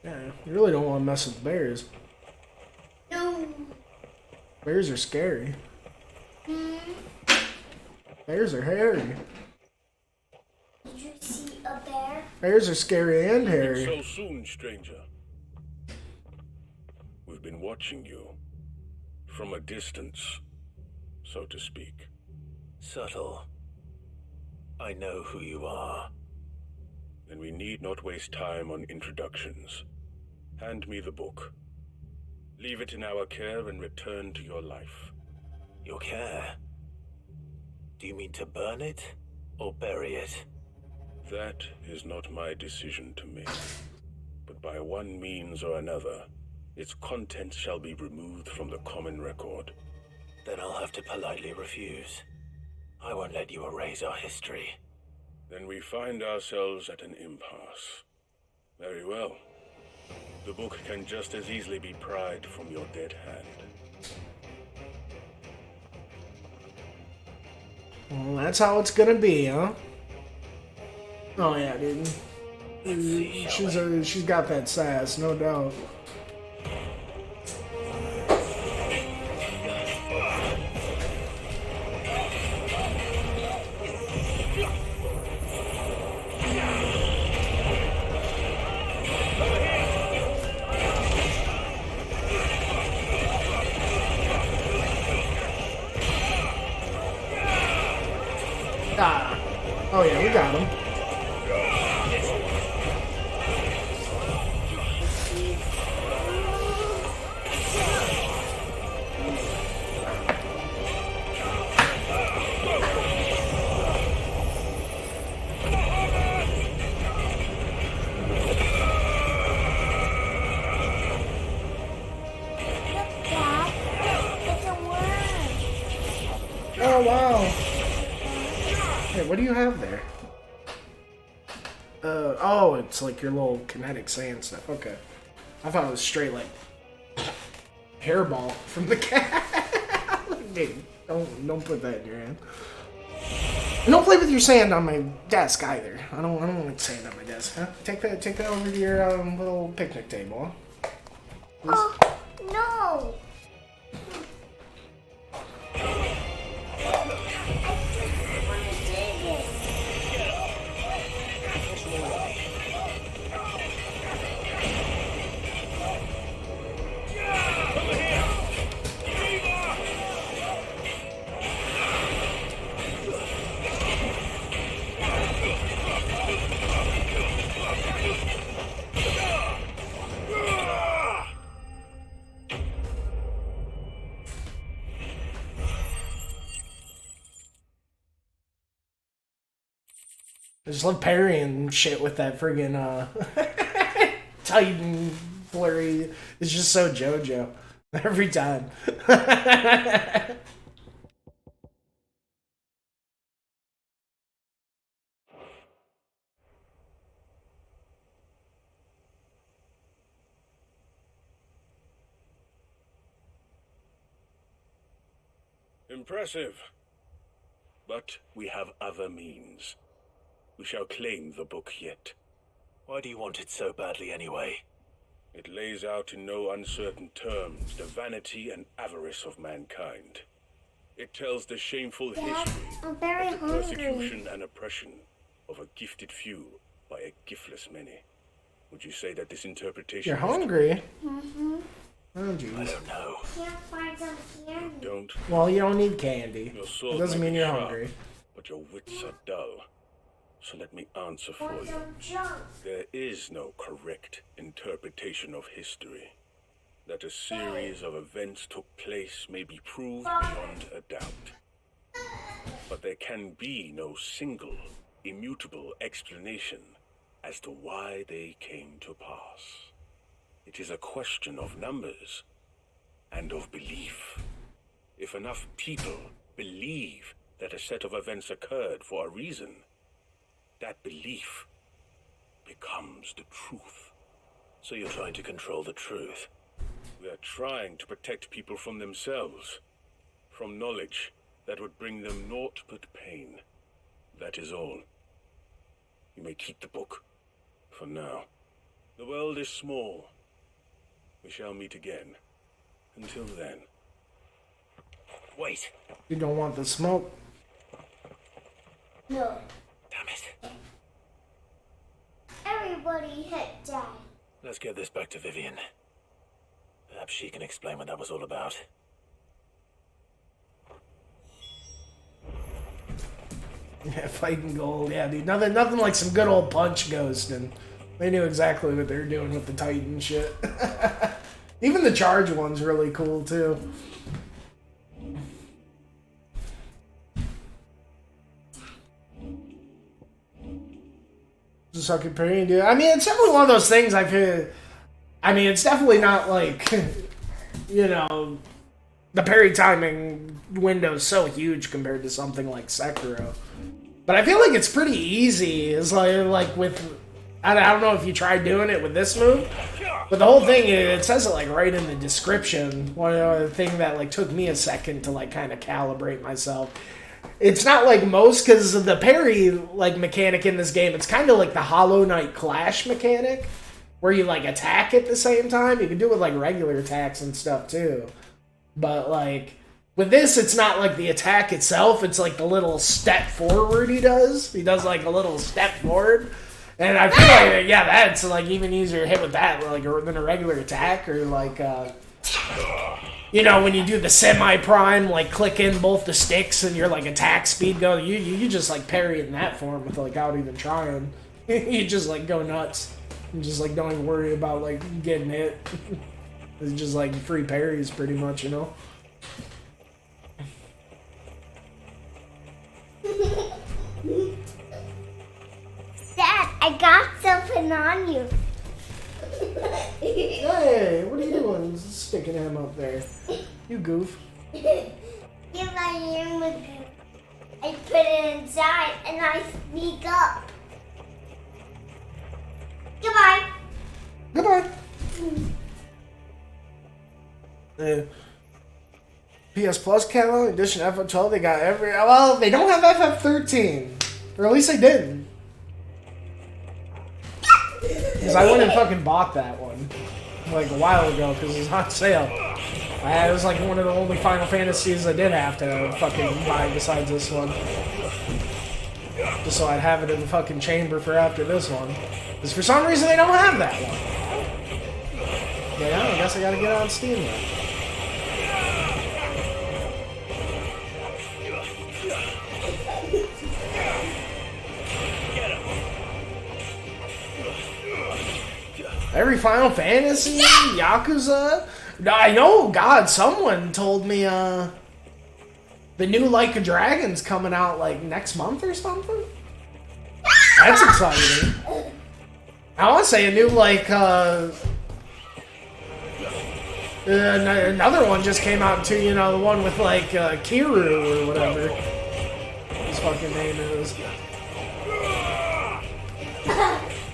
Yeah, you really don't want to mess with bears. No. Bears are scary. Bears are hairy. Did you see a bear? Bears are scary and hairy. So soon, stranger. We've been watching you. From a distance, so to speak. Subtle. I know who you are. Then we need not waste time on introductions. Hand me the book. Leave it in our care and return to your life. Your care? Do you mean to burn it or bury it? That is not my decision to make. But by one means or another, its contents shall be removed from the common record. Then I'll have to politely refuse. I won't let you erase our history. Then we find ourselves at an impasse. Very well. The book can just as easily be pried from your dead hand. Well, that's how it's gonna be, huh? Oh yeah, dude. She's got that sass, no doubt. Oh yeah, we got him. Wait, what do you have there? Oh, it's like your little kinetic sand stuff. Okay. I thought it was straight, like, hairball from the cat. Hey, don't put that in your hand. And don't play with your sand on my desk either. I don't want sand on my desk, huh? Take that over to your little picnic table, huh? Oh, no! I just love parrying shit with that friggin' Titan flurry. It's just so JoJo every time. Impressive. But we have other means. We shall claim the book yet. Why do you want it so badly anyway? It lays out in no uncertain terms the vanity and avarice of mankind. It tells the shameful history I'm very of the hungry. persecution and oppression of a gifted few by a giftless many. Would you say that this interpretation You're is hungry? Mm-hmm. Oh, jeez. I don't know. Can't find some candy. Don't. Well, you don't need candy. Your sword It doesn't might mean be you're sharp, hungry. but your wits are dull. So let me answer for Or you. some junk. There is no correct interpretation of history. That a series of events took place may be proved beyond a doubt. But there can be no single, immutable explanation as to why they came to pass. It is a question of numbers and of belief. If enough people believe that a set of events occurred for a reason, that belief becomes the truth. So you're trying to control the truth? We are trying to protect people from themselves, from knowledge that would bring them naught but pain. That is all. You may keep the book, for now. The world is small. We shall meet again. Until then. Wait. You don't want the smoke? No. Damn it. Everybody hit Dad. Let's get this back to Vivian. Perhaps she can explain what that was all about. Yeah, fighting gold. Yeah, dude. Nothing like some good old punch ghost, and they knew exactly what they were doing with the Titan shit. Even the charge one's really cool too. Sucking parrying, dude. I mean, it's definitely one of those things I feel. I mean, it's definitely not like, you know, the parry timing window is so huge compared to something like Sekiro. But I feel like it's pretty easy. It's like with, I don't know if you tried doing it with this move, but the whole thing, it says it like right in the description. One other thing that like took me a second to like kind of calibrate myself. It's not like most, because of the parry like mechanic in this game, it's kind of like the Hollow Knight Clash mechanic, where you like attack at the same time. You can do it with like regular attacks and stuff too. But like with this, it's not like the attack itself, it's like the little step forward he does. He does like a little step forward. And I feel like, yeah, that's like even easier to hit with that like than a regular attack, or like you know, when you do the semi-prime, like click in both the sticks and your like attack speed go, you just like parry in that form without even trying. You just like go nuts. You just like don't even worry about like getting hit. It's just like free parries pretty much, you know? Dad, I got something on you. Hey, what are you doing? Sticking him up there. You goof. Give my ear with you. I put it inside and I sneak up. Goodbye. Goodbye. The PS Plus catalog edition FF12, they got every. Well, they don't have FF13. Or at least they didn't. Because I went and fucking bought that one. Like a while ago, because it was on sale. It was like one of the only Final Fantasies I did have to fucking buy besides this one. Just so I'd have it in the fucking chamber for after this one. Because for some reason they don't have that one. Yeah, I guess I gotta get on Steam then. Every Final Fantasy, Yakuza. I know, God, someone told me the new Like a Dragon's coming out like next month or something. That's exciting. I want to say a new like another one just came out too. You know, the one with like Kiru or whatever his fucking name is.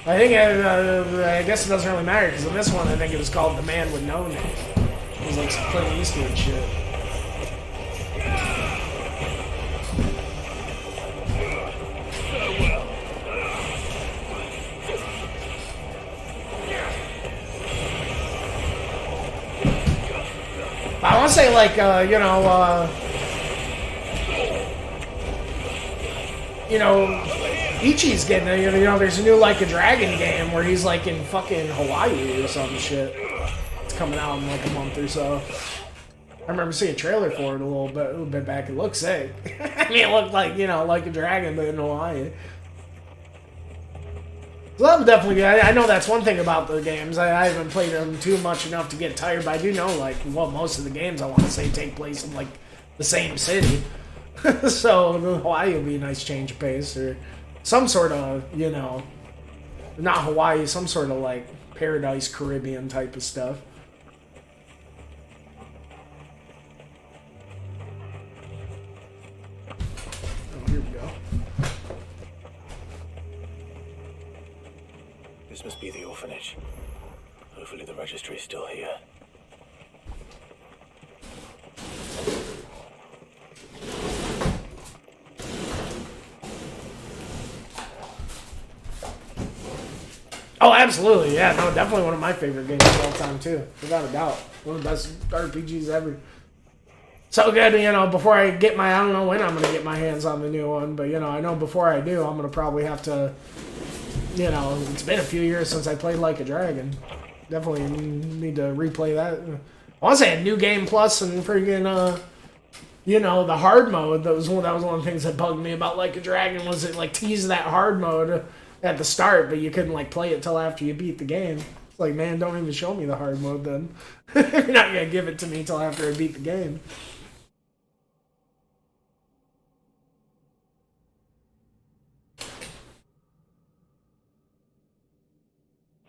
I think I guess it doesn't really matter because in this one I think it was called The Man with No Name. It was like some Clint Eastwood shit. I want to say like Ichi's getting there's a new Like a Dragon game where he's like in fucking Hawaii or some shit. It's coming out in like a month or so. I remember seeing a trailer for it a little bit back. It looks sick. I mean, it looked like Like a Dragon but in Hawaii. So that would definitely be. I know that's one thing about the games. I haven't played them too much enough to get tired, but I do know most of the games I want to say take place in like the same city. So Hawaii would be a nice change of pace or some sort of, not Hawaii, some sort of like Paradise Caribbean type of stuff. Oh, here we go. This must be the orphanage. Hopefully the registry is still here. Oh, absolutely. Yeah, no, definitely one of my favorite games of all time, too. Without a doubt. One of the best RPGs ever. So good, before I get I don't know when I'm going to get my hands on the new one, but, I know before I do, I'm going to probably have to, it's been a few years since I played Like a Dragon. Definitely need to replay that. I want to say a new game plus and friggin', the hard mode. That was one of the things that bugged me about Like a Dragon was it, like, teased that hard mode at the start, but you couldn't like play it till after you beat the game. It's like, man, don't even show me the hard mode then. You're not gonna give it to me till after I beat the game.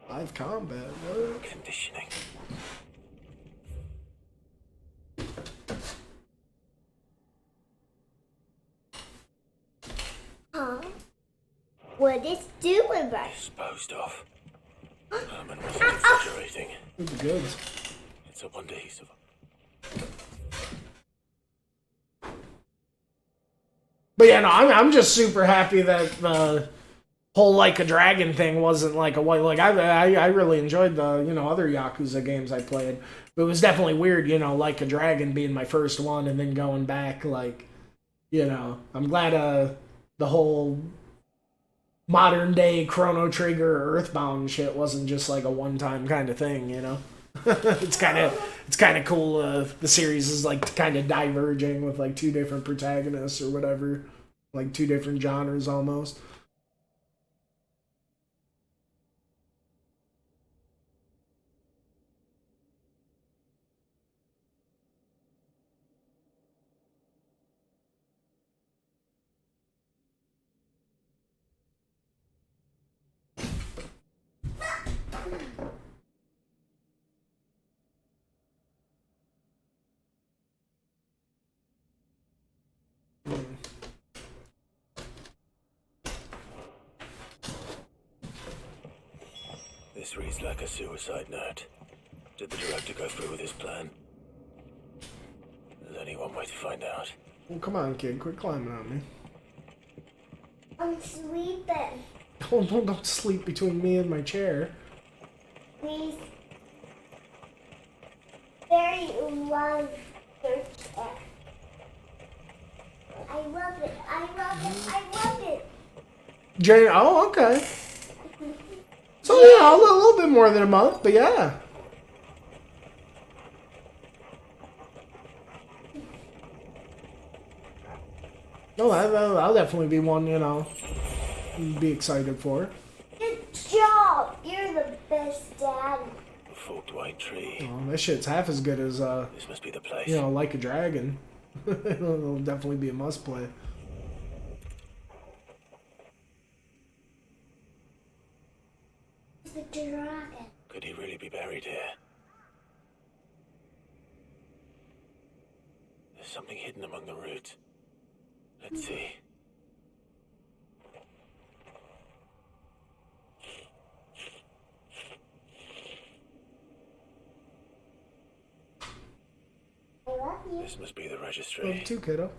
Live combat, what? Conditioning. Huh? What is doing right? Disposed of. Herman wasn't exaggerating. The goods. It's a wonder he survived. But yeah, no, I'm just super happy that the whole Like a Dragon thing wasn't like a white. Like I really enjoyed the other Yakuza games I played. But it was definitely weird, Like a Dragon being my first one and then going back like, I'm glad the whole modern day Chrono Trigger or Earthbound shit wasn't just like a one-time kind of thing, It's kind of cool. The series is like kind of diverging with like two different protagonists or whatever, like two different genres almost. This reads like a suicide note. Did the director go through with his plan? There's only one way to find out. Well, come on, kid. Quit climbing on me. I'm sleeping. Don't sleep between me and my chair. Please. Very love your chair. I love it. I love it. I love it. Jane, oh, okay. So yeah, a little bit more than a month, but yeah. Oh, I'll definitely be one, you know, be excited for. Good job. You're the best dad. A forked white tree. Oh, this shit's half as good as This must be the place. you know, Like a Dragon. It'll definitely be a must play. The dragon. Could he really be buried here? There's something hidden among the roots. Let's see. I love you. This must be the registry. Love too, kiddo.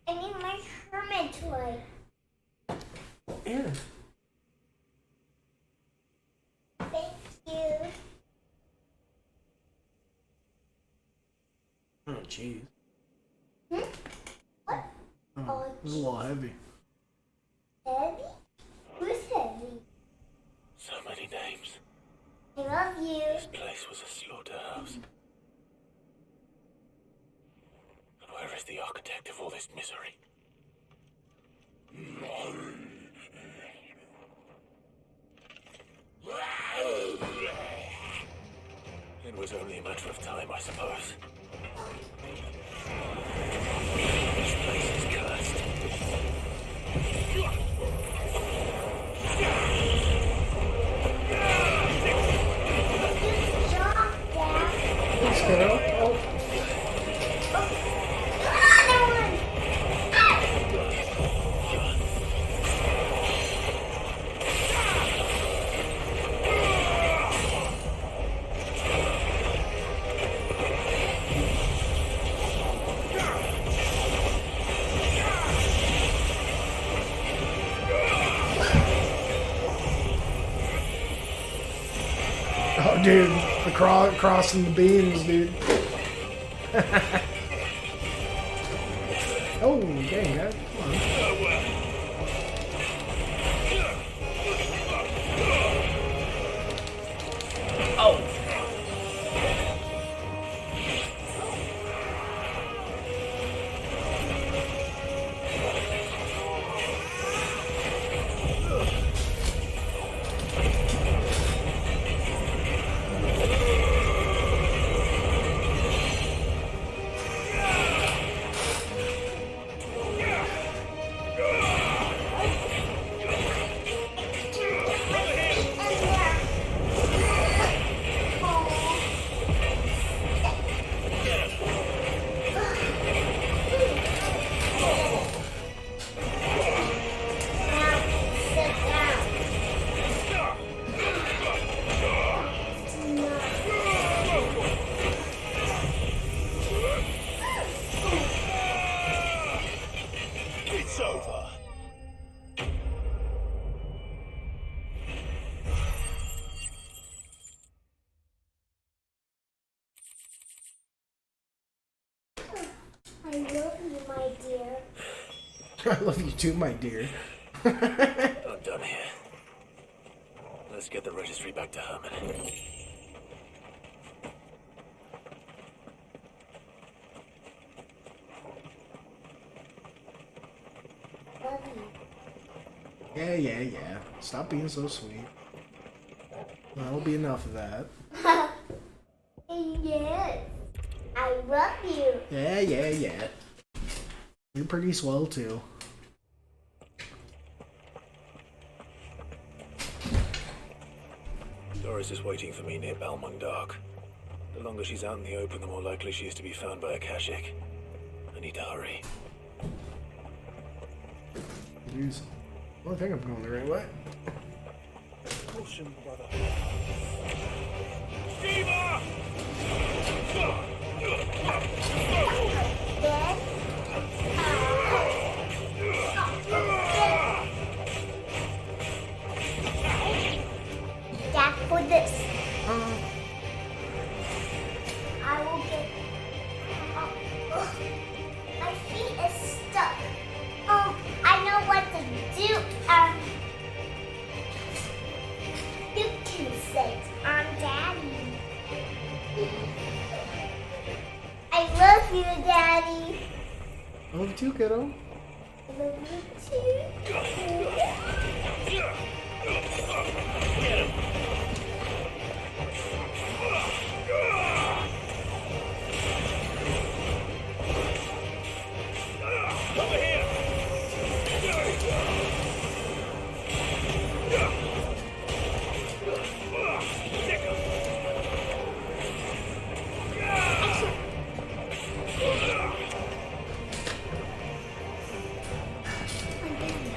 I need my hermit toy. Here. Thank you. Oh, jeez. Hmm? What? Oh, it's a little heavy. Heavy? Who's heavy? So many names. I love you. This place was a slaughterhouse. And where is the architect of all this misery? It was only a matter of time, I suppose. This place is cursed. Let's go. Oh. Oh, dude, crossing the beams, dude. Oh, dang, that. Come on. Oh. It's over. I love you, my dear. I love you too, my dear. I'm done here. Let's get the registry back to Herman. Love you. Yeah. Stop being so sweet. That'll be enough of that. Yes. I love you. Yeah. You're pretty swell, too. Doris is waiting for me near Balmung Dock. The longer she's out in the open, the more likely she is to be found by Akashic. I need to hurry. Jeez. Well, I think I'm going the right way. Caution, brother. Dad, for this. I will get. My feet is stuck. I know what to do. You can say I'm Daddy. I love you, Daddy. I love you too, kiddo. I love you too.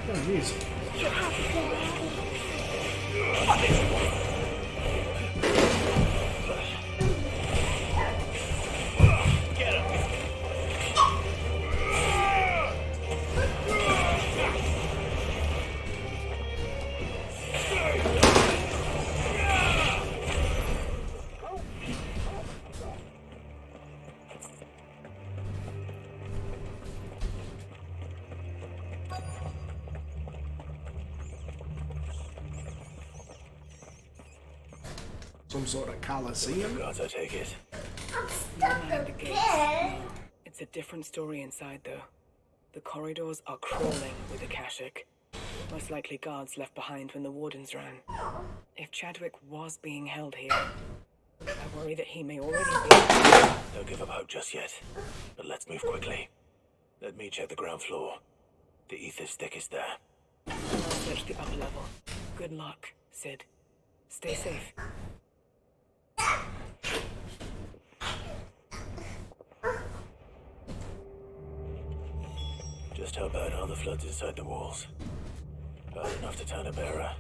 Oh, jeez. You have to get Some sort of coliseum. Gods, I take it. I'm stuck again. It's a different story inside, though. The corridors are crawling with Akashic. Most likely guards left behind when the wardens ran. If Chadwick was being held here, I worry that he may already be... Don't give up hope just yet. But let's move quickly. Let me check the ground floor. The ether's thickest there. I'll search the upper level. Good luck, Sid. Stay safe. Just how bad are the floods inside the walls? Bad enough to turn a bearer.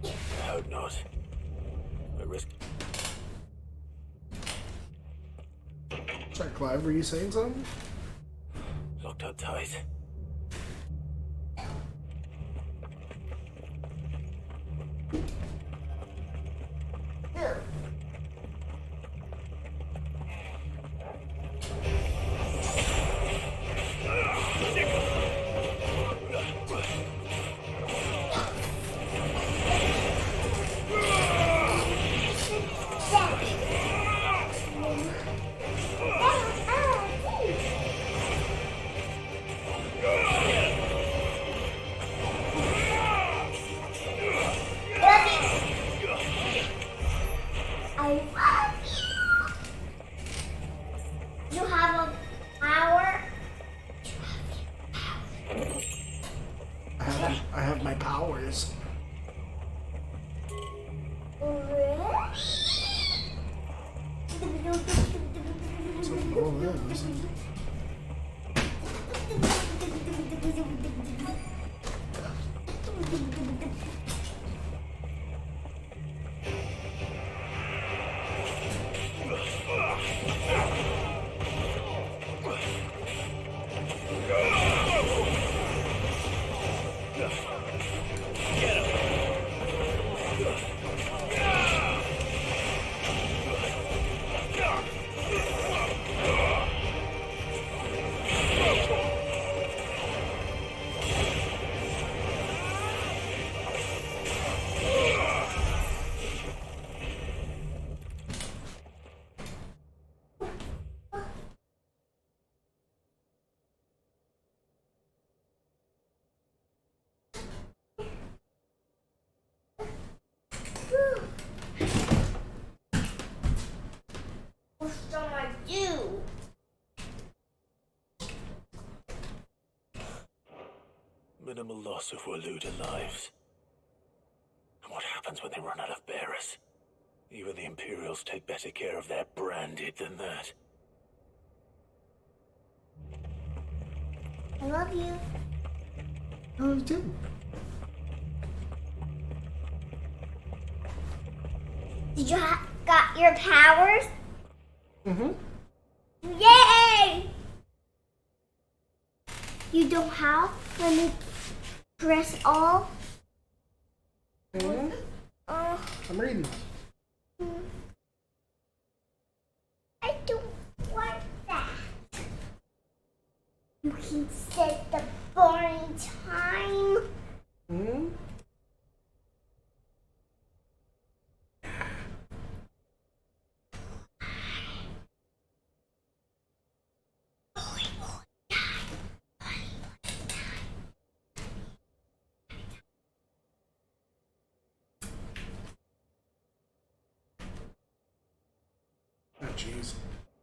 I hope not. But risk... Sorry, Clive, were you saying something? Locked up tight. I have my powers. Oh, that What shall I do? Minimal loss if we're looting lives. And what happens when they run out of bearers? Even the Imperials take better care of their branded than that. I love you. I love you too. Did you got your powers? Mm-hmm. Yay! You don't have when you press all? Mm-hmm. I'm reading. I don't want that. You can set the boring time. Mm-hmm. Oh, jeez.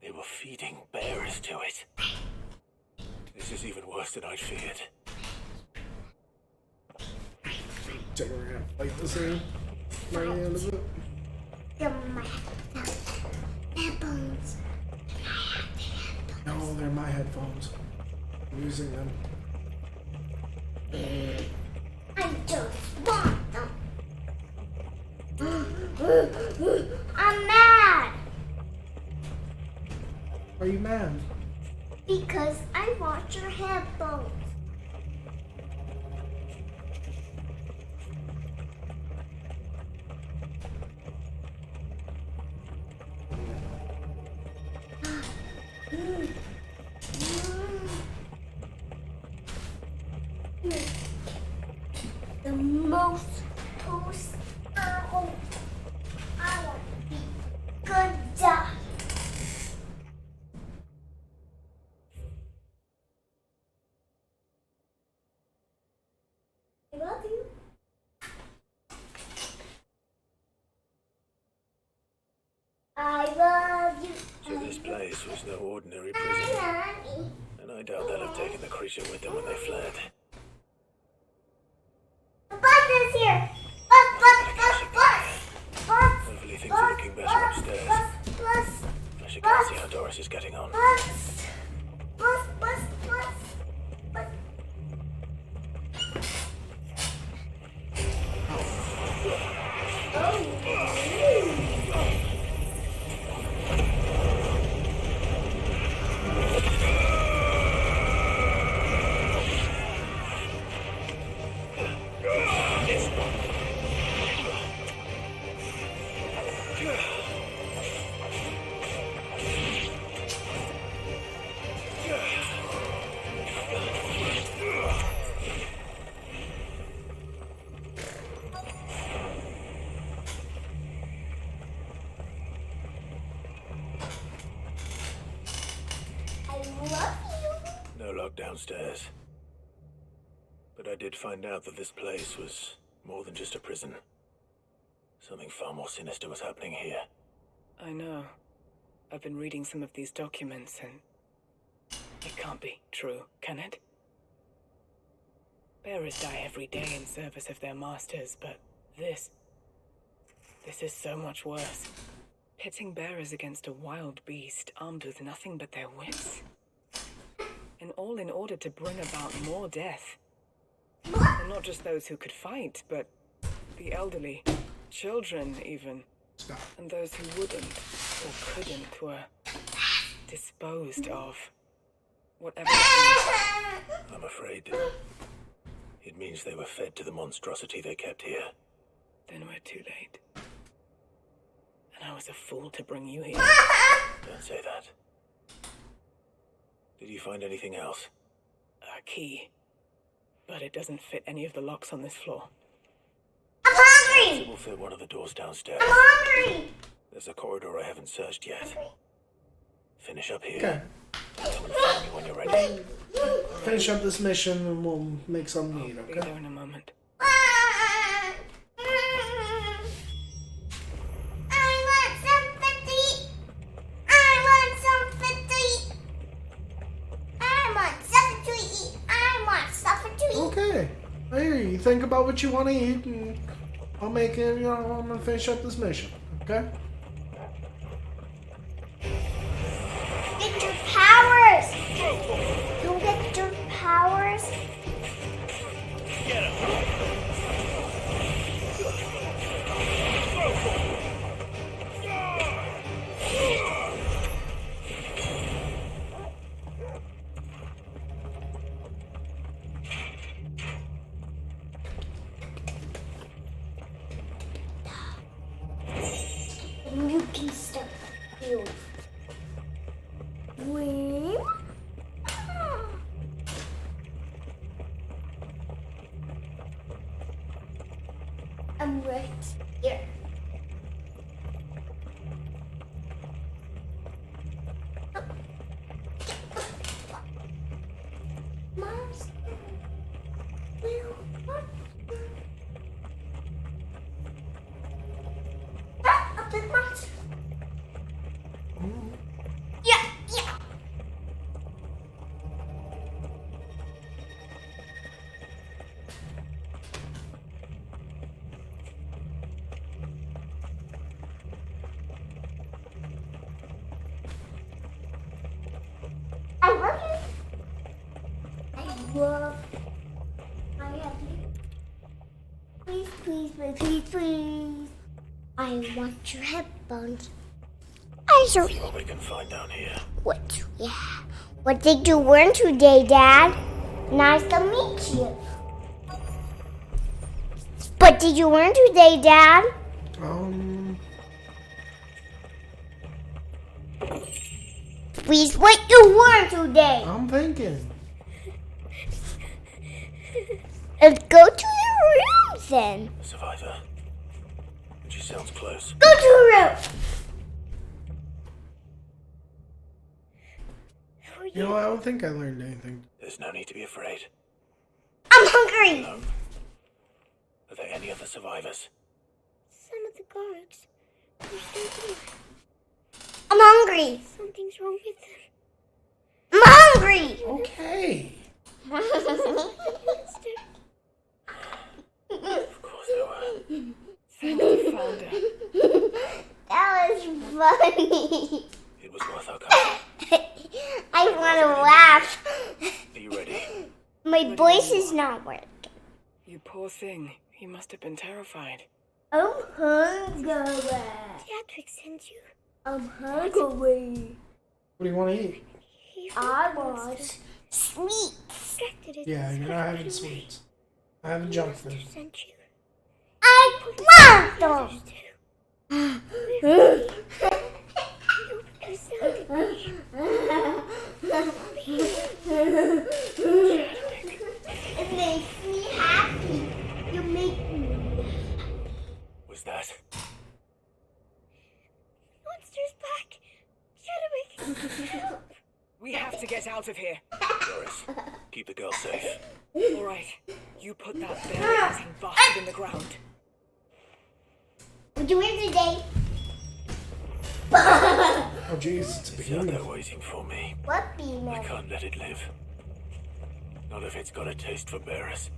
They were feeding bearers to it. This is even worse than I'd feared. Take we're gonna fight this thing. Right at the end of it. Headphones. No, they're my headphones. I'm using them. I just want them. I'm mad. Are you mad? Because I want your headphones. The most toast. I want to be good dog. I love you. I love you. So this place was no ordinary prison. And I doubt they'll have taken the creature with them when they fled. The bus is here. Bus. Hopefully things are looking better upstairs. I should go see how Doris is getting on. Bus. No lock downstairs. But I did find out that this place was more than just a prison. Something far more sinister was happening here. I know. I've been reading some of these documents and it can't be true, can it? Bearers die every day in service of their masters, but this is so much worse. Pitting bearers against a wild beast armed with nothing but their wits. And all in order to bring about more death. And not just those who could fight, but the elderly, children even. And those who wouldn't or couldn't were disposed of. Whatever. I'm afraid it means they were fed to the monstrosity they kept here. Then we're too late. And I was a fool to bring you here. Don't say that. Did you find anything else? A key. But it doesn't fit any of the locks on this floor. I'm hungry! It will fit one of the doors downstairs. I'm hungry! There's a corridor I haven't searched yet. Finish up here. Okay. Come and find me when you're ready. Finish up this mission and we'll make some meat, I'll be okay? there in a moment. Okay. I hear you. You think about what you want to eat and I'll make it, I'm gonna finish up this mission, okay? Get your powers! You'll get your powers. Get do? Swim? I'm right here. Master. A big monster. Yeah, yeah. I love you. I love my happy. Please, please, please, please, please. I want your headphones. See what we can find down here. What? Yeah. What did you learn today, Dad? Nice to meet you. What did you learn today, Dad? Please, what you learn today? I'm thinking. Let's go to the rooms then. Survivor. She sounds close. Go to the room. You know, I don't think I learned anything. There's no need to be afraid. I'm hungry. Alone? Are there any other survivors? Some of the guards. They're still here. I'm hungry. Something's wrong with them. I'm hungry. Okay. Of course there were. Thank you, Founder. That was funny. It was worth our company. I want to laugh. Are you ready? My voice is not working. You poor thing. You must have been terrified. I'm hungry. Patrick sent you. I'm hungry. What do you want to eat? I want sweets. Yeah, you're not having sweets. I have junk food. I want them. It makes me happy. You make me happy. Was that? Monster's back. Chadwick. We have to get out of here. Doris, keep the girl safe. All right. You put that bear-eating bastard in the ground. What you in today? Oh, jeez, it's a It's out behemoth. there waiting for me. What I behemoth? can't let it live. Not if it's got a taste for bearers.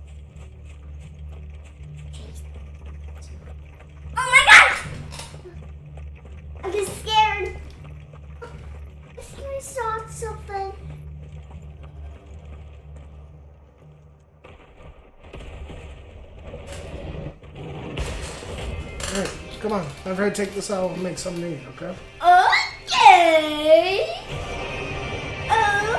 Oh my god! I'm just scared. I think I saw something. Alright, come on. I've heard take this out and make something new, okay? Okay. Okay.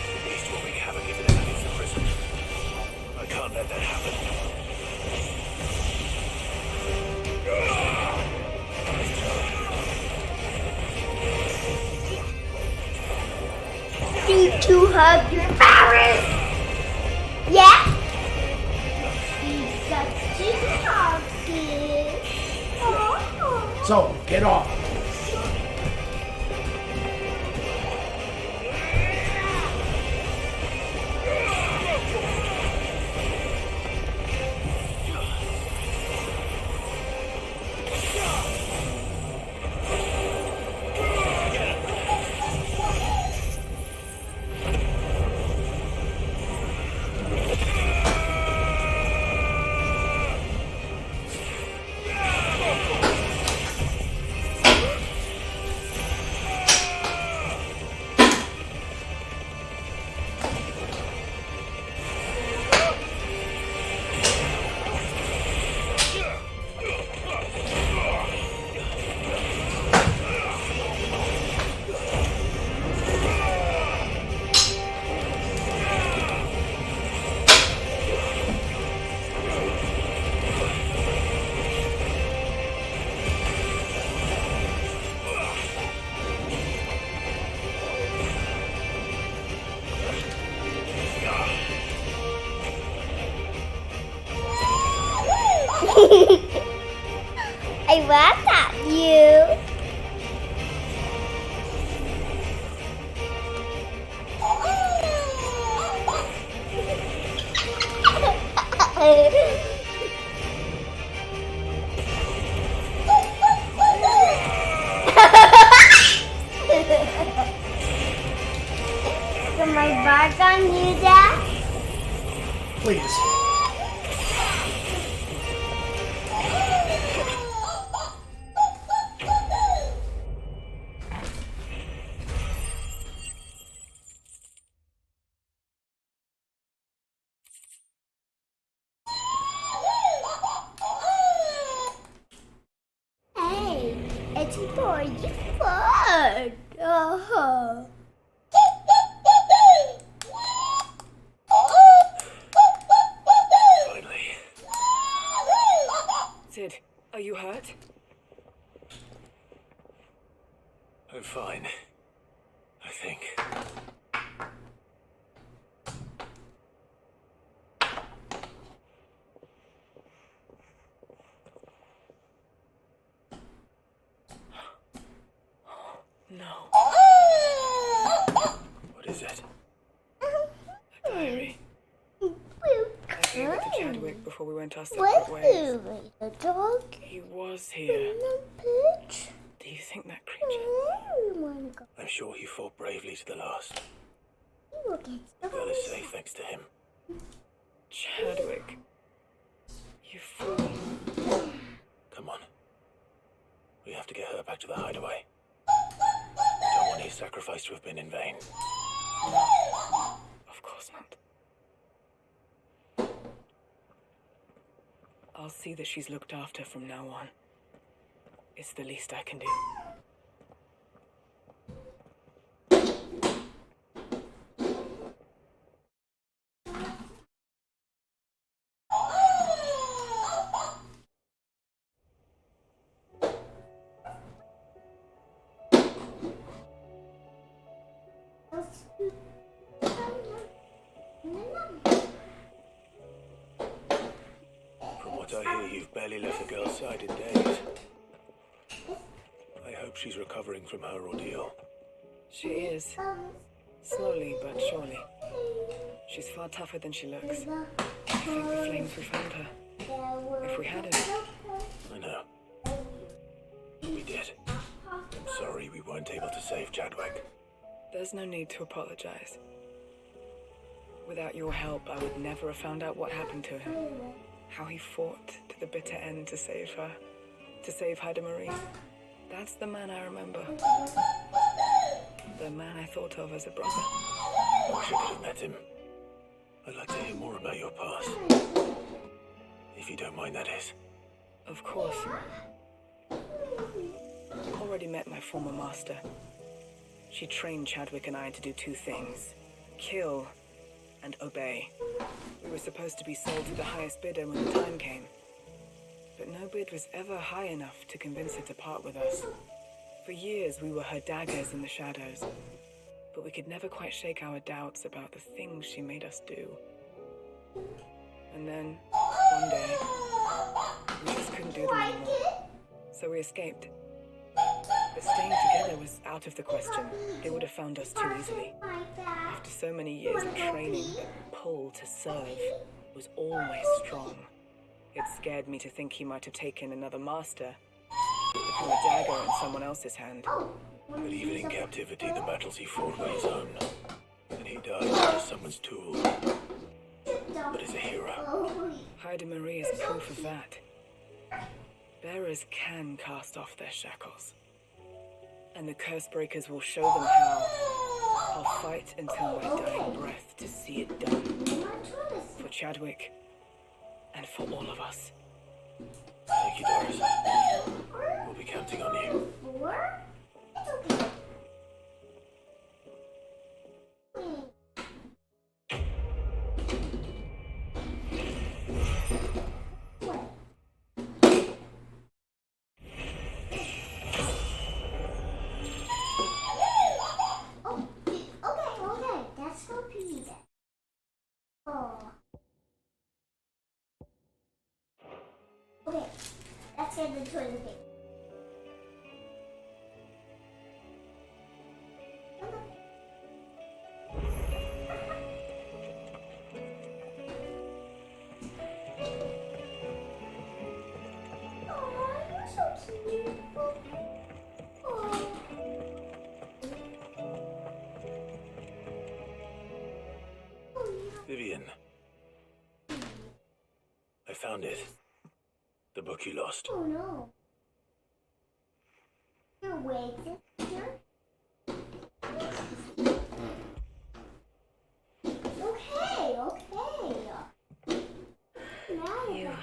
At least what we haven't given him is the prison. I can't let that happen. Need to hug your parents. Yeah? He's such a huggy. Oh. So, get off. laughed at you. Can my bark on you, Dad? Please. Hey, it's for you fun. Uh-huh. Finally. Sid, are you hurt? I'm fine. I think. No. What is it? A diary. I gave it to Chadwick before we went our separate What's ways. the dog? He was here. Bitch. Do you think that creature? Oh my God. I'm sure he fought bravely to the last. You will get The girl is safe thanks to him. Chadwick. You fool. Come on. We have to get her back to the hideaway. I don't want his sacrifice to have been in vain. Of course not. I'll see that she's looked after from now on. It's the least I can do. From what I hear, you've barely left the girl's side in days. I hope she's recovering from her ordeal. She is. Slowly but surely. She's far tougher than she looks. I think the flames we found her. If we hadn't. I know. We did. I'm sorry we weren't able to save Chadwick. There's no need to apologize. Without your help, I would never have found out what happened to him. How he fought to the bitter end to save her. To save Haida Marie. That's the man I remember. The man I thought of as a brother. I wish I could have met him. I'd like to hear more about your past. If you don't mind, that is. Of course. You already met my former master. She trained Chadwick and I to do two things. Kill and obey. We were supposed to be sold to the highest bidder when the time came. But no bid was ever high enough to convince her to part with us. For years, we were her daggers in the shadows. But we could never quite shake our doubts about the things she made us do. And then, one day, we just couldn't do them anymore. So we escaped. But staying together was out of the question. They would have found us too easily. After so many years of training, the pull to serve was always strong. It scared me to think he might have taken another master, become a dagger in someone else's hand. But even in captivity, the battles he fought were his own. And he died as someone's tool. But as a hero. Haida Marie is proof of that. Bearers can cast off their shackles. And the curse breakers will show them how. I'll fight until my dying breath to see it done. For Chadwick, and for all of us. Thank you, Doris. We'll be counting on you. Okay, let's get the toilet paper. found it. The book you lost. Oh no. Your wigs here? Okay. You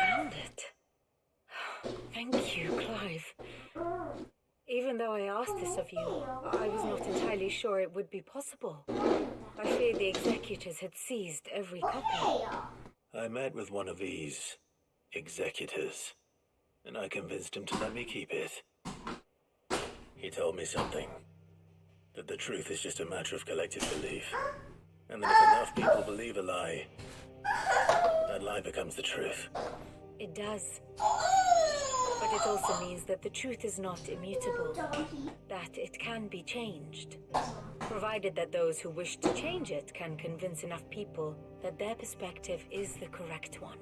found it. Thank you, Clive. Even though I asked this of you, I was not entirely sure it would be possible. I feared the executors had seized every copy. I met with one of these executors, and I convinced him to let me keep it. He told me something. That the truth is just a matter of collective belief. And that if enough people believe a lie, that lie becomes the truth. It does. But it also means that the truth is not immutable, that it can be changed, provided that those who wish to change it can convince enough people that their perspective is the correct one.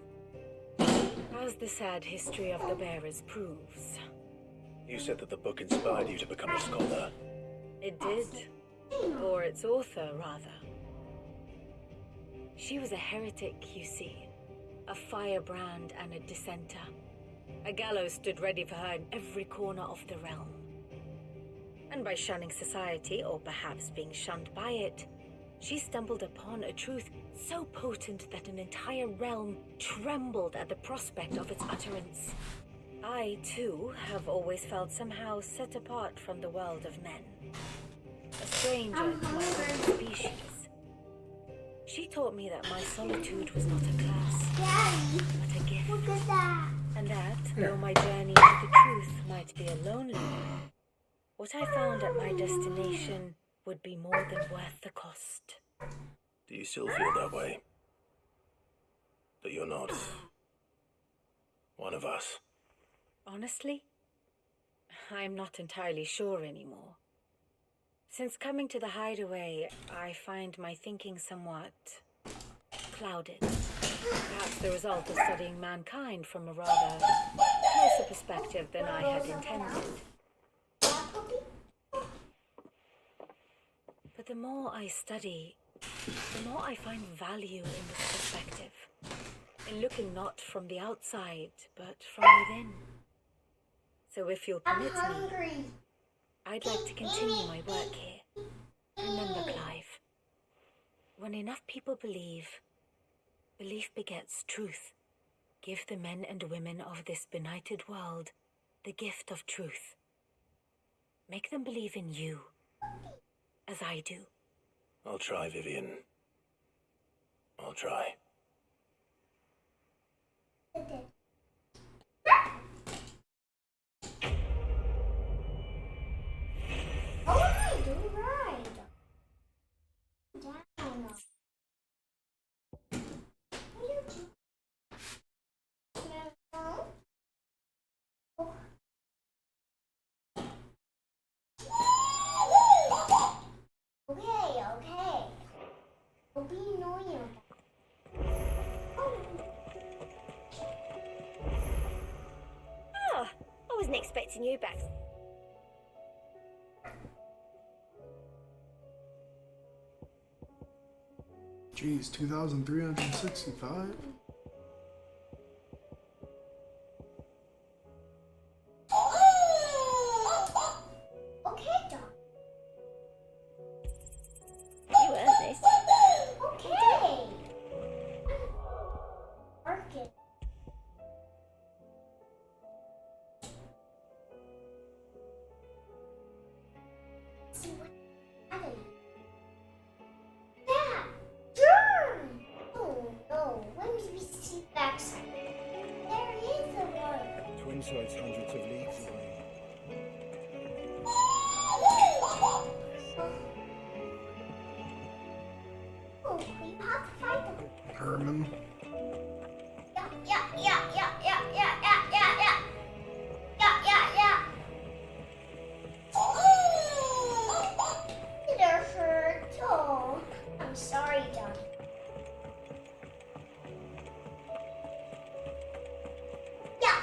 As the sad history of the bearers proves. You said that the book inspired you to become a scholar. It did. Or its author, rather. She was a heretic, you see. A firebrand and a dissenter. A gallows stood ready for her in every corner of the realm. And by shunning society, or perhaps being shunned by it, she stumbled upon a truth so potent that an entire realm trembled at the prospect of its utterance. I, too, have always felt somehow set apart from the world of men. A stranger to my own species. She taught me that my solitude was not a curse, but a gift. Look at that. And that, though my journey to the truth might be a lonely one, what I found at my destination would be more than worth the cost. Do you still feel that way? That you're not one of us? Honestly, I'm not entirely sure anymore. Since coming to the hideaway, I find my thinking somewhat clouded. Perhaps the result of studying mankind from a rather closer perspective than I had intended. But the more I study, the more I find value in this perspective. In looking not from the outside, but from within. So if you'll permit me, I'd like to continue my work here. Remember, Clive, when enough people believe, belief begets truth. Give the men and women of this benighted world the gift of truth. Make them believe in you, as I do. I'll try, Vivian. I'll try. Alright, alright. Down. Okay. Don't be annoying. Oh, I wasn't expecting you back. Jeez, 2,365? Okay, Doc. You earned this. Okay. Market. See what happened. Yeah. Sure. Oh no. When did we see that? There is a one. Twin sites hundreds of leagues away. Oh, we have to fight them. Herman. It hurt. Oh, I'm sorry, John. Yeah.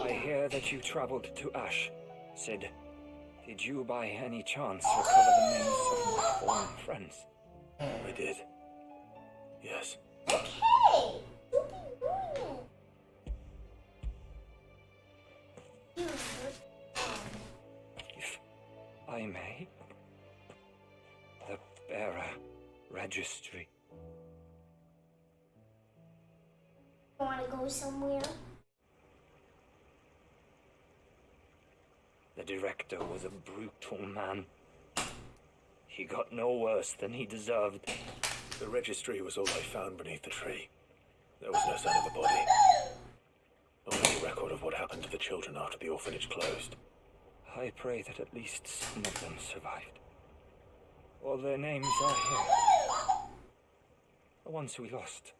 I hear that you traveled to Ash, Sid. Did you by any chance recover the names of my fallen friends? I did. Yes. Okay! Don't be doing it. If I may, the bearer registry. You wanna go somewhere? The director was a brutal man. He got no worse than he deserved. The registry was all I found beneath the tree. There was no sign of a body. Only a record of what happened to the children after the orphanage closed. I pray that at least some of them survived. All their names are here. The ones we lost.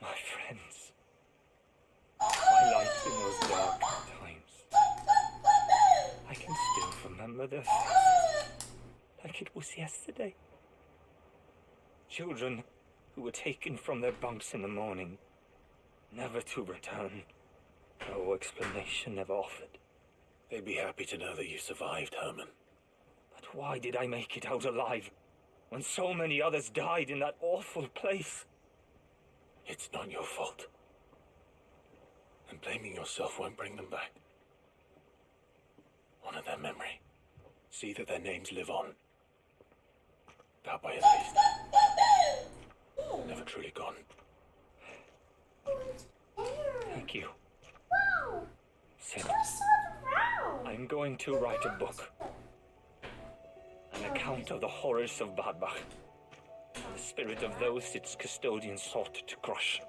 My friends. My light in those dark times. I can still remember their faces, like it was yesterday. Children who were taken from their bunks in the morning, never to return. No explanation ever offered. They'd be happy to know that you survived, Herman. But why did I make it out alive, when so many others died in that awful place? It's not your fault. And blaming yourself won't bring them back. Honor their memory. See that their names live on. That way at least. Never truly gone. Thank you. Wow! Sid, Around! I'm going to write a book. An account of the horrors of Badbach. The spirit of those its custodians sought to crush.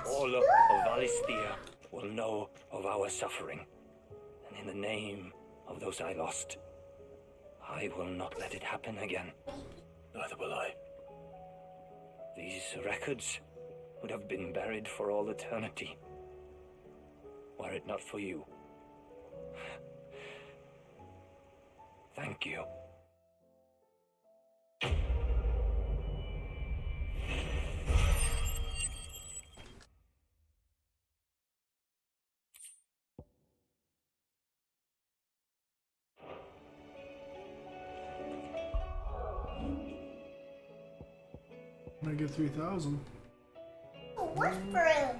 All of Valisthea will know of our suffering. And in the name of those I lost, I will not let it happen again. Neither will I. These records would have been buried for all eternity, were it not for you. Thank you. I get 3,000. What for him?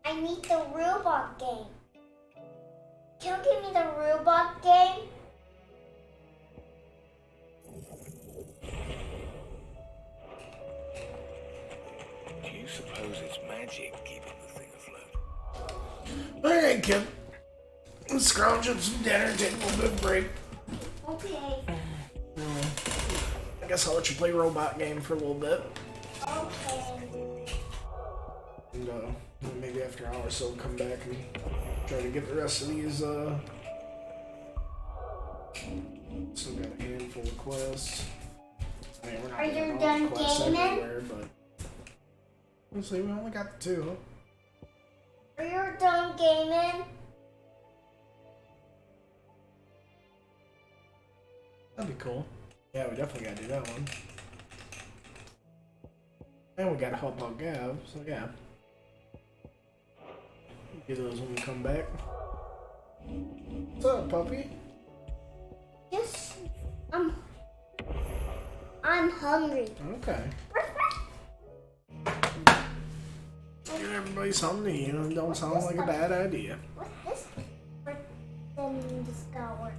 I need the robot game. Can you give me the robot game? Do you suppose it's magic keeping the thing afloat? Alright, kid. Let's scrounge up some dinner, take a little bit of break. Okay. I guess I'll let you play robot game for a little bit. Okay. And maybe after an hour or so, come back and try to get the rest of these. Still got a handful of quests. I mean, we're not Are getting you all done the quests gaming? everywhere, but we'll see. We only got the 2. Are you done gaming? That'd be cool. Yeah, we definitely gotta do that one. And we gotta help out Gav, so yeah. Get those when we come back. What's up, puppy? Yes. I'm hungry. Okay. Get everybody something to eat. Don't sound like a bad idea. What's this? Then this got work.